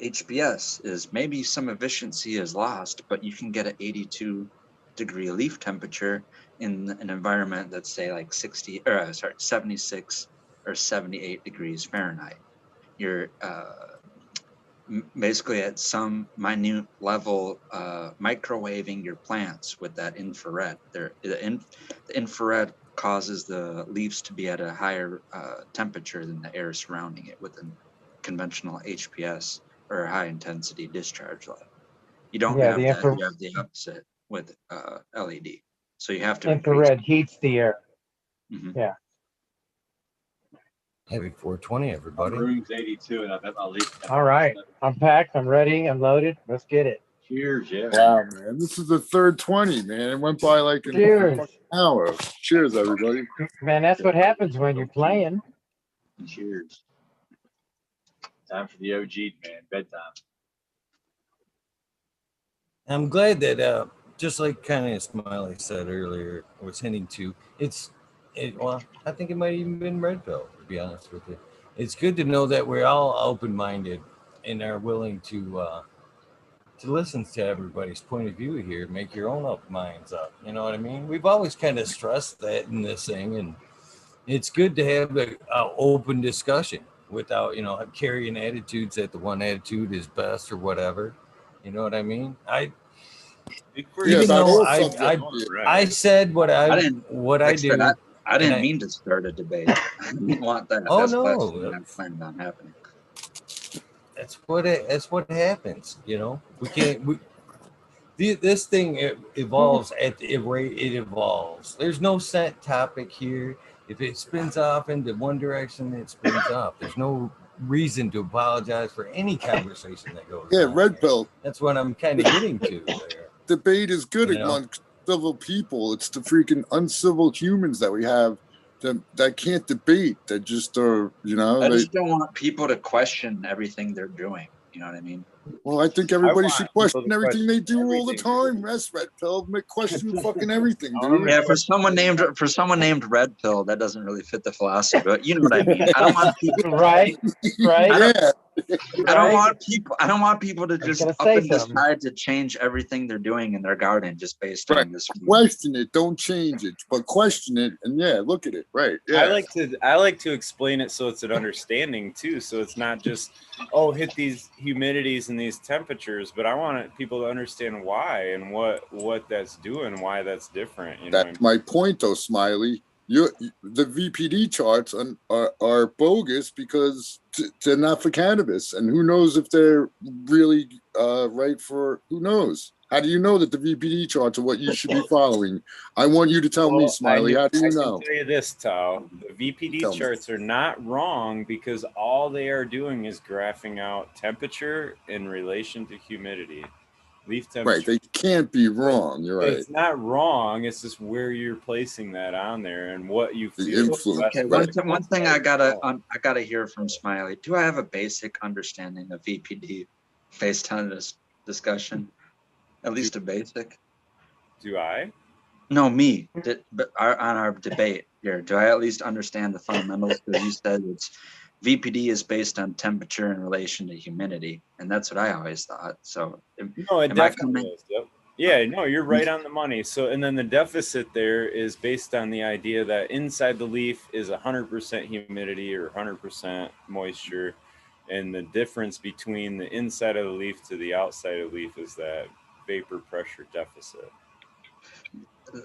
HBS is maybe some efficiency is lost, but you can get an 82 degree leaf temperature in an environment that's say like 76 or 78 degrees Fahrenheit. You're basically at some minute level microwaving your plants with that infrared. The infrared causes the leaves to be at a higher temperature than the air surrounding it with a conventional HPS or high intensity discharge light. You don't have that, you have the opposite with LED. So you have to infrared heats the air. Mm-hmm. Yeah. Happy 420, everybody. Room's 82, and I bet my leaf. All right, I'm packed, I'm ready, I'm loaded. Let's get it. Cheers, yeah. Wow, man, this is the third 20, man. It went by like in Cheers. an hour. Cheers, everybody. Man, that's what happens when you're playing. Cheers. Time for the OG, man. Bedtime. I'm glad that, just like kind of Smiley said earlier, I was hinting to, well, I think it might even been Red Pill, to be honest with you. It's good to know that we're all open-minded and are willing to listen to everybody's point of view here, make your own up minds up. You know what I mean? We've always kind of stressed that in this thing, and it's good to have an open discussion without, you know, carrying attitudes that the one attitude is best or whatever. You know what I mean? I said what I do. I didn't mean to start a debate. I didn't want that. Oh, That's no. not planned on happening. That's what happens. You know, we can't. This thing evolves at the rate it evolves. There's no set topic here. If it spins off into one direction, it spins off. There's no reason to apologize for any conversation that goes. Yeah, Red Pill. That's what I'm kind of getting to there. Debate is good amongst civil people. It's the freaking uncivil humans that we have that can't debate. That just are, you know. I just don't want people to question everything they're doing. You know what I mean? Well, I think everybody should question everything they do all the time. That's Red Pill. Question fucking everything, dude. Yeah, for someone named Red Pill, that doesn't really fit the philosophy. But you know what I mean. I don't want people. Right. I don't want people to just up and decide to change everything they're doing in their garden just based on this. Question it, don't change it, but question it, and look at it. Right. Yeah. I like to explain it so it's an understanding too. So it's not just hit these humidities and these temperatures, but I want people to understand why and what that's doing, why that's different. You know that's my point, though, Smiley. The VPD charts are bogus because they're not for cannabis, and who knows if they're really right for? Who knows? How do you know that the VPD charts are what you should be following? I want you to tell me, Smiley. How do you know? I can tell you this, Tao. The VPD charts are not wrong because all they are doing is graphing out temperature in relation to humidity. Leaf temperature. Right, they can't be wrong. You're right. It's not wrong. It's just where you're placing that on there and what you feel. Okay, one thing I gotta hear from Smiley. Do I have a basic understanding of VPD based on this discussion? At least a basic. Do I? No, me. But on our debate here, do I at least understand the fundamentals? Because you said it's VPD is based on temperature in relation to humidity, and that's what I always thought. So no, it definitely is. Yep. Yeah, no, you're right on the money. So, and then the deficit there is based on the idea that inside the leaf is 100% humidity or 100% moisture, and the difference between the inside of the leaf to the outside of the leaf is that vapor pressure deficit.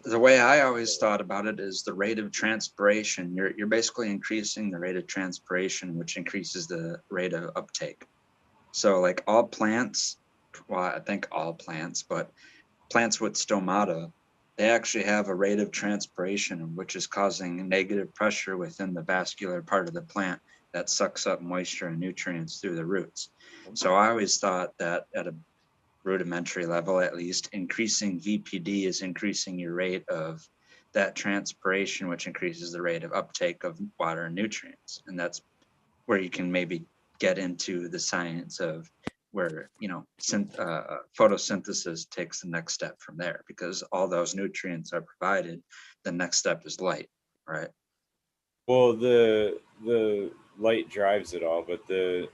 The way I always thought about it is the rate of transpiration. You're basically increasing the rate of transpiration, which increases the rate of uptake. So like all plants well, I think all plants, but plants with stomata, they actually have a rate of transpiration, which is causing negative pressure within the vascular part of the plant that sucks up moisture and nutrients through the roots. So I always thought that at a rudimentary level, at least, increasing VPD is increasing your rate of that transpiration, which increases the rate of uptake of water and nutrients. And that's where you can maybe get into the science of where, you know, photosynthesis takes the next step from there, because all those nutrients are provided. The next step is light, right? Well, the light drives it all, but the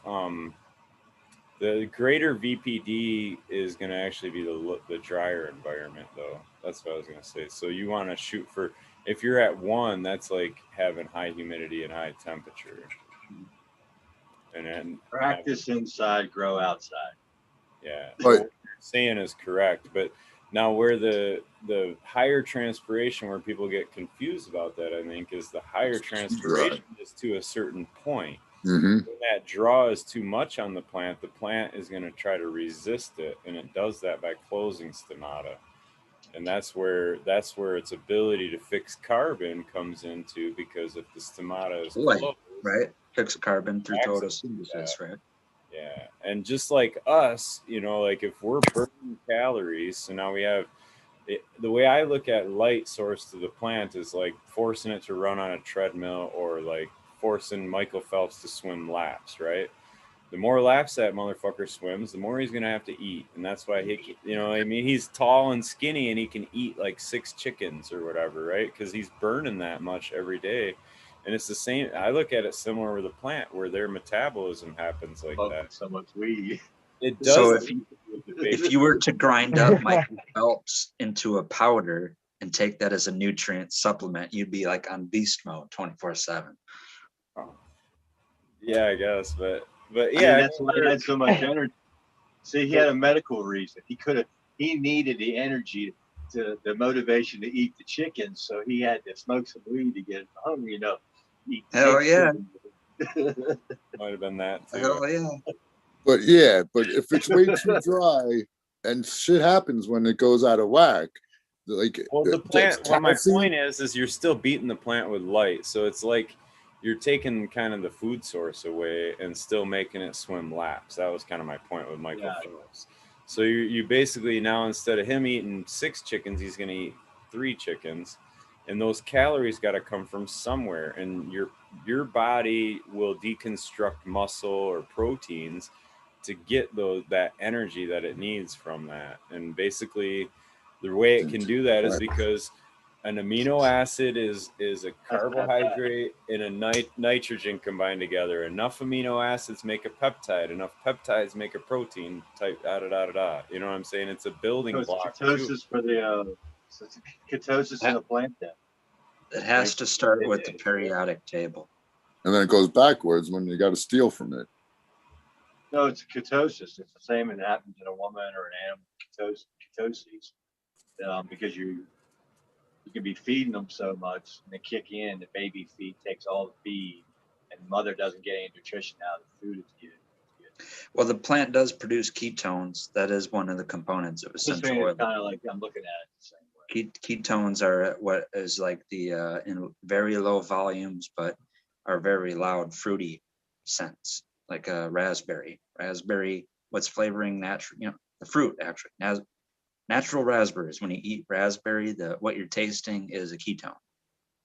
greater VPD is going to actually be the drier environment, though. That's what I was going to say. So you want to shoot for, if you're at 1, that's like having high humidity and high temperature. And then practice inside, grow outside. Yeah, so what you're saying is correct. But now where the higher transpiration, where people get confused about that, I think, is the higher transpiration is to a certain point. Mm-hmm. When that draw is too much on the plant is going to try to resist it, and it does that by closing stomata. And that's where its ability to fix carbon comes into, because if the stomata is closed, right, fix carbon through photosynthesis, right? Yeah, and just like us, you know, like if we're burning calories, so now we have the way I look at light source to the plant is like forcing it to run on a treadmill, or like forcing Michael Phelps to swim laps, right? The more laps that motherfucker swims, the more he's gonna have to eat, and that's why he, you know, I mean, he's tall and skinny, and he can eat like 6 chickens or whatever, right? Because he's burning that much every day. And it's the same. I look at it similar with a plant, where their metabolism happens like that. So much weed. It does. So if you were to grind up Michael Phelps into a powder and take that as a nutrient supplement, you'd be like on beast mode 24/7. Yeah, I guess, but yeah, that's why he had so much energy. See, he had a medical reason. He needed the energy, the motivation to eat the chickens, so he had to smoke some weed to get hungry enough. Hell yeah. Might have been that too. Hell yeah. But yeah, but if it's way too dry, and shit happens when it goes out of whack, like, well, the plant. Well, my point is you're still beating the plant with light, so it's like you're taking kind of the food source away and still making it swim laps. That was kind of my point with Michael Phelps. So you basically now, instead of him eating 6 chickens, he's going to eat 3 chickens. And those calories got to come from somewhere, and your body will deconstruct muscle or proteins to get that energy that it needs from that. And basically, the way it can do that is because an amino acid is a carbohydrate and a nitrogen combined together. Enough amino acids make a peptide. Enough peptides make a protein. Type da da da da da. You know what I'm saying? It's a building block. Ketosis for the ketosis in the plant. Then it has to start with the periodic table, and then it goes backwards when you got to steal from it. No, it's ketosis. It's the same that happens in a woman or an animal. Ketoses, because you can be feeding them so much, and they kick in. The baby feed takes all the feed, and the mother doesn't get any nutrition out of the food it's getting. Well, the plant does produce ketones. That is one of the components of essential oil. Kind of like I'm looking at it the same way. Ketones are what is like the in very low volumes, but are very loud, fruity scents, like a raspberry. Raspberry, what's flavoring natural? You know, the fruit actually. Natural raspberries. When you eat raspberry, what you're tasting is a ketone.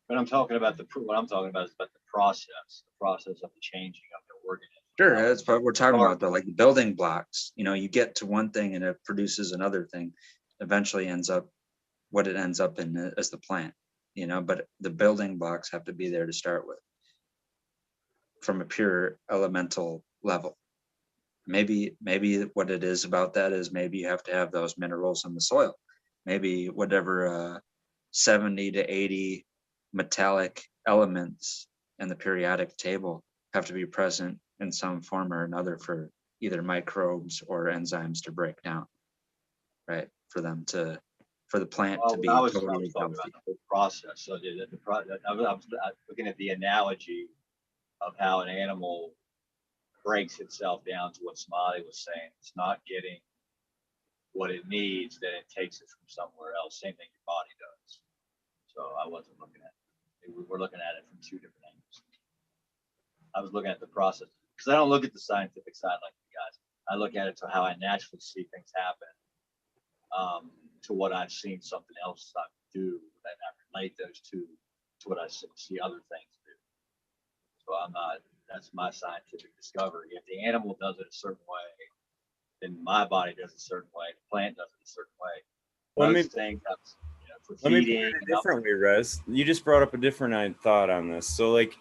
But I'm talking about what I'm talking about is about the process of the changing of the organism. Sure, that's what we're talking about, though. Like the building blocks. You know, you get to one thing and it produces another thing. Eventually ends up what it ends up in as the plant. You know, but the building blocks have to be there to start with, from a pure elemental level. Maybe what it is about that is maybe you have to have those minerals in the soil. Maybe whatever 70 to 80 metallic elements in the periodic table have to be present in some form or another for either microbes or enzymes to break down, right? For the plant to be totally healthy. About the whole process. So I was looking at the analogy of how an animal breaks itself down to what Smiley was saying. It's not getting what it needs, then it takes it from somewhere else. Same thing your body does. So I wasn't looking at it. We're looking at it from two different angles. I was looking at the process because I don't look at the scientific side like you guys. I look at it to how I naturally see things happen, to what I've seen something else do, and I relate those two to what I see other things do. So I'm not. That's my scientific discovery. If the animal does it a certain way, then my body does it a certain way. The plant does it a certain way. Those things, for Let me put feeding. it a different way, Rez. You just brought up a different thought on this. So, like,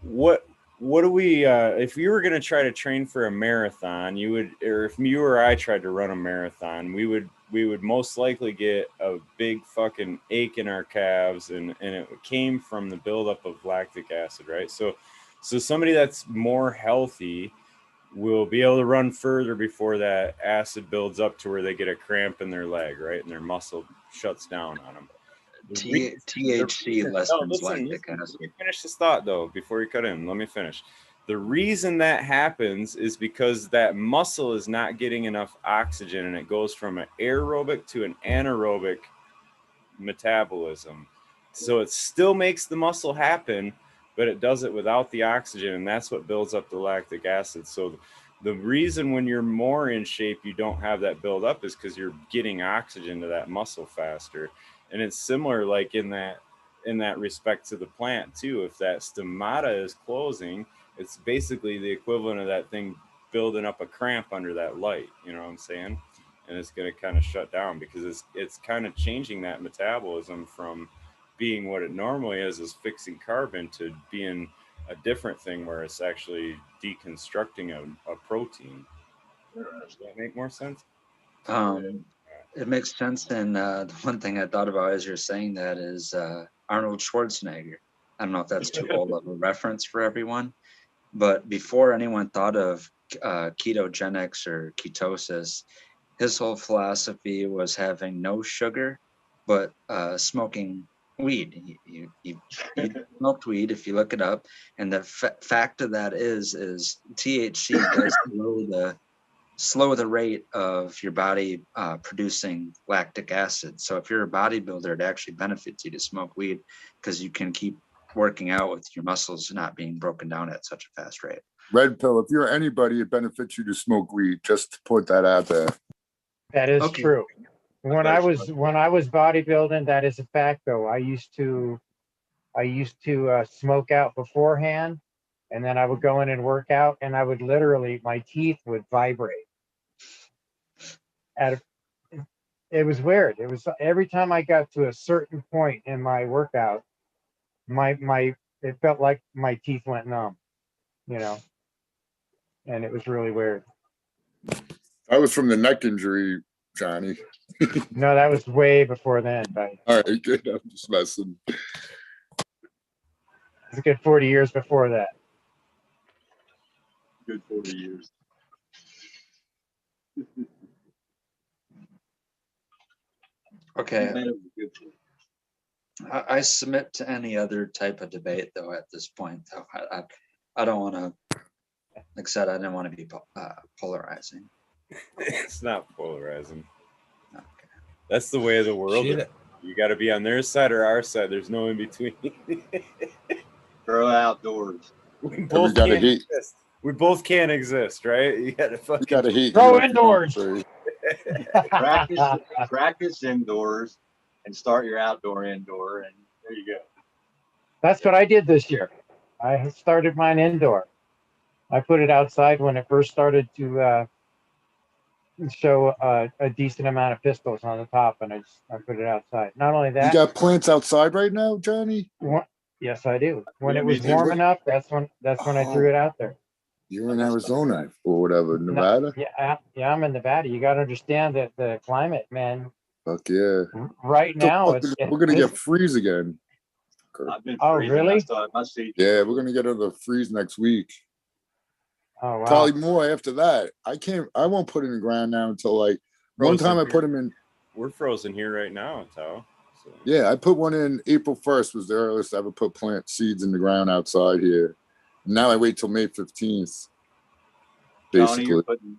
what do we? If you were going to try to train for a marathon, you would, or if you or I tried to run a marathon, we would most likely get a big fucking ache in our calves, and it came from the buildup of lactic acid, right? So somebody that's more healthy will be able to run further before that acid builds up to where they get a cramp in their leg, right? And their muscle shuts down on them. THC lessens lactic acid. Let me finish this thought, though, before you cut in. Let me finish. The reason that happens is because that muscle is not getting enough oxygen, and it goes from an aerobic to an anaerobic metabolism. So it still makes the muscle happen, but it does it without the oxygen, and that's what builds up the lactic acid. So the reason when you're more in shape you don't have that build up is because you're getting oxygen to that muscle faster. And it's similar, like in that respect to the plant too. If that stomata is closing, it's basically the equivalent of that thing building up a cramp under that light, you know what I'm saying? And it's going to kind of shut down because it's kind of changing that metabolism from being what it normally is fixing carbon, to being a different thing where it's actually deconstructing a protein. Does that make more sense? It makes sense. And the one thing I thought about as you're saying that is Arnold Schwarzenegger. I don't know if that's too old of a reference for everyone, but before anyone thought of ketogenics or ketosis, his whole philosophy was having no sugar, but smoking weed. He smoked weed, if you look it up, and the fact of that is THC does slow the rate of your body producing lactic acid. So if you're a bodybuilder, it actually benefits you to smoke weed because you can keep working out with your muscles not being broken down at such a fast rate. Red pill, if you're anybody, it benefits you to smoke weed. Just to put that out there. That is true. When I was bodybuilding, that is a fact though. I used to smoke out beforehand, and then I would go in and work out, and I would literally, my teeth would vibrate. It was weird. It was every time I got to a certain point in my workout, it felt like my teeth went numb, you know, and it was really weird. I was from the neck injury, Johnny. No, that was way before then. But all right, good. I'm just messing. It's a good 40 years before that. Good 40 years. Okay. I submit to any other type of debate, though, at this point. Though I don't want to, like I said, I didn't want to be polarizing. It's not polarizing. Okay. That's the way of the world. Shit. You got to be on their side or our side. There's no in between. Grow outdoors. We both can't exist. We both can't exist, right? You got to fucking hate. Grow indoors. practice indoors and start your indoor, and there you go. That's what I did this year. I started mine indoor. I put it outside when it first started to show a decent amount of pistils on the top, and I put it outside. Not only that, you got plants outside right now, Johnny? Yes, I do. When it was warm enough, that's when I threw it out there. You're in Arizona or whatever, Nevada? No, yeah, I'm in Nevada. You got to understand that the climate, man. Fuck yeah. Right now, we're gonna get freeze again. I've been freezing. Really? Yeah, we're gonna get another freeze next week. Oh wow. Probably more after that. I won't put it in the ground now until like one time I put them in. We're frozen here right now, Tal. So. Yeah, I put one in April 1st was the earliest I ever put plant seeds in the ground outside here. Now I wait till May 15th. Basically. Johnny,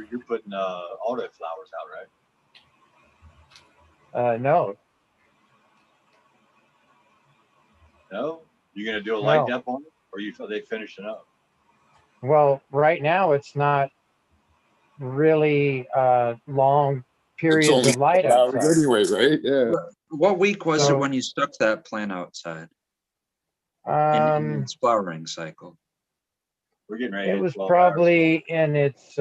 you're putting auto flowers out, right? No, No, you're gonna do a light no. depth on it, or they finished it up? Well, right now it's not really long It's periods only of light hours outside. anyway, right? Yeah. What week was it So, when you stuck that plant outside in its flowering cycle? We're getting ready to it hit was 12 hours. probably in its,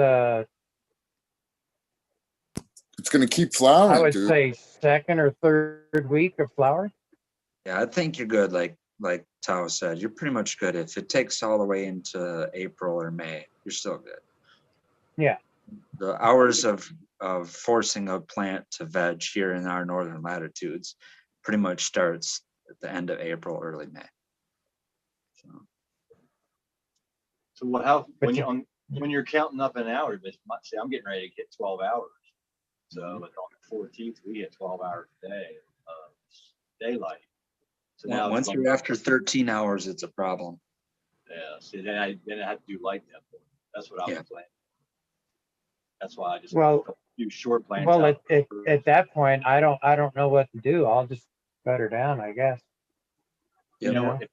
It's gonna keep I flowering, would dude. say second or third week of flowering. Yeah, I think you're good. Like Tao said, you're pretty much good. If it takes all the way into April or May, you're still good. Yeah. The hours of forcing a plant to veg here in our northern latitudes pretty much starts at the end of April, early May. So when you're counting up an hour, but say I'm getting ready to get 12 hours. So on the 14th, we get 12 hours a day of daylight. So now Once you're after 13 hours, it's a problem. Yeah. See, then I have to do light depth. That's what I was planning. That's why I just do short plants. Well, at that point, I don't know what to do. I'll just cut her down, I guess. You know what?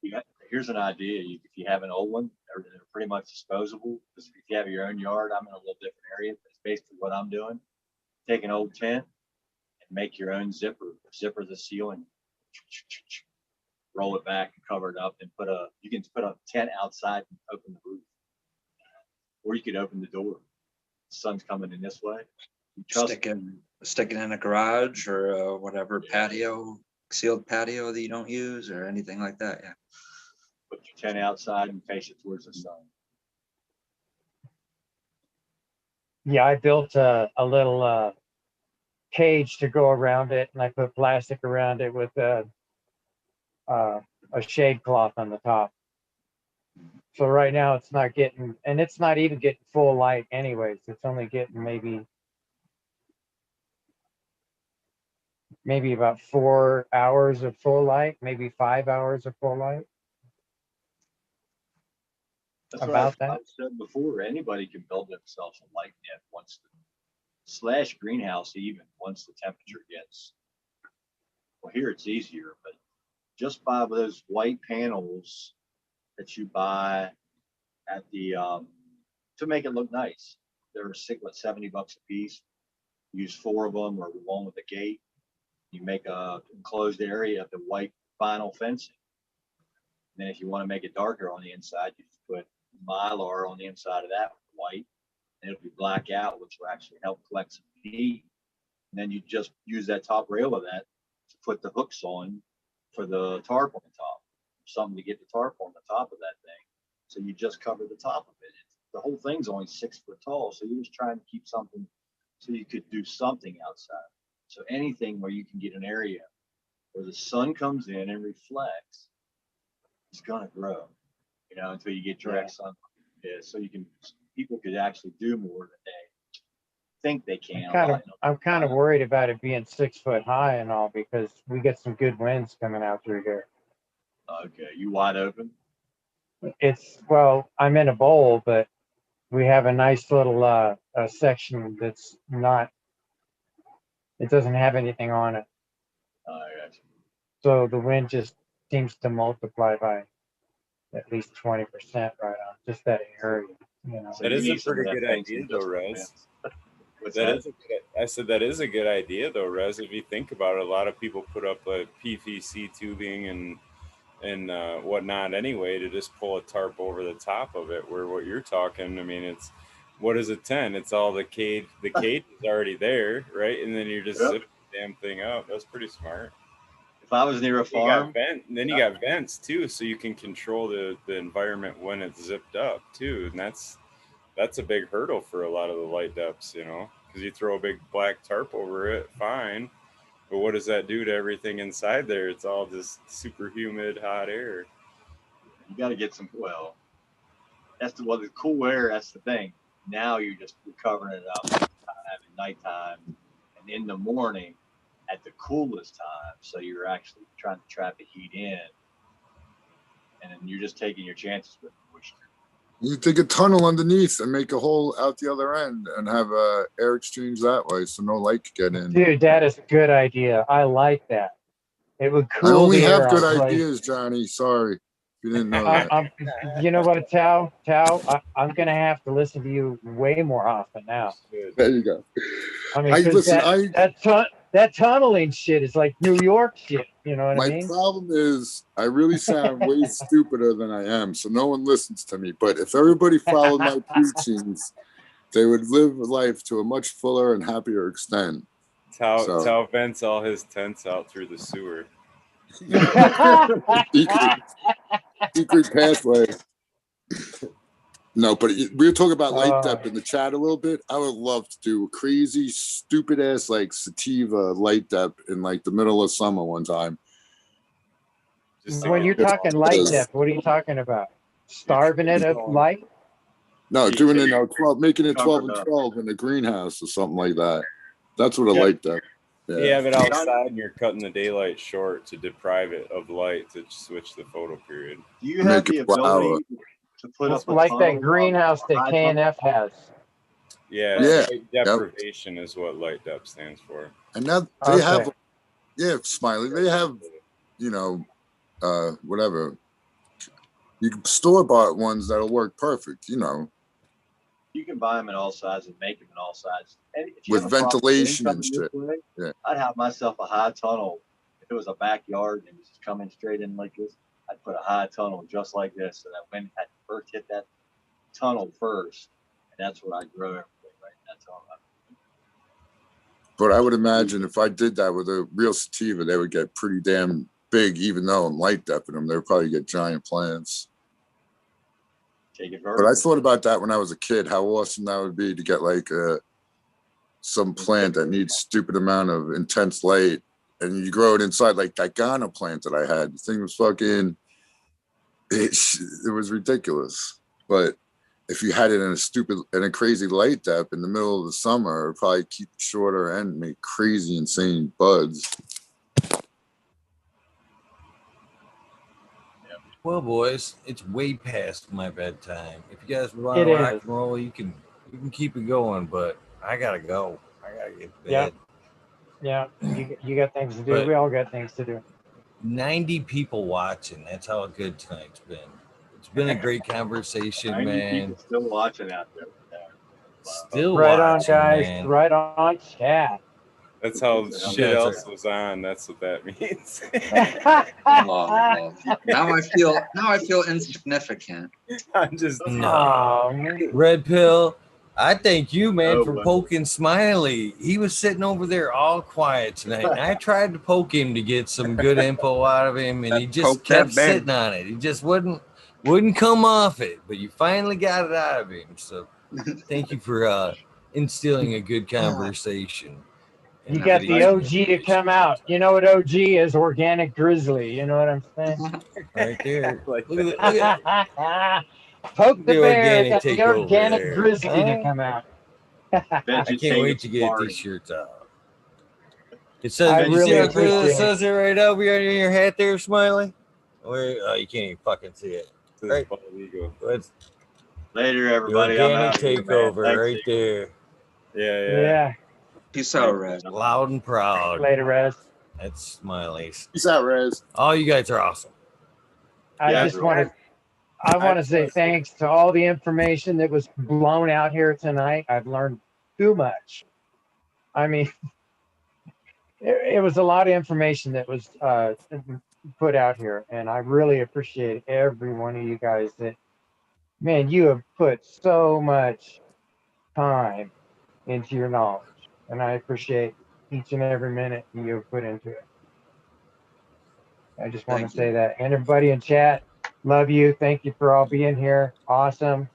Here's an idea. If you have an old one, they're pretty much disposable. Because if you have your own yard, I'm in a little different area. But it's basically what I'm doing. Take an old tent and make your own zipper the ceiling, roll it back and cover it up, and you can put a tent outside and open the roof, or you could open the door. The sun's coming in this way. Stick it in a garage or whatever patio, sealed patio that you don't use or anything like that. Yeah. Put your tent outside and face it towards the sun. Yeah, I built a little cage to go around it, and I put plastic around it with a shade cloth on the top. So right now it's not getting, and it's not even getting full light anyways. It's only getting maybe about 4 hours of full light, maybe 5 hours of full light. That's about what that. I've said before. Anybody can build themselves a light depth slash greenhouse even once the temperature gets. Well, here it's easier, but just buy those white panels that you buy at the to make it look nice. They're $70 a piece. Use 4 of them or one with a gate. You make a enclosed area of the white vinyl fencing. And then if you want to make it darker on the inside, you just put mylar on the inside of that with white, and it'll be black out, which will actually help collect some heat. And then you just use that top rail of that to put the hooks on for the tarp on the top, something to get the tarp on the top of that thing. So you just cover the top of it. The whole thing's only 6 foot tall, so you're just trying to keep something so you could do something outside. So anything where you can get an area where the sun comes in and reflects, it's gonna grow, until you get direct sunlight. Yeah, so people could actually do more than they think they can. I'm kind of worried about it being 6 foot high and all, because we get some good winds coming out through here. Okay, you wide open? I'm in a bowl, but we have a nice little section that's not, it doesn't have anything on it. I got you. So the wind just seems to multiply by at least 20% right on just that area. That is a pretty good idea, though, Rez. I said that is a good idea, though, Rez. If you think about it, a lot of people put up PVC tubing and whatnot anyway to just pull a tarp over the top of it. Where what you're talking, I mean, what is a tent? It's all the cage. The cage is already there, right? And then you're just zipping the damn thing up. That's pretty smart. If I was near a farm, you got vents too, so you can control the environment when it's zipped up too, and that's a big hurdle for a lot of the light depths, because you throw a big black tarp over it, fine, but what does that do to everything inside there? It's all just super humid, hot air. You got to get some. Well, that's the cool air. That's the thing. Now you're covering it up at nighttime, and in the morning at the coolest time, so you're actually trying to trap the heat in, and then you're just taking your chances with moisture. You dig a tunnel underneath and make a hole out the other end and have air exchange that way so no light could get in. Dude, that is a good idea. I like that. It would I cool only the air have good out. ideas, Johnny. Sorry if you didn't know that. You know what, Tao? I'm going to have to listen to you way more often now. There you go. I mean, because that tunneling shit is like New York shit. You know what I mean? My problem is I really sound way stupider than I am, so no one listens to me. But if everybody followed my teachings, they would live life to a much fuller and happier extent. Tao vents all his tents out through the sewer. secret pathway. No, but we were talking about light depth in the chat a little bit. I would love to do a crazy, stupid ass like sativa light depth in like the middle of summer one time. When you're talking light depth, what are you talking about? Starving it of light? No, doing it 12, making it 12 and 12 in the greenhouse or something like that. That's what I like that. Yeah. You have it outside and you're cutting the daylight short to deprive it of light to switch the photo period. Do you have the ability to put it's up like that greenhouse that KNF has? Yeah, light deprivation is what light depth stands for. And now they have, Smiley, they have, you know, whatever. You can store-bought ones that'll work perfect, you know. You can buy them in all sizes and make them in all sizes. And with ventilation and shit. Yeah. I'd have myself a high tunnel. If it was a backyard and it was just coming straight in like this, I'd put a high tunnel just like this so that when I first hit that tunnel first, and that's what I grow everything, right? That's all But I would imagine if I did that with a real sativa, they would get pretty damn big, even though I'm light depthing them. They would probably get giant plants. But I thought about that when I was a kid, how awesome that would be to get like some plant that needs stupid amount of intense light and you grow it inside, like that Ghana plant that I had. The thing was fucking, it was ridiculous. But if you had it in a crazy light depth in the middle of the summer, it would probably keep it shorter and make crazy, insane buds. Well, boys, it's way past my bedtime. If you guys want to rock and roll, you can keep it going, but I gotta go. I gotta get to bed. Yeah, you got things to do. But we all got things to do. 90 people watching. That's how good tonight's been. It's been a great conversation, 90 man. People still watching out there. Still right watching, on, guys. Man. Right on, chat. That's how shit else was on. That's what that means. Now I feel insignificant. I'm just Red Pill. I thank you, man, for poking Smiley. He was sitting over there all quiet tonight. And I tried to poke him to get some good info out of him, and he just kept sitting on it. He just wouldn't come off it. But you finally got it out of him. So thank you for instilling a good conversation. You got the OG to come out. You know what OG is? Organic grizzly. You know what I'm saying? Right there. Like look at Poke the bear. Got the takeover organic there. grizzly to come out. I can't wait to get these shirts out. It says, it says it right over here in your hat there, Smiley. Oh, you can't even fucking see it. Right. Later, everybody. The organic takeover right there. Yeah. Peace out, Rez. Loud and proud. Later, Rez. That's Smileys. Peace out, Rez. Oh, you guys are awesome. I want to say thanks to all the information that was blown out here tonight. I've learned too much. I mean, it was a lot of information that was put out here, and I really appreciate every one of you guys that, man, you have put so much time into your knowledge, and I appreciate each and every minute you have put into it. I just want to say that. And everybody in chat, love you. Thank you for all being here. Awesome.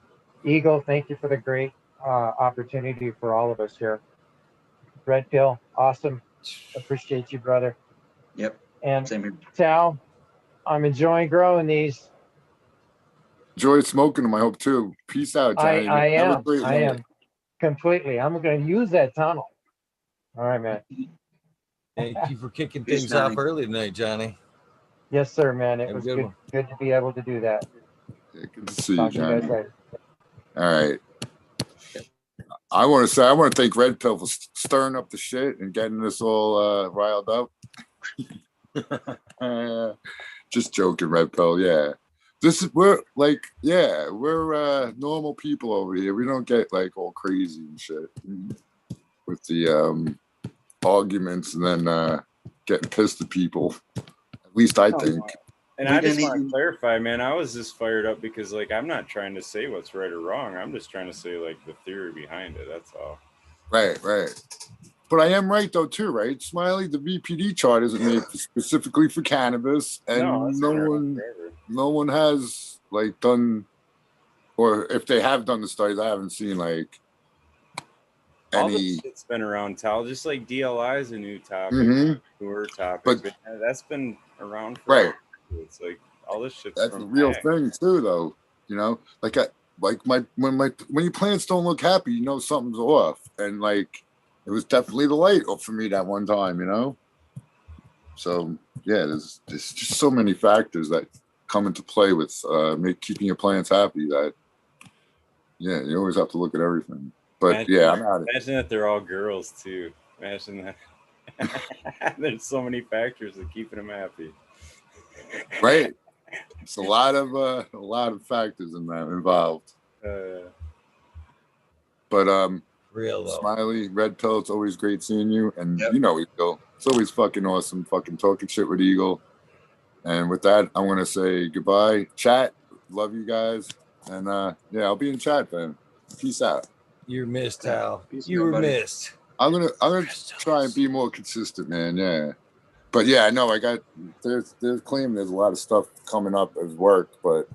Eagle, thank you for the great opportunity for all of us here. Red Pill, awesome. Appreciate you, brother. Yep. And same here. Tal, I'm enjoying growing these. Enjoy smoking them, I hope, too. Peace out, Johnny. I am. Completely. I'm going to use that tunnel. All right, man. Thank you for kicking things off early tonight, Johnny. Yes, sir, man. It was good to be able to do that. Yeah, good to see you, Johnny. Guys later. All right. I want to thank Red Pill for stirring up the shit and getting us all riled up. Just joking, Red Pill. Yeah. We're normal people over here. We don't get like all crazy and shit with the arguments and then getting pissed at people. At least I think. And I just want to clarify, man, I was just fired up because like I'm not trying to say what's right or wrong. I'm just trying to say like the theory behind it. That's all. Right. But I am right though too, right? Smiley, the VPD chart isn't made specifically for cannabis, and no one has like done, or if they have done the studies, I haven't seen like all any. this shit's been around, Tal. Just like DLI is a new topic, newer topic, but that's been around for right. It's like all this shit. That's a real thing too, though. You know, when your plants don't look happy, you know something's off, and like it was definitely the light for me that one time, you know. So yeah, there's just so many factors that come into play with keeping your plants happy. That you always have to look at everything. But imagine that they're all girls too. Imagine that. There's so many factors of keeping them happy. Right, it's a lot of factors in that involved. But real though. Smiley, Red Pill, it's always great seeing you, and you know Eagle. It's always fucking awesome, fucking talking shit with Eagle. And with that, I'm gonna say goodbye. Chat, love you guys, and I'll be in chat then. Peace out. You're missed, Tal. You were missed. I'm gonna try and be more consistent, man. Yeah. But yeah, I know there's claim there's a lot of stuff coming up as work, but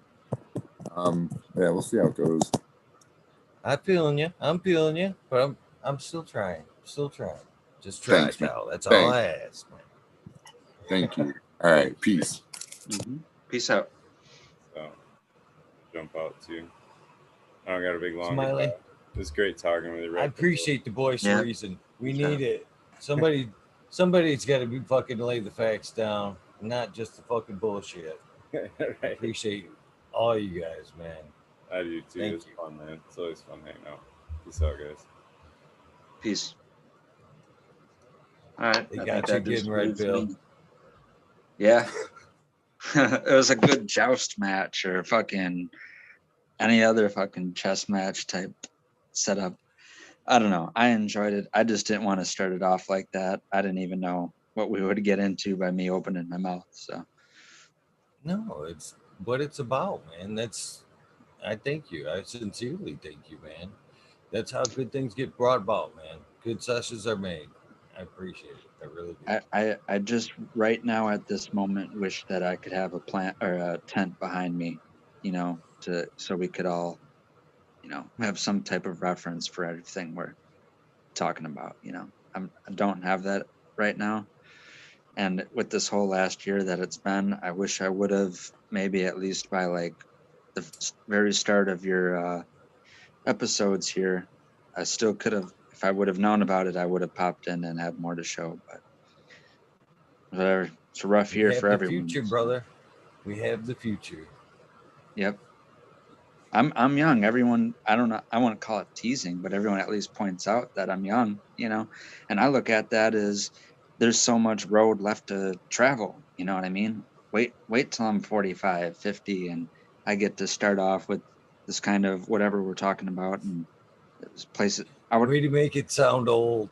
we'll see how it goes. I'm feeling you, but I'm still trying. Just try, Thanks, Tal. Man. That's all I ask, man. Thank you. All right, peace. Peace out. So jump out too. I don't got a big long. Smiley. It was great talking with you. I appreciate the voice of reason. We need it. Somebody's got to be fucking lay the facts down, not just the fucking bullshit. Right. I appreciate all you guys, man. I do too. It's fun, man. It's always fun hanging out. Peace out, guys. Peace. All right. They got you getting Red Bill. Yeah. It was a good joust match or fucking any other fucking chess match type setup. I don't know. I enjoyed it. I just didn't want to start it off like that. I didn't even know what we would get into by me opening my mouth. So no, it's what it's about, man. I thank you. I sincerely thank you, man. That's how good things get brought about, man. Good sessions are made. I appreciate it. I really do. I just right now at this moment wish that I could have a plant or a tent behind me, so we could all, have some type of reference for everything we're talking about. I don't have that right now. And with this whole last year that it's been, I wish I would have maybe at least by like the very start of your episodes here, I still could have, if I would have known about it, I would have popped in and had more to show. But whatever, it's a rough year for everyone. Future, brother. We have the future. Yep. I'm young. Everyone, I don't know, I want to call it teasing, but everyone at least points out that I'm young, and I look at that as there's so much road left to travel. You know what I mean? Wait till I'm 45, 50, and I get to start off with this kind of whatever we're talking about and places. I would really make it sound old.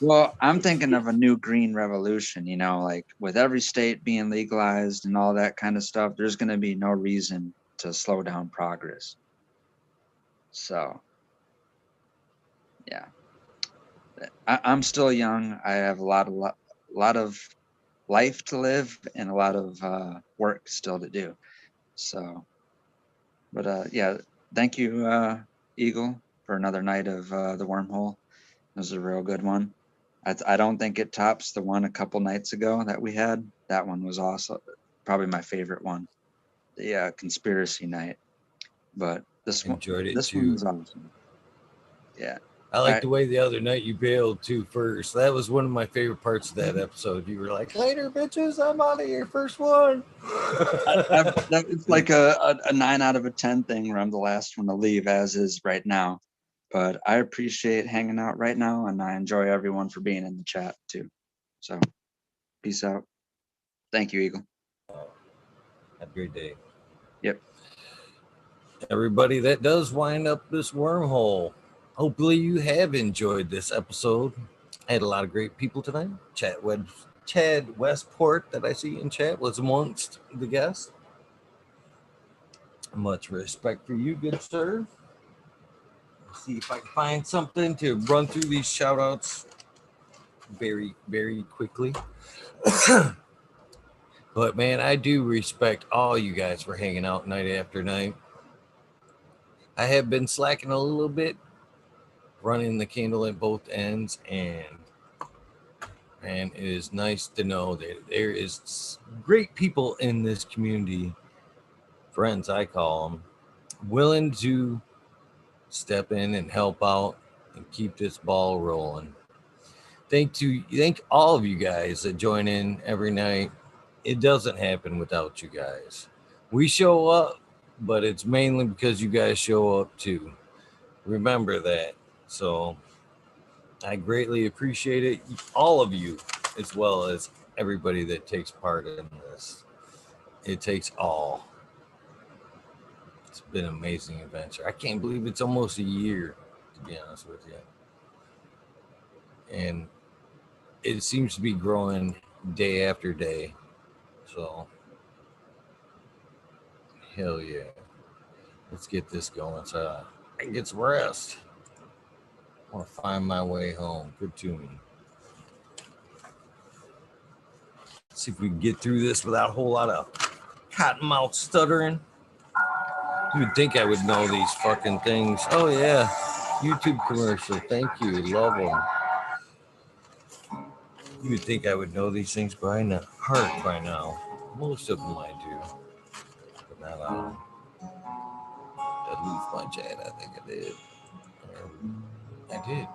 Well, I'm thinking of a new green revolution, like with every state being legalized and all that kind of stuff, there's going to be no reason to slow down progress. So, yeah, I'm still young. I have a lot of life to live and a lot of work still to do. So, but yeah, thank you, Eagle, for another night of the Wormhole. It was a real good one. I don't think it tops the one a couple nights ago that we had. That one was also probably my favorite one, the conspiracy night. But this one, enjoyed it this too. one was awesome. Yeah, I like the way the other night you bailed too first. That was one of my favorite parts of that episode. You were like, later, bitches, I'm out of here. First one. It's like a 9 out of a 10 thing where I'm the last one to leave, as is right now. But I appreciate hanging out right now, and I enjoy everyone for being in the chat too. So peace out. Thank you, Eagle. Have a great day. Yep. Everybody, that does wind up this wormhole. Hopefully you have enjoyed this episode. I had a lot of great people tonight. Chad Westport, that I see in chat, was amongst the guests. Much respect for you, good sir. Let's see if I can find something to run through these shout outs very, very quickly. But man, I do respect all you guys for hanging out night after night. I have been slacking a little bit, running the candle at both ends, and it is nice to know that there is great people in this community, friends I call them, willing to step in and help out and keep this ball rolling. Thank all of you guys that join in every night. It doesn't happen without you guys. We show up, but it's mainly because you guys show up too. Remember that. So I greatly appreciate it. All of you, as well as everybody that takes part in this. It takes all. It's been an amazing adventure. I can't believe it's almost a year, to be honest with you. And it seems to be growing day after day. So, hell yeah. Let's get this going so I can get some rest. I want to find my way home. Good to me. Let's see if we can get through this without a whole lot of cottonmouth stuttering. You would think I would know these fucking things. Oh, yeah. YouTube commercial. Thank you. Love them. You would think I would know these things by heart by now. Most of them I do. But not all of them. Did I lose my chat? I think I did. I did.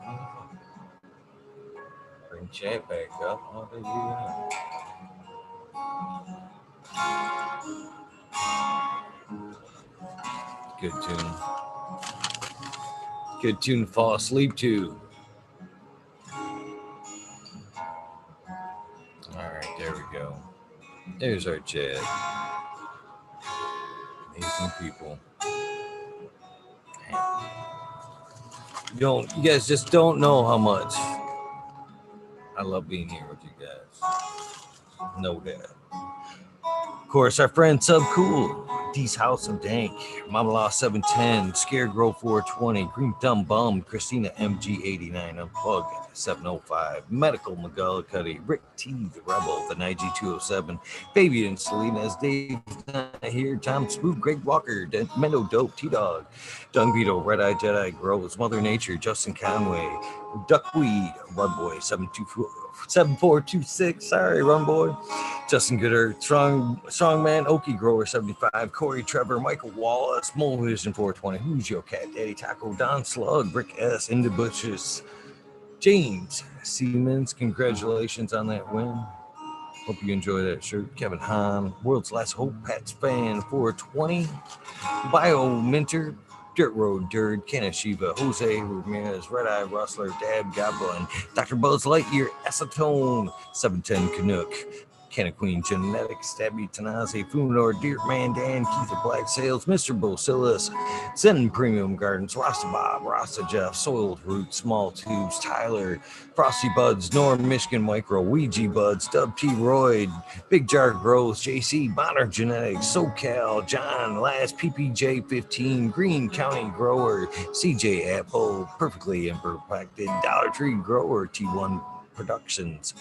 Bring chat back up. How did you do that? Good tune. Good tune to fall asleep to. All right, there we go. There's our chat. Amazing people. You guys just don't know how much I love being here with you guys. No doubt. Of course, our friend Sub Cool, D's House of Dank, Mama Law 710, Scarecrow 420, Green Thumb Bum, Christina MG89, Unplugged 705, Medical McGullicuddy, Rick T, the Rebel, the Nige 207, Fabian Salinas, Dave not here, Tom Spook, Greg Walker, Mendo Dope, T-Dog, Dung Vito, Red Eye Jedi, Groves, Mother Nature, Justin Conway, Duckweed, Run Boy 7426, sorry, Run Boy, Justin Gooder, Strongman, Okie Grower 75, Corey Trevor, Michael Wallace, Mole Vision 420, Who's Your Cat, Daddy Taco, Don Slug, Rick S, In the Bushes, James Siemens, congratulations on that win. Hope you enjoy that shirt. Kevin Hahn, World's Last Hope, Pats Fan 420, Bio Minter, Dirt Road Dirt, Kenna Shiva, Jose Ramirez, Red Eye Rustler, Dab Goblin, Dr. Buzz Lightyear, Acetone, 710 Canuck, Kenna Queen Genetics, Stabby Tanazi, Funor, Deer Man Dan, Keith of Black Sales, Mr. Bosilis, Zen Premium Gardens, Rasta Bob, Rasta Jeff, Soiled Roots, Small Tubes, Tyler, Frosty Buds, Norm Michigan Micro, Ouija Buds, Dub T Royd, Big Jar Grows, JC, Bonner Genetics, SoCal, John, Last PPJ 15, Green County Grower, CJ Apple, Perfectly Imperfected, Dollar Tree Grower, T1 Productions,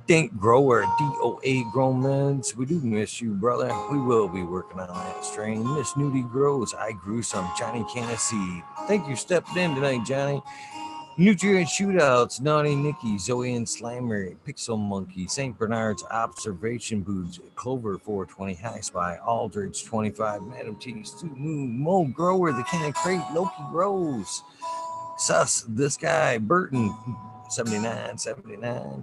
Dink Grower, DOA Grown Meds. We do miss you, brother. We will be working on that strain. Miss Nudie Grows. I grew some Jonny Canna Seed. Thank you for stepping in tonight, Johnny. Nutrient Shootouts, Naughty Nikki, Zoe and Slimer, Pixel Monkey, St. Bernard's Observation Boots, Clover 420, High Spy, Aldridge 25, Madam T, Stu Moon, Mo Grower, The Canna Crate, Loki Grows, Sus, this guy, Burton, 79.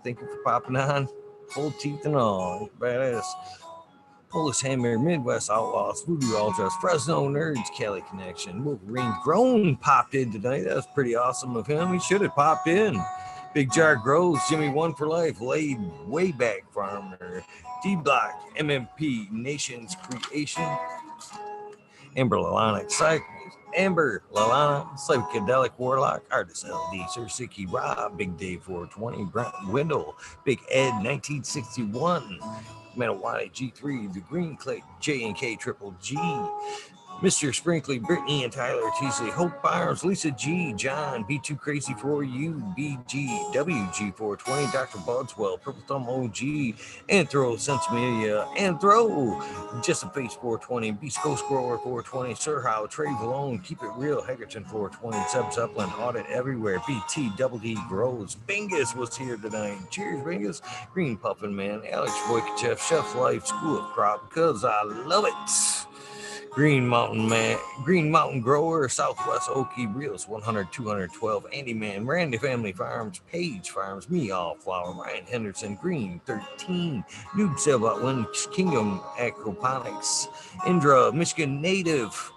Thank you for popping on. Full teeth and all. Badass. Polish Hammer, Midwest Outlaws, Voodoo Ultras, Fresno Nerds, Cali Connection, Wolverine Grown popped in tonight. That was pretty awesome of him. He should have popped in. Big Jar Grows, Jimmy One for Life, Laid Way Back Farmer, D Block, MMP, Nations Creation, Amber Lalana, Psychedelic Warlock, Artist LD, Sir Sicky Rob, Big Dave 420, Brent Wendell, Big Ed 1961, Manawati G3, The Green Clay, J&K Triple G, Mr. Sprinkly, Brittany and Tyler Teasley, Hope Barnes, Lisa G, John, B2 Crazy for You, BG, WG420, Dr. Budswell, Purple Thumb OG, Anthro, Sensmedia, Anthro, Just a Face 420, Beast Coast Grower 420, Sir How, Trey Valone, Keep It Real, Heckerton 420, Subs Upland, Audit Everywhere, BT, Double D Grows, Bingus was here tonight. Cheers, Bingus. Green Puffin Man, Alex Boykachev, Chef Life, School of Crop, because I love it. Green Mountain Man, Green Mountain Grower, Southwest Okie, Reels 100, 212, Andy Man, Randy Family Farms, Page Farms, Me All Flower, Ryan Henderson, Green 13, Noob Silva, Lynch Kingdom, Aquaponics, Indra, Michigan Native,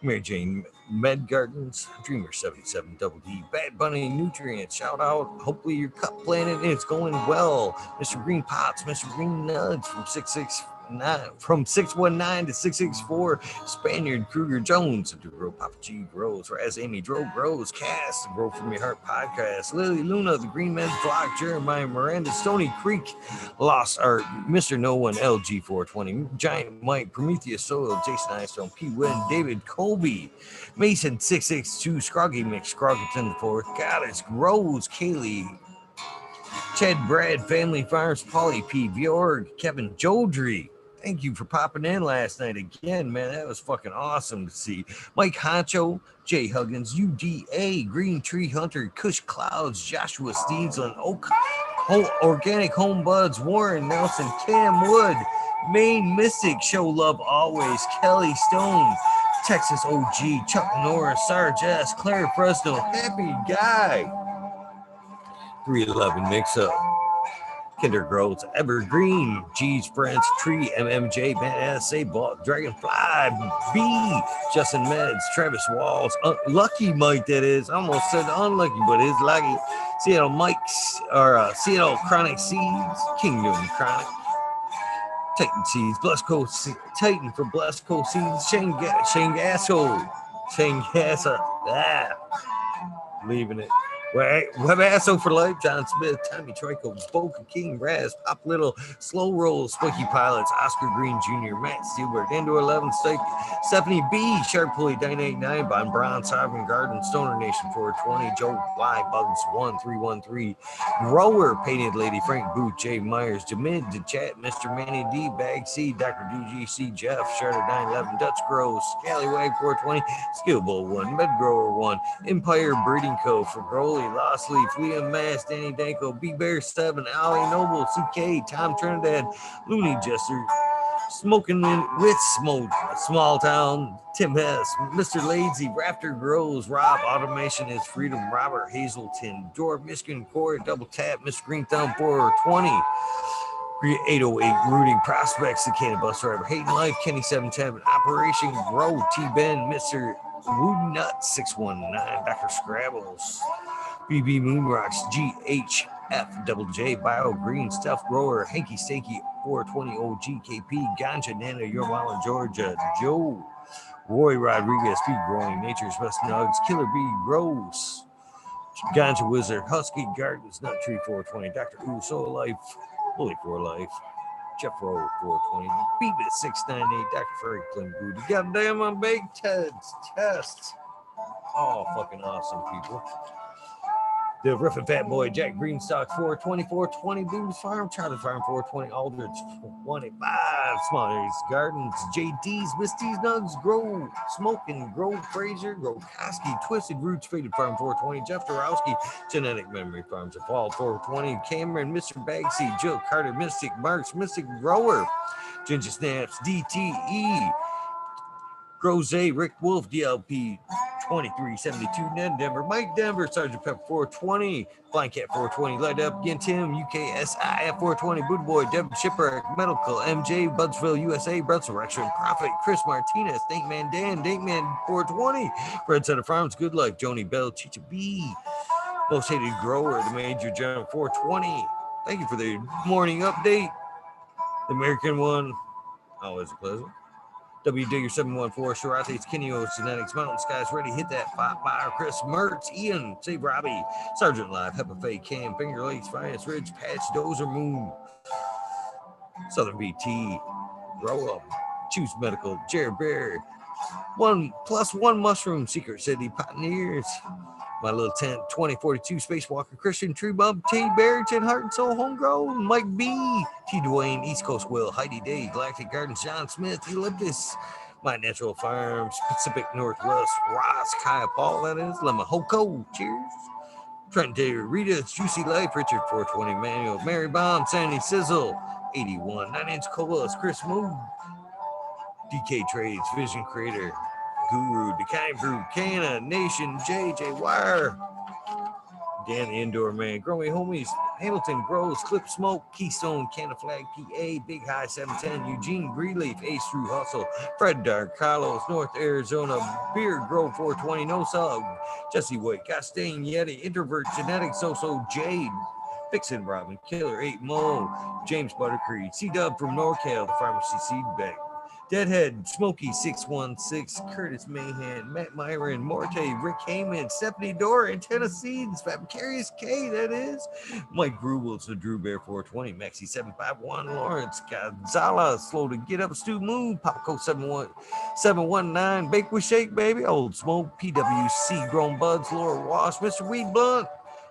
Mary Jane Med Gardens, Dreamer 77, Double D, Bad Bunny Nutrients, shout out. Hopefully your cup planted and it's going well. Mr. Green Pots, Mr. Green Nugs from 619 to 664, Spaniard Kruger Jones, to grow Papa G grows, Raz Amy Dro grows, Cass, the Grow From Your Heart podcast, Lily Luna, the Green Men's Flock, Jeremiah Miranda, Stony Creek, Lost Art, Mr. No One, LG 420, Giant Mike, Prometheus Soil, Jason Eyestone, P. Wynn, David Colby, Mason 662, Scroggy Mix, Scroggerton the Fourth, Goddess Grows, Kaylee, Chad Brad, Family Farms, Polly P. Bjorg, Kevin Jodry. Thank you for popping in last night again, man. That was fucking awesome to see. Mike Honcho, Jay Huggins, UDA, Green Tree Hunter, Kush Clouds, Joshua Steensland, Oak, Organic Home Buds, Warren Nelson, Cam Wood, Maine Mystic, Show Love Always, Kelly Stone, Texas OG, Chuck Norris, Sarge S, Claire Fresno, Happy Guy, 311 Mix Up, Kinder Groves, Evergreen, G's Friends, Tree, MMJ, Badass, Say Ball, Dragonfly, B, Justin Meds, Travis Walls, Lucky Mike, that is. I almost said unlucky, but it's lucky. Seattle Mike's, or Seattle Chronic Seeds, Kingdom Chronic, Titan Seeds, Blessed Coast, Titan for Blessed Coast Seeds, Shangasso, leaving it. Webasso for Life, John Smith, Tommy Trico, Boca King, Raz, Pop Little, Slow Roll, Spooky Pilots, Oscar Green Jr., Matt Steelberg, Endor 11, Stephanie B, Sharp Pulley, 989, Bon Brown, Sovereign Garden, Stoner Nation 420, Joe Y, Bugs 1313, Grower, Painted Lady, Frank Booth, Jay Myers, Jamid, The Chat, Mr. Manny D, Bag C, Dr. DGC, Jeff, Sharder 911, Dutch Grows, Scallywag 420, Skill Bowl 1, Med Grower 1, Empire Breeding Co. for Broly, Lost Leaf, Liam Mass, Danny Danko, B Bear 7, Ali Noble, CK, Tom Trinidad, Looney Jester, Smoking with Smoke, Small Town, Tim Hess, Mr. Lazy, Raptor Grows, Rob, Automation is Freedom, Robert Hazelton, George Michigan Core, Double Tap, Mr. Green Thumb 420, 808 Rooting Prospects, the Cannon Bus Driver, Hayden Life, Kenny 710, Operation Grow, T-Ben, Mr. Wood Nut 619, Dr. Scrabbles, BB Moonrocks, GHF, Double J, Bio Green, Stuff Grower, Hanky Stanky, 420 OGKP, Ganja Nana, Your Mama, Georgia, Joe, Roy Rodriguez, Feed Growing, Nature's Best Nugs, Killer Bee Grows, Ganja Wizard, Husky Gardens, Nut Tree 420, Dr. Ooh, Soul Life, Bully for Life, Jeff Rowe 420, Beat 698, Dr. Franklin Booty, goddamn on Big Ted's Tests. Oh, fucking awesome, people. The Riffin' Fat Boy, Jack Greenstock 420, 420, Boone's Farm, Charlie Farm 420, Aldrich 25, Smileys Gardens, JD's, Misty's Nugs, Grow, Smoking, Grow Fraser, Grow Koski, Twisted Roots, Faded Farm 420, Jeff Dorowski, Genetic Memory Farms of Fall 420, Cameron, Mr. Bagsy, Jill Carter, Mystic Marks, Mystic Grower, Ginger Snaps, DTE, Groze, Rick Wolf, DLP, 2372, Ned Denver, Mike Denver, Sergeant Pepper 420, Blind Cat 420, Light Up Again, Tim, UKSI at 420, Buddha Boy, Devin Shipwreck, Medical, MJ, Budsville, USA, Resurrection, Prophet, Chris Martinez, Dankman Dan, Dankman 420, Fred Center Farms, Good Luck, Joni Bell, Chicha B, Most Hated Grower, the Major General 420. Thank you for the morning update. The American one, always a pleasure. W Digger 714, Shirate's Kineo Genetics, Mountain Skies Ready, Hit That Five Buyer, Chris Mertz, Ian, Save Robbie, Sergeant Live, Hepa Faye, Cam, Finger Lakes, Finance Ridge, Patch, Dozer Moon, Southern BT, Grow Up, Choose Medical, Jared Bear, 1+1 Mushroom, Secret City, Pioneers, My Little Tent, 2042, Spacewalker, Christian, Tree Bump, T. Barrington, Heart and Soul, Homegrown, Mike B, T. Dwayne, East Coast Will, Heidi Day, Galactic Gardens, John Smith, Eulyptus, My Natural Farms, Pacific Northwest, Ross, Kaya Paul, that is, Lemma Hoko, cheers. Trent Taylor, Rita, Juicy Life, Richard 420, Manuel, Mary Bomb, Sandy Sizzle, 81, 9 Inch Colas, Chris Moon, DK Trades, Vision Creator, Guru, Decay Brew, Canna, Nation, JJ Wire, Dan the Indoor Man, Growing Homies, Hamilton Grows, Clip Smoke, Keystone, Canna Flag, PA, Big High 710, Eugene Greenleaf, Ace Through Hustle, Fred Dark, Carlos, North Arizona, Beard Grove 420, No Sub, Jesse White, Costain Yeti, Introvert, Genetics, So Jade, Vixen Robin, Killer 8 Mo, James Buttercreed, C-Dub from NorCal, the Pharmacy Seed Bank, Deadhead, Smokey 616, Curtis Mahan, Matt Myron, Morte, Rick Heyman, Stephanie Dora, Antenna Seeds, Fabcarious K, that is, Mike Grubels, the Drew Bear 420, Maxi 751, Lawrence Gonzalez, Slow to Get Up, Stu Moon, Popco 719, Bake with Shake, baby, Old Smoke, PWC, Grown Buds, Laura Wash, Mr. Weed Blunt,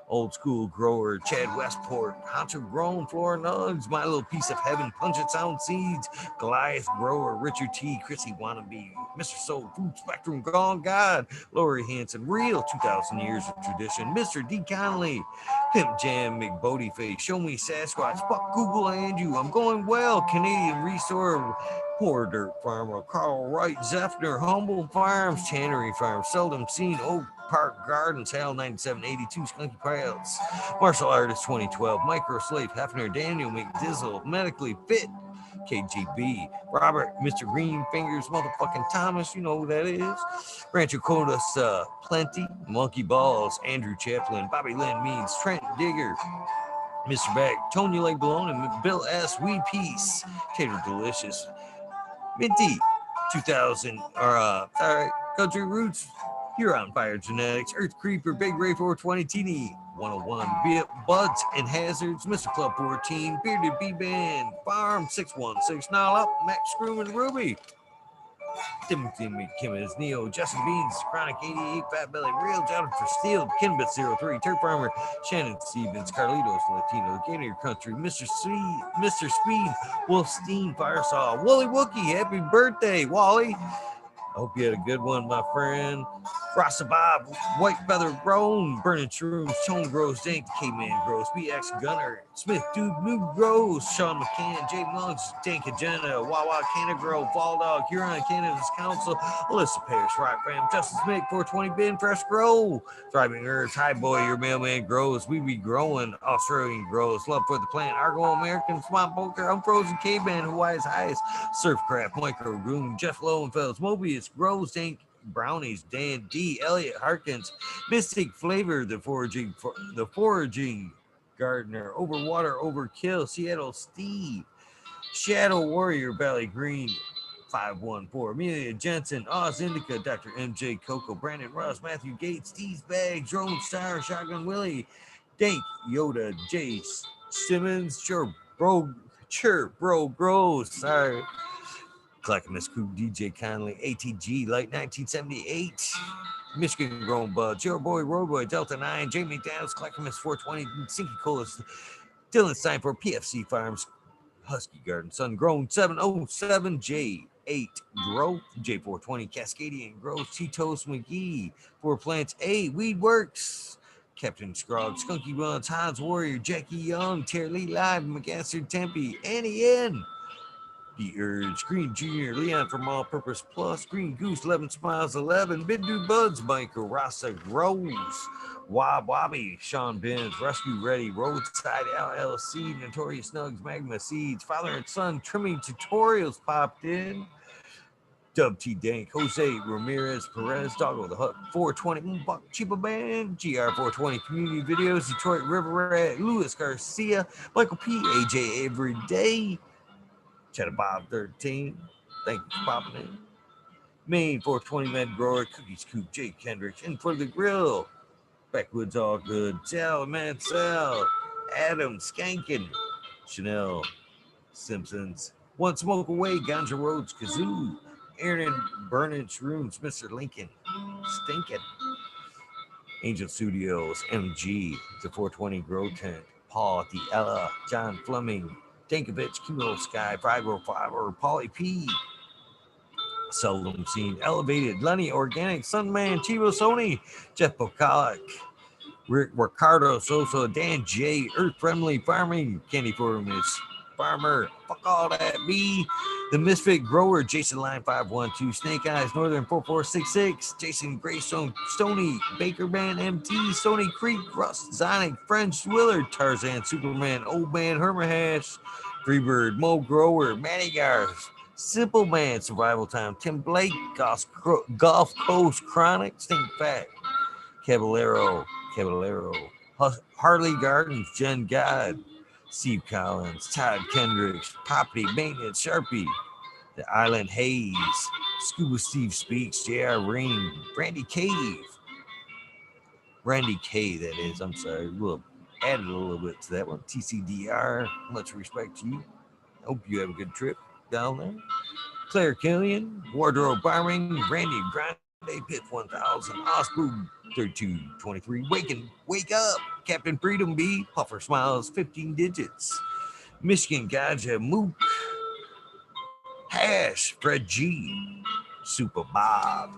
Old School Grower, Chad Westport, Hunter Grown, Flora Nugs, My Little Piece of Heaven, Pungent Sound Seeds, Goliath Grower, Richard T, Chrissy Wannabe, Mr. Soul Food Spectrum, Gone God, Lori Hanson, Real 2,000 Years of Tradition, Mr. D. Conley, Pimp Jam, McBodie Face, Show Me Sasquatch, Fuck Google and You, I'm Going Well, Canadian Restore, Poor Dirt Farmer, Carl Wright, Zephyr, Humble Farms, Channery Farms, Seldom Seen, Oak Park Gardens, Hal 9782, Skunky Piles, Martial Artist 2012, Micro Slave, Hefner, Daniel McDizzle, Medically Fit, KGB, Robert, Mr. Green Fingers, motherfucking Thomas, you know who that is, Rancho Codas, Plenty, Monkey Balls, Andrew Chaplin, Bobby Lynn Means, Trent Digger, Mr. Beck, Tonya Lake Balone, and Bill S. Weed Peace, Tater Delicious, Minty, 2000, Country Roots, Huron Fire Genetics, Earth Creeper, Big Ray 420, Teeny 101, Buds and Hazards, Mr. Club 14, Bearded B-Band, Farm 616, Snarl Up, Max Screw and Ruby, Timothy McKimmons, Neo, Justin Beans, Chronic 88, Fat Belly, Real Jennifer Steele, Kinbit 03, Turf Farmer, Shannon Stevens, Carlitos Latino, Gator Country, Mr. Speed, Wolfstein, Firesaw, Wooly Wookie, happy birthday, Wally. I hope you had a good one, my friend. Rasta Bob, White Feather Grown, Burning Shrooms, Tone Grows, Dank, K-Man Grows, BX Gunner, Smith Dude, New Grows, Sean McCann, Jay Monks, Dank Agenda, Wawa Canna Grow, Fall Dog, Huron Canada's Council, Alyssa Parrish, Rock Fam, Justice Mick, 420 Bin, Fresh Grow, Thriving Herbs, Hi Boy, Your Mailman Grows, We Be Growing, Australian Grows, Love for the Plant, Argo American, Swamp Poker, Unfrozen Caveman, Hawaii's Highest, Surfcraft, Micro Goon, Jeff Lowenfels, Mobius Grows, Dank Brownies, Dan D, Elliot Harkins, Mystic Flavor, the foraging Gardener, Overwater Overkill, Seattle Steve, Shadow Warrior, Valley Green, 514, Amelia Jensen, Oz Indica, Dr. MJ Coco, Brandon Ross, Matthew Gates, Steve's Bag, Drone Star, Shotgun Willie, Dank Yoda, Jace Simmons, Sure Bro Grows, sorry. Clackamas Coop, DJ Conley, ATG, Light 1978, Michigan Grown Buds, Your Boy Roadboy, Delta 9, Jamie Downs, Clackamas 420, Sinky Colas, Dylan Stein for PFC Farms, Husky Garden, Sun Grown 707, J8 Growth, J420, Cascadian Growth, T-Toast McGee, 4 Plants A, Weed Works, Captain Scrog, Skunky Runs, Hans Warrior, Jackie Young, Terry Lee Live, McGaster Tempe, Annie N, The Urge, Green Junior, Leon from All Purpose Plus, Green Goose, 11 Smiles 11, Big Dude Buds, Michael Rasa Rose, Wob Wobby, Sean Benz, Rescue Ready, Roadside LLC, Notorious Nugs, Magma Seeds, Father and Son, Trimming Tutorials popped in. Dub T Dank, Jose Ramirez Perez, Doggo the Hut, 420, Buck Chiba Band, GR 420 Community Videos, Detroit River Rat, Luis Garcia, Michael P, AJ Every Day, Cheddar Bob 13, thank you for popping in. Maine 420 Med Grower, Cookies Coop, Jake Kendricks, In for the Grill, Backwoods All Good, Sal Mansell, Adam Skankin, Chanel Simpsons, One Smoke Away, Ganja Roads, Kazoo, Aaron Burnage Rooms, Mr. Lincoln, Stinkin', Angel Studios, MG, the 420 Grow Tent, Paul the Ella, John Fleming, Dankovich, Kilo Sky, 505, or Paulie P, Seldom Seen, Elevated, Lenny Organic, Sunman, Chivo Sony, Jeff Bokalik, Ricardo Sosa, Dan J, Earth Friendly Farming, Candy Formis, Farmer, Fuck All That B, The Misfit Grower, Jason Line 512, Snake Eyes, Northern 4466, Jason Greystone, Stony, Baker Man MT, Stony Creek, Russ, Zonic, French Willard, Tarzan, Superman, Old Man, Hermahash, Freebird, Mo Grower, Matty Garth, Simple Man, Survival Time, Tim Blake, Golf Coast Chronic, Stink Fat, Caballero, Harley Gardens, Jen God, Steve Collins, Todd Kendricks, Poppy Maintenance, Sharpie, The Island Haze, Scuba Steve Speaks, JR Ring, Randy K, that is, I'm sorry, we'll add a little bit to that one. TCDR, much respect to you. Hope you have a good trip down there. Claire Killian, Wardrobe Farming, Randy Grande, Pit 1000, Osboo 3223, Wake Up, Captain Freedom B, Puffer Smiles, 15 digits, Michigan Gaja, Mook, Hash, Fred G, Super Bob,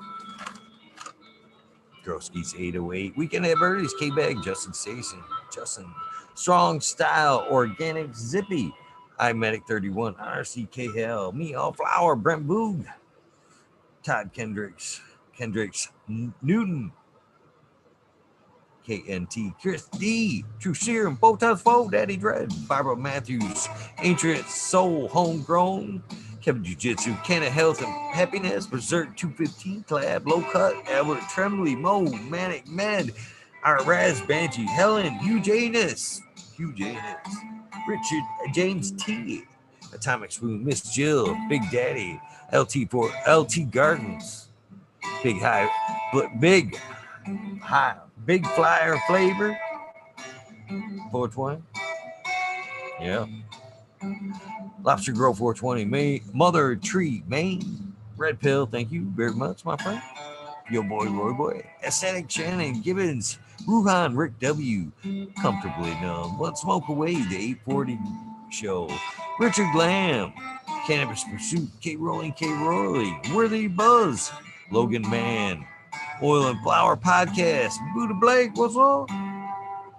Girlskis 808, Weekend at Birdies, K-Bag, Justin Station, Justin, Strong Style, Organic Zippy, iMedic 31, RCK Hell, Me All Flower, Brent Boog, Todd Kendricks, Newton, KNT, Chris D, True Serum, Botox Foe, Daddy Dread, Barbara Matthews, Ancient Soul, Homegrown, Kevin Jiu-Jitsu, Canna Health and Happiness, Berserk 215, Clab, Low Cut, Albert Tremblay, Mo, Manic Med, our Raz Banshee, Helen, Huge Anus, Richard James T, Atomic Spoon, Miss Jill, Big Daddy, LT Gardens, Big Flyer Flavor, 420. Yeah. Lobster Grove 420, Mother Tree, Maine. Red Pill, thank you very much, my friend. Yo boy, Roy Boy. Aesthetic Shannon Gibbons, Ruhan, Rick W. Comfortably Numb. One Smoke Away, the 840 Show. Richard Lamb, Cannabis Pursuit, K Rolling, Worthy Buzz, Logan Man, Oil and Flower Podcast, Buddha Blake, what's up?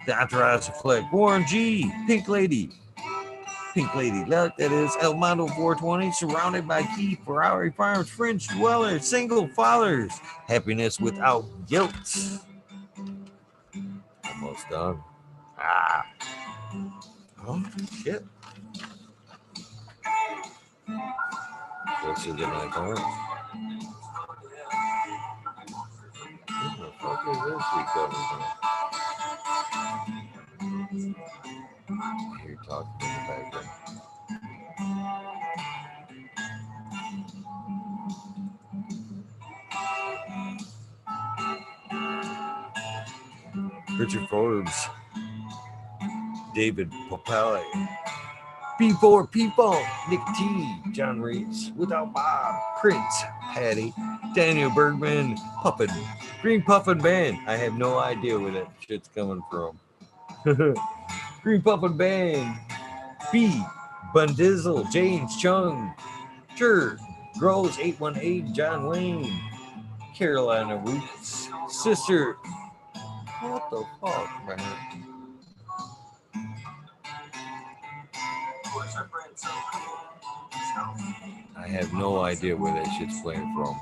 The Entourage Fleck, Warren G, Pink Lady Luck, that is El Mondo 420, surrounded by key Ferrari Farms, French Dwellers, Single Fathers, Happiness Without Guilt. Almost done. Oh, shit. What's the good night, Lawrence? What the fuck is this we covered here? You're talking in the background. Richard Forbes, David Popelli, P4 P-Funk, Nick T, John Reeves, Without Bob, Prince, Patty, Daniel Bergman, Puffin, Green Puffin Band. I have no idea where that shit's coming from. Green Puffin Band, B, Bundizzle, James Chung, Sure, Grows 818, John Wayne, Carolina Roots, Sister. What the fuck, man? I have no idea where that shit's playing from.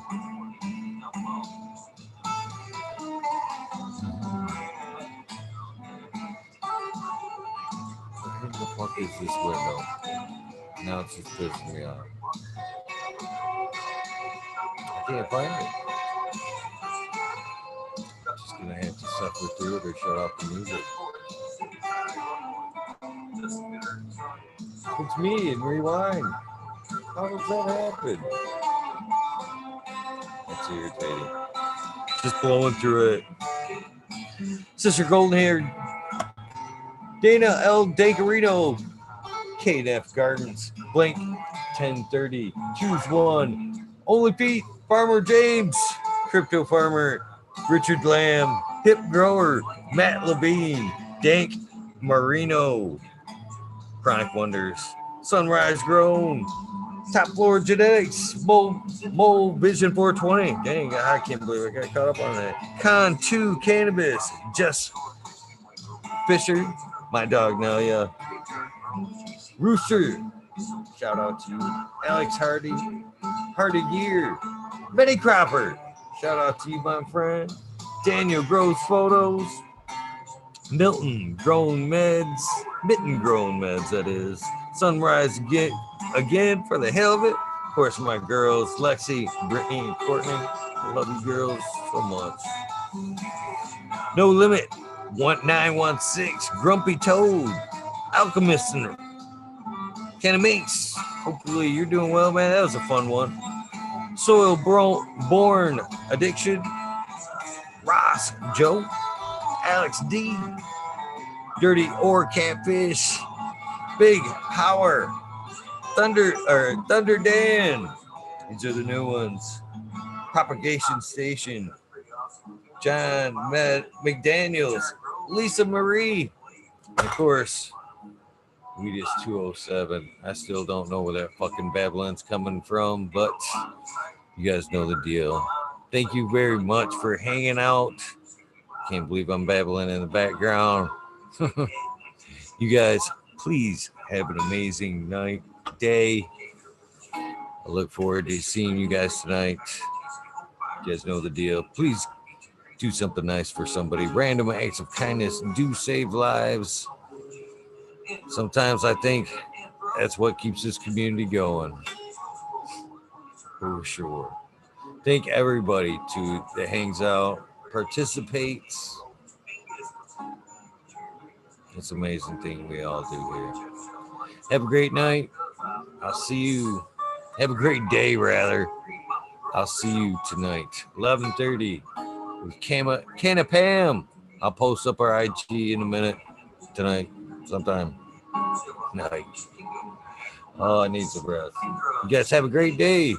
Where the fuck is this window? Now it's just pissing me off. I can't find it. Just gonna have to suffer through it or shut off the music. It's me and rewind. How does that happen? That's irritating. Just blowing through it. Sister Golden Hair, Dana L. Dancarino, KF Gardens, Blink 1030, Choose One, Only Pete, Farmer James, Crypto Farmer, Richard Lamb, Hip Grower, Matt Levine, Dank Marino, Chronic Wonders, Sunrise Grown, Top Floor Genetics, Mole Vision 420. Dang, I can't believe I got caught up on that. Con 2 Cannabis, Jess Fisher, my dog Nelia, Rooster, shout out to you, Alex Hardy, Hardy Gear, Benny Cropper, shout out to you, my friend, Daniel Grows Photos, Milton Grown Meds, Mitten Grown Meds, that is, Sunrise again for the hell of it. Of course, my girls, Lexi, Brittany, and Courtney. I love you girls so much. No Limit, 1916, Grumpy Toad, Alchemist, and Canna Minx. Hopefully you're doing well, man. That was a fun one. Soil Born Addiction, Ross, Joe, Alex D, Dirty Ore Catfish, Big Power, Thunder Dan. These are the new ones. Propagation Station, John McDaniels, Lisa Marie, and of course, We Just 207. I still don't know where that fucking Babylon's coming from, but you guys know the deal. Thank you very much for hanging out. Can't believe I'm babbling in the background. You guys, please have an amazing night, day. I look forward to seeing you guys tonight. You guys know the deal. Please do something nice for somebody. Random acts of kindness do save lives. Sometimes I think that's what keeps this community going. For sure. Thank everybody that hangs out, participates. It's an amazing thing we all do here. Have a great night. I'll see you. Have a great day, rather. I'll see you tonight, 11:30 with Canna Pam. I'll post up our IG in a minute tonight, sometime. Night. Oh, I need some breath. You guys have a great day.